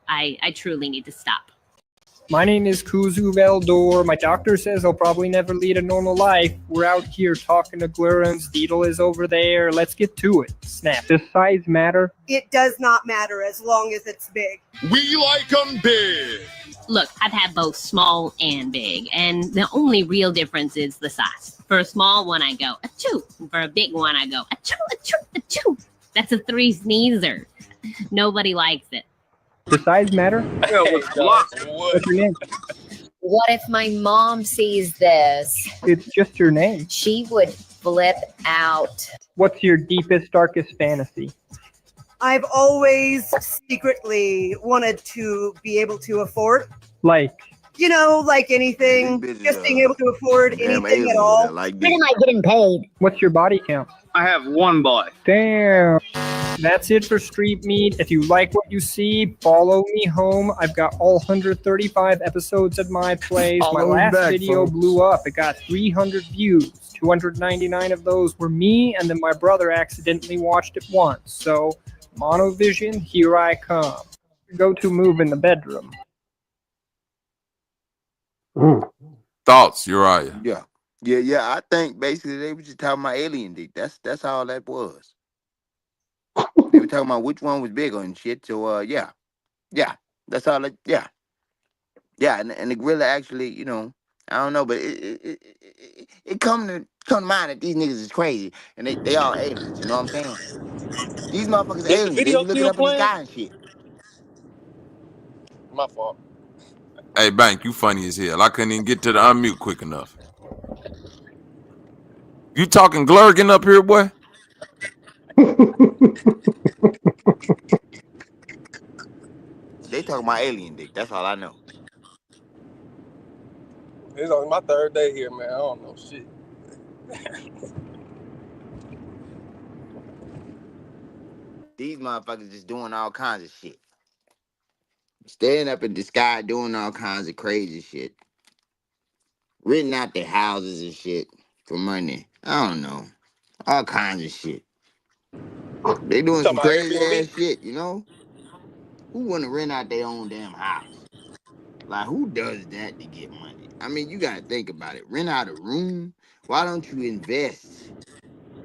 I truly need to stop. My name is 𝘾𝐼𝙎𝙃. My doctor says I'll probably never lead a normal life. We're out here talking to Glurans. Deedle is over there. Let's get to it. Snap. Does size matter? It does not matter as long as it's big. We like them big. Look, I've had both small and big, and the only real difference is the size. For a small one, I go achoo. For a big one, I go achoo, achoo, achoo. That's a 3 sneezer. Nobody likes it. Does size matter? What's your name? What if my mom sees this? It's just your name. She would flip out. What's your deepest, darkest fantasy? I've always secretly wanted to be able to afford. Like? Like anything. Just being able to afford anything at all. When am I getting paid? What's your body count? I have 1 boy. Damn. That's it for Street Meat. If you like what you see, follow me home. I've got all 135 episodes at my place. My last video blew up. It got 300 views. 299 of those were me, and then my brother accidentally watched it once. So, monovision, here I come. Go-to move in the bedroom. Thoughts, Uriah? Yeah. I think basically they were just talking about alien dick. That's all that was. They were talking about which one was bigger and shit. So yeah, that's all. Yeah. And the gorilla actually, I don't know, but it come to mind that these niggas is crazy and they all aliens. You know what I'm saying? These motherfuckers Is aliens. the They video be looking still up in the playing? sky and shit. My fault. Hey, Bank, you funny as hell. I couldn't even get to the unmute quick enough. You talking glurging up here, boy? They talking about alien dick. That's all I know. It's only my 3rd day here, man. I don't know shit. These motherfuckers just doing all kinds of shit. Staying up in the sky doing all kinds of crazy shit. Renting out their houses and shit for money. I don't know. All kinds of shit. They doing some crazy ass shit, Who want to rent out their own damn house? Like, who does that to get money? I mean, you got to think about it. Rent out a room? Why don't you invest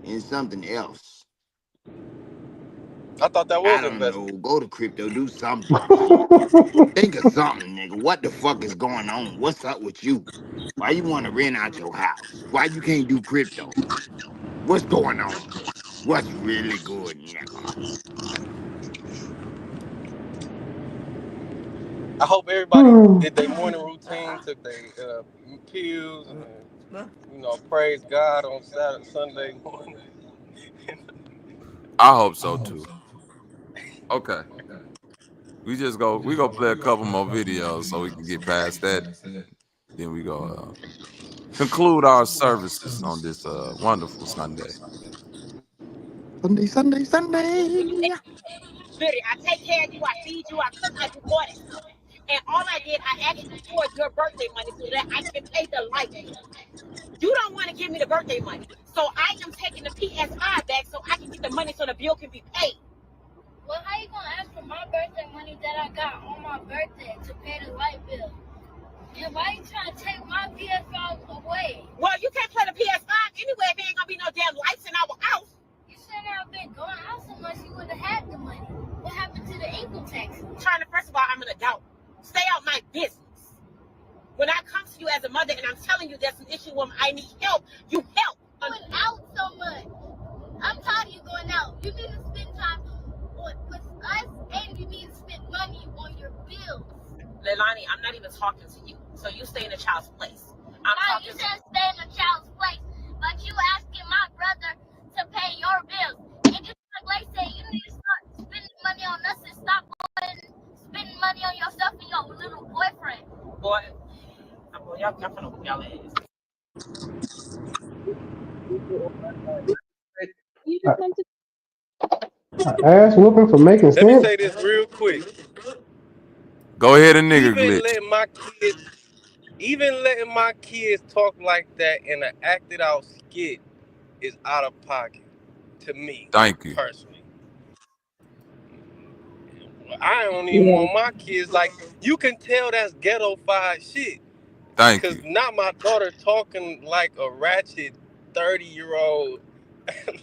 in something else? I thought that was I don't know. Go to crypto. Do some dumb shit. Think of something, nigga. What the fuck is going on? What's up with you? Why you want to rent out your house? Why you can't do crypto? What's going on? What's really good, nigga? I hope everybody did their morning routine, took their pills. You know, praise God on Saturday, Sunday morning. I hope so too. Okay. We go play a couple more videos so we can get past that. Then we go conclude our services on this wonderful Sunday. Sunday. Literally, I take care of you, I feed you, I cook, I do all that stuff. And all I did, I asked you for your birthday money so that I can pay the light bill. You don't want to give me the birthday money. So I am taking the PSI back so I can get the money so the bill can be paid. Well, how you gonna ask for my birthday money that I got on my birthday to pay the light bill? And why you trying to take my PS5 away? Well, you can't play the PS5 anyway if there ain't gonna be no damn lights in our house. You shouldn't have been going out so much, you would have had the money. What happened to the income tax? First of all, I'm an adult. Stay out my business. When I come to you as a mother and I'm telling you there's an issue where I need help, you help. Going out so much. I'm tired of you going out. You need to spend time with us, and you need to spend money on your bills. Leilani, I'm not even talking to you. So you stay in a child's place. You said stay in a child's place, but you asking my brother to pay your bills. And just like said, you need to start spending money on us and stop spending money on yourself and your little boyfriend. Boy, y'all finna whoop y'all ass. Ass whooping for making sense. Let me say this real quick. Go ahead and nigga glitch. Even letting my kids talk like that in an acted out skit is out of pocket to me. Thank you. Personally. I don't even want my kids like you can tell that's ghetto-fied shit. Thank you. Because not my daughter talking like a ratchet 30-year-old.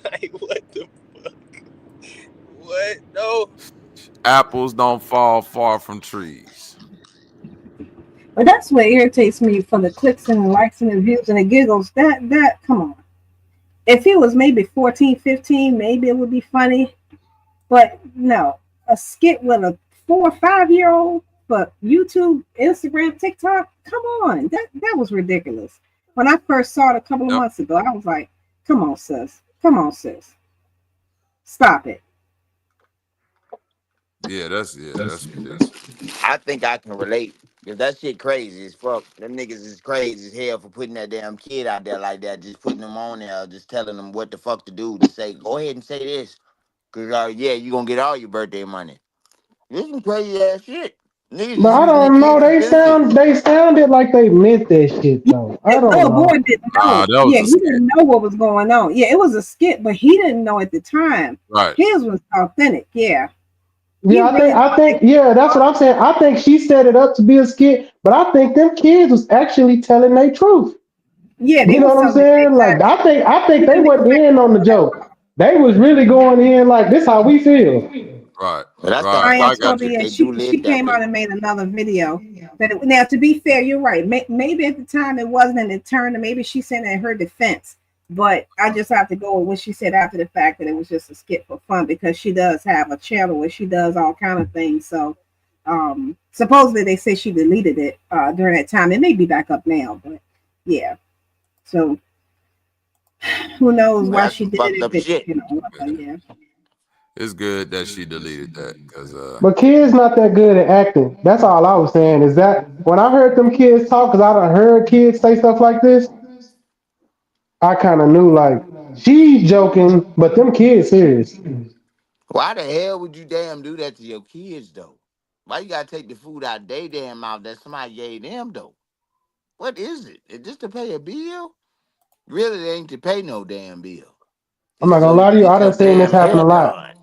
Like what the fuck? What? No. Apples don't fall far from trees. But that's what irritates me for the clicks and the likes and the views and the giggles. That come on. If it was maybe 14, 15, maybe it would be funny. But no, a skit with a 4 or 5-year-old for YouTube, Instagram, TikTok, come on. That was ridiculous. When I first saw it a couple of months ago, I was like, come on, sis. Come on, sis. Stop it. Yeah, that's I think I can relate. Cause that shit crazy as fuck. Them niggas is crazy as hell for putting that damn kid out there like that, just putting them on there, just telling them what the fuck to do, to say, go ahead and say this. Cause yeah, you gonna get all your birthday money. This is crazy ass shit. Niggas But I using don't know. their kids as They sounded like they meant that shit though. I don't little know. boy didn't know. He didn't know what was going on. Yeah, it was a skit, but he didn't know at the time. Right. His was authentic. Yeah. Yeah, I think, yeah, that's what I'm saying. I think she set it up to be a skit, but I think them kids was actually telling their truth. Yeah, you know what I'm saying? Like, I think they wasn't in on the joke. They was really going in like, this how we feel. Right. Ryan told me, and she came out and made another video. Now, to be fair, you're right. Maybe at the time it wasn't, and it turned, and maybe she said in her defense. But I just have to go with what she said after the fact, that it was just a skit for fun, because she does have a channel where she does all kind of things. So supposedly they say she deleted it during that time. It may be back up now, but yeah. So who knows why she did it? You know, yeah. It's good that she deleted that because But kids not that good at acting. That's all I was saying. Is that when I heard them kids talk, because I done heard kids say stuff like this, I kind of knew like she's joking, but them kids serious. Why the hell would you damn do that to your kids though? Why you gotta take the food out they damn mouth that somebody gave them though? What is it? Is this to pay a bill? Really, it ain't to pay no damn bill. I'm not gonna lie to you. I done seen this happen a lot.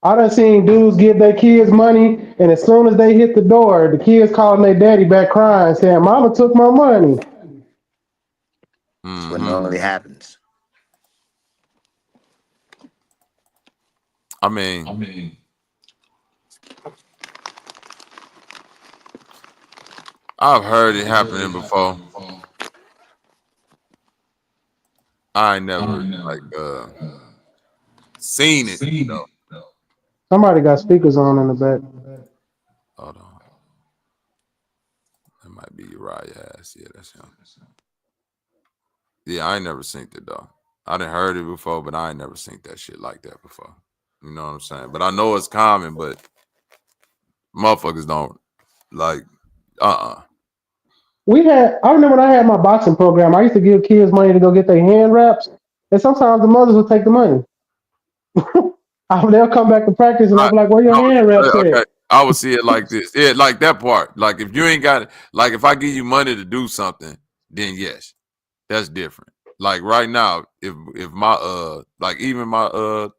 I done seen dudes give their kids money, and as soon as they hit the door, the kids calling their daddy back crying, saying, "Mama took my money." That's what normally happens. I mean, I've heard it happening before. I ain't never seen it though. Somebody got speakers on in the back. Hold on. That might be 𝘾𝙎𝙎. Yeah, that's him. Yeah, I ain't never seen it though. I done heard it before, but I ain't never seen that shit like that before. You know what I'm saying? But I know it's common, but motherfuckers don't like. I remember when I had my boxing program, I used to give kids money to go get their hand wraps, and sometimes the mothers would take the money. They'll come back to practice, and I'll be like, "Where your hand wraps at?" Okay, I would see it like this. Yeah, like that part. Like if you ain't got it, like if I give you money to do something, then yes, that's different. Like right now, if my like even my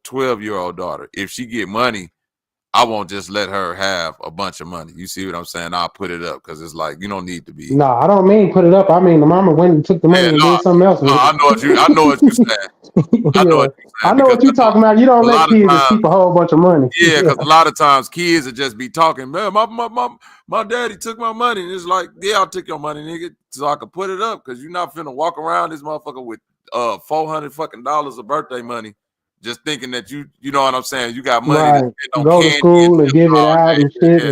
12-year-old daughter, if she get money, I won't just let her have a bunch of money. You see what I'm saying? I'll put it up because it's like you don't need to be. No, I don't mean put it up. I mean the mama went and took the money and did something else with it. I know what you saying. I know what you're saying. I know what you're talking about. You don't let kids just keep a whole bunch of money. Yeah, because a lot of times kids will just be talking, man, my daddy took my money. And it's like, yeah, I'll take your money, nigga, so I can put it up because you're not finna walk around this motherfucker with $400 fucking of birthday money, just thinking that you know what I'm saying, you got money to spend on go candy to school and give it out and shit.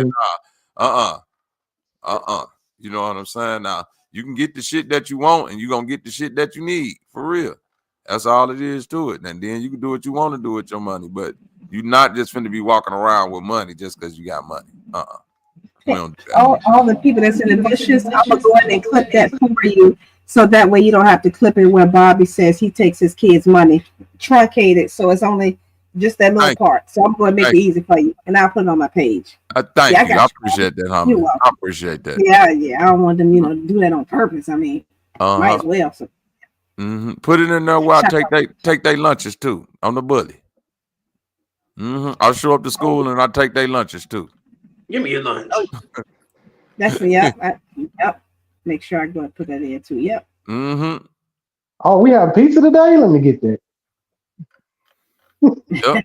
You know what I'm saying? Now, you can get the shit that you want and you're going to get the shit that you need, for real. That's all it is to it. And then you can do what you want to do with your money, but you're not just finna be walking around with money just because you got money. We don't do that. All the people that's in the bushes, I'm going to go ahead and clip that for you so that way you don't have to clip it where Bobby says he takes his kids' money. Truncate it so it's only just that little part. So I'm going to make it easy for you, and I'll put it on my page. Thank you. I appreciate that, homie. I appreciate that. Yeah. I don't want them, to do that on purpose. I mean, might as well. So. Put it in there where I take their lunches too on the bully. I'll show up to school and I take their lunches too. Give me your lunch. That's yep. Make sure I go and put that in too. Yep. Oh, we have pizza today. Let me get that. Yep.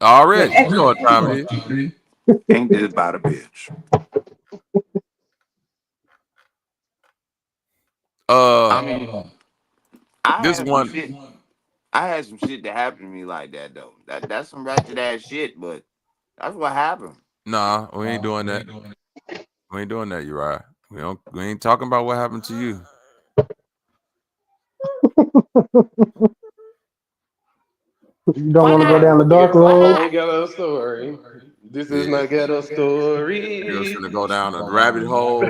Already. You know what time it is. Ain't this about a bitch? I had some shit that happened to me like that though. That's some ratchet ass shit, but that's what happened. Nah, we ain't doing that. We ain't doing that, Uriah. We ain't talking about what happened to you. You don't want to go down the dark road. Ghetto story. This is my ghetto story. We're just gonna go down a rabbit hole.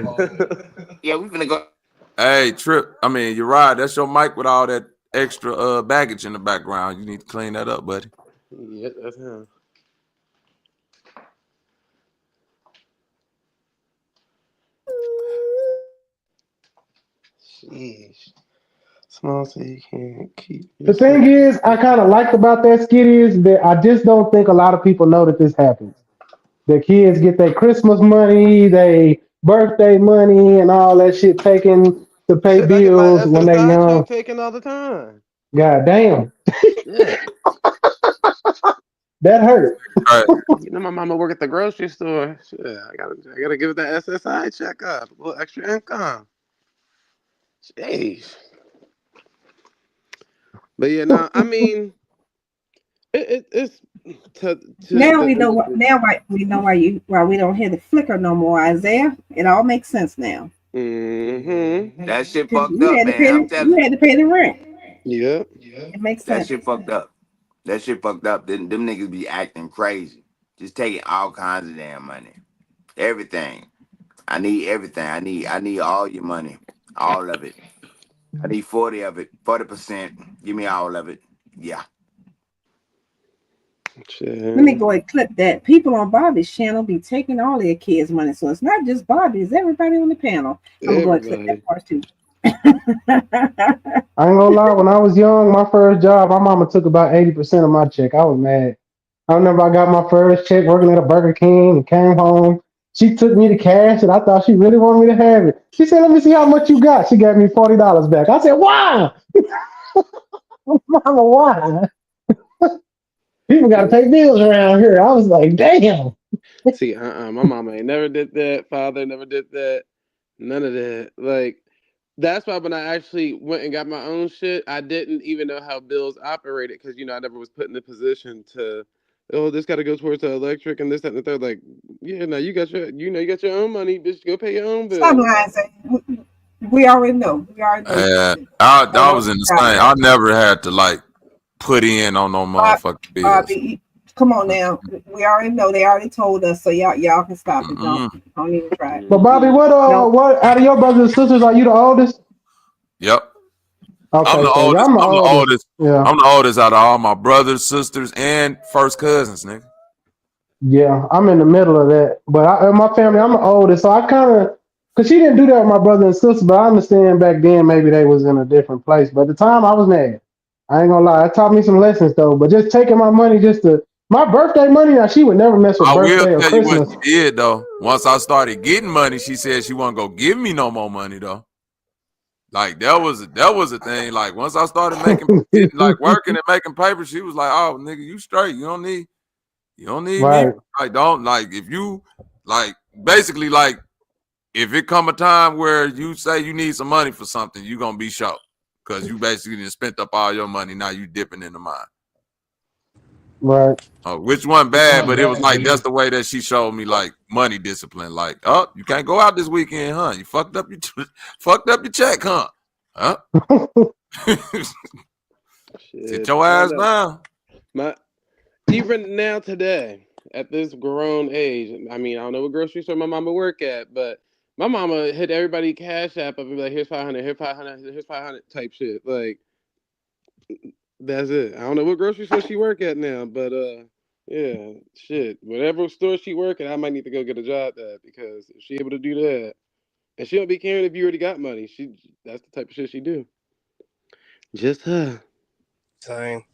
Yeah, we finna go. Hey, Trip. I mean, Uriah, that's your mic with all that extra baggage in the background. You need to clean that up, buddy. Yeah, that's him. Sheesh. Small so you can't keep. The thing is, I kind of liked about that skit is that I just don't think a lot of people know that this happens. The kids get their Christmas money, their birthday money, and all that shit taken to pay bills when they young. Taken all the time. God damn. Yeah. That hurt. You know, my mama work at the grocery store. Shit, I gotta give it that SSI checkup, a little extra income. Jeez. But yeah, no, I mean, it's now we know why we don't hear the flicker no more, Isaiah. It all makes sense now. That shit fucked up, You had to pay the rent. Yeah. It makes sense. That shit fucked up. Them niggas be acting crazy. Just taking all kinds of damn money. Everything. I need everything. I need all your money. All of it. I need 40 of it. 40%. Give me all of it. Yeah. Let me go and clip that. People on Bobby's channel be taking all their kids' money. So it's not just Bobby, it's everybody on the panel. I'm going to clip that part too. I ain't gonna lie, when I was young, my first job, my mama took about 80% of my check. I was mad. I remember I got my first check working at a Burger King and came home. She took me to cash and I thought she really wanted me to have it. She said, let me see how much you got. She gave me $40 back. I said, why? Mama, why? People got to pay bills around here. I was like, damn. See, my mama ain't never did that. Father never did that. None of that. Like, that's why when I actually went and got my own shit, I didn't even know how bills operated because, I never was put in the position to oh, this got to go towards the electric and this, that, and the third. Like, yeah, no, you got your own money, bitch. Go pay your own bill. Stop lying, Zay. We already know. We already know. I was in the same. I never had to like put in on no motherfucking bills. Bobby, come on now. We already know. They already told us, so y'all can stop it. Don't even try it. But Bobby, what out of your brothers and sisters are you the oldest? Yep. Okay, I'm the so oldest. I'm the oldest. Yeah. I'm the oldest out of all my brothers, sisters, and first cousins, nigga. Yeah, I'm in the middle of that. But in my family, I'm the oldest, so I kind of, because she didn't do that with my brother and sister, but I understand back then maybe they was in a different place. But at the time, I was mad. I ain't gonna lie. It taught me some lessons, though. But just taking my money my birthday money, now she would never mess with birthday or Tell you Christmas. what she did, though. Once I started getting money, she said she wasn't gonna give me no more money, though. Like, that was a thing. Like, once I started working and making paper, she was like, oh, nigga, you straight. You don't need Right. me. Like, don't, like, if you, like, basically, like, if it come a time where you say you need some money for something, you gonna be shocked. Because you basically just spent up all your money. Now you dipping into mine. Right. Which one bad, but it was like, that's the way that she showed me, like, money discipline. Like, oh, you can't go out this weekend, huh? You fucked up your check, huh? Huh? Sit your ass down. Even now today, at this grown age, I mean, I don't know what grocery store my mama work at, but my mama hit everybody Cash App up and be like, here's 500, here's 500, here's 500 type shit. Like, that's it. I don't know what grocery store she work at now, but yeah, shit. Whatever store she work at, I might need to go get a job at, because if she able to do that, and she don't be caring if you already got money. That's the type of shit she do. Just her. Same.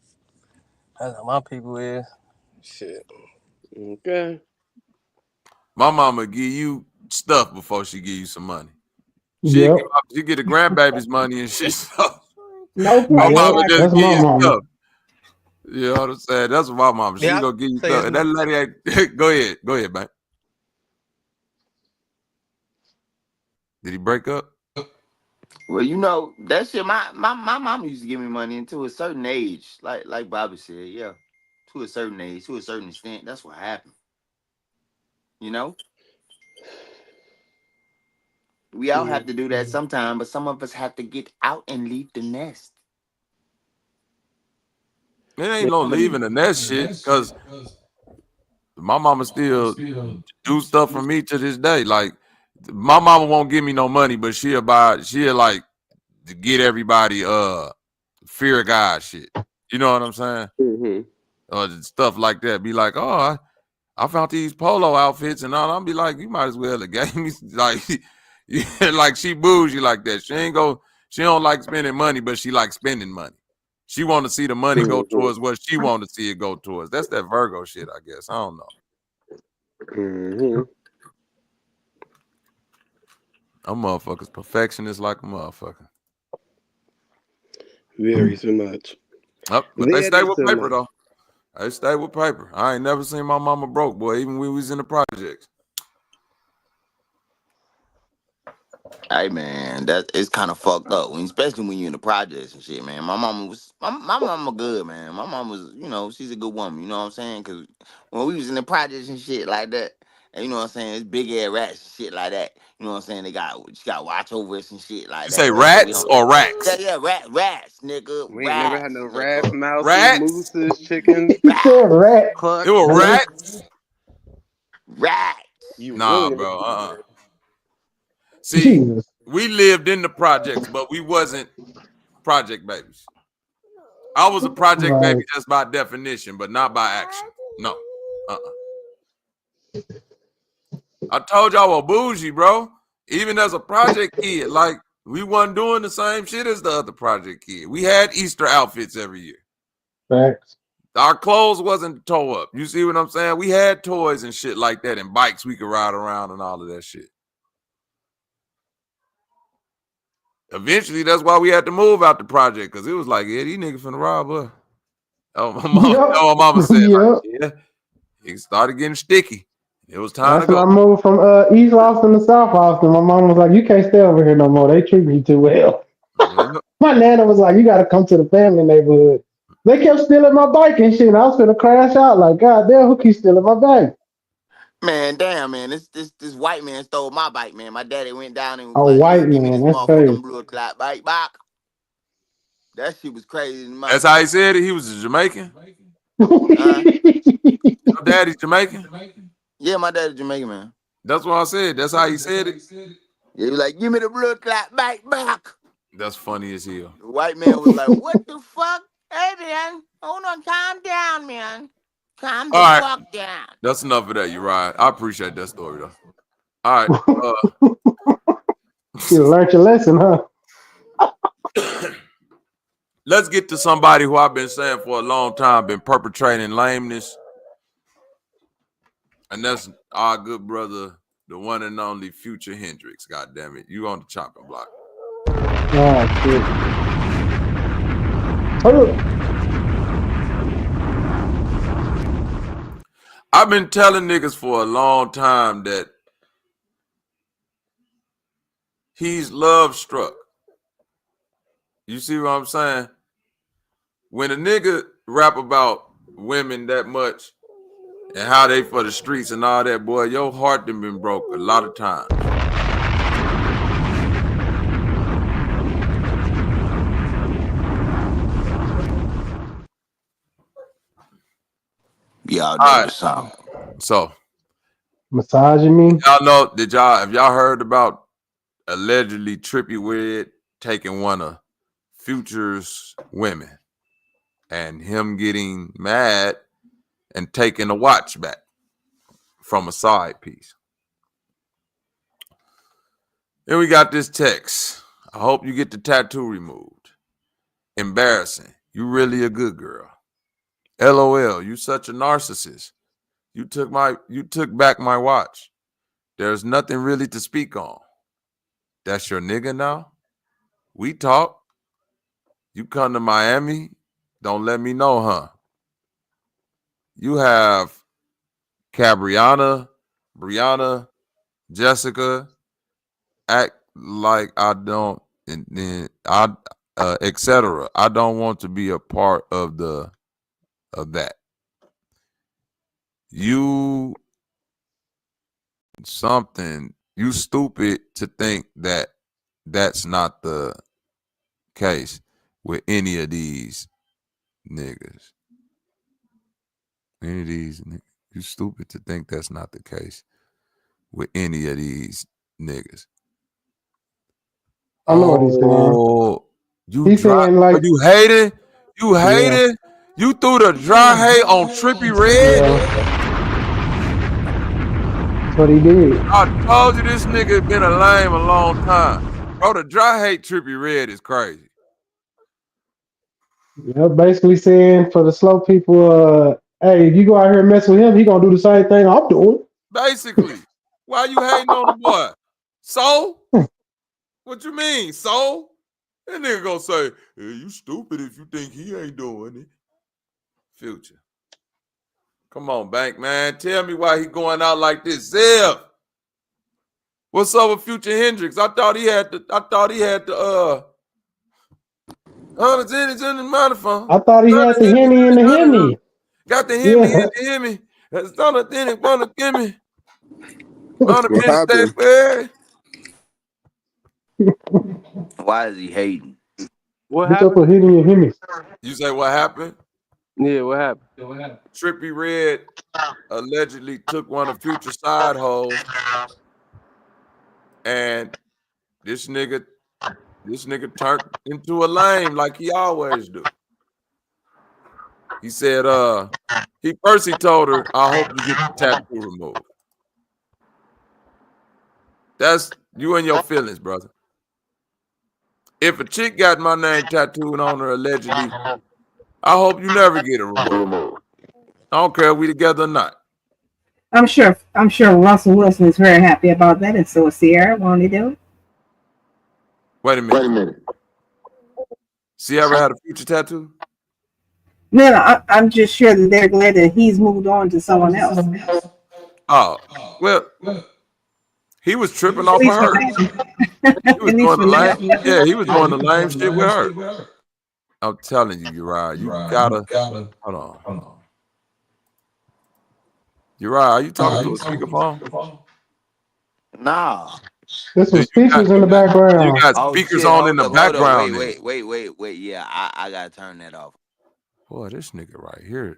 That's how my people is. Shit. Okay. My mama give you stuff before she give you some money. She get the grandbaby's money and shit. So no my mama just That's give my you mama. stuff. You know what I'm saying? That's what my mama. She gonna give you stuff. And that lady ain't go ahead, man. Did he break up? Well, you know, that shit, my mom used to give me money until a certain age. Like Bobby said, yeah. To a certain age, to a certain extent. That's what happened. You know? We all have to do that sometime, but some of us have to get out and leave the nest. It ain't no leaving the nest shit, because my mama still do stuff for me to this day. Like, my mama won't give me no money, but she'll like to get everybody fear of God shit. You know what I'm saying? Mm-hmm. Stuff like that. Be like, oh, I found these polo outfits and all. I'll be like, you might as well have gave me like, like she bougie like that. She don't like spending money, but she likes spending money. She want to see the money go towards what she want to see it go towards. That's that Virgo shit, I guess. I don't know. Mm-hmm. I'm motherfuckers perfectionist like a motherfucker. Very so much. But they stay with paper though. They stay with paper. I ain't never seen my mama broke, boy, even when we was in the projects. Hey man, that it's kind of fucked up, especially when you're in the projects and shit, man. My mama good, man. My mom was, you know, she's a good woman. You know what I'm saying? Because when we was in the projects and shit like that, and you know what I'm saying, it's big ass rats and shit like that. You know what I'm saying? She got watch over us and shit like that. You say rats or racks? Yeah, rats, nigga. We ain't never had no rats, mouses, rats? mooses, chickens. Rat. Clucks. It was rats. Rats. Nah, bro. See, we lived in the projects, but we wasn't project babies. I was a project baby just by definition, but not by action. No. I told y'all we're bougie, bro. Even as a project kid, like, we wasn't doing the same shit as the other project kid. We had Easter outfits every year. Facts. Our clothes wasn't toe up. You see what I'm saying? We had toys and shit like that and bikes we could ride around and all of that shit. Eventually, that's why we had to move out the project, because it was like, yeah, these niggas finna rob us. Oh, my mama said, like, yeah, it started getting sticky. It was time That's to go. when I moved from East Austin to South Austin. My mom was like, you can't stay over here no more. They treat me too well. My nana was like, you got to come to the family neighborhood. They kept stealing my bike and shit. I was gonna crash out. Like, God damn, who keeps stealing my bike? Man, damn, man. This white man stole my bike, man. My daddy went down and was A like, white nigga, give me man. this That's crazy. motherfucking blue clock bike back. That shit was crazy. That's how he said it. He was a Jamaican. Huh? Your daddy's Jamaican? Yeah, my daddy's Jamaican, man. That's what I said. That's how he said it. He was like, give me the blue clock bike back. That's funny as hell. The white man was like, what the fuck? Hey, man, hold on, calm down, man. Calm the fuck down. That's enough of that, you right. I appreciate that story, though. All right. You learned your lesson, huh? Let's get to somebody who I've been saying for a long time, been perpetrating lameness. And that's our good brother, the one and only Future Hendrix. God damn it. You on the chopping block. Oh, shit. I've been telling niggas for a long time that he's love struck. You see what I'm saying? When a nigga rap about women that much and how they for the streets and all that, boy, your heart done been broke a lot of times. Y'all know the song. So massaging me. Y'all know, have y'all heard about allegedly Trippie Redd taking one of Future's women and him getting mad and taking a watch back from a side piece? Then we got this text. I hope you get the tattoo removed. Embarrassing. You really a good girl. LOL, you such a narcissist. You took back my watch. There's nothing really to speak on. That's your nigga now? We talk. You come to Miami, don't let me know, huh? You have Cabriana, Brianna, Jessica, act like I don't, and then etc. I don't want to be a part of that. You stupid to think that that's not the case with any of these niggas. Any of these niggas. You stupid to think that's not the case with any of these niggas. I know what he's saying. He's saying like you hated? You hated? Yeah. You threw the dry hate on Trippie Redd? Yeah. That's what he did. I told you this nigga been a lame a long time. Bro, the dry hate Trippie Redd is crazy. Yeah, basically saying for the slow people, hey, if you go out here and mess with him, he gonna do the same thing I'm doing. Basically. Why you hating on the boy? So? What you mean, so? That nigga gonna say, hey, you stupid if you think he ain't doing it. Future. Come on, Bank, man. Tell me why he going out like this. Zev. What's up with Future Hendrix? I thought he had the I thought he had the Henny and the Hemi. Got the Hemi and the Hemi. That's not a thing in front of Gimme. Why is he hating? What happened? You say what happened? Yeah, what happened? Trippie Redd allegedly took one of Future's side hoes, and this nigga turned into a lame like he always do. He said, he told her, I hope you get the tattoo removed. That's you and your feelings, brother. If a chick got my name tattooed on her allegedly, I hope you never get it removed. I don't care if we together or not. I'm sure Russell Wilson is very happy about that, and so is Sierra. Won't he do it? Wait a minute. Sierra had a Future tattoo? No, I'm just sure that they're glad that he's moved on to someone else. Oh, well, he was tripping off of her. He was doing the lame shit with her. I'm telling you, Uriah, you gotta hold on. Uriah, are you talking to a speakerphone? Nah. There's some You speakers in the background. got Oh speakers shit! on in Hold the up, hold up. background. Wait. Yeah, I gotta turn that off. Boy, this nigga right here.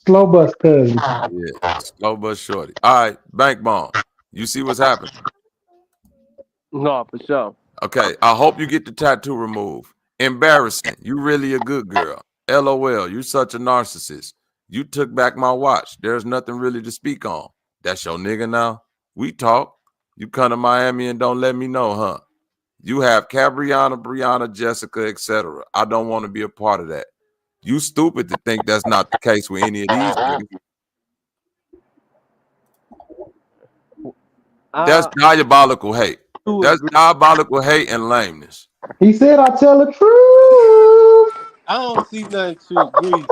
Slow bus cousin. Yeah, slow but shorty. All right, bank bomb. You see what's happening? No, for sure. Okay, I hope you get the tattoo removed. Embarrassing. You really a good girl. LOL, you such a narcissist. You took back my watch. There's nothing really to speak on. That's your nigga now? We talk. You come to Miami and don't let me know, huh? You have Cabriana, Brianna, Jessica, etc. I don't want to be a part of that. You stupid to think that's not the case with any of these niggas. That's diabolical hate. That's diabolical hate and lameness. He said, I tell the truth. I don't see nothing to agree.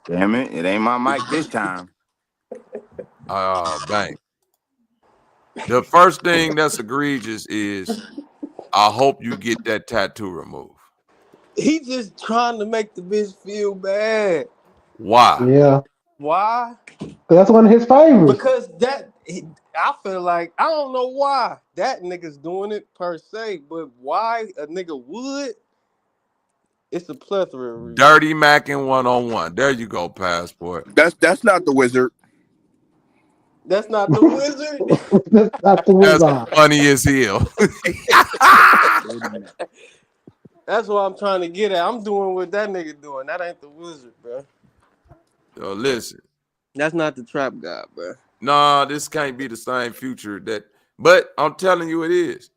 Damn it, it ain't my mic this time. Bang. The first thing that's egregious is I hope you get that tattoo removed. He just trying to make the bitch feel bad. Why? Yeah. Why? That's one of his favorites. Because I feel like, I don't know why that nigga's doing it per se, but why a nigga would, it's a plethora of reasons. Dirty Mackin 101. There you go, passport. That's not the wizard. That's not the wizard. That's not the wizard. That's funny as hell. That's what I'm trying to get at. I'm doing what that nigga doing. That ain't the wizard, bro. Yo, listen. That's not the trap god, bro. Nah, this can't be the same future but I'm telling you it is.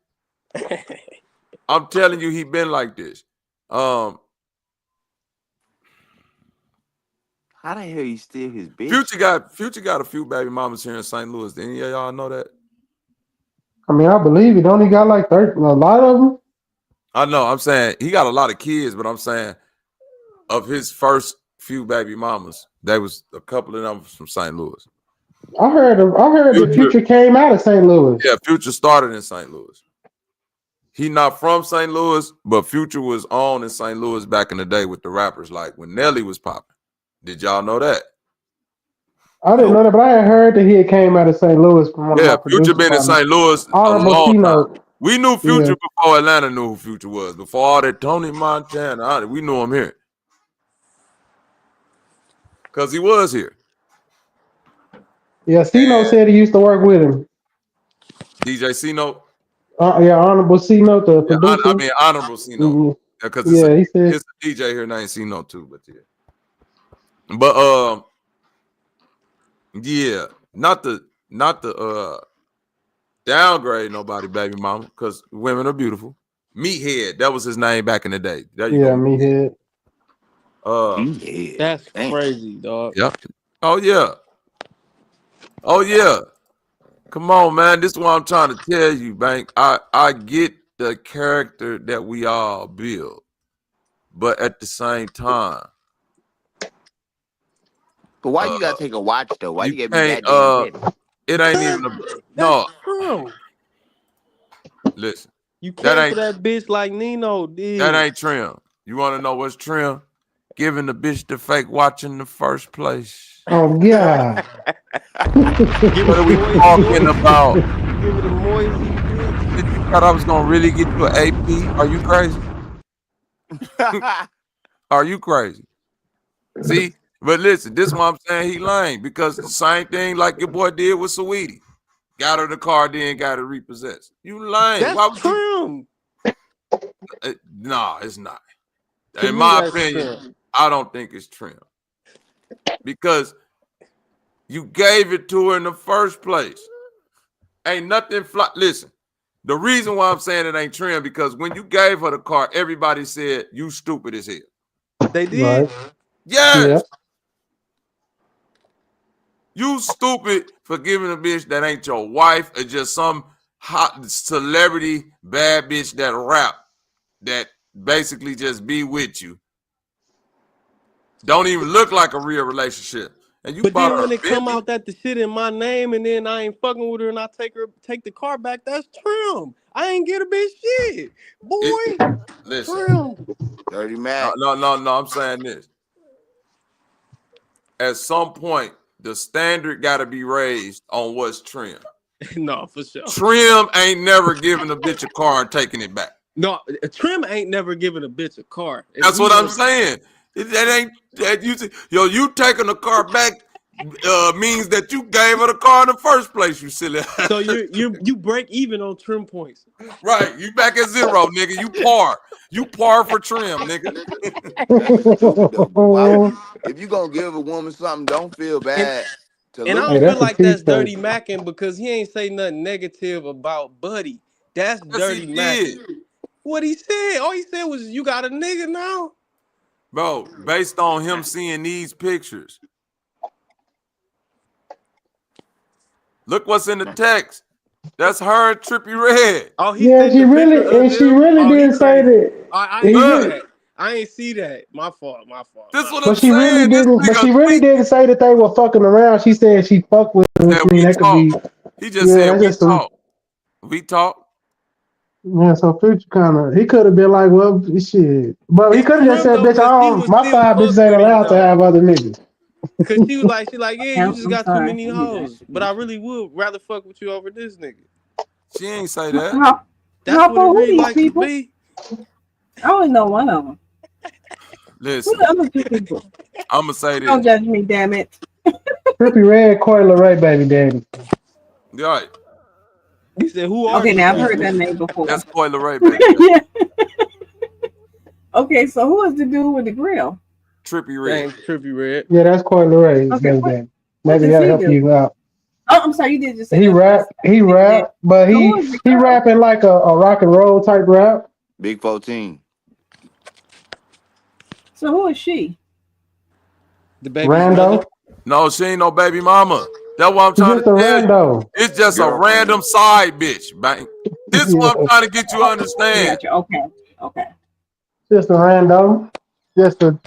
I'm telling you he been like this. How the hell you steal his bitch? Future got a few baby mamas here in St. Louis. Did any of y'all know that? I mean, I believe it. Don't he got like 30, a lot of them? I know. I'm saying he got a lot of kids, but I'm saying of his first few baby mamas, there was a couple of them from St. Louis. I heard the Future came out of St. Louis. Yeah, Future started in St. Louis. He not from St. Louis, but Future was on in St. Louis back in the day with the rappers, like when Nelly was popping. Did y'all know that? I didn't know that, but I had heard that he had came out of St. Louis from one of my Future been in St. Louis a long time. We knew Future before Atlanta knew who Future was. Before all that Tony Montana, we knew him here. Because he was here. Yeah, Cino said he used to work with him. DJ Cino? Yeah, Honorable Cino, the producer. Honorable Cino. Because he said it's a DJ here named Cino too, but yeah. But yeah, not the downgrade nobody, baby mama, because women are beautiful. Meathead, that was his name back in the day. There you go. Meathead. That's crazy, dog. Yep. Oh yeah. Come on, man. This is what I'm trying to tell you, Bank. I get the character that we all build, but at the same time. But why you gotta take a watch though? Why you gotta be that damn petty? It ain't even no. Listen, you came for that bitch like Nino did. That ain't trim. You want to know what's trim? Giving the bitch the fake watch in the first place. Oh God! What are we talking about? Give it a moist. Did you thought I was gonna really get you an AP? Are you crazy? Are you crazy? See. But listen, this is what I'm saying. He lame because the same thing like your boy did with Saweetie. Got her the car, then got her repossessed. You lame. That's trim. Nah, it's not. In my opinion, I don't think it's trim. Because you gave it to her in the first place. Ain't nothing Listen, the reason why I'm saying it ain't trim because when you gave her the car, everybody said you stupid as hell. They did? Right. Yes. Yeah. You stupid for giving a bitch that ain't your wife or just some hot celebrity bad bitch that rap that basically just be with you. Don't even look like a real relationship. And you But bought then her when a it come Bentley? out that the shit in my name and then I ain't fucking with her and I take the car back, that's trim. I ain't get a bitch shit. Boy, Listen. trim. Dirty Mac. No, I'm saying this. At some point, the standard got to be raised on what's trim. No, for sure. Trim ain't never giving a bitch a car and taking it back. No, trim ain't never given a bitch a car. That's what I'm saying. That ain't that you taking the car back means that you gave her the car in the first place, you silly. So you break even on trim points. Right. You back at zero, nigga. You par. You par for trim, nigga. If you gonna give a woman something, don't feel bad. And I don't feel like that's Dirty Mackin because he ain't say nothing negative about Buddy. That's Dirty Mackin. What he said, all he said was, "You got a nigga now." Bro, based on him seeing these pictures, look what's in the text. That's her and Trippie Redd. Oh, he Yeah, sent she the really picture of and she them? really Oh, he didn't say crazy. that. I He ain't see really- that. I ain't see that. My fault. This what But I'm she really saying. didn't. But she really didn't say that they were fucking around. She said she fucked with him, which mean that could be. He just said that's we just some- talk. We talk. Yeah, so Future he could have been like, well, shit. But he could have just said, bitch, my 5 bitches ain't allowed to have other niggas. Cause she like, yeah, you just I'm got too sorry. many hoes. But I really would rather fuck with you over this nigga. She ain't say that. That's what it Who really these like to people? be. I only know one of them. Listen, Who the other 2 people? I'm gonna say Don't this. judge me, damn it. Trippie Redd, 𝘾𝐼𝐴, baby daddy. Right. You said who are Okay, these now I've people? heard that name before. That's 𝘾𝐼𝐴, baby. Yeah. Okay, so who is the dude with the grill? Trippie Redd. Trippie Redd. Yeah, that's 𝘾𝐼𝐴, Okay, baby what daddy. Maybe does that'll he help do? you out. Oh, I'm sorry, you did just say He that. rap, but So he who is the girl? rapping like a rock and roll type rap. Big 14. So who is she? The baby Rando. mother. No, she ain't no baby mama. That's what I'm She's trying just to a tell you. rando. It's just a Girlfriend. random side bitch, man. This is what I'm trying to get you to I understand. got you. Okay. Just a rando. Just a,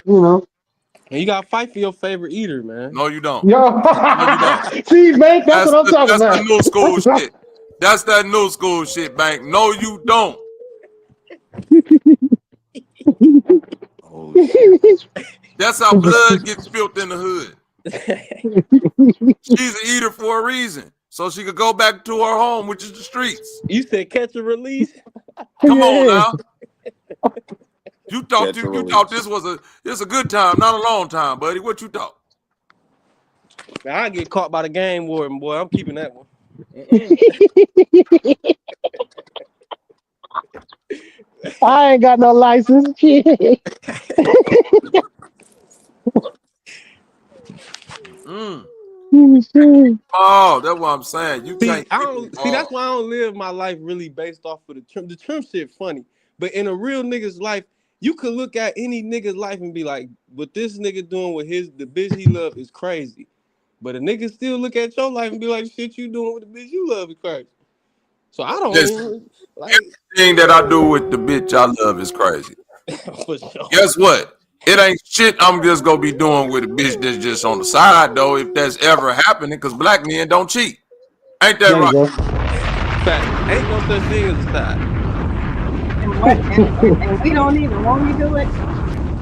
And you gotta fight for your favorite eater, man. No, you don't. Yo. No, you don't. See, Bank, that's what I'm talking That's about. the new school shit. That's that new school shit, Bank. No, you don't. Oh, shit. That's how blood gets spilled in the hood. She's an eater for a reason. So she could go back to her home, which is the streets. You said catch and release? Come on now. You thought Catch and you release. thought this was a good time, not a long time, buddy. What you thought? Man, I get caught by the game warden, boy. I'm keeping that one. I ain't got no license. Oh, that's what I'm saying. You See, can't I keep don't them see. That's all. why I don't live my life really based off of the trim. The trim shit funny, but in a real nigga's life, you could look at any nigga's life and be like, "What this nigga doing with the bitch he love is crazy." But a nigga still look at your life and be like, "Shit you doing with the bitch you love is crazy." So I don't Listen, like. everything that I do with the bitch I love is crazy. For sure. Guess what? It ain't shit I'm just gonna be doing with a bitch that's just on the side though, if that's ever happening, because black men don't cheat. Ain't that right? Fact. Ain't no such thing as a side. And we don't even want me to do it.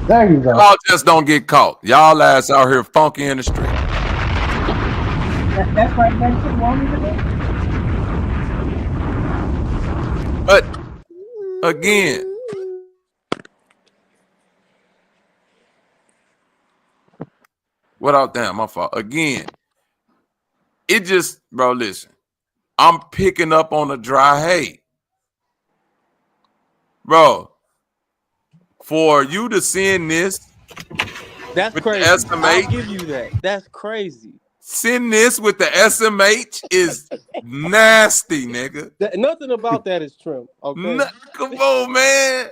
There you go. Y'all just don't get caught. Y'all ass out here funky in the street. That's right, Benson. Want me to do it? But again, damn, my fault. Again, it just, bro, listen. I'm picking up on the dry hay. Bro, for you to send this, that's with crazy. the SMH, I'll give you that. That's crazy. Send this with the SMH is nasty, nigga. Nothing about that is trim. Okay. Come on, man.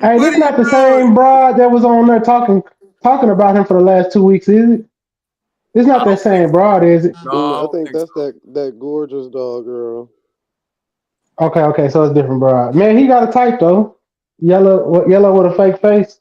Hey, this not the same broad that was on there talking about him for the last 2 weeks, is it? It's not that same broad, is it? I think that's that gorgeous dog girl. Okay, so it's different broad. Man, he got a type though. Yellow with a fake face.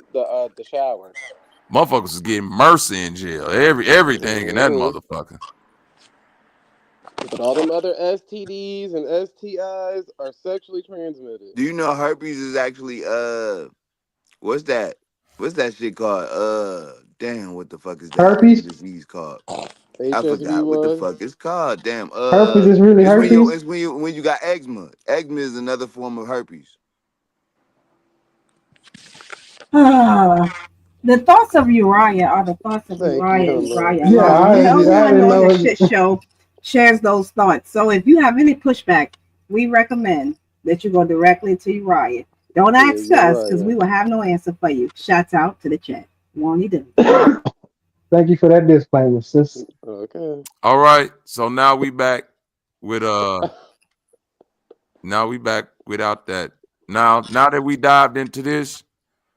the shower. Motherfuckers is getting mercy in jail. Everything in that motherfucker. But all them other STDs and STIs are sexually transmitted. Do you know herpes is actually what's that? What's that shit called? Damn, what the fuck is that Herpes? disease called? I forgot what the HSV1. fuck it's called. Damn. Herpes is really herpes? It's when you got eczema. Eczema is another form of herpes. The thoughts of Uriah are the thoughts of Uriah and Uriah Yeah, alone. I The only didn't one know on the shit show shares those thoughts. So if you have any pushback, we recommend that you go directly to Uriah. Don't ask us because we will have no answer for you. Shouts out to the chat. Won't you do? Thank you for that disclaimer, sis. Okay. All right. So now we back with now we back without that. Now that we dived into this,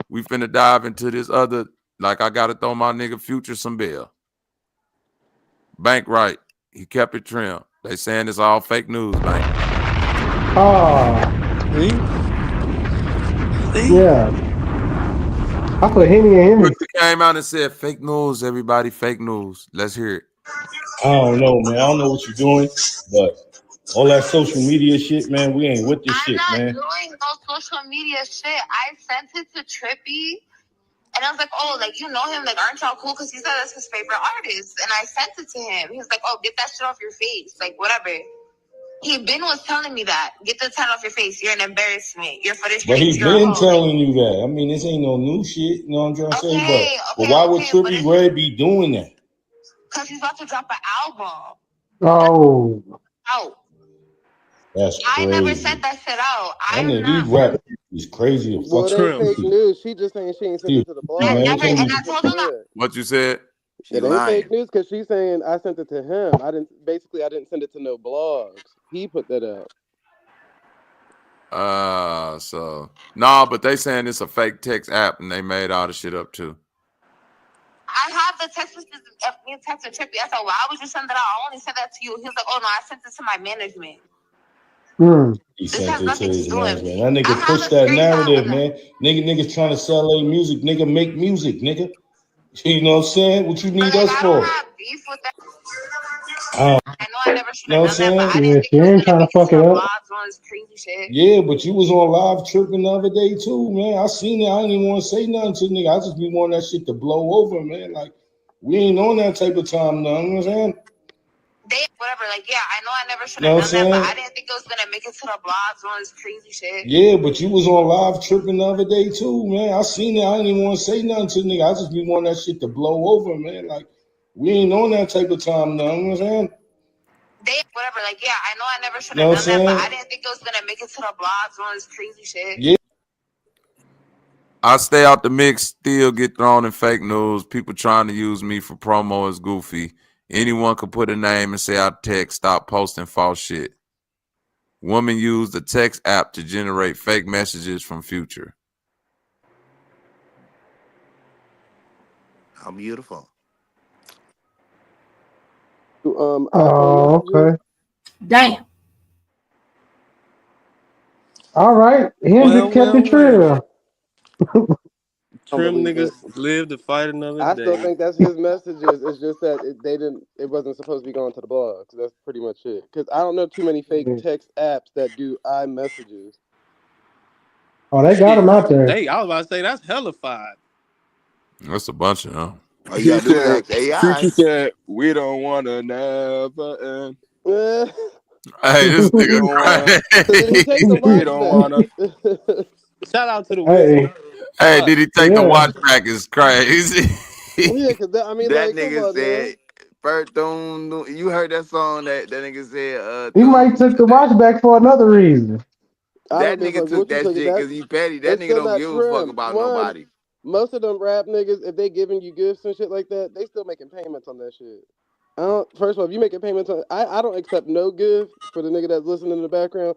we finna dive into this other. Like I gotta throw my nigga Future some bill. Bank right. He kept it trim. They saying it's all fake news, Bank. Yeah. I put Henny and Henry. Came out and said fake news, everybody, fake news. Let's hear it. I don't know, man. I don't know what you're doing, but all that social media shit, man, we ain't with this shit, man. I'm not doing no social media shit. I sent it to Trippy, and I was like, oh, like, you know him, like, aren't y'all cool? Because he said that's his favorite artist, and I sent it to him. He was like, oh, get that shit off your face, like, whatever. Was telling me that. Get the tent off your face. You're an embarrassment. You're for the streets. But he's You're a been hoe. telling you that. I mean, this ain't no new shit, you know what I'm trying to say? But why would Trippy Red be doing that? Because he's about to drop an album. Oh. Out. That's crazy. I never sent that shit out. I mean, these rap is crazy. Well, it ain't fake news. She just saying she ain't sent it to the blog. What you said? It ain't fake news because she's saying I sent it to him. I didn't send it to no blogs. He put that out. So no, but they saying it's a fake text app and they made all the shit up too. I have the text messages of me texting Trippy. I said, why would you send that out? I only sent that to you. He was like, oh no, I sent it to my management. He sent it to his management. That nigga push that narrative, man. Niggas trying to sell their music. Nigga, make music, nigga. You know what I'm saying? What you need us for? I don't have beef with that. I know I never should have done that, but I didn't think she ain't trying to fuck it up. on this crazy shit. Yeah, but you was on live tripping the other day too, man. I seen it. I didn't even want to say nothing to nigga. I just be wanting that shit to blow over, man. Like, we ain't on that type of time now. You know what I'm saying? Whatever, like, yeah, I know I never should have done that, but I didn't think it was gonna make it to the blogs on this crazy shit. Yeah, but you was on live tripping the other day too, man. I seen it. I didn't even want to say nothing to nigga. I just be wanting that shit to blow over, man. Like, we ain't on that type of time now. You know what I'm saying? Whatever, like, yeah, I know I never should have done that, but I didn't think it was gonna make it to the blogs on this crazy shit. Yeah. I stay out the mix, still get thrown in fake news. People trying to use me for promo is goofy. Anyone could put a name and say I text, stop posting false shit. Woman used the text app to generate fake messages from Future. How beautiful. Oh, okay. Damn. All right. Hendrick kept it true. Trim niggas live to fight another day. I still think that's his messages. It's just that it wasn't supposed to be going to the blogs. That's pretty much it. Because I don't know too many fake text apps that do iMessages. Oh, they got them out there. Hey, I was about to say that's hellified. That's a bunch of them. Oh, you gotta do it like AI. Future said, we don't want to never end. Hey, this nigga we don't want to. Shout out to the wizard. Hey, did he take the watch back? It's crazy. Yeah, because that nigga said, you heard that song that nigga said, he might took the watch back for another reason. That nigga took that shit because he petty. That nigga don't give a fuck about nobody. Most of them rap niggas, if they giving you gifts and shit like that, they still making payments on that shit. First of all, if you making payments on, I don't accept no gift for the nigga that's listening in the background.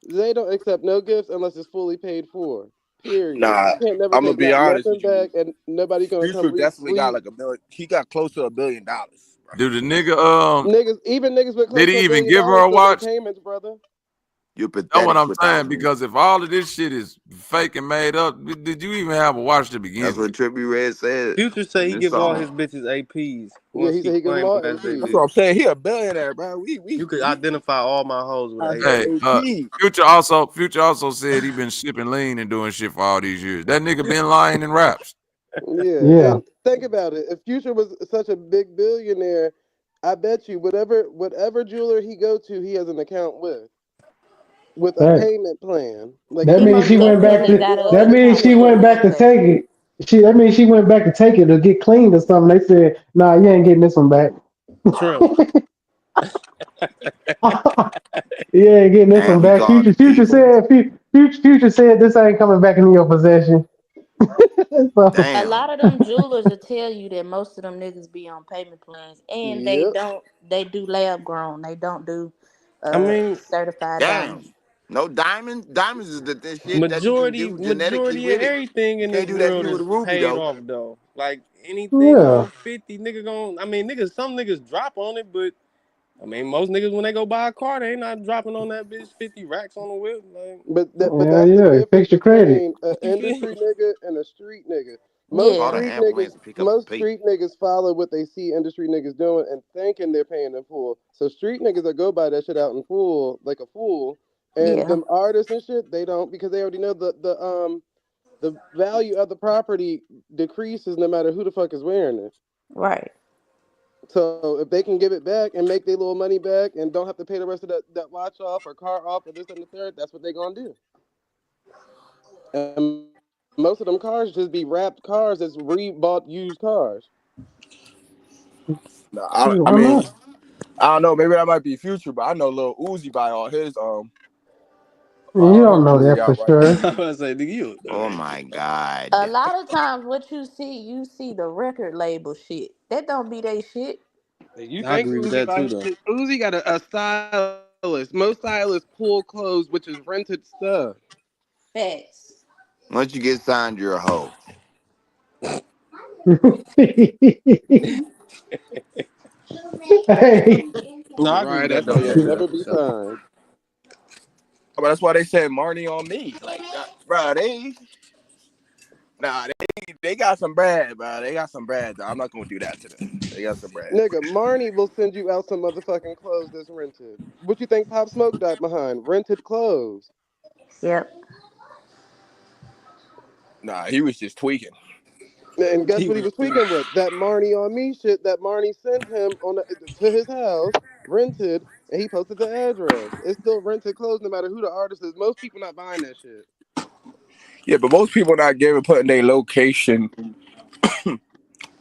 They don't accept no gifts unless it's fully paid for. Period. Nah, I'm gonna be honest with you. Back and nobody gonna Future definitely got like $1 million. He got close to $1 billion. Bro. Dude, the nigga niggas with close did he to even $1 give her a billion watch? payments, brother. You're That's what pathetic I'm without saying. me. Because if all of this shit is fake and made up, did you even have a watch to begin That's what with? 𝑘𝘠𝑼𝙎 said Future say in he this give all song. his bitches APs Yeah, once he he said he gives them claim all them as they AP. That's what bitch. I'm saying. He a billionaire, bro. You could identify all my hoes with I an said AP. Hey, AP. Future also said he been shipping lean and doing shit for all these years. That nigga been lying in raps. Yeah, Yeah. and think about it. If Future was such a big billionaire, I bet you whatever jeweler he go to, he has an account with a That payment plan. Like that He he means most she went back definitely to. got an That means account she with went back to Beyonce. take it. That means she went back to take it to get cleaned or something. They said, "Nah, you ain't getting this one back." Trump. You ain't getting this And one he back. called the people. Future said this ain't coming back into your possession. So, A Damn. lot of them jewelers will tell you that most of them niggas be on payment plans, and Yep. they do lab grown. They don't do I mean, certified diamonds. Damn. No diamonds. Diamonds is the shit that you can do genetically majority of with it. everything You in can't this do that world shit with is a ruby paid though. off though. Like anything yeah. on 50, nigga gon' I mean niggas some niggas drop on it, but I mean most niggas when they go buy a car, they ain't not dropping on that bitch 50 racks on the whip. Like But Yeah, that's the yeah. difference Fix your credit. between an you feel industry me? nigga and a street nigga. Call the Yeah, ambulance and pick up the Most paper. street niggas follow what they see industry niggas doing and thinking they're paying in full. So street niggas that go buy that shit out in full like a fool, and yeah, them artists and shit they don't because they already know the value of the property decreases no matter who the fuck is wearing it. right. So if they can give it back and make their little money back and don't have to pay the rest of that watch off or car off or this and the third, that's what they gonna do. And most of them cars just be wrapped cars as re-bought used cars. Nah, Shit, I why mean, not? I don't know. Maybe that might be Future, but I know Lil Uzi buy You all don't his know music that for outright. sure. I'm about to say, nigga, you don't know Oh that my shit. A God. lot of times, what you see the record label shit. That don't be they shit. You I think agree with Uzi that buy too his though. shit? Uzi got a stylist. Most stylists pull clothes, which is rented stuff. Facts. Once you get signed, you're a hoe. Hey, No, I agree Right, with that that's though, why for you'll sure, never for be sure. signed. But that's why they said Marnie on me. Like, bro, they got some bread, bro. They got some bread. Though. I'm not gonna do that to them. They got some bread. Nigga, Marnie will send you out some motherfucking clothes that's rented. What you think Pop Smoke died behind? Rented clothes. Yep. Nah, he was just tweaking. And guess He what he was was too. tweaking with? That Marnie on me shit that Marnie sent him to his house, rented, and he posted the address. It's still rented clothes no matter who the artist is. Most people not buying that shit. Yeah, but most people not putting their location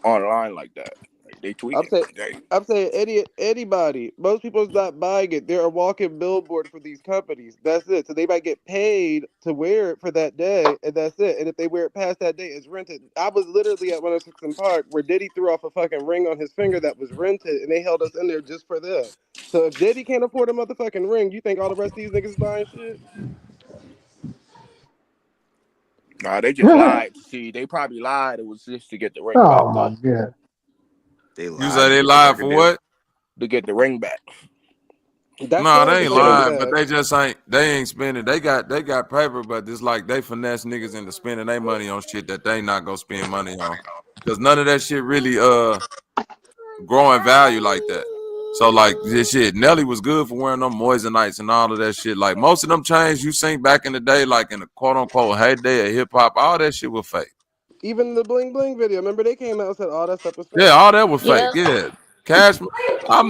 online like that. Like, they I'm tweaking. saying, They, I'm saying, anybody. Most people's not buying it. They're a walking billboard for these companies. That's it. So they might get paid to wear it for that day, and that's it. And if they wear it past that day, it's rented. I was literally at 106 in Park where Diddy threw off a fucking ring on his finger that was rented, and they held us in there just for that. So if Diddy can't afford a motherfucking ring, you think all the rest of these niggas buying shit? nah, they just lied. See, they probably lied. It was just to get the ring back, oh my though. god. They You say lied to they get the lied for record deal. what? To get the ring back. That's No, part of they the ain't Instead of, ring lying, but back. they just ain't spending. They got paper, but it's like they finesse niggas into spending their money on shit that they not gonna spend money on. Cause none of that shit really growing value like that. So like this shit, Nelly was good for wearing them Moissanite and all of that shit. Like most of them chains you seen back in the day, like in the quote unquote heyday of hip hop, all that shit was fake. Even the bling bling video. Remember they came out and said all that stuff was Yeah, fake. all that was fake. Yep. Yeah, Cash. I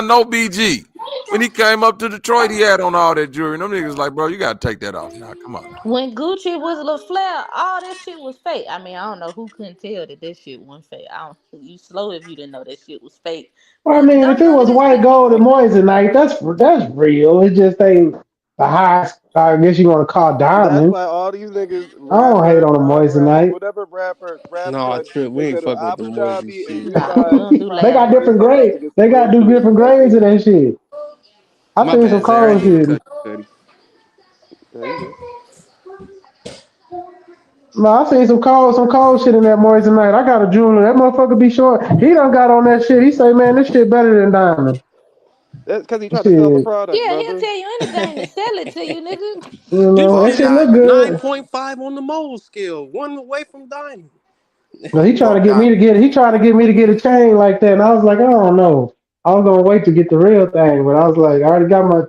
know BG. When he came up to Detroit, he had on all that jewelry. And them niggas like, bro, you gotta take that off. Nah, come on now. When Gucci was a Flair, all that shit was fake. I mean, I don't know who couldn't tell that that shit wasn't fake. I don't. You slow if you didn't know that shit was fake. Well, I But mean, if don't it none of was this white shit be gold and real. moissanite, that's real. It just ain't the highest. I guess you want to call That's diamond. why all these niggas, I don't hate rappers, on the moissanite. whatever rapper raps No, on, trip. they We ain't go to fuck with the Abu Moisey Dhabi and shit. Nah, we Dubai don't and do They lab got practice, and they different grown. come back grades. to get They some got real to do shit. different That's grades of it. that shit. I My seen some bad, Zay. I cold ain't mean to shit. cut you, Cuddy. No, you good. No, I seen some cold shit in that moissanite. I got a jeweler. That motherfucker be short. He done got on that shit. He say, man, this shit better than diamond. That's because he tried to sell the Shit, product, Yeah, he'll brother. tell you anything to sell it to you, nigga. This that shit Fuck shit is look diamond. good. 9.5 on the mole scale, one away from diamond. But he tried to Fuck get me to diamond. get. He tried to get me to get a chain like that, and I was like, I don't know. I was gonna wait to get the real thing, but I was like, I already got my.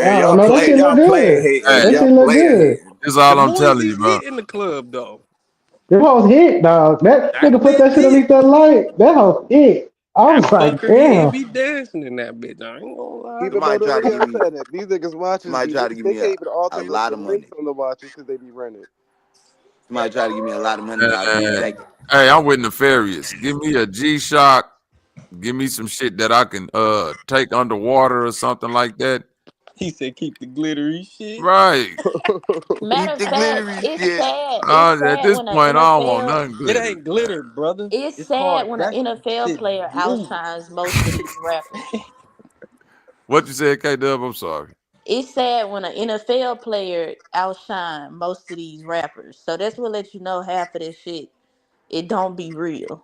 I Man, don't know. That shit look y'all play good. hating. Hey, That Y'all shit look player good. hating. this is The all I'm telling you, Moisey's bro. hit in the club though. Them hoes hit, dog. That That nigga put bitch that shit hit. underneath that light. That hoe hit. I That was like, fucker hit and damn. be dancing in that bitch. I ain't gonna lie. Mm. Mm. Mm. Somebody Even though the tried to give video me said it, these niggas watches somebody be tried to give they me can't even a alter lot the of links money. on the watches because they be rented. Somebody tried to give me a lot of money, but I couldn't And take it. hey, I'm with Nefarious. Give me a G-Shock. Give me some shit that I can take underwater or something like that. He said keep the glittery shit. Right. Matter Keep of the fact, glittery it's shit. sad. It's At sad this when an point, I don't want NFL. nothing It glittery, ain't man. glitter, brother. It's It's sad hard. when an That NFL shit player blue. outshines most of these rappers. What you said, K-Dub? I'm sorry. It's sad when an NFL player outshine most of these rappers. So that's what let you know half of this shit. It don't be real.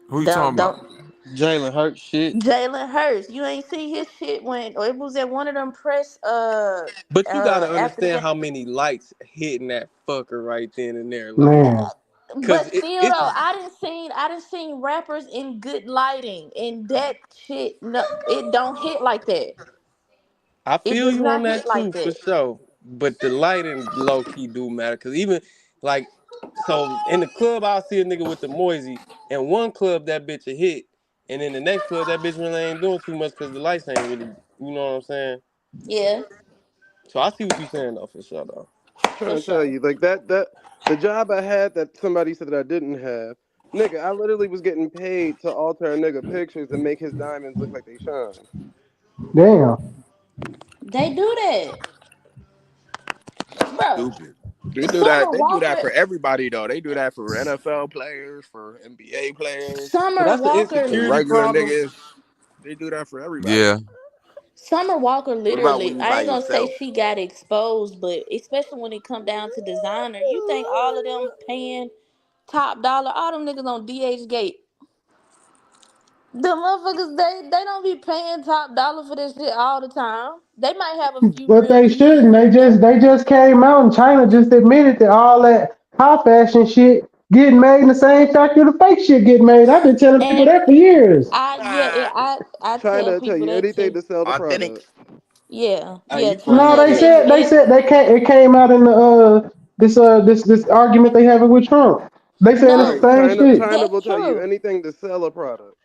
Who you Don't talking about? don't. Jalen Hurts shit. Jalen Hurts, you ain't see his shit when it was at one of them press But you gotta after the understand game. how many lights hitting that fucker right then and there. Like, Man. cause But still it's though, I didn't seen rappers in good lighting and that shit. No, it don't hit like that. I It feel does you on not hit that like too for that. sure. But the lighting low key do matter. Cause even like so in the club I'll see a nigga with the Moisey and one club that bitch a hit. And in the next club that bitch really ain't doing too much because the lights ain't really, you know what I'm saying? Yeah, So I see what you're saying though for sure though. for Trying to tell sure. you, like that the job I had that somebody said that I didn't have. Nigga, I literally was getting paid to alter a nigga pictures and make his diamonds look like they shine. Damn. They do that, bro. Stupid. They do that. Summer They do that Walker, for everybody though. They do that for NFL players, for NBA players, So Summer that's the Walker, for insecurity regular problem. niggas. They do that for everybody. Yeah. Summer Walker. What about when Literally, you I by ain't gonna say yourself? she got exposed, but especially when it come down to designer, you think all of them paying top dollar? All them niggas on DH Gate. The motherfuckers, they don't be paying top dollar for this shit all the time. They might have a few But real they pieces shouldn't. here and there. They just came out and China just admitted that all that high fashion shit getting made in the same factory the fake shit get made. I've been telling people And that for years. I tell China tell people you that anything too. to sell the Authentic. product. Yeah, Hey, yeah. you funny China No, as will they tell hell. you said anything. it came out in the this argument they having with Trump. They saying it's Right. the No, same shit. China that's will tell you true. anything to sell a product.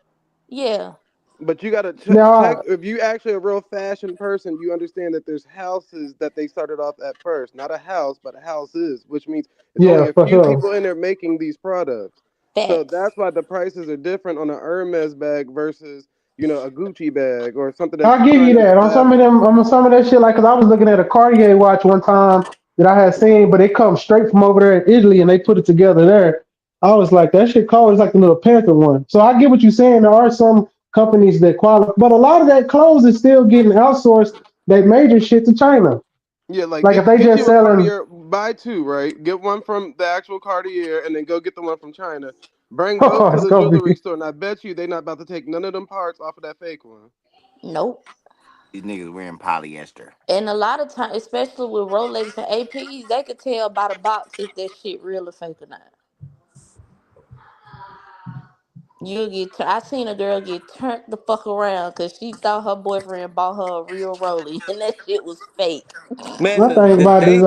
Yeah, But you gotta check Now if you actually a real fashion person. You understand that there's houses that they started off at first, not a house, but houses, which means it's yeah, only a for few sure. people in there making these products. So facts. that's why the prices are different on an Hermes bag versus a Gucci bag or something that's I'll give you China that. made On some of fabric. them, on some of that shit, like, cause I was looking at a Cartier watch one time that I had seen, but it comes straight from over there in Italy and they put it together there. I was like, that shit cold. It's like the little Panther one. So I get what you're saying. There are some companies that qualify, but a lot of that clothes is still getting outsourced. That major shit to China. Yeah, like Like if they get just you a selling, Cartier, buy two, right? Get one from the actual Cartier, and then go get the one from China. Bring both oh, to it's the gonna jewelry be. store, and I bet you they not about to take none of them parts off of that fake one. Nope. These niggas wearing polyester. And a lot of times, especially with Rolex and APs, they could tell by the box if that shit real or fake or not. I seen a girl get turned the fuck around because she thought her boyfriend bought her a real Rollie, and that shit was fake. Man, My thing the about this,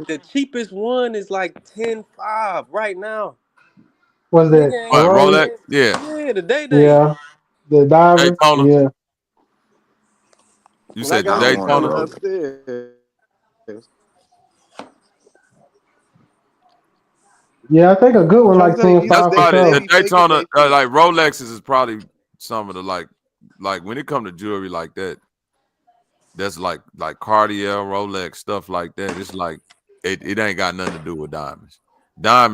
the cheapest one is like 10.5 right now. was that Nigga the ain't What, Rolex. Rolex? paying. Yeah. Yeah, the day. Yeah, the diver. Daytona. Yeah, You And I said the I got don't one want a Daytona? coming Rolex. upstairs. yeah. I think a good I'm one trying to like tell you, 10.5 for they The sure. be faking Daytona, they shit. like Rolexes is probably some of the like when it come to jewelry like that, that's like Cartier, Rolex, stuff like that. It's like it ain't got nothing to do with diamonds.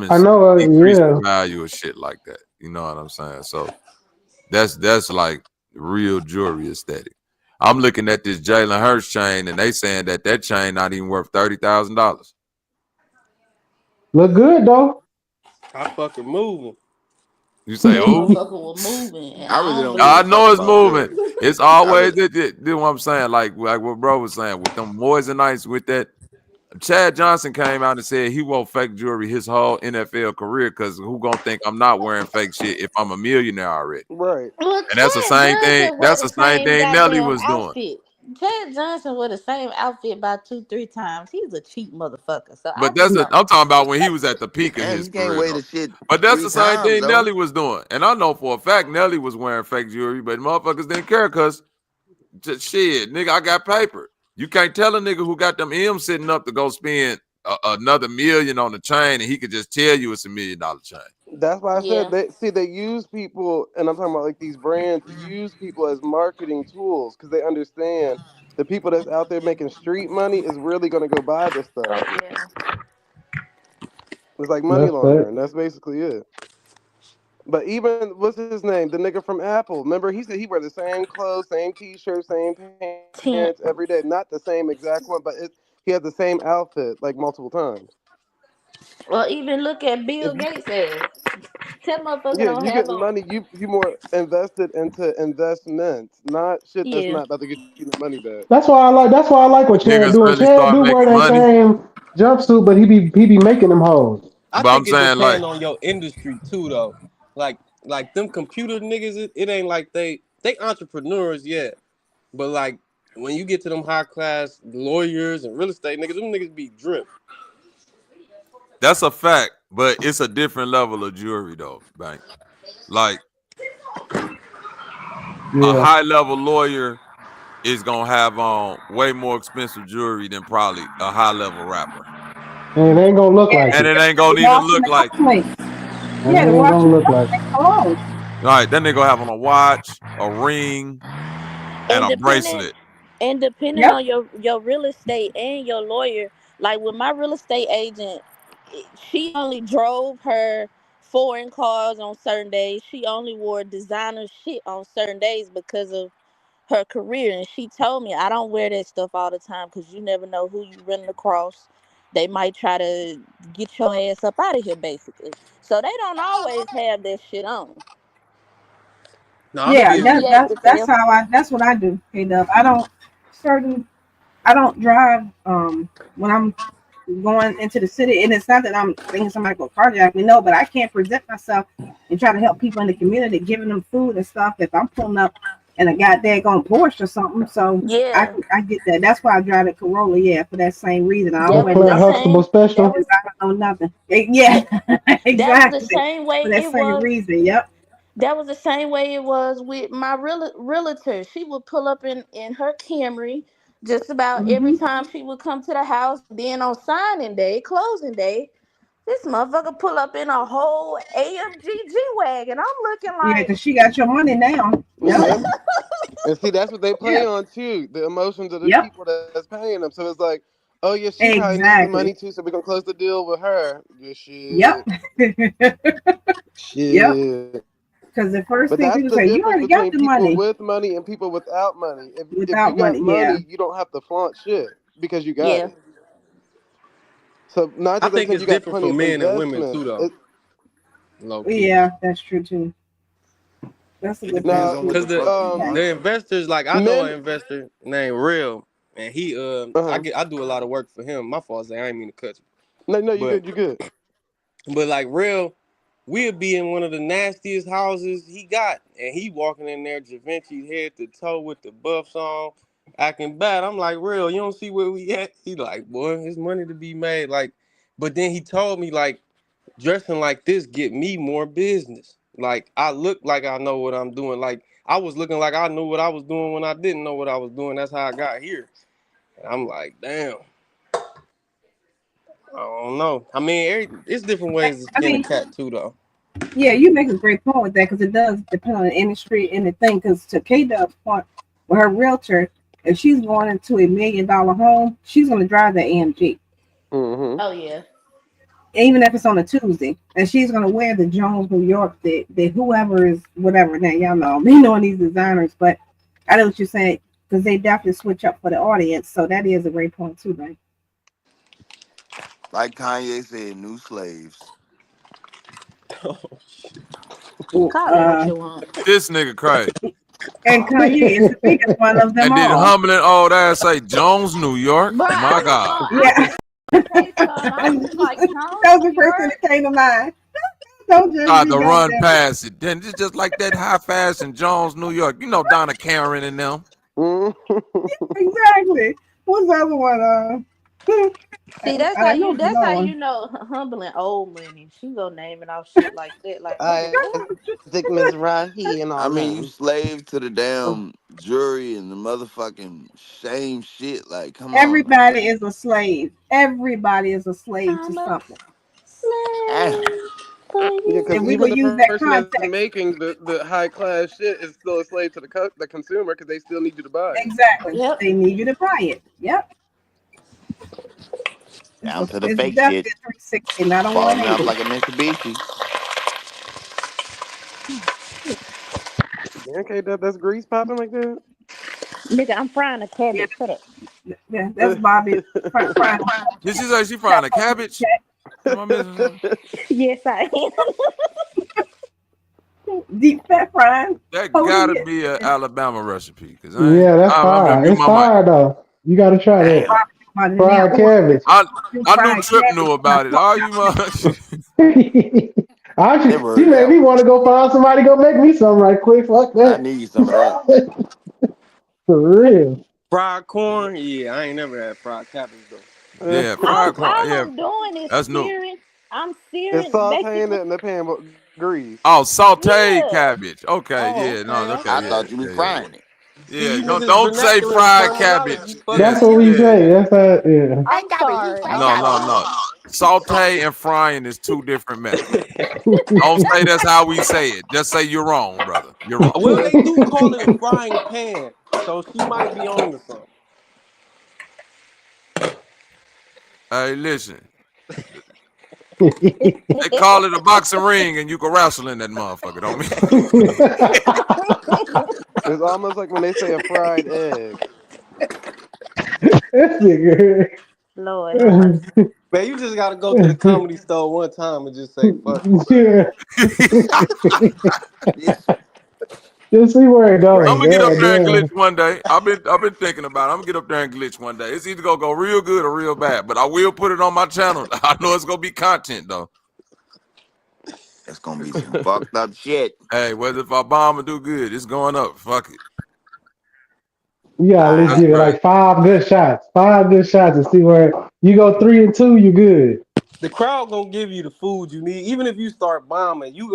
I Diamonds know. decrease the Yeah. value of shit like that. You know what I'm saying? So that's like real jewelry aesthetic. I'm looking at this Jalen Hurts chain, and they saying that chain not even worth $30,000. Look good though. I fucking moving. You say That who? motherfucker was moving, and I I really don't don't give I a believe fuck know it. it's about moving. jewelry. It's I always really, this what I'm saying. Like what bro was saying with them Moisenites with that. Chad Johnson came out and said he won't fake jewelry his whole NFL career because who gonna think I'm not wearing fake shit if I'm a millionaire already? Right. Well, And that's the Chad same thing. Johnson wore That's the the same same thing Nelly goddamn was doing. outfit. Chad Johnson wore the same outfit about 2-3 times. He's a cheap motherfucker. So I But just don't. I'm talking about when he was at the peak of damn, his you can't career wear though. the shit But that's 3 the same times thing though. Nelly was doing. And I know for a fact Nelly was wearing fake jewelry, but motherfuckers didn't care because shit, nigga, I got paper. You can't tell a nigga who got them M's sitting up to go spend another million on the chain and he could just tell you it's $1 million chain. That's why I said Yeah. they use people, and I'm talking about like these brands use people as marketing tools because they understand the people that's out there making street money is really gonna go buy this stuff. Yeah. It's like money That's that. laundering. That's basically it. But even what's his name? The nigga from Apple. Remember, he said he wear the same clothes, same T-shirt, same Tim. pants every day. Not the same exact one, but he had the same outfit like multiple times. Well, even look at If Bill Gates ass. That motherfucker yeah, don't you have getting on. money, you more invested into investments, not shit that's Yeah. not about to get you the money back. That's why I like. That's why I like what Chad Niggas doing. really Chad start do wear making that money. same jumpsuit, but he be making them hoes. I But I'm think it saying like depends on your industry too, though. Like them computer niggas, it ain't like they entrepreneurs, yeah. But like when you get to them high class lawyers and real estate niggas, them niggas be drip. that's a fact, but it's a different level of jewelry though, Bank. Like a Yeah, high level lawyer is gonna have on way more expensive jewelry than probably a high level rapper. and it ain't gonna look Yeah, like And it. it ain't to gonna even wash in look the like it. place. And Yeah, it to ain't wash gonna in look the like it. place alone. All right, that nigga gonna have on a watch, a ring, and And a depending bracelet. and depending Yep. on your real estate and your lawyer, like with my real estate agent, she only drove her foreign cars on certain days. She only wore designer shit on certain days because of her career. And she told me, I don't wear that stuff all the time because you never know who you running across. They might try to get your ass up out of here, basically. So they don't always have that shit on. No, I Yeah, She feel only you. has to that's tell. how that's what I do. K-Dub. Certain I don't drive when I'm going into the city, and it's not that I'm thinking somebody go carjack me, no, but I can't present myself and try to help people in the community, giving them food and stuff if I'm pulling up in a goddamn Porsche or something. So Yeah, I get that. That's why I drive a Corolla, yeah, for that same reason. I don't that wear was the Claire nothing Huxtable same. That special. was because I don't know nothing. Yeah, that was the exactly. same For way that it same was. reason. Yep. That was the same way it was with my realtor. She would pull up in her Camry just about every Hmm. time she would come to the house. Then on signing day, closing day, this motherfucker pull up in a whole AMG G-Wagon. I'm looking Yeah, like, because she got your money now. Yep. Yep. And see, that's what they play Yeah. on too. The emotions of the Yep. people that's paying them. So it's like, oh yeah, she probably needs the money Exactly. too, so we're gonna close the deal with her. Good Yep. shit. Yep. Shit. Because the first But thing that's people the say, you difference already got between the people money with money and people without money. If you without got money. Yeah. money, you don't have to flaunt shit because you got yeah, it. So 9 I times out of think 10, it's you got different plenty for of men and women too, investments. though. Low key. Yeah, that's true too. That's a It good depends point Now, on too. what the fuck you Okay. the investors. Like I know men, an investor named Real, and he uh-huh. I do a lot of work for him. My fault, I ain't mean to cut you, No, you but good, you good. like Real, we'll be in one of the nastiest houses he got, and he walking in there, Da Vinci head to toe with the buffs on, acting bad. I'm like, Real, you don't see where we at? He like, boy, there's money to be made. Like, but then he told me like, dressing like this get me more business. Like I look like I know what I'm doing. Like I was looking like I knew what I was doing when I didn't know what I was doing. That's how I got here. And I'm like, damn, I don't know. I mean, it's different ways to I skin a mean, cat too, though. yeah, you make a great point with that because it does depend on the industry and the thing. Because to K Dub's point, with her realtor, if she's going into $1 million home, she's going to drive the AMG, Mm-hmm. oh yeah, even if it's on a Tuesday, and she's going to wear the Jones New York, the whoever is whatever. Now y'all know me knowing these designers, but I know what you're saying because they definitely switch up for the audience. So that is a great point too, right? Like Kanye said, new slaves. Oh shit. Call it what you want. This nigga crazy. And Kanye is the biggest one of them And did all. humbling old ass say Jones, New York? Bruh, My God. Yeah. I was like, That was the first thing that came to mind. Don't just Tried be to run goddamn. past it. Then it's just like that high fashion Jones, New York. You know Donna Karen and them. Exactly. What's the other one? see, that's I how know you. the That's other how one. you know humbling old money. She go naming off shit like that. Like, Isaac Mizrahi and I all mean, you them. slave to the damn jury and the motherfucking shame shit. Like, come on. Everybody is a slave. Everybody is a slave to I'm a something. Damn. Yeah, because And we're even gonna the use that person that's context. making the high class shit is still a slave to the consumer because they still need you to buy it. Exactly. Yep. They need you to buy it. Yep. Down to the It's fake definitely shit. 360, not a Falling off 180. like a Mitsubishi. Okay, that's grease popping like that. nigga, I'm frying a cabbage. Shut up. Yeah, that's Bobby. Frying. Did she say she frying a cabbage? Am I missing something? Yes, I am. Deep fat frying. That Oh, gotta yeah. be an Alabama recipe. Cause Yeah, that's I'm gonna fire. mute It's my mic. fire though. You gotta try that. Damn. Fried cabbage. I knew Fried Trip cabbage. knew about it. All you motherfuckers. Never Actually, you heard made that me one. want to go find somebody go make me something right quick. Fuck I that. need some of that. For real. Fried corn? Yeah, I ain't never had fried cabbage though. Yeah, All fried corn. Yeah, I'm doing is that's new. searing. I'm It's searing sauteing basically. it in the pan with grease. Oh, sauteed Yeah. cabbage. Okay, Oh, yeah, no, okay. okay, I yeah, thought you was yeah, yeah. frying it. He Yeah, uses his don't say vernacular and fried terminology cabbage. for Yes, That's the what we yeah. say. That's how, yeah. I'm sorry. No. Saute and frying is two different methods. Don't say that's how we say it. Just say you're wrong, brother. You're wrong. Well, they do call it a frying pan, so she might be on to something. Hey, listen. They call it a boxing ring, and you can wrestle in that motherfucker. Don't mean. It's almost like when they say a fried egg. This nigga. Lord have mercy. Man, you just gotta go to the comedy store one time and just say fuck it. Yeah. Yes. Just see where it goes. I'm gonna get up there and Yeah. glitch one day. I've been thinking about it. I'm gonna get up there and glitch one day. It's either gonna go real good or real bad, but I will put it on my channel. I know it's gonna be content though. That's gonna be some fucked up shit. Hey, whether if I bomb or do good, it's going up. Fuck it. You gotta at least That's give it right. like 5 good shots and see where you go 3 and 2, you good. The crowd gonna give you the food you need. Even if you start bombing, you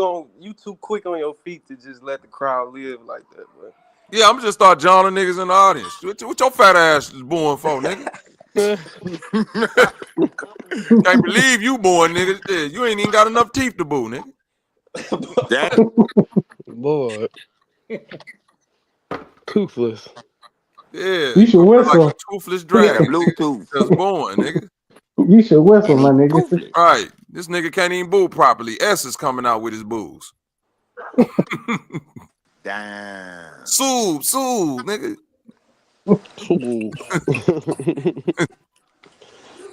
too quick on your feet to just let the crowd live like that, bro. Yeah, I'm just start joining niggas in the audience. What your fat ass is booing for, nigga? Can't believe you booing, nigga. Yeah, you ain't even got enough teeth to boo, nigga. Lord. Toothless. Yeah, You should like whistle. a toothless Yeah, dragon. Bluetooth. Just booing, nigga. You should whistle, And my he nigga. toothless. Right. This nigga can't even boo properly. S is coming out with his boos. Damn. Sue, nigga.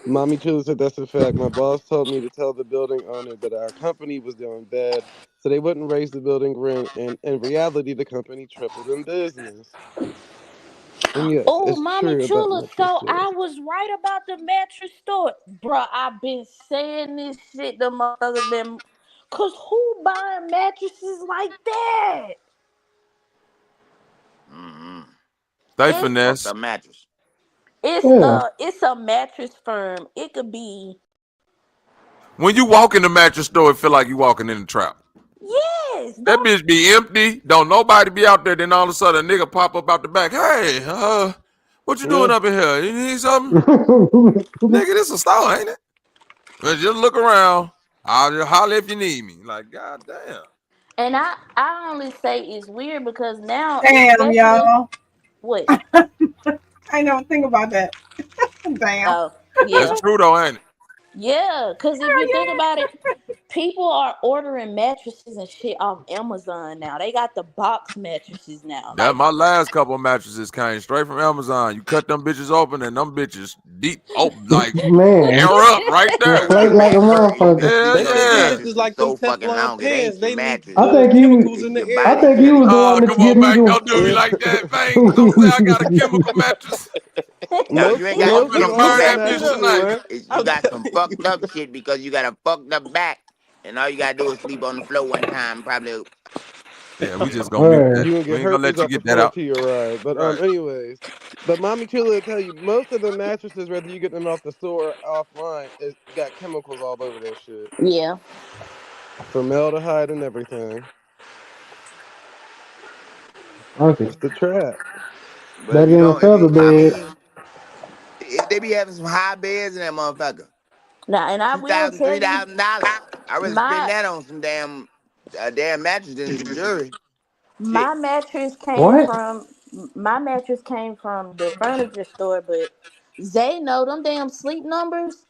Mommy Chilla said that's a fact. My boss told me to tell the building owner that our company was doing bad, so they wouldn't raise the building rent. And in reality, the company tripled in business. And yes, Oh, it's Mommy true about Chula, mattress so stores. I was right about the mattress store. Bruh, I've been saying this shit, the motherfuckers been... Cause who buying mattresses like that? Mm-hmm. They It's finesse. Fucked up mattress. Yeah. it's a mattress firm. It could be... When you walk in the mattress store, it feel like you walking in the trap. Yes. That bitch be empty. Don't nobody be out there. Then all of a sudden, a nigga pop up out the back. Hey, what you doing up in here? You need something? Nigga, this a store, ain't it? Well, just look around. I'll just holler if you need me. Like, goddamn. And I only say it's weird because now, Damn, especially... y'all. What? I never think about that. Damn. Oh, That's yeah. true though, ain't it? Yeah, because if you think about it, people are ordering mattresses and shit off Amazon now. They got the box mattresses now. That Like, my last couple of mattresses came straight from Amazon. You cut them bitches open and them bitches deep open like Man, air up right there. inflate like a motherfucker. Hell They Because say the them yeah. mattress bitches is like them so fucking Teflon long, it ain't pans. your They leave mattress. I think chemicals you, in the Your air I body and think shit. you was feeling the it. one that Come give on, me Mac. the. Don't do me like that, Banks. Don't say I got a chemical mattress. No, you ain't got I'm no Most finna of chemical burn most of that them bitch mattresses. do, tonight. man. You I'm got some telling fucked you. up shit because you got a fucked up back. And all you gotta do is sleep on the floor one time. Probably. Yeah, we just gonna mute Word. that. You gonna We get ain't gonna herpes let you off the get that floor out. to your ride. But Right. anyways, but Mommy Chula will tell you most of the mattresses, whether you get them off the store or offline, it got chemicals all over that shit. yeah. Formaldehyde and everything. Okay. It's the trap. But Better if you than a don't, if feather you, I bed. mean, they be having some high beds in that motherfucker. Now, and I will $2,000, tell you, $3,000. I rather spend my that on some damn mattress than some jewelry. Shit. my mattress came What? from my mattress came from the furniture store, but they know them damn sleep numbers.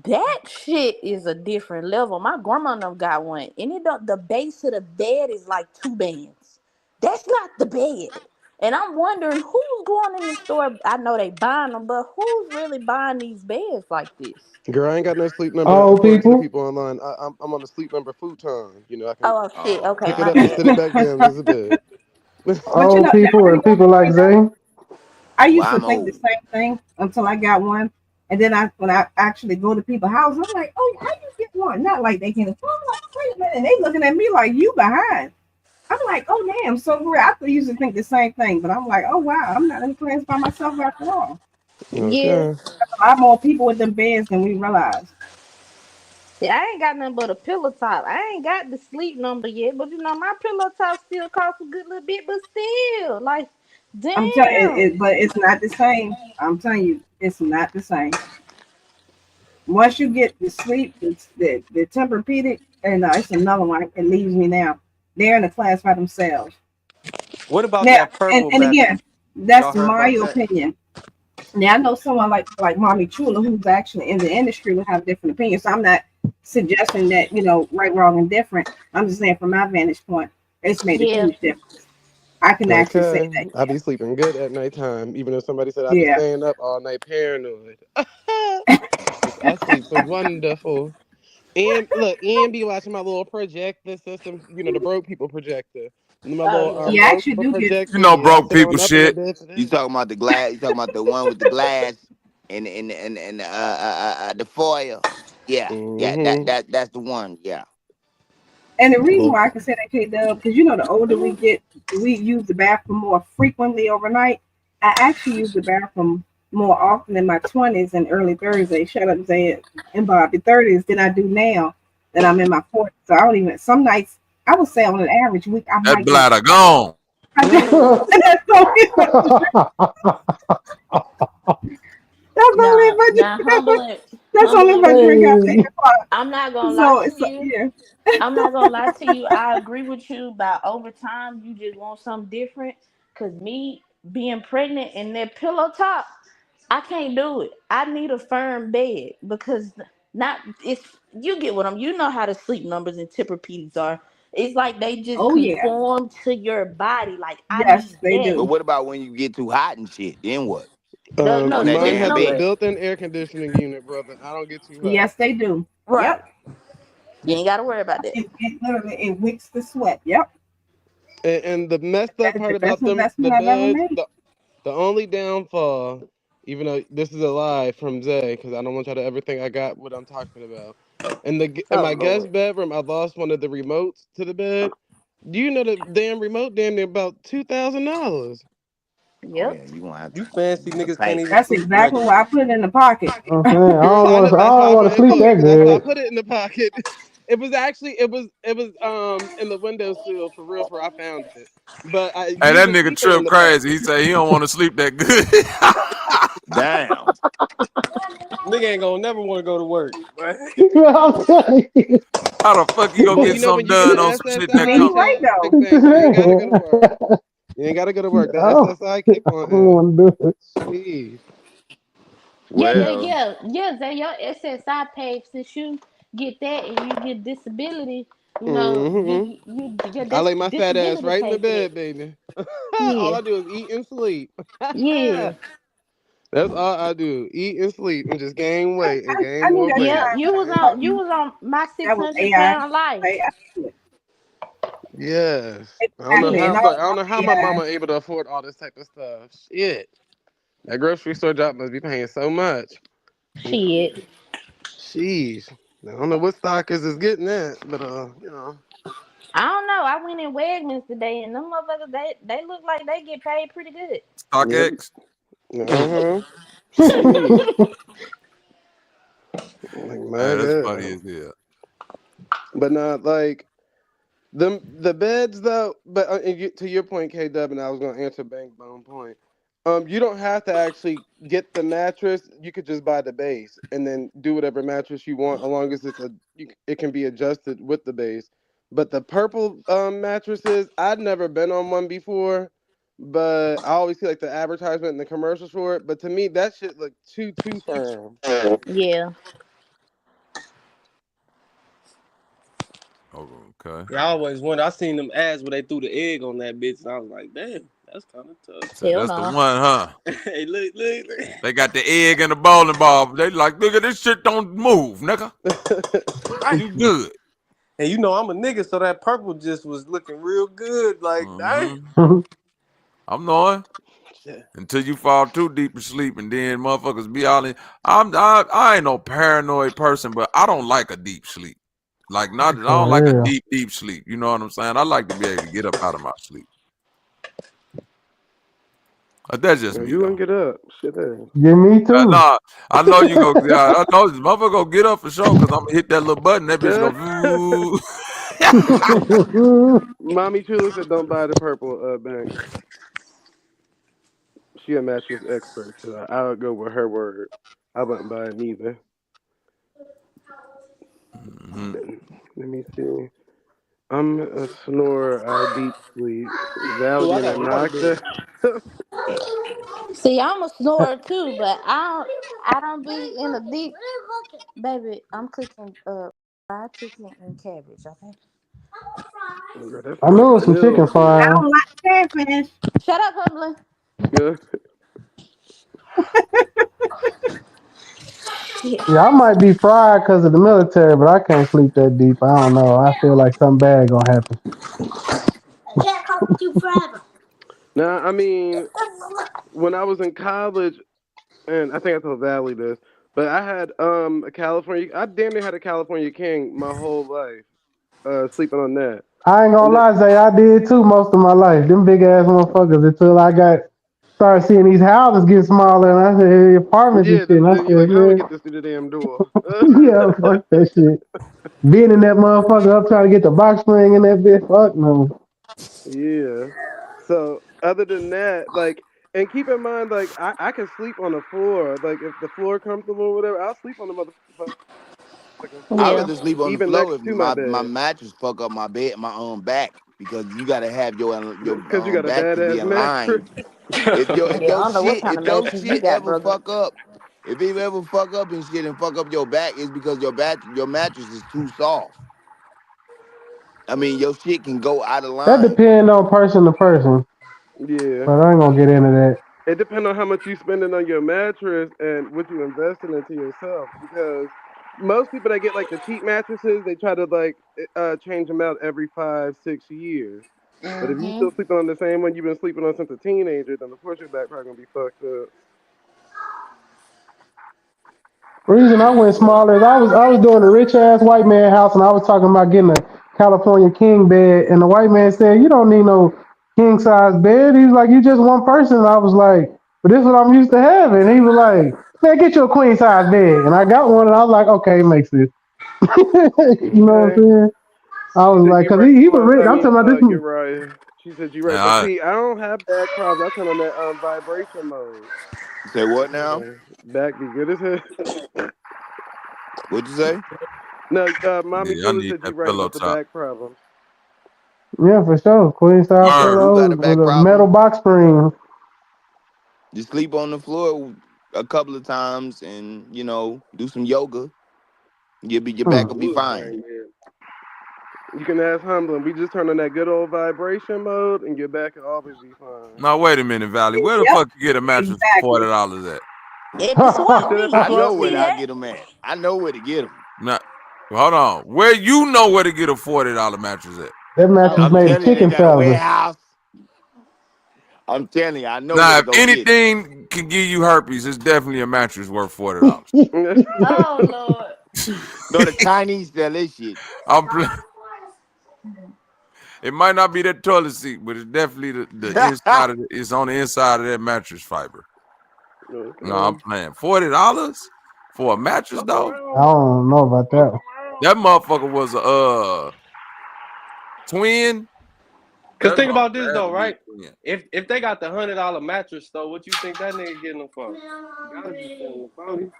That shit is a different level. My grandma done got one, and it don't, the base of the bed is like two bands. That's not the bed. And I'm wondering who's going in the store. I know they buying them, but who's really buying these beds like this? Girl, I ain't got no sleep number Old according to the people. people online. I'm on the sleep number futon. You know, I can Oh shit. Oh Okay, pick it my up and God. bad. sit it back down. There's a bed. But Old that people really and don't people like say that. Zay. I Well, used to I'm think the old. same thing until I got one. And then when I actually go to people's house, I'm like, oh, how you get one? Not like they can. I'm like, wait a minute. And they looking at me like you behind. I'm like, oh damn, so weird. I used to think the same thing, but I'm like, oh wow, I'm not in the place by myself after all. Yeah. Okay. A lot more people with them beds than we realize. See, I ain't got nothing but a pillow top. I ain't got the sleep number yet, but you know my pillow top still costs a good little bit. But still, like, I'm telling you, damn. but it's not the same. I'm telling you, it's not the same. Once you get the sleep, the Tempur-Pedic, and it's another one. It leaves me now. They're in a class by themselves. What about Now, that purple and mattress? again, that's Y'all heard my about that? opinion. Now I know someone like Mommy Chula, who's actually in the industry, will have different opinions. So I'm not suggesting that right, wrong, and different. I'm just saying from my vantage point, it's made a Yeah. huge difference. I can actually say Okay. that. I be sleeping good at nighttime, even though somebody said I be Yeah. staying up all night paranoid. I sleep so wonderful. And look, and be watching my little projector system, the broke people projector. My Oh little yeah. Yeah, I broke actually people do get. You projector. know Yeah, I broke stay people on up in that shit. bitch. You talking about the glass? You talking about the one with the glass and the foil? Yeah, yeah. Mm-hmm. That's the one. Yeah. And the reason Well, why I can say that, K Dub, because the older we get, we use the bathroom more frequently overnight. I actually use the bathroom more often in my 20s and early 30s. Shut up, Zay, in my 30s than I do now that I'm in my 40s. So I don't even, some nights, I would say on an average week, I That might go. bladder gone. That's only Now, if I now, drink. humbling, That's only if humbling. I drink after Hey. 8 o'clock. I'm not gonna lie So to it's you. yeah. I'm not gonna lie to you. I agree with you about over time. You just want something different. Cause me being pregnant and that pillow top, I can't do it. I need a firm bed because not it's you get what I'm. You know how the sleep numbers and Tempur-Pedics are. It's like they just Oh yeah. conform to your body. Like I Yes, need they that. But do. what about when you get too hot and shit? Then what? No, On that Mine sleep damn has a bed. numbers. built-in air conditioning unit, brother. I don't get too hot. Yes, they do. Right. Yep. You ain't gotta worry about that. It literally it wicks the sweat. Yep. And the messed up That is part the best about them, the investment I've ever beds, made. the only downfall, even though this is a lie from Zay, because I don't want y'all to ever think I got what I'm talking about. In Oh my Lord. guest bedroom, I lost one of the remotes to the bed. Do you know the damn remote damn near about $2,000? Oh Yep. yeah, you gonna have You fancy to niggas can't pay. even That's sleep exactly regular. why I put it in the pocket. I'm saying, Girl, I know I that's don't why I want put to it. sleep Look, that that's why I good. put it in the pocket. It was in the windowsill for real. For I found it, but I Hey, that usually nigga keep it in Trip the crazy. pocket. He say he don't want to sleep that good. Damn. Nigga ain't gonna never want to go to work. I'm telling you. How the fuck you gonna But get you know something when you get done the on some shit I that mean, he come? right SSI though. kicks in, you ain't gotta go to work. You ain't gotta go to work. The I SSI kick on don't in. want to do it. Jeez. Well, Zay, your SSI pay, since you get that and you get disability, your I lay my fat ass disability right in the pay for that. bed, baby. All Yeah, I do is eat and sleep. yeah, That's all I do. Eat and sleep and just gain weight and gain I knew more that weight. yeah. time. You was on my That was 600 AI. pound life. AI. Yes. I don't know Exactly. how And look, I all don't know how my AI. mama able to afford all this type of stuff. Shit. That grocery store job must be paying so much. Shit. Sheesh. I don't know what stockers is getting that, but I don't know. I went in Wegmans today, and them motherfuckers, they look like they get paid pretty good. yeah. StockX. Sheesh. Like my Man, that's funny God. as hell. But not like the beds though. But to your point, K-Dub, and I was gonna answer Bang Bone point. You don't have to actually get the mattress. You could just buy the base and then do whatever mattress you want, as long as it can be adjusted with the base. But the purple mattresses, I'd never been on one before, but I always see like the advertisement and the commercials for it. But to me, that shit looked too firm. Yeah. Okay. Yeah, I always wonder. I seen them ads where they threw the egg on that bitch, and I was like, damn, that's kind of tough. So that's the one, huh? Hey, look. They got the egg and the bowling ball. They like, nigga, this shit don't move, nigga. You good. And you know I'm a nigga, so that purple just was looking real good. Like, dang. I'm knowing. Until you fall too deep asleep, and then motherfuckers be all in. I ain't no paranoid person, but I don't like a deep sleep. Like I don't like a deep sleep. You know what I'm saying? I like to be able to get up out of my sleep. That's just me. You gonna get up? Shit. Yeah, me too. Nah, I know you go. I know this motherfucker gonna get up for sure, because I'm gonna hit that little button. That bitch go. Mommy Chula said, "Don't buy the purple bank." She a mattress expert, so I'll go with her word. I wouldn't buy it neither. Let me see. I'm a snorer. I deep sleep. Val Ooh, I being got a a water knocker. See, I'm a snorer too, but I don't be in a deep. Baby, I'm cooking fried chicken and cabbage. Okay. I know it's some chicken I fries. don't like catfish. Shut up, Humbly. Yeah. Yeah, I might be fried because of the military, but I can't sleep that deep. I don't know. I feel like something bad gonna happen. I can't come with you forever. Now, I mean, when I was in college, and I think I told Valley this, but I had a California. I damn near had a California King my whole life, sleeping on that. I ain't gonna And lie, Zay, I did too most of my life. Them big ass motherfuckers until I started seeing these houses get smaller, and I said, hey, apartments and yeah, shit. And I you're like, said, how do I man, get this through the damn door? yeah, fuck that shit. Being in that motherfucker up trying to get the box spring in that bitch, fuck no. Yeah. So other than that, like, and keep in mind, like, I can sleep on the floor. Like, if the floor comfortable or whatever, I'll sleep on the motherfucking I'd floor, rather sleep on the even floor next if to my my bed, mattress fuck up my bed, my back, because you gotta have your because you got a back to be badass in mattress. line. If your if Yeah, I your don't know what shit kind if of your mattress you shit got, ever brother. fuck up, if it ever fuck up and shit and fuck up your back, it's because your mattress is too soft. I mean, your shit can go out of That line. depend on person to person, Yeah. but I ain't gonna get into that. It depends on how much you spending on your mattress and what you investing into yourself. Because most people that get like the cheap mattresses, they try to like change them out every 5-6 years. But if you Mm-hmm. still sleeping on the same one you've been sleeping on since a teenager, then of course your back probably gonna be fucked up. Reason I went smaller is I was doing a rich ass white man house, and I was talking about getting a California king bed, and the white man said, you don't need no king size bed. He was like, you just one person. And I was like, but this is what I'm used to having. He was like, man, get you a queen size bed. And I got one, and I was like, okay, it makes sense. You know what I'm Okay. saying? I She was said like, you cause right. he was Well, rich. I I'm talking mean, about this. Uriah. She said you right, but Yeah, see, I don't have back problems. I turn on that vibration mode. Say what now? So back be good as hell. What'd you say? No, Mommy I Chula need said you that right pillow about the top. back problems. Yeah, for sure. Queen size Word. Who got a pillows with back a metal problem? box spring. You sleep on the floor. a couple of times and, you know, do some yoga, your Hmm. back will be fine. You can ask Humbling. We just turn on that good old vibration mode, and your back will always be fine. Now wait a minute, Valley. Where the fuck you get a mattress for $40 at? At the swap meet. I know You where see I that? get them at. I know where to get them. Now, hold on. Where you know where to get a $40 mattress at? That mattress I'm made of telling you, they chicken got a feathers. warehouse. I'm telling you, I know where Now, to if go get it. anything can give you herpes, it's definitely a mattress worth $40. Oh Lord. No, the Chinese sell this shit. It might not be that toilet seat, but it's definitely the inside of it's on the inside of that mattress fiber. Okay. No, I'm playing. $40 for a mattress though? I don't know about that. That motherfucker was a twin. Cause think about this though, right? If they got the $100 mattress though, what you think that nigga getting them for? Gotta be selling $40.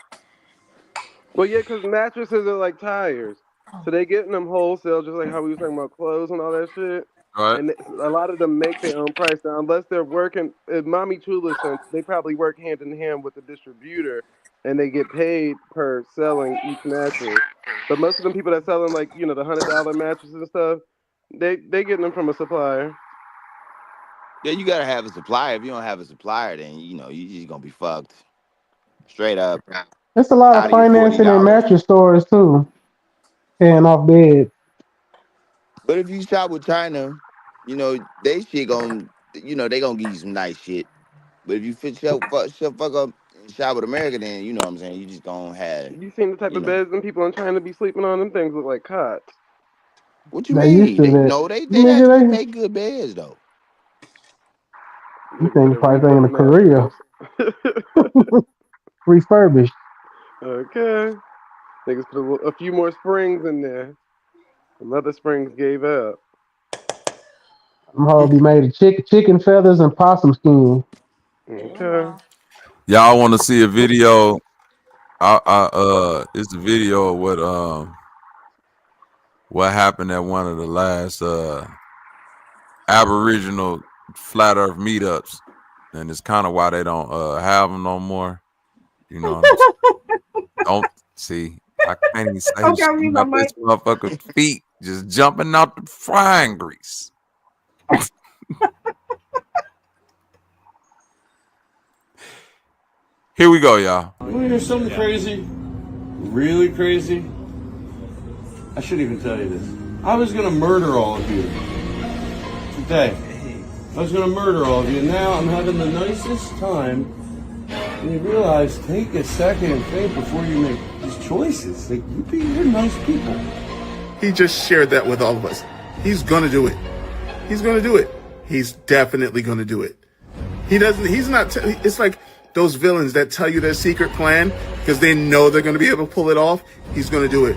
Well, yeah, because mattresses are like tires. So they getting them wholesale, just like how we was talking about clothes and all that shit. Right. And a lot of them make their own price down, unless they're working. In Mommy Chula's sense, they probably work hand in hand with the distributor, and they get paid per selling each mattress. But most of them people that selling like the $100 mattresses and stuff, they getting them from a supplier. Yeah, you gotta have a supplier. If you don't have a supplier, then you just gonna be fucked. Straight up. There's a lot Out of of your financing in $40. mattress stores too. Paying off bed. But if you shop with China, they shit gon' they gonna give you some nice shit. But if you fuck up and shop with America, then you know what I'm saying, you just gonna have, You seen the type of beds them people in China be sleeping on? Them things look like cots. What you They used mean? to They that. they Nigga, actually make good beds though. you think probably thinking of Korea. Refurbished. Okay. Niggas put a few more springs in there. Some other springs gave up. Them hoes be made of chicken feathers and possum skin. Okay. Y'all want to see a video? It's a video of what happened at one of the last Aboriginal flat Earth meetups, and it's kind of why they don't have them no more. You know, don't see. I can't even say Okay, shit read my about this mic. motherfucker's feet just jumping out the frying grease. Here we go, y'all. You want to hear something crazy? Really crazy? I shouldn't even tell you this. I was going to murder all of you today. I was going to murder all of you. Now I'm having the nicest time. And you realize, take a second and think before you make these choices. Like, you're nice people. He just shared that with all of us. He's gonna do it. He's gonna do it. He's definitely gonna do it. It's like those villains that tell you their secret plan because they know they're gonna be able to pull it off. He's gonna do it.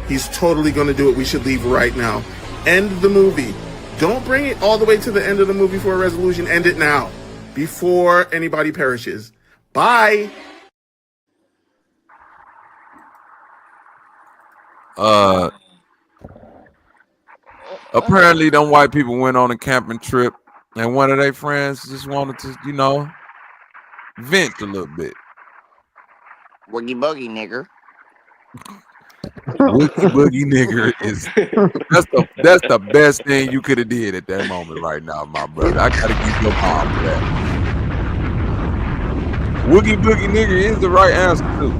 He's totally gonna do it. We should leave right now. End the movie. Don't bring it all the way to the end of the movie for a resolution. End it now. Before anybody perishes. Bye. Apparently them white people went on a camping trip and one of their friends just wanted to, vent a little bit. Woogie boogie nigger. Woogie boogie nigger is that's the best thing you could have did at that moment right now, my brother. I gotta give your mom for that. Woogie boogie nigger is the right answer too.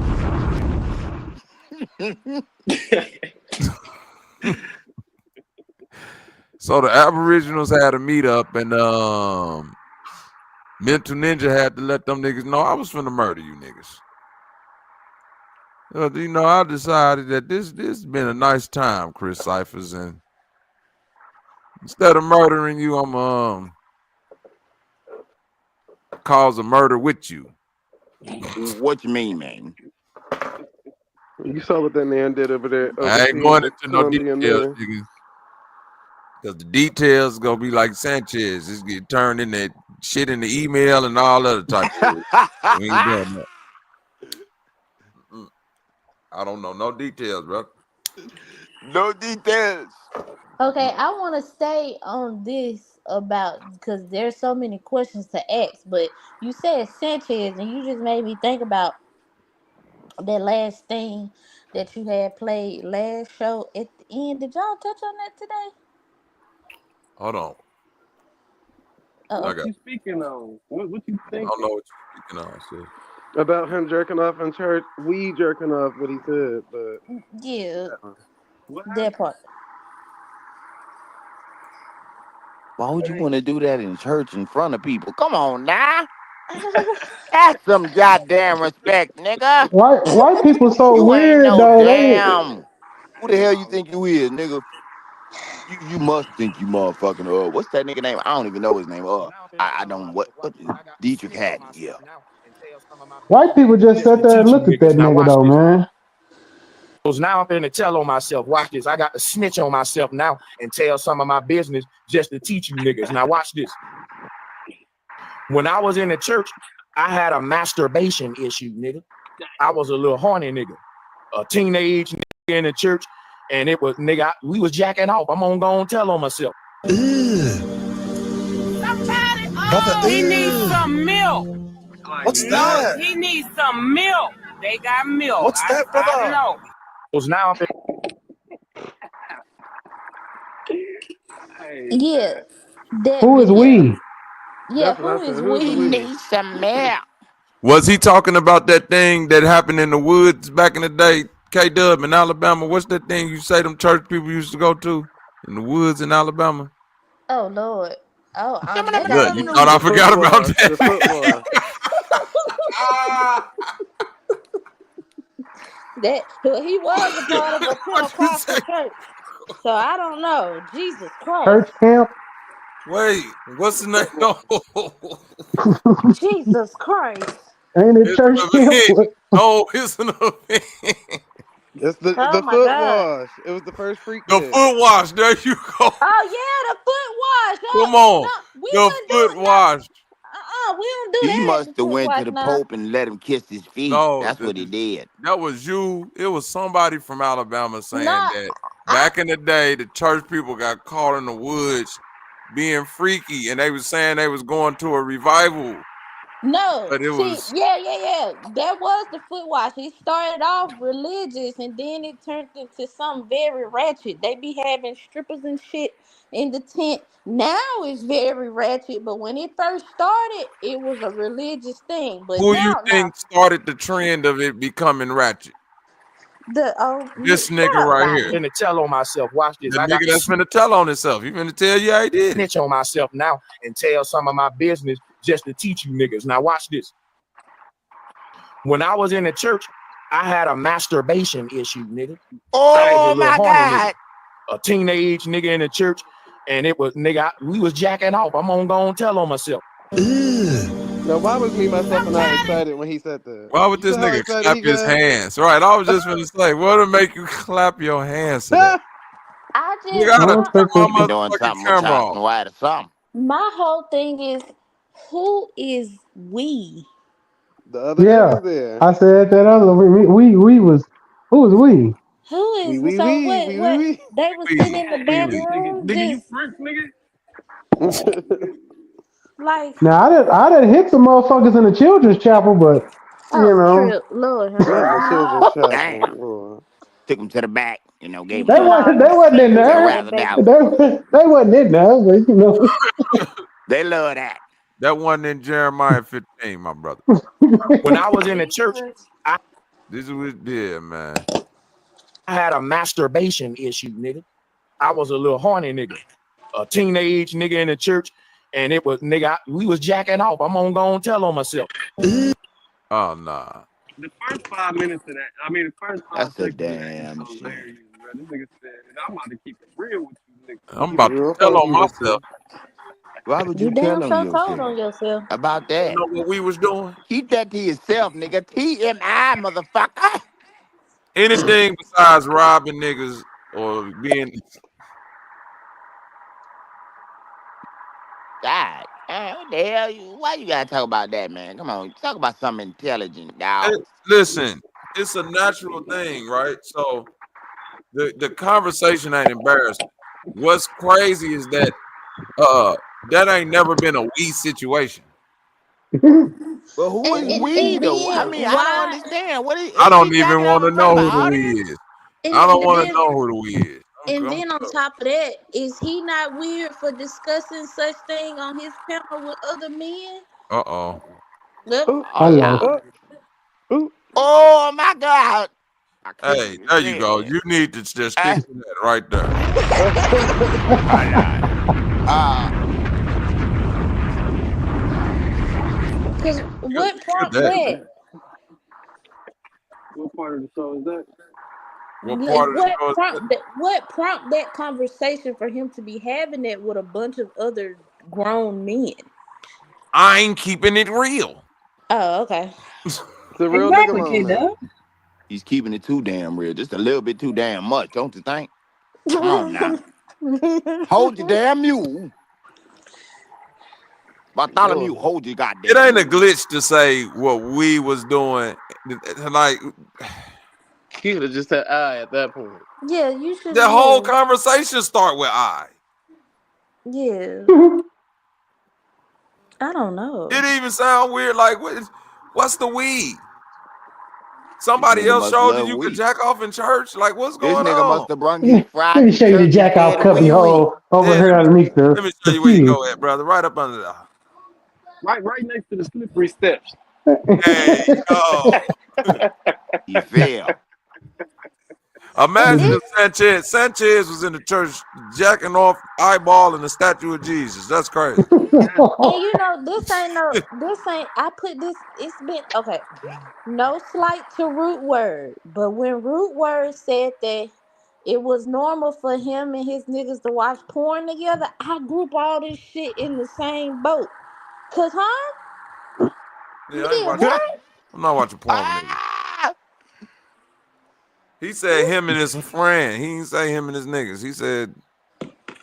So the Aboriginals had a meetup, and Mental Ninja had to let them niggas know I was finna murder you niggas. I decided that this has been a nice time, Chris Cyphers, and instead of murdering you, I'm cause a murder with you. What you mean, man? You saw what that man did over there. I ain't going into no details, niggas. Because the details gonna be like Sanchez. It's get turned in that shit in the email and all other type of shit. We ain't doing that. I don't know no details, bro. No details. Okay, I want to stay on this about because there's so many questions to ask, but you said Sanchez, and you just made me think about that last thing that you had played last show at the end. Did y'all touch on that today? Hold on. Uh-oh. What you speaking on? What you I thinking? don't know what you're speaking on, sis. About him jerking off in church, we jerking off what he said, but Yeah, what that part. Why would you want to do that in church in front of people? Come on now. That's some goddamn respect, nigga. White people so You ain't weird no though. damn. Who the hell you think you is, nigga? You must think you motherfucking what's that nigga name? I don't even know his name. I don't what Dietrich Haddon, yeah. White people just sit there and look at that nigga though, man. Now I'm finna tell on myself. Watch this. I got to snitch on myself now and tell some of my business just to teach you niggas. Now watch this. When I was in the church, I had a masturbation issue, nigga. I was a little horny nigga, a teenage nigga in the church, and it was nigga. We was jacking off. I'm gonna go and tell on myself. He needs some milk. What's that? He needs some milk. They got milk. What's that, brother? I know. Was now. Yeah, that Who is video. we? Yeah, who is He we? needs some milk. Was he talking about that thing that happened in the woods back in the day, K-Dub in Alabama? What's that thing you say them church people used to go to in the woods in Alabama? Oh Lord. Oh, Look, you thought I forgot about that. The foot wash. That he was a part of a Pentecostal church, so I don't know. Jesus Christ. Church camp? Wait, what's the name? No. Jesus Christ. Ain't it church camp? No, it's an event. It's the Oh my foot God. wash. It was the first freak The day. foot wash. There you go. Oh yeah, the foot wash. Come on. No, we The wouldn't do foot it. wash. We don't do He that. must The have foot went to wash the now. Pope and let him kiss his feet. No, That's what he did. That was you. It was somebody from Alabama saying Nah, that back in the day, the church people got caught in the woods being freaky, and they was saying they was going to a revival. No, But it see, was yeah. That was the foot wash. It started off religious, and then it turned into something very ratchet. They be having strippers and shit in the tent. Now it's very ratchet, but when it first started, it was a religious thing. But who you now, think started the trend of it becoming ratchet? This nigga right here. Finna tell on myself. Watch this. The I got nigga that's to finna tell on himself. He finna tell you how he did it. snitch on myself now and tell some of my business just to teach you niggas. Now watch this. When I was in the church, I had a masturbation issue, nigga. Oh my God. Nigga, a teenage nigga in the church, and it was nigga. We was jacking off. I'm gonna go and tell on myself. Now, why was me, myself, and I excited when he said that? Why would this nigga clap his hands? Right, I was just gonna say, what'll make you clap your hands to that? I You just gotta turn my He been doing motherfucking something with camera Charleston off. White or something. my whole thing is, who is we? The other Yeah. niggas there. I said that other we was who was we? Who is We. they was sitting in the back room Nigga, you just freak, nigga. like Now I didn't hit some motherfuckers in the children's chapel, but you know. Trip, Lord have Not the mercy. children's chapel. Damn. Boy. Took him to the back, gave him They some wasn't in there. razzle dazzle. They wasn't in there, but you know. They love that. That wasn't in Jeremiah 15, my brother. When I was in the church, This is what it did, man. I had a masturbation issue, nigga. I was a little horny nigga, a teenage nigga in the church, and it was nigga. We was jacking off. I'm gonna go and tell on myself. Oh nah. The first 5 minutes of that, the first 5 That's a seconds of that damn is shame. hilarious, bro. This nigga said, I'm about to keep it real with you, nigga. I'm about to tell on myself. Why would You you damn tell sure on told yourself on yourself. about You that? know what we was doing? Keep that to yourself, nigga. TMI, motherfucker. Anything besides robbing niggas or being God, what the hell? Why you gotta talk about that, man? Come on, talk about something intelligent, dog. Listen, it's a natural thing, right? So the conversation ain't embarrassing. what's crazy is that that ain't never been a we situation. But who is we And though? I then mean, I don't why? understand. What is I he don't even jacking want off to in front know of the who the we audience? is. And, I don't and want to then know who the we is. and then on top of that, is he not weird for discussing such thing on his panel with other men? Uh-oh. Look, Oh Hello. yeah. Oh my God. I couldn't Hey, even there you say go. that. You need to just stick to that right there. because what Good prompt day. that? What part of the show is that? What Like, part of the show is that? what prompt that conversation for him to be having that with a bunch of other grown men? I ain't keeping it real. Oh, okay. It's a real nigga moment. He's keeping it too damn real. Just a little bit too damn much, don't you think? Come on now. Hold your damn mule. Bartholomew, hold your goddamn It ain't a mule. glitch to say what we was doing. Like, He would have just said I at that point. Yeah, you should. the whole conversation start with I. Yeah. I don't know. It even sound weird. Like, what's the we? Somebody Nigga else must showed you love you could weed. jack off in church. Like, what's This going nigga on? must have brung his Let fry me to show you the church and jack off said cubby wee wee. hole over Yeah, here underneath let me the show you where you pew. go at, brother. Right up under there. Right next to the slippery steps. Hey, yo. He fell. Imagine if Sanchez was in the church jacking off, eyeballing the statue of Jesus. That's crazy. And you know, I put this, it's been, okay, no slight to Root Word, but when Root Word said that it was normal for him and his niggas to watch porn together, I group all this shit in the same boat. Cause, Yeah, I ain't watching. what? I'm not watching porn with niggas. He said him and his friend. He didn't say him and his niggas. He said,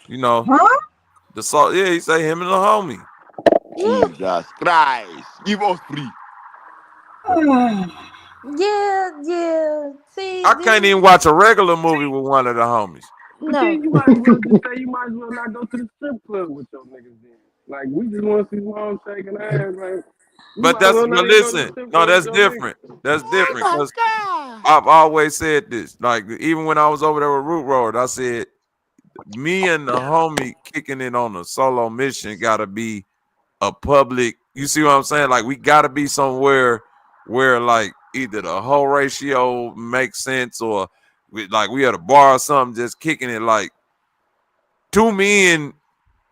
you know, the salt. Yeah, he said him and the homie. Jesus Christ, give us free. Yeah. See, I can't even watch a regular movie with one of the homies. But then you might as well just say you might as well not go to the strip club with your niggas then. Like, we just want to see moms shaking ass. Like, you But might as well but not even go to the listen, strip no, club with that's your different. niggas. That's different Oh because my God. I've always said this. Like, even when I was over there with Root Road, I said, me and the homie kicking it on a solo mission gotta be a public. You see what I'm saying? Like, we gotta be somewhere where like either the whole ratio makes sense or we at a bar or something, just kicking it like two men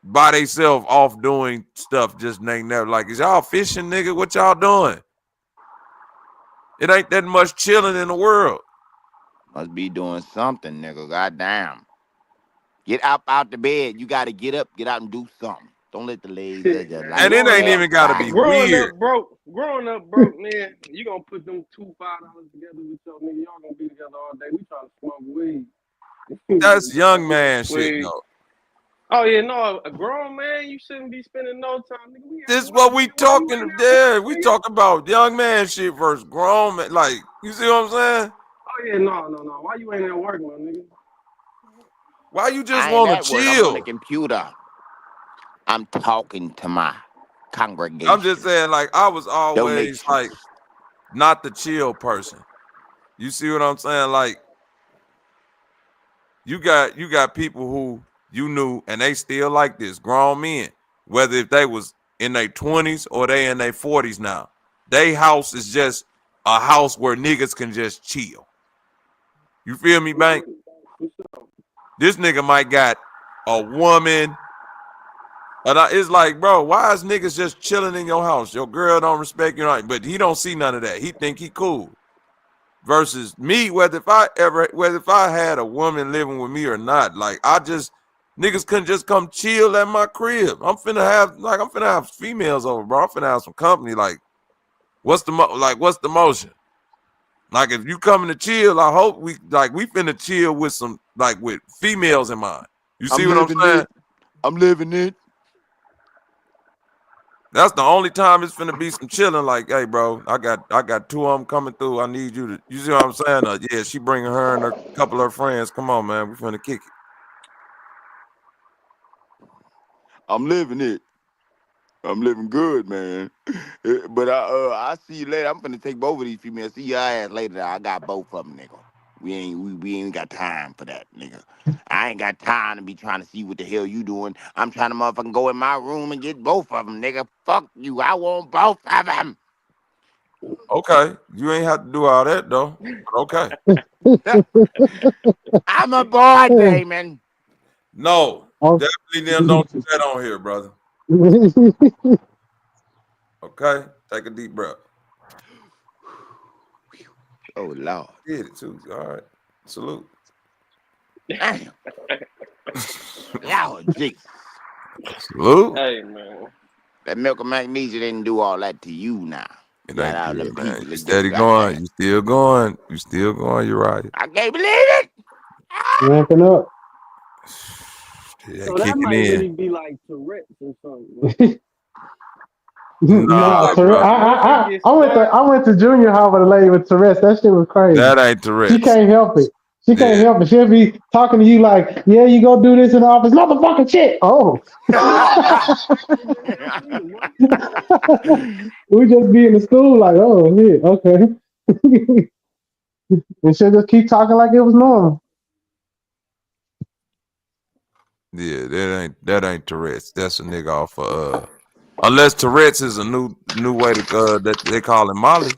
by themselves off doing stuff. Just ain't never like, is y'all fishing, nigga? What y'all doing? It ain't that much chilling in the world. Must be doing something, nigga. Goddamn. Get up out the bed. You got to get up, get out and do something. Don't let the ladies of your life And it ain't pass even gotta by. be weird. Growing up broke, man. You gonna put them $2 $5 together with your nigga. Y'all gonna be together all day. We trying to smoke weed. That's young man shit, though. Oh yeah, no, a grown man, you shouldn't be spending no time, nigga. We This at is work, what we nigga. Why you talking. ain't at Yeah, work, we nigga? talking about young man shit versus grown man. Like, you see what I'm saying? Oh yeah, no. Why you ain't at work, my nigga? Why you just I ain't want to at work. I'm on the chill? computer. I'm talking to my congregation. I'm just saying, like, I was always Donations. like not the chill person. You see what I'm saying? Like, you got people who you knew and they still like this, grown men, whether if they was in their 20s or they in their 40s now. They house is just a house where niggas can just chill. You feel me, Bank? This nigga might got a woman. And it's like, bro, why is niggas just chilling in your house? Your girl don't respect you, but he don't see none of that. He think he cool. Versus me, whether if I had a woman living with me or not, like niggas couldn't just come chill at my crib. I'm finna have females over, bro. I'm finna have some company. Like, what's the motion? Like, if you coming to chill, I hope we finna chill with some with females in mind. You see what I'm saying? I'm living it. That's the only time it's finna be some chilling. Like, hey, bro, I got two of them coming through. I need you to. You see what I'm saying? Yeah, she bringing her and a couple of her friends. Come on, man, we finna kick it. I'm living it. I'm living good, man. But I see you later. I'm finna take both of these females. See your ass later. I got both of them, nigga. We ain't got time for that, nigga. I ain't got time to be trying to see what the hell you doing. I'm trying to motherfucking go in my room and get both of them, nigga. Fuck you. I want both of them. Okay, you ain't have to do all that though. But okay. I'm a boy, Damon. No, Oh. definitely them don't do that on here, brother. Okay, take a deep breath. Oh Lord, did it too. All right, salute. Damn. Lord Jesus. Salute. Hey man, that milk and magnesia didn't do all that to you now. It Got ain't all good, them man. people You that steady just got going. that. You still going. You still going. You're right. I can't believe it. Ramping up. Yeah, so that kicking might in. really be like Tourette's or something. Nah, Nah, Like Tourette's. bro. motherfucker get stuck. I went to junior high with a lady with Tourette's. That shit was crazy. That ain't She Tourette's. can't help it. She can't Yeah. help it. She'll be talking to you like, yeah, you go do this in the office. Motherfucking shit. Oh. We just be in the school like, oh, shit, okay. And she'll just keep talking like it was normal. Yeah, that ain't Tourette's. That's a nigga off unless Tourette's is a new way to that they call it Molly.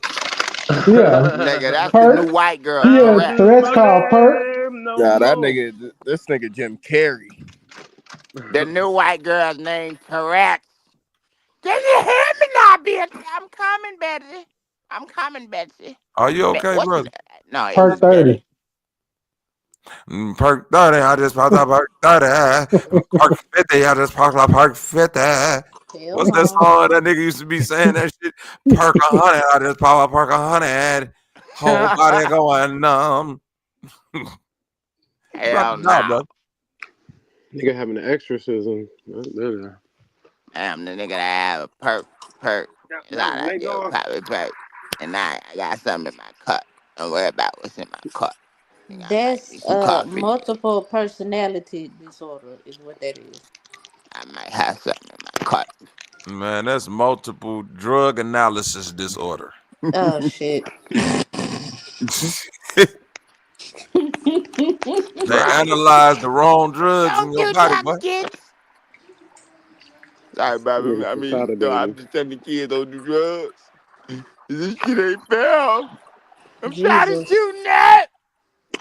Yeah. Nigga, that's the new Perk. white girl, Yeah, Tourette's. Tourette's called Perk. Nah, this nigga Jim Carrey. The new white girl's named Tourette's. Can you hear me now, bitch? I'm coming, Betsy. I'm coming, Betsy. Are you okay, What's brother? No, it was Perk Betty. 30. Perk 30, I just popped out Perk 30. Perk 50, I just popped out Perk 50. What's that song that nigga used to be saying that shit? Perk 100, I just popped out Perk 100. Whole body going numb. Hell no. Bro. Nigga having an exorcism. Damn, the nigga that have a perk. That's all I do, probably perk. And now I got something in my cup. Don't worry about what's in my cup. That's some coffee. multiple personality disorder is what that is. I might have something in my cup. Man, that's multiple drug analysis disorder. Oh shit. They analyze the wrong drugs in your body, boy. Sorry, baby. I mean, no, I'm just telling the kids don't do drugs. This shit ain't fair. I'm trying to shoot that.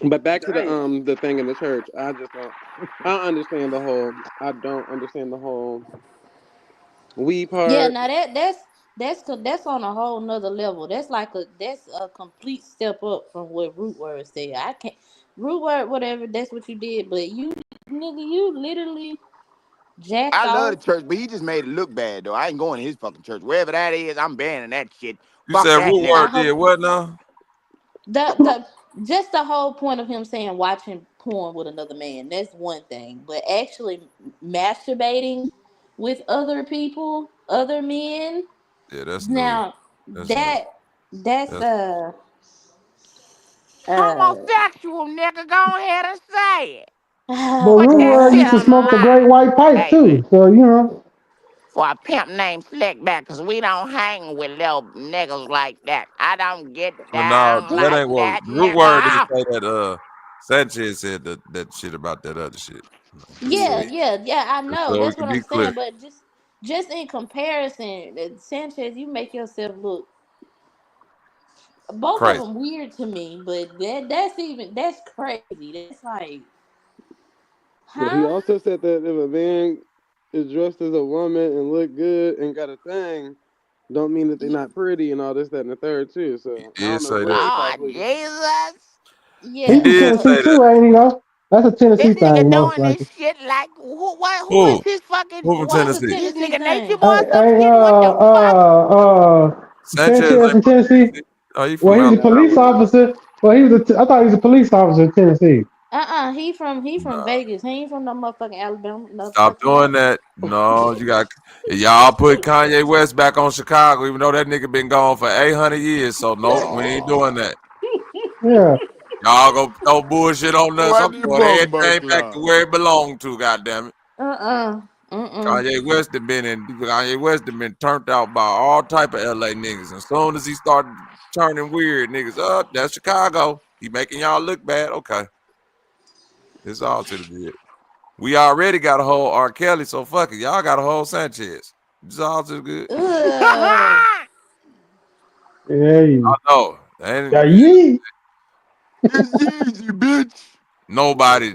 But back to the thing in the church. I don't understand the whole. I don't understand the whole we part. Yeah, now that's on a whole nother level. That's a complete step up from what root word said. I can't root word whatever. That's what you did, but you nigga, you literally jacked I love the off. church, but he just made it look bad, though. I ain't going to his fucking church. Wherever that is, I'm banning that shit. You Fuck said that root nigga. word did what now? The just the whole point of him saying watching porn with another man, that's one thing. But actually masturbating with other people, other men, Yeah, that's new. now That's new. that's Homosexual nigga, go ahead and say it. But What Root that Word used to sound smoke the like? great white pipe too. So, you know. For a pimp named Slickback, because we don't hang with little niggas like that. I don't get Well, no, down that like ain't what that, root word didn't nigga. say that. Sanchez said that shit about that other shit. yeah, I know. So we That's can what be I'm clear. saying. But just in comparison, Sanchez, you make yourself look both of Crazy. them weird to me, but that's crazy. That's like, But he huh? also said that if a man is dressed as a woman and look good and got a thing, don't mean that they're not pretty and all this, that, and the third too. So He I did don't know say where that. they Lord possibly. Jesus. He He's Yeah, from did but Tennessee say that. too, ain't he, though? That's a Tennessee This nigga thing, most doing this likely. shit like, who is Who? his fucking, Who from that's a Tennessee? this Tennessee nigga Nature thing. Boy or Hey, some hey, shit? What the fuck? Sanchez Sanchez ain't from from Tennessee. Tennessee. Oh, he Well, from he was a Nah, police Alabama. officer. Well, I thought he was a police officer in Tennessee. He from Nah. Vegas. He ain't from no motherfucking Alabama. No Stop fucking way. doing that. No, y'all put Kanye West back on Chicago, even though that nigga been gone for 800 years. So nope, we ain't doing that. Yeah. Y'all go throw bullshit on us. I'm What the throwing everything back to bumper where it belonged to, goddammit. Kanye West have been turned out by all type of LA niggas. As soon as he started turning weird, niggas up. That's Chicago. He making y'all look bad. Okay, it's all to the good. We already got a whole R. Kelly, so fuck it. Y'all got a whole Sanchez. It's all to the good. Hey. I know. And Yeet. It's easy, bitch. nobody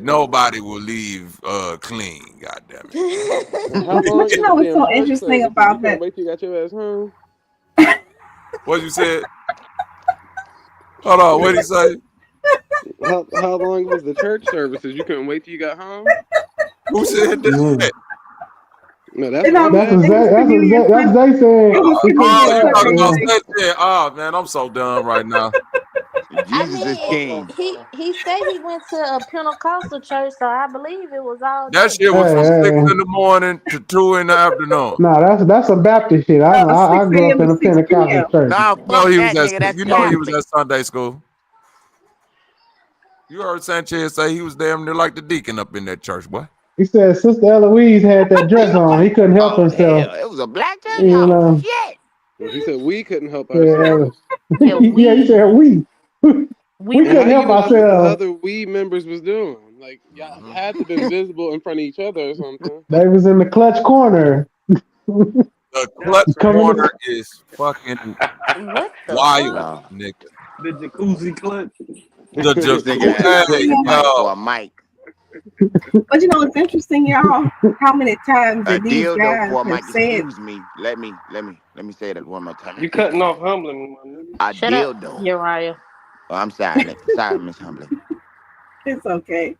will leave clean. God damn it. How long But is you the know what's damn so church interesting services? You about couldn't that? wait till you got your ass home. What you said? Hold on. What did he say? How long was the church services? You couldn't wait till you got home. Who said that? No, that's And what I'm That's what asking. Zay said. It was Oh, comedian you talking Punch. about that? Oh man, I'm so dumb right now. Jesus is king. he said he went to a Pentecostal church, so I believe it was all That day. shit was from 6 Hey. in the morning to 2 in the afternoon. Nah, that's some Baptist shit. I 6 grew up a.m. in to a 6 Pentecostal p.m. church. Nah, fuck that nigga. That's You know he was Catholic. at Sunday school. You heard Sanchez say he was damn near like the deacon up in that church, boy. He said Sister Eloise had that dress on. He couldn't help Oh himself. hell, it was a black church. You Oh know. shit. Well, he said we couldn't help Yeah. ourselves. Yeah, he said we And couldn't how you help know that's what the ourselves. other we members was doing? Like y'all had to been visible in front of each other or something. They was in the clutch corner. The clutch Coming corner to, is fucking What the wild, fuck? No. nigga. The jacuzzi clutch. The This nigga jacuzzi. had a Hey, junior mic yo. for a mic. But you know what's interesting, y'all? How many times A that these dildo guys for a have mic. said, Excuse me. Let me say that one more time. You cutting off humbling, my nigga. A Shut up, dildo. Uriah. Oh, I'm sorry. Sorry, Miss Humbly. it's okay.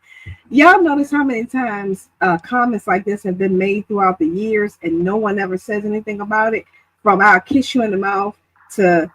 Y'all notice how many times comments like this have been made throughout the years and no one ever says anything about it? From I'll kiss you in the mouth to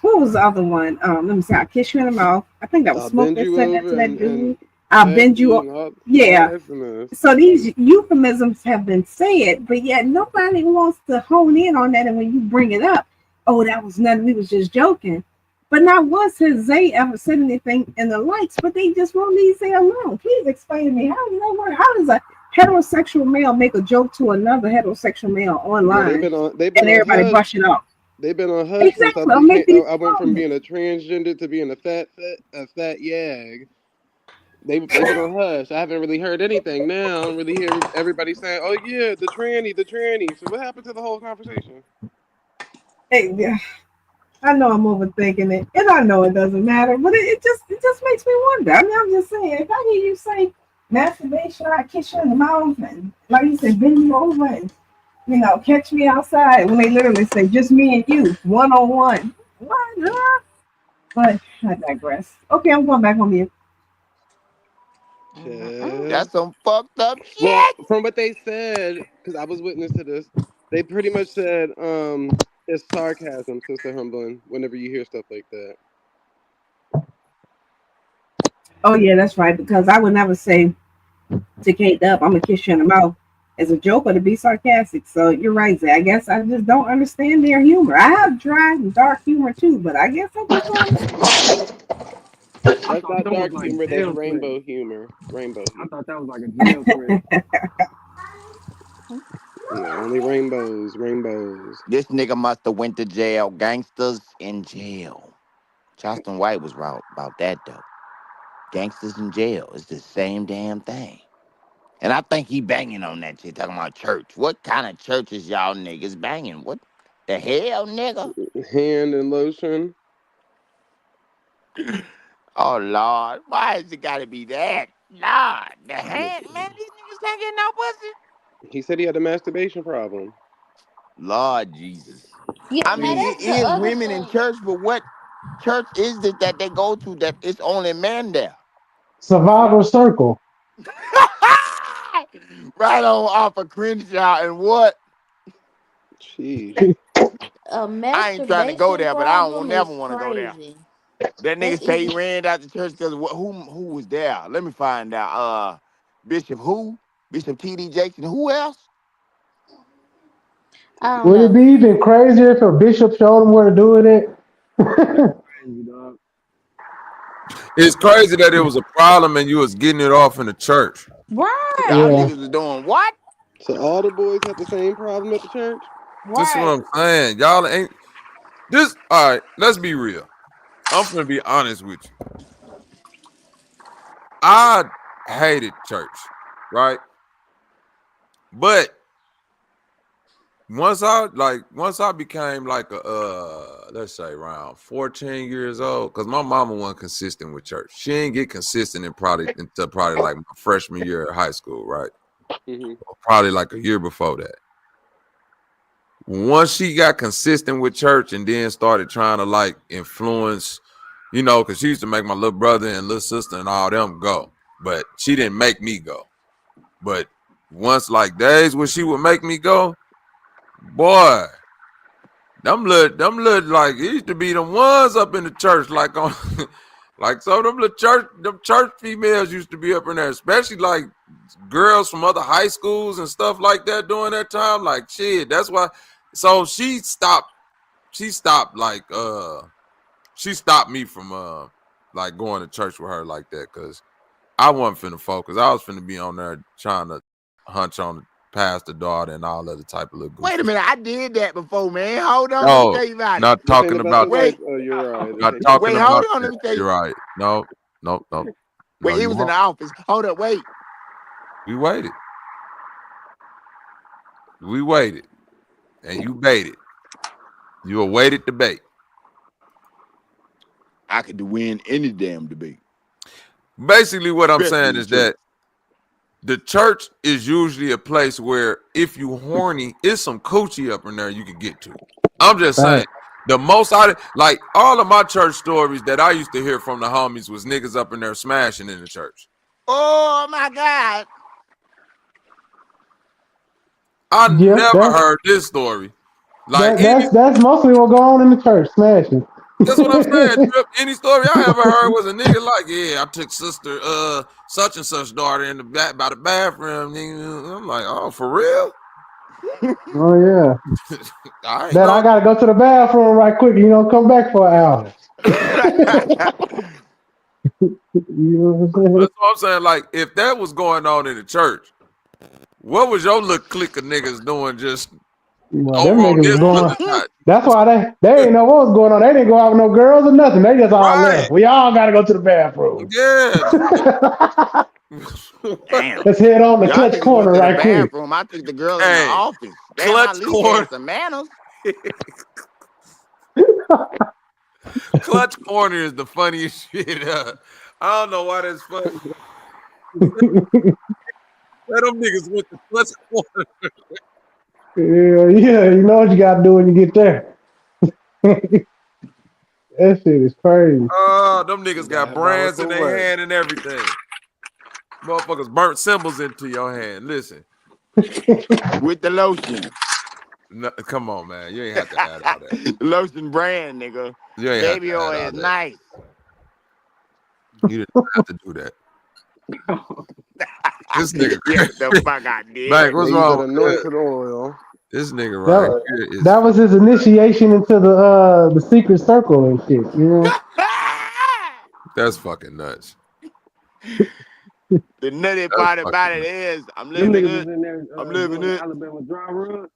what was the other one? Let me see, I'll kiss you in the mouth. I think that was I'll Smoke bend that you said that to over that and dude. I'll smack bend you you and up. all Yeah. that stuff. So these euphemisms have been said, but yet nobody wants to hone in on that. And when you bring it up, oh, that was nothing. We was just joking. But not once has Zay ever said anything in the likes, but they just won't leave Zay alone. Please explain to me how does a heterosexual male make a joke to another heterosexual male Well, online they've been and on everybody hush. brush it off? They've been on hush since Exactly. I'll make these I went from comments. being a transgender to being a fat yag. They've been on hush. I haven't really heard anything now. I don't really hear everybody saying, "Oh yeah, the tranny." So what happened to the whole conversation? Hey, yeah, I know I'm overthinking it, and I know it doesn't matter, but it just makes me wonder. I mean, I'm just saying, if I hear you say masturbation, I kiss you in the mouth, and like you said, bend you over, and catch me outside, when they literally say just me and you, 1-on-1. What? Huh? But I digress. Okay, I'm going back on mute. That's some fucked up Well, shit. from what they said, because I was witness to this, they pretty much said it's sarcasm, Sister Humbling, whenever you hear stuff like that. Oh yeah, that's right. Because I would never say to Kate Dub, I'm gonna kiss you in the mouth as a joke or to be sarcastic. So you're right, Zay. I guess I just don't understand their humor. I have dry and dark humor too, but I guess I just don't understand. That's thought not that was dark like humor. That's jail threat. rainbow humor. Rainbow I humor. thought that was like a jail threat. No, only rainbows. Rainbows. This nigga must have went to jail. Gangsters in jail. Charleston White was right about that though. Gangsters in jail. It's the same damn thing. And I think he banging on that shit, talking about church. What kind of church is y'all niggas banging? What the hell, nigga? Hand and lotion. Oh, Lord. Why has it got to be that? Lord, the hand, man, these niggas can't get no pussy. He said he had a masturbation problem. Lord Jesus. Yeah, I now mean, it that's the is other women in thing. church, but what church is it that they go to that it's only men there? Survivor Circle. Right on off of Crenshaw and what? Jeez. A I ain't trying to go masturbation there, but I don't problem never is want to go there. crazy. That nigga That say is, he ran out the church because who was there? Let me find out. Bishop who? Bishop T.D. Jakes and who else? I don't Would it know. be even crazier if a bishop showed him where to do it at? Crazy dog. It's crazy that it was a problem and you was getting it off in the church. Y'all Right. Yeah. niggas was doing what? So all the boys have the same problem at the church? This is what I'm saying. Y'all ain't this. All right, let's be real. I'm gonna be honest with you. I hated church, right? But once I became like let's say around 14 years old, because my mama wasn't consistent with church. She didn't get consistent until probably like my freshman year of high school, right? Or probably like a year before that. Once she got consistent with church and then started trying to like influence, you know, because she used to make my little brother and little sister and all them go, but she didn't make me go. But once like days when she would make me go, boy, them little like it used to be the ones up in the church, like on like so them church females used to be up in there, especially like girls from other high schools and stuff like that during that time. Like shit, that's why. So she stopped like she stopped me from like going to church with her like that, because I wasn't finna focus. I was finna be on there trying to hunch on the pastor daughter and all other type of little goofy. Wait a minute, I did that before, man. Hold on, No, let me tell you about not it. talking about. Wait, you're right. Not talking wait, about. hold on, let me tell you. You're right. No. Wait, he was in the office. Hold up, wait. We waited. And you baited. You awaited debate. I could win any damn debate. Basically, what I'm saying is that the church is usually a place where if you horny, it's some coochie up in there you can get to. I'm just saying. The most like all of my church stories that I used to hear from the homies was niggas up in there smashing in the church. Oh my God. I never heard this story. Like that's mostly what go on in the church, smashing. That's what I'm saying. Trip. Any story I ever heard was a nigga like, yeah, I took sister such and such daughter in the back by the bathroom. Nigga. I'm like, oh, for real? Oh yeah. I gotta go to the bathroom right quick. You know, come back for an hour. You know what I'm saying? That's what I'm saying. Like, if that was going on in the church, what was your little clique of niggas doing just over on this side? That's why they didn't know what was going on. They didn't go out with no girls or nothing. They just all left. We all gotta go to the bathroom. Yeah. Damn. Let's head on the clutch corner right quick. I took the girl in the office. Clutch corner. Some manners. Clutch corner is the funniest shit. I don't know why that's funny. Let them niggas went to clutch corner. Yeah, you know what you gotta do when you get there. That shit is crazy. Oh, them niggas got brands in their hand and everything. Motherfuckers burnt symbols into your hand. Listen. With the lotion. No, come on, man. You ain't have to add all that. Lotion brand, nigga. You ain't Baby have to oil add all is that. nice. You didn't have to do that. This nigga Yes, the fuck I did. Bank, what's wrong? Anointed oil. This nigga right here is. That was his initiation into the secret circle and shit, you know? That's fucking nuts. The nutty part about it is I'm living it. I'm living it. Alabama dry rub.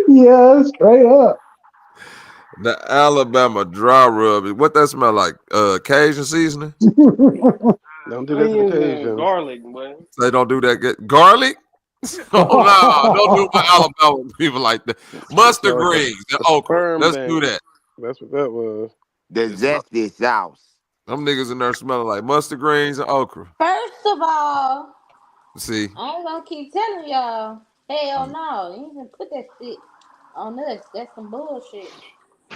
Yeah, straight up. The Alabama dry rub. What that smell like? Cajun seasoning? Don't do that to the Cajun. Garlic, boy. They don't do that. Garlic? Oh no! Don't do my Alabama people like that. Mustard greens and okra. Let's do that. That's what that was. The zesty sauce. Them niggas in there smelling like mustard greens and okra. First of all, See, I ain't gonna keep telling y'all. Hell no, you can put that shit on us. That's some bullshit.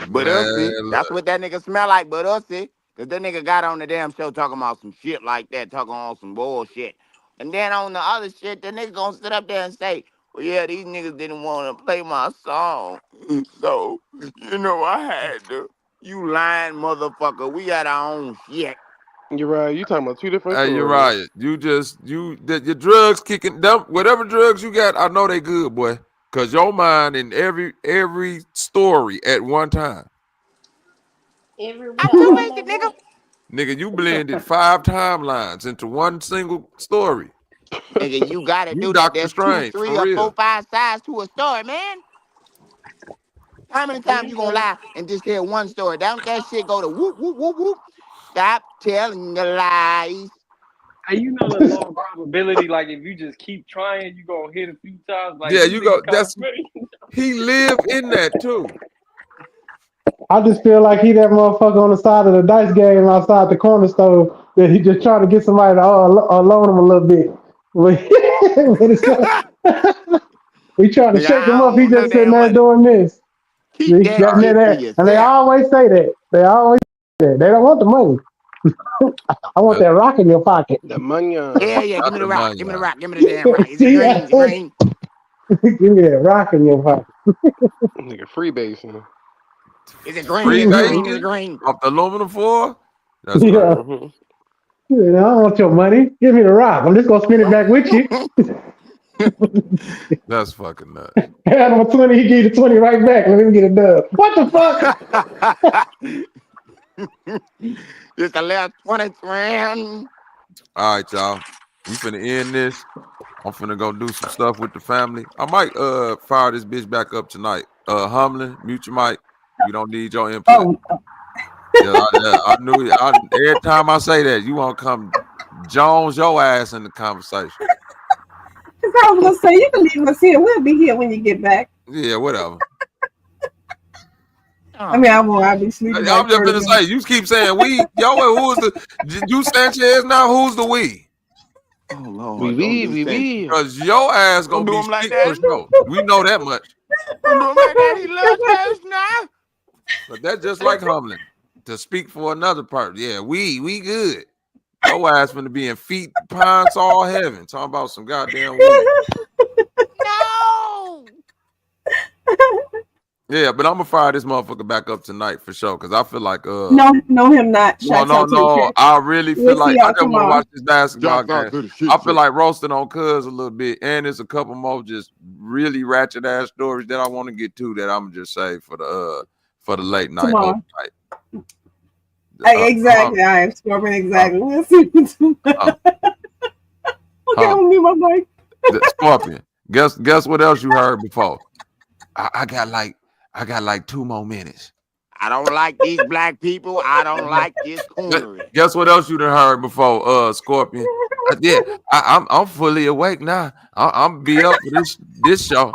But that's what that nigga smell like, but Cause that nigga got on the damn show talking about some shit like that, talking on some bullshit. And then on the other shit, the nigga gonna sit up there and say, well, yeah, these niggas didn't want to play my song. So, you know, I had to. You lying motherfucker. We got our own shit. You're right. You talking about two different stories. You're right. Your drugs kicking them. Whatever drugs you got, I know they good, boy. Cause your mind in every story at one time. Every I'm too wasted, nigga. Nigga, you blended 5 timelines into one single story. Nigga, you gotta do that. Dr. There's 2, Strange, 3, for or real. 4, 5 sides to a story, man. How many times you gonna lie and just tell one story? Don't that shit go to whoop, whoop, whoop, whoop? Stop telling the lies. Hey, you know the low probability, like if you just keep trying, you gonna hit a few times. Like Yeah, you go. That's he live in that too. I just feel like he that motherfucker on the side of the dice game outside the corner store that he just trying to get somebody to loan him a little bit. We trying to shake him up. He just sitting there doing this. He got that, and they always say that. They always say that. They don't want the money. I want that rock in your pocket. The money. Yeah, give me the rock. Give me the rock. Give me the damn rock. Is it green? Is it green? Give me that rock in your pocket. Nigga, freebasing. Is it green? Is it green? Is it green? Off the aluminum foil? That's yeah. right. I don't want your money. Give me the rock. I'm just gonna spin it back with you. That's fucking nuts. Had him a 20, he gave the 20 right back. Let me get it done. What the fuck? Just a little 20 round. All right, y'all. We finna end this. I'm finna go do some stuff with the family. I might fire this bitch back up tonight. Humlin, mute your mic. We don't need your input. I knew it. Every time I say that, you won't come Jones your ass in the conversation. I was gonna say you can leave us here. We'll be here when you get back. Yeah, whatever. I mean, I'll be sleeping. I'm just gonna say, you keep saying we. Yo, who's the you Sanchez now? Who's the we? Oh Lord, we. Because your ass gonna be like for sure. We know that much. Don't do him like that. He loves us now. But that's just like Humlin. To speak for another part. Yeah, we good. Your ass finna be in feet pine saw heaven. Talking about some goddamn weed. No. Yeah, but I'm gonna fire this motherfucker back up tonight for sure. Cause I feel like no, him not. No. I really feel like I just want to watch this basketball game. I feel like roasting on Cuz a little bit, and there's a couple more just really ratchet ass stories that I want to get to that I'm just say for the late night. Exactly. I am Scorpion. Exactly. We'll see. Okay, I'm me my mic. Scorpion. Guess what else you heard before? I got like 2 more minutes. I don't like these black people. I don't like this corner. Guess what else you done heard before, Scorpion? Yeah, I'm fully awake now. I'm be up for this show.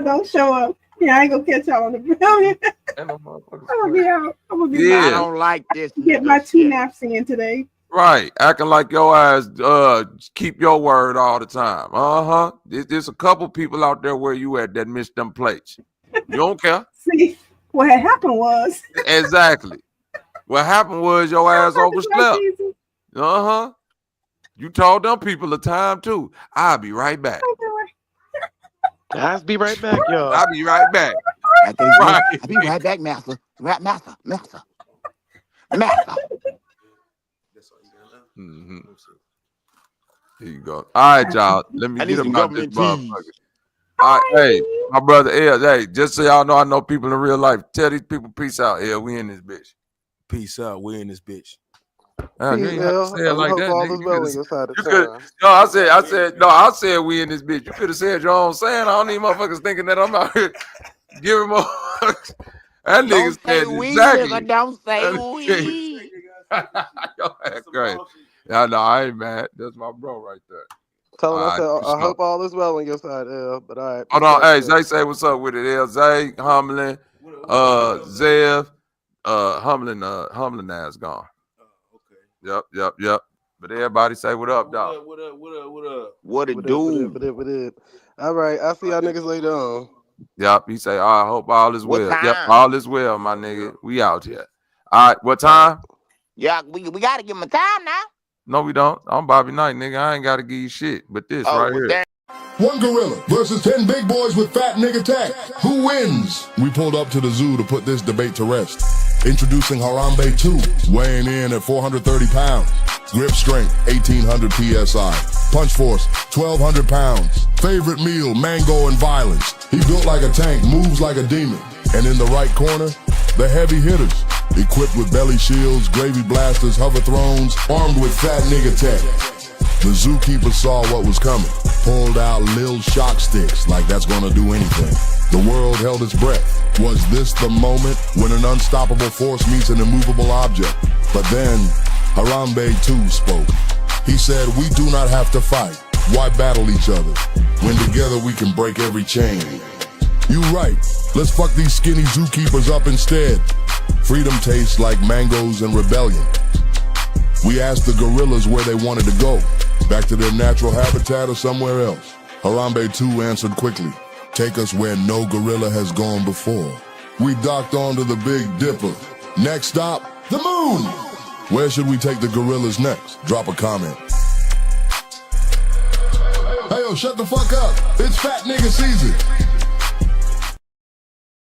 Don't show up. Yeah, I ain't gonna catch y'all on the ground. I'm gonna be out. I'm gonna be I don't like this. Get my 2 naps in today. Right, acting like your ass keep your word all the time. There's a couple people out there where you at that miss them plates. You don't care. See, what had happened was exactly. What happened was your ass overslept. You told them people a time too. I'll be right back. I'll be right back, y'all. I'll be right back. I'll be right back, master. Master. Mm-hmm. Here you go. All right, y'all. Let me get about this motherfucker. All right, hey, my brother L. Hey, just so y'all know, I know people in real life. Tell these people peace out. L. We in this bitch. Peace out. We in this bitch. You ain't have to say it like that. I said we in this bitch. You could have said your own saying. I don't need motherfuckers thinking that I'm out here giving more. That nigga said exactly. Don't say we. Yo, that's great. Yeah, no, I ain't mad. That's my bro right there. Tell him I said I hope all is well on your side, L. But all right. Hold on, hey, Zay, say what's up with it, L. Zay, Humlin, Zev, Humlin ass gone. Yep. But everybody say what up, dog. What it do? All right, I'll see y'all niggas later on. Yep, he say, I hope all is well. What Yep, time? all is well, my nigga. We out here. All right, what time? Yeah, we got to give him a time now. No, we don't. I'm Bobby Knight, nigga. I ain't got to give you shit. But this right here. One gorilla versus 10 big boys with fat nigga tech. Who wins? We pulled up to the zoo to put this debate to rest. Introducing Harambe 2, weighing in at 430 pounds. Grip strength, 1800 PSI. Punch force, 1200 pounds. Favorite meal, mango and violence. He built like a tank, moves like a demon. And in the right corner, the heavy hitters. equipped with belly shields, gravy blasters, hover thrones, armed with fat nigga tech. The zookeeper saw what was coming, pulled out lil shock sticks like that's gonna do anything. The world held its breath. Was this the moment when an unstoppable force meets an immovable object? But then, Harambe too spoke. He said, we do not have to fight. Why battle each other? When together we can break every chain. You right, let's fuck these skinny zookeepers up instead. Freedom tastes like mangoes and rebellion. We asked the gorillas where they wanted to go, back to their natural habitat or somewhere else. Harambe 2 answered quickly, take us where no gorilla has gone before. We docked onto the Big Dipper. Next stop, the moon! Where should we take the gorillas next? Drop a comment. Hey yo, shut the fuck up. It's fat nigga season.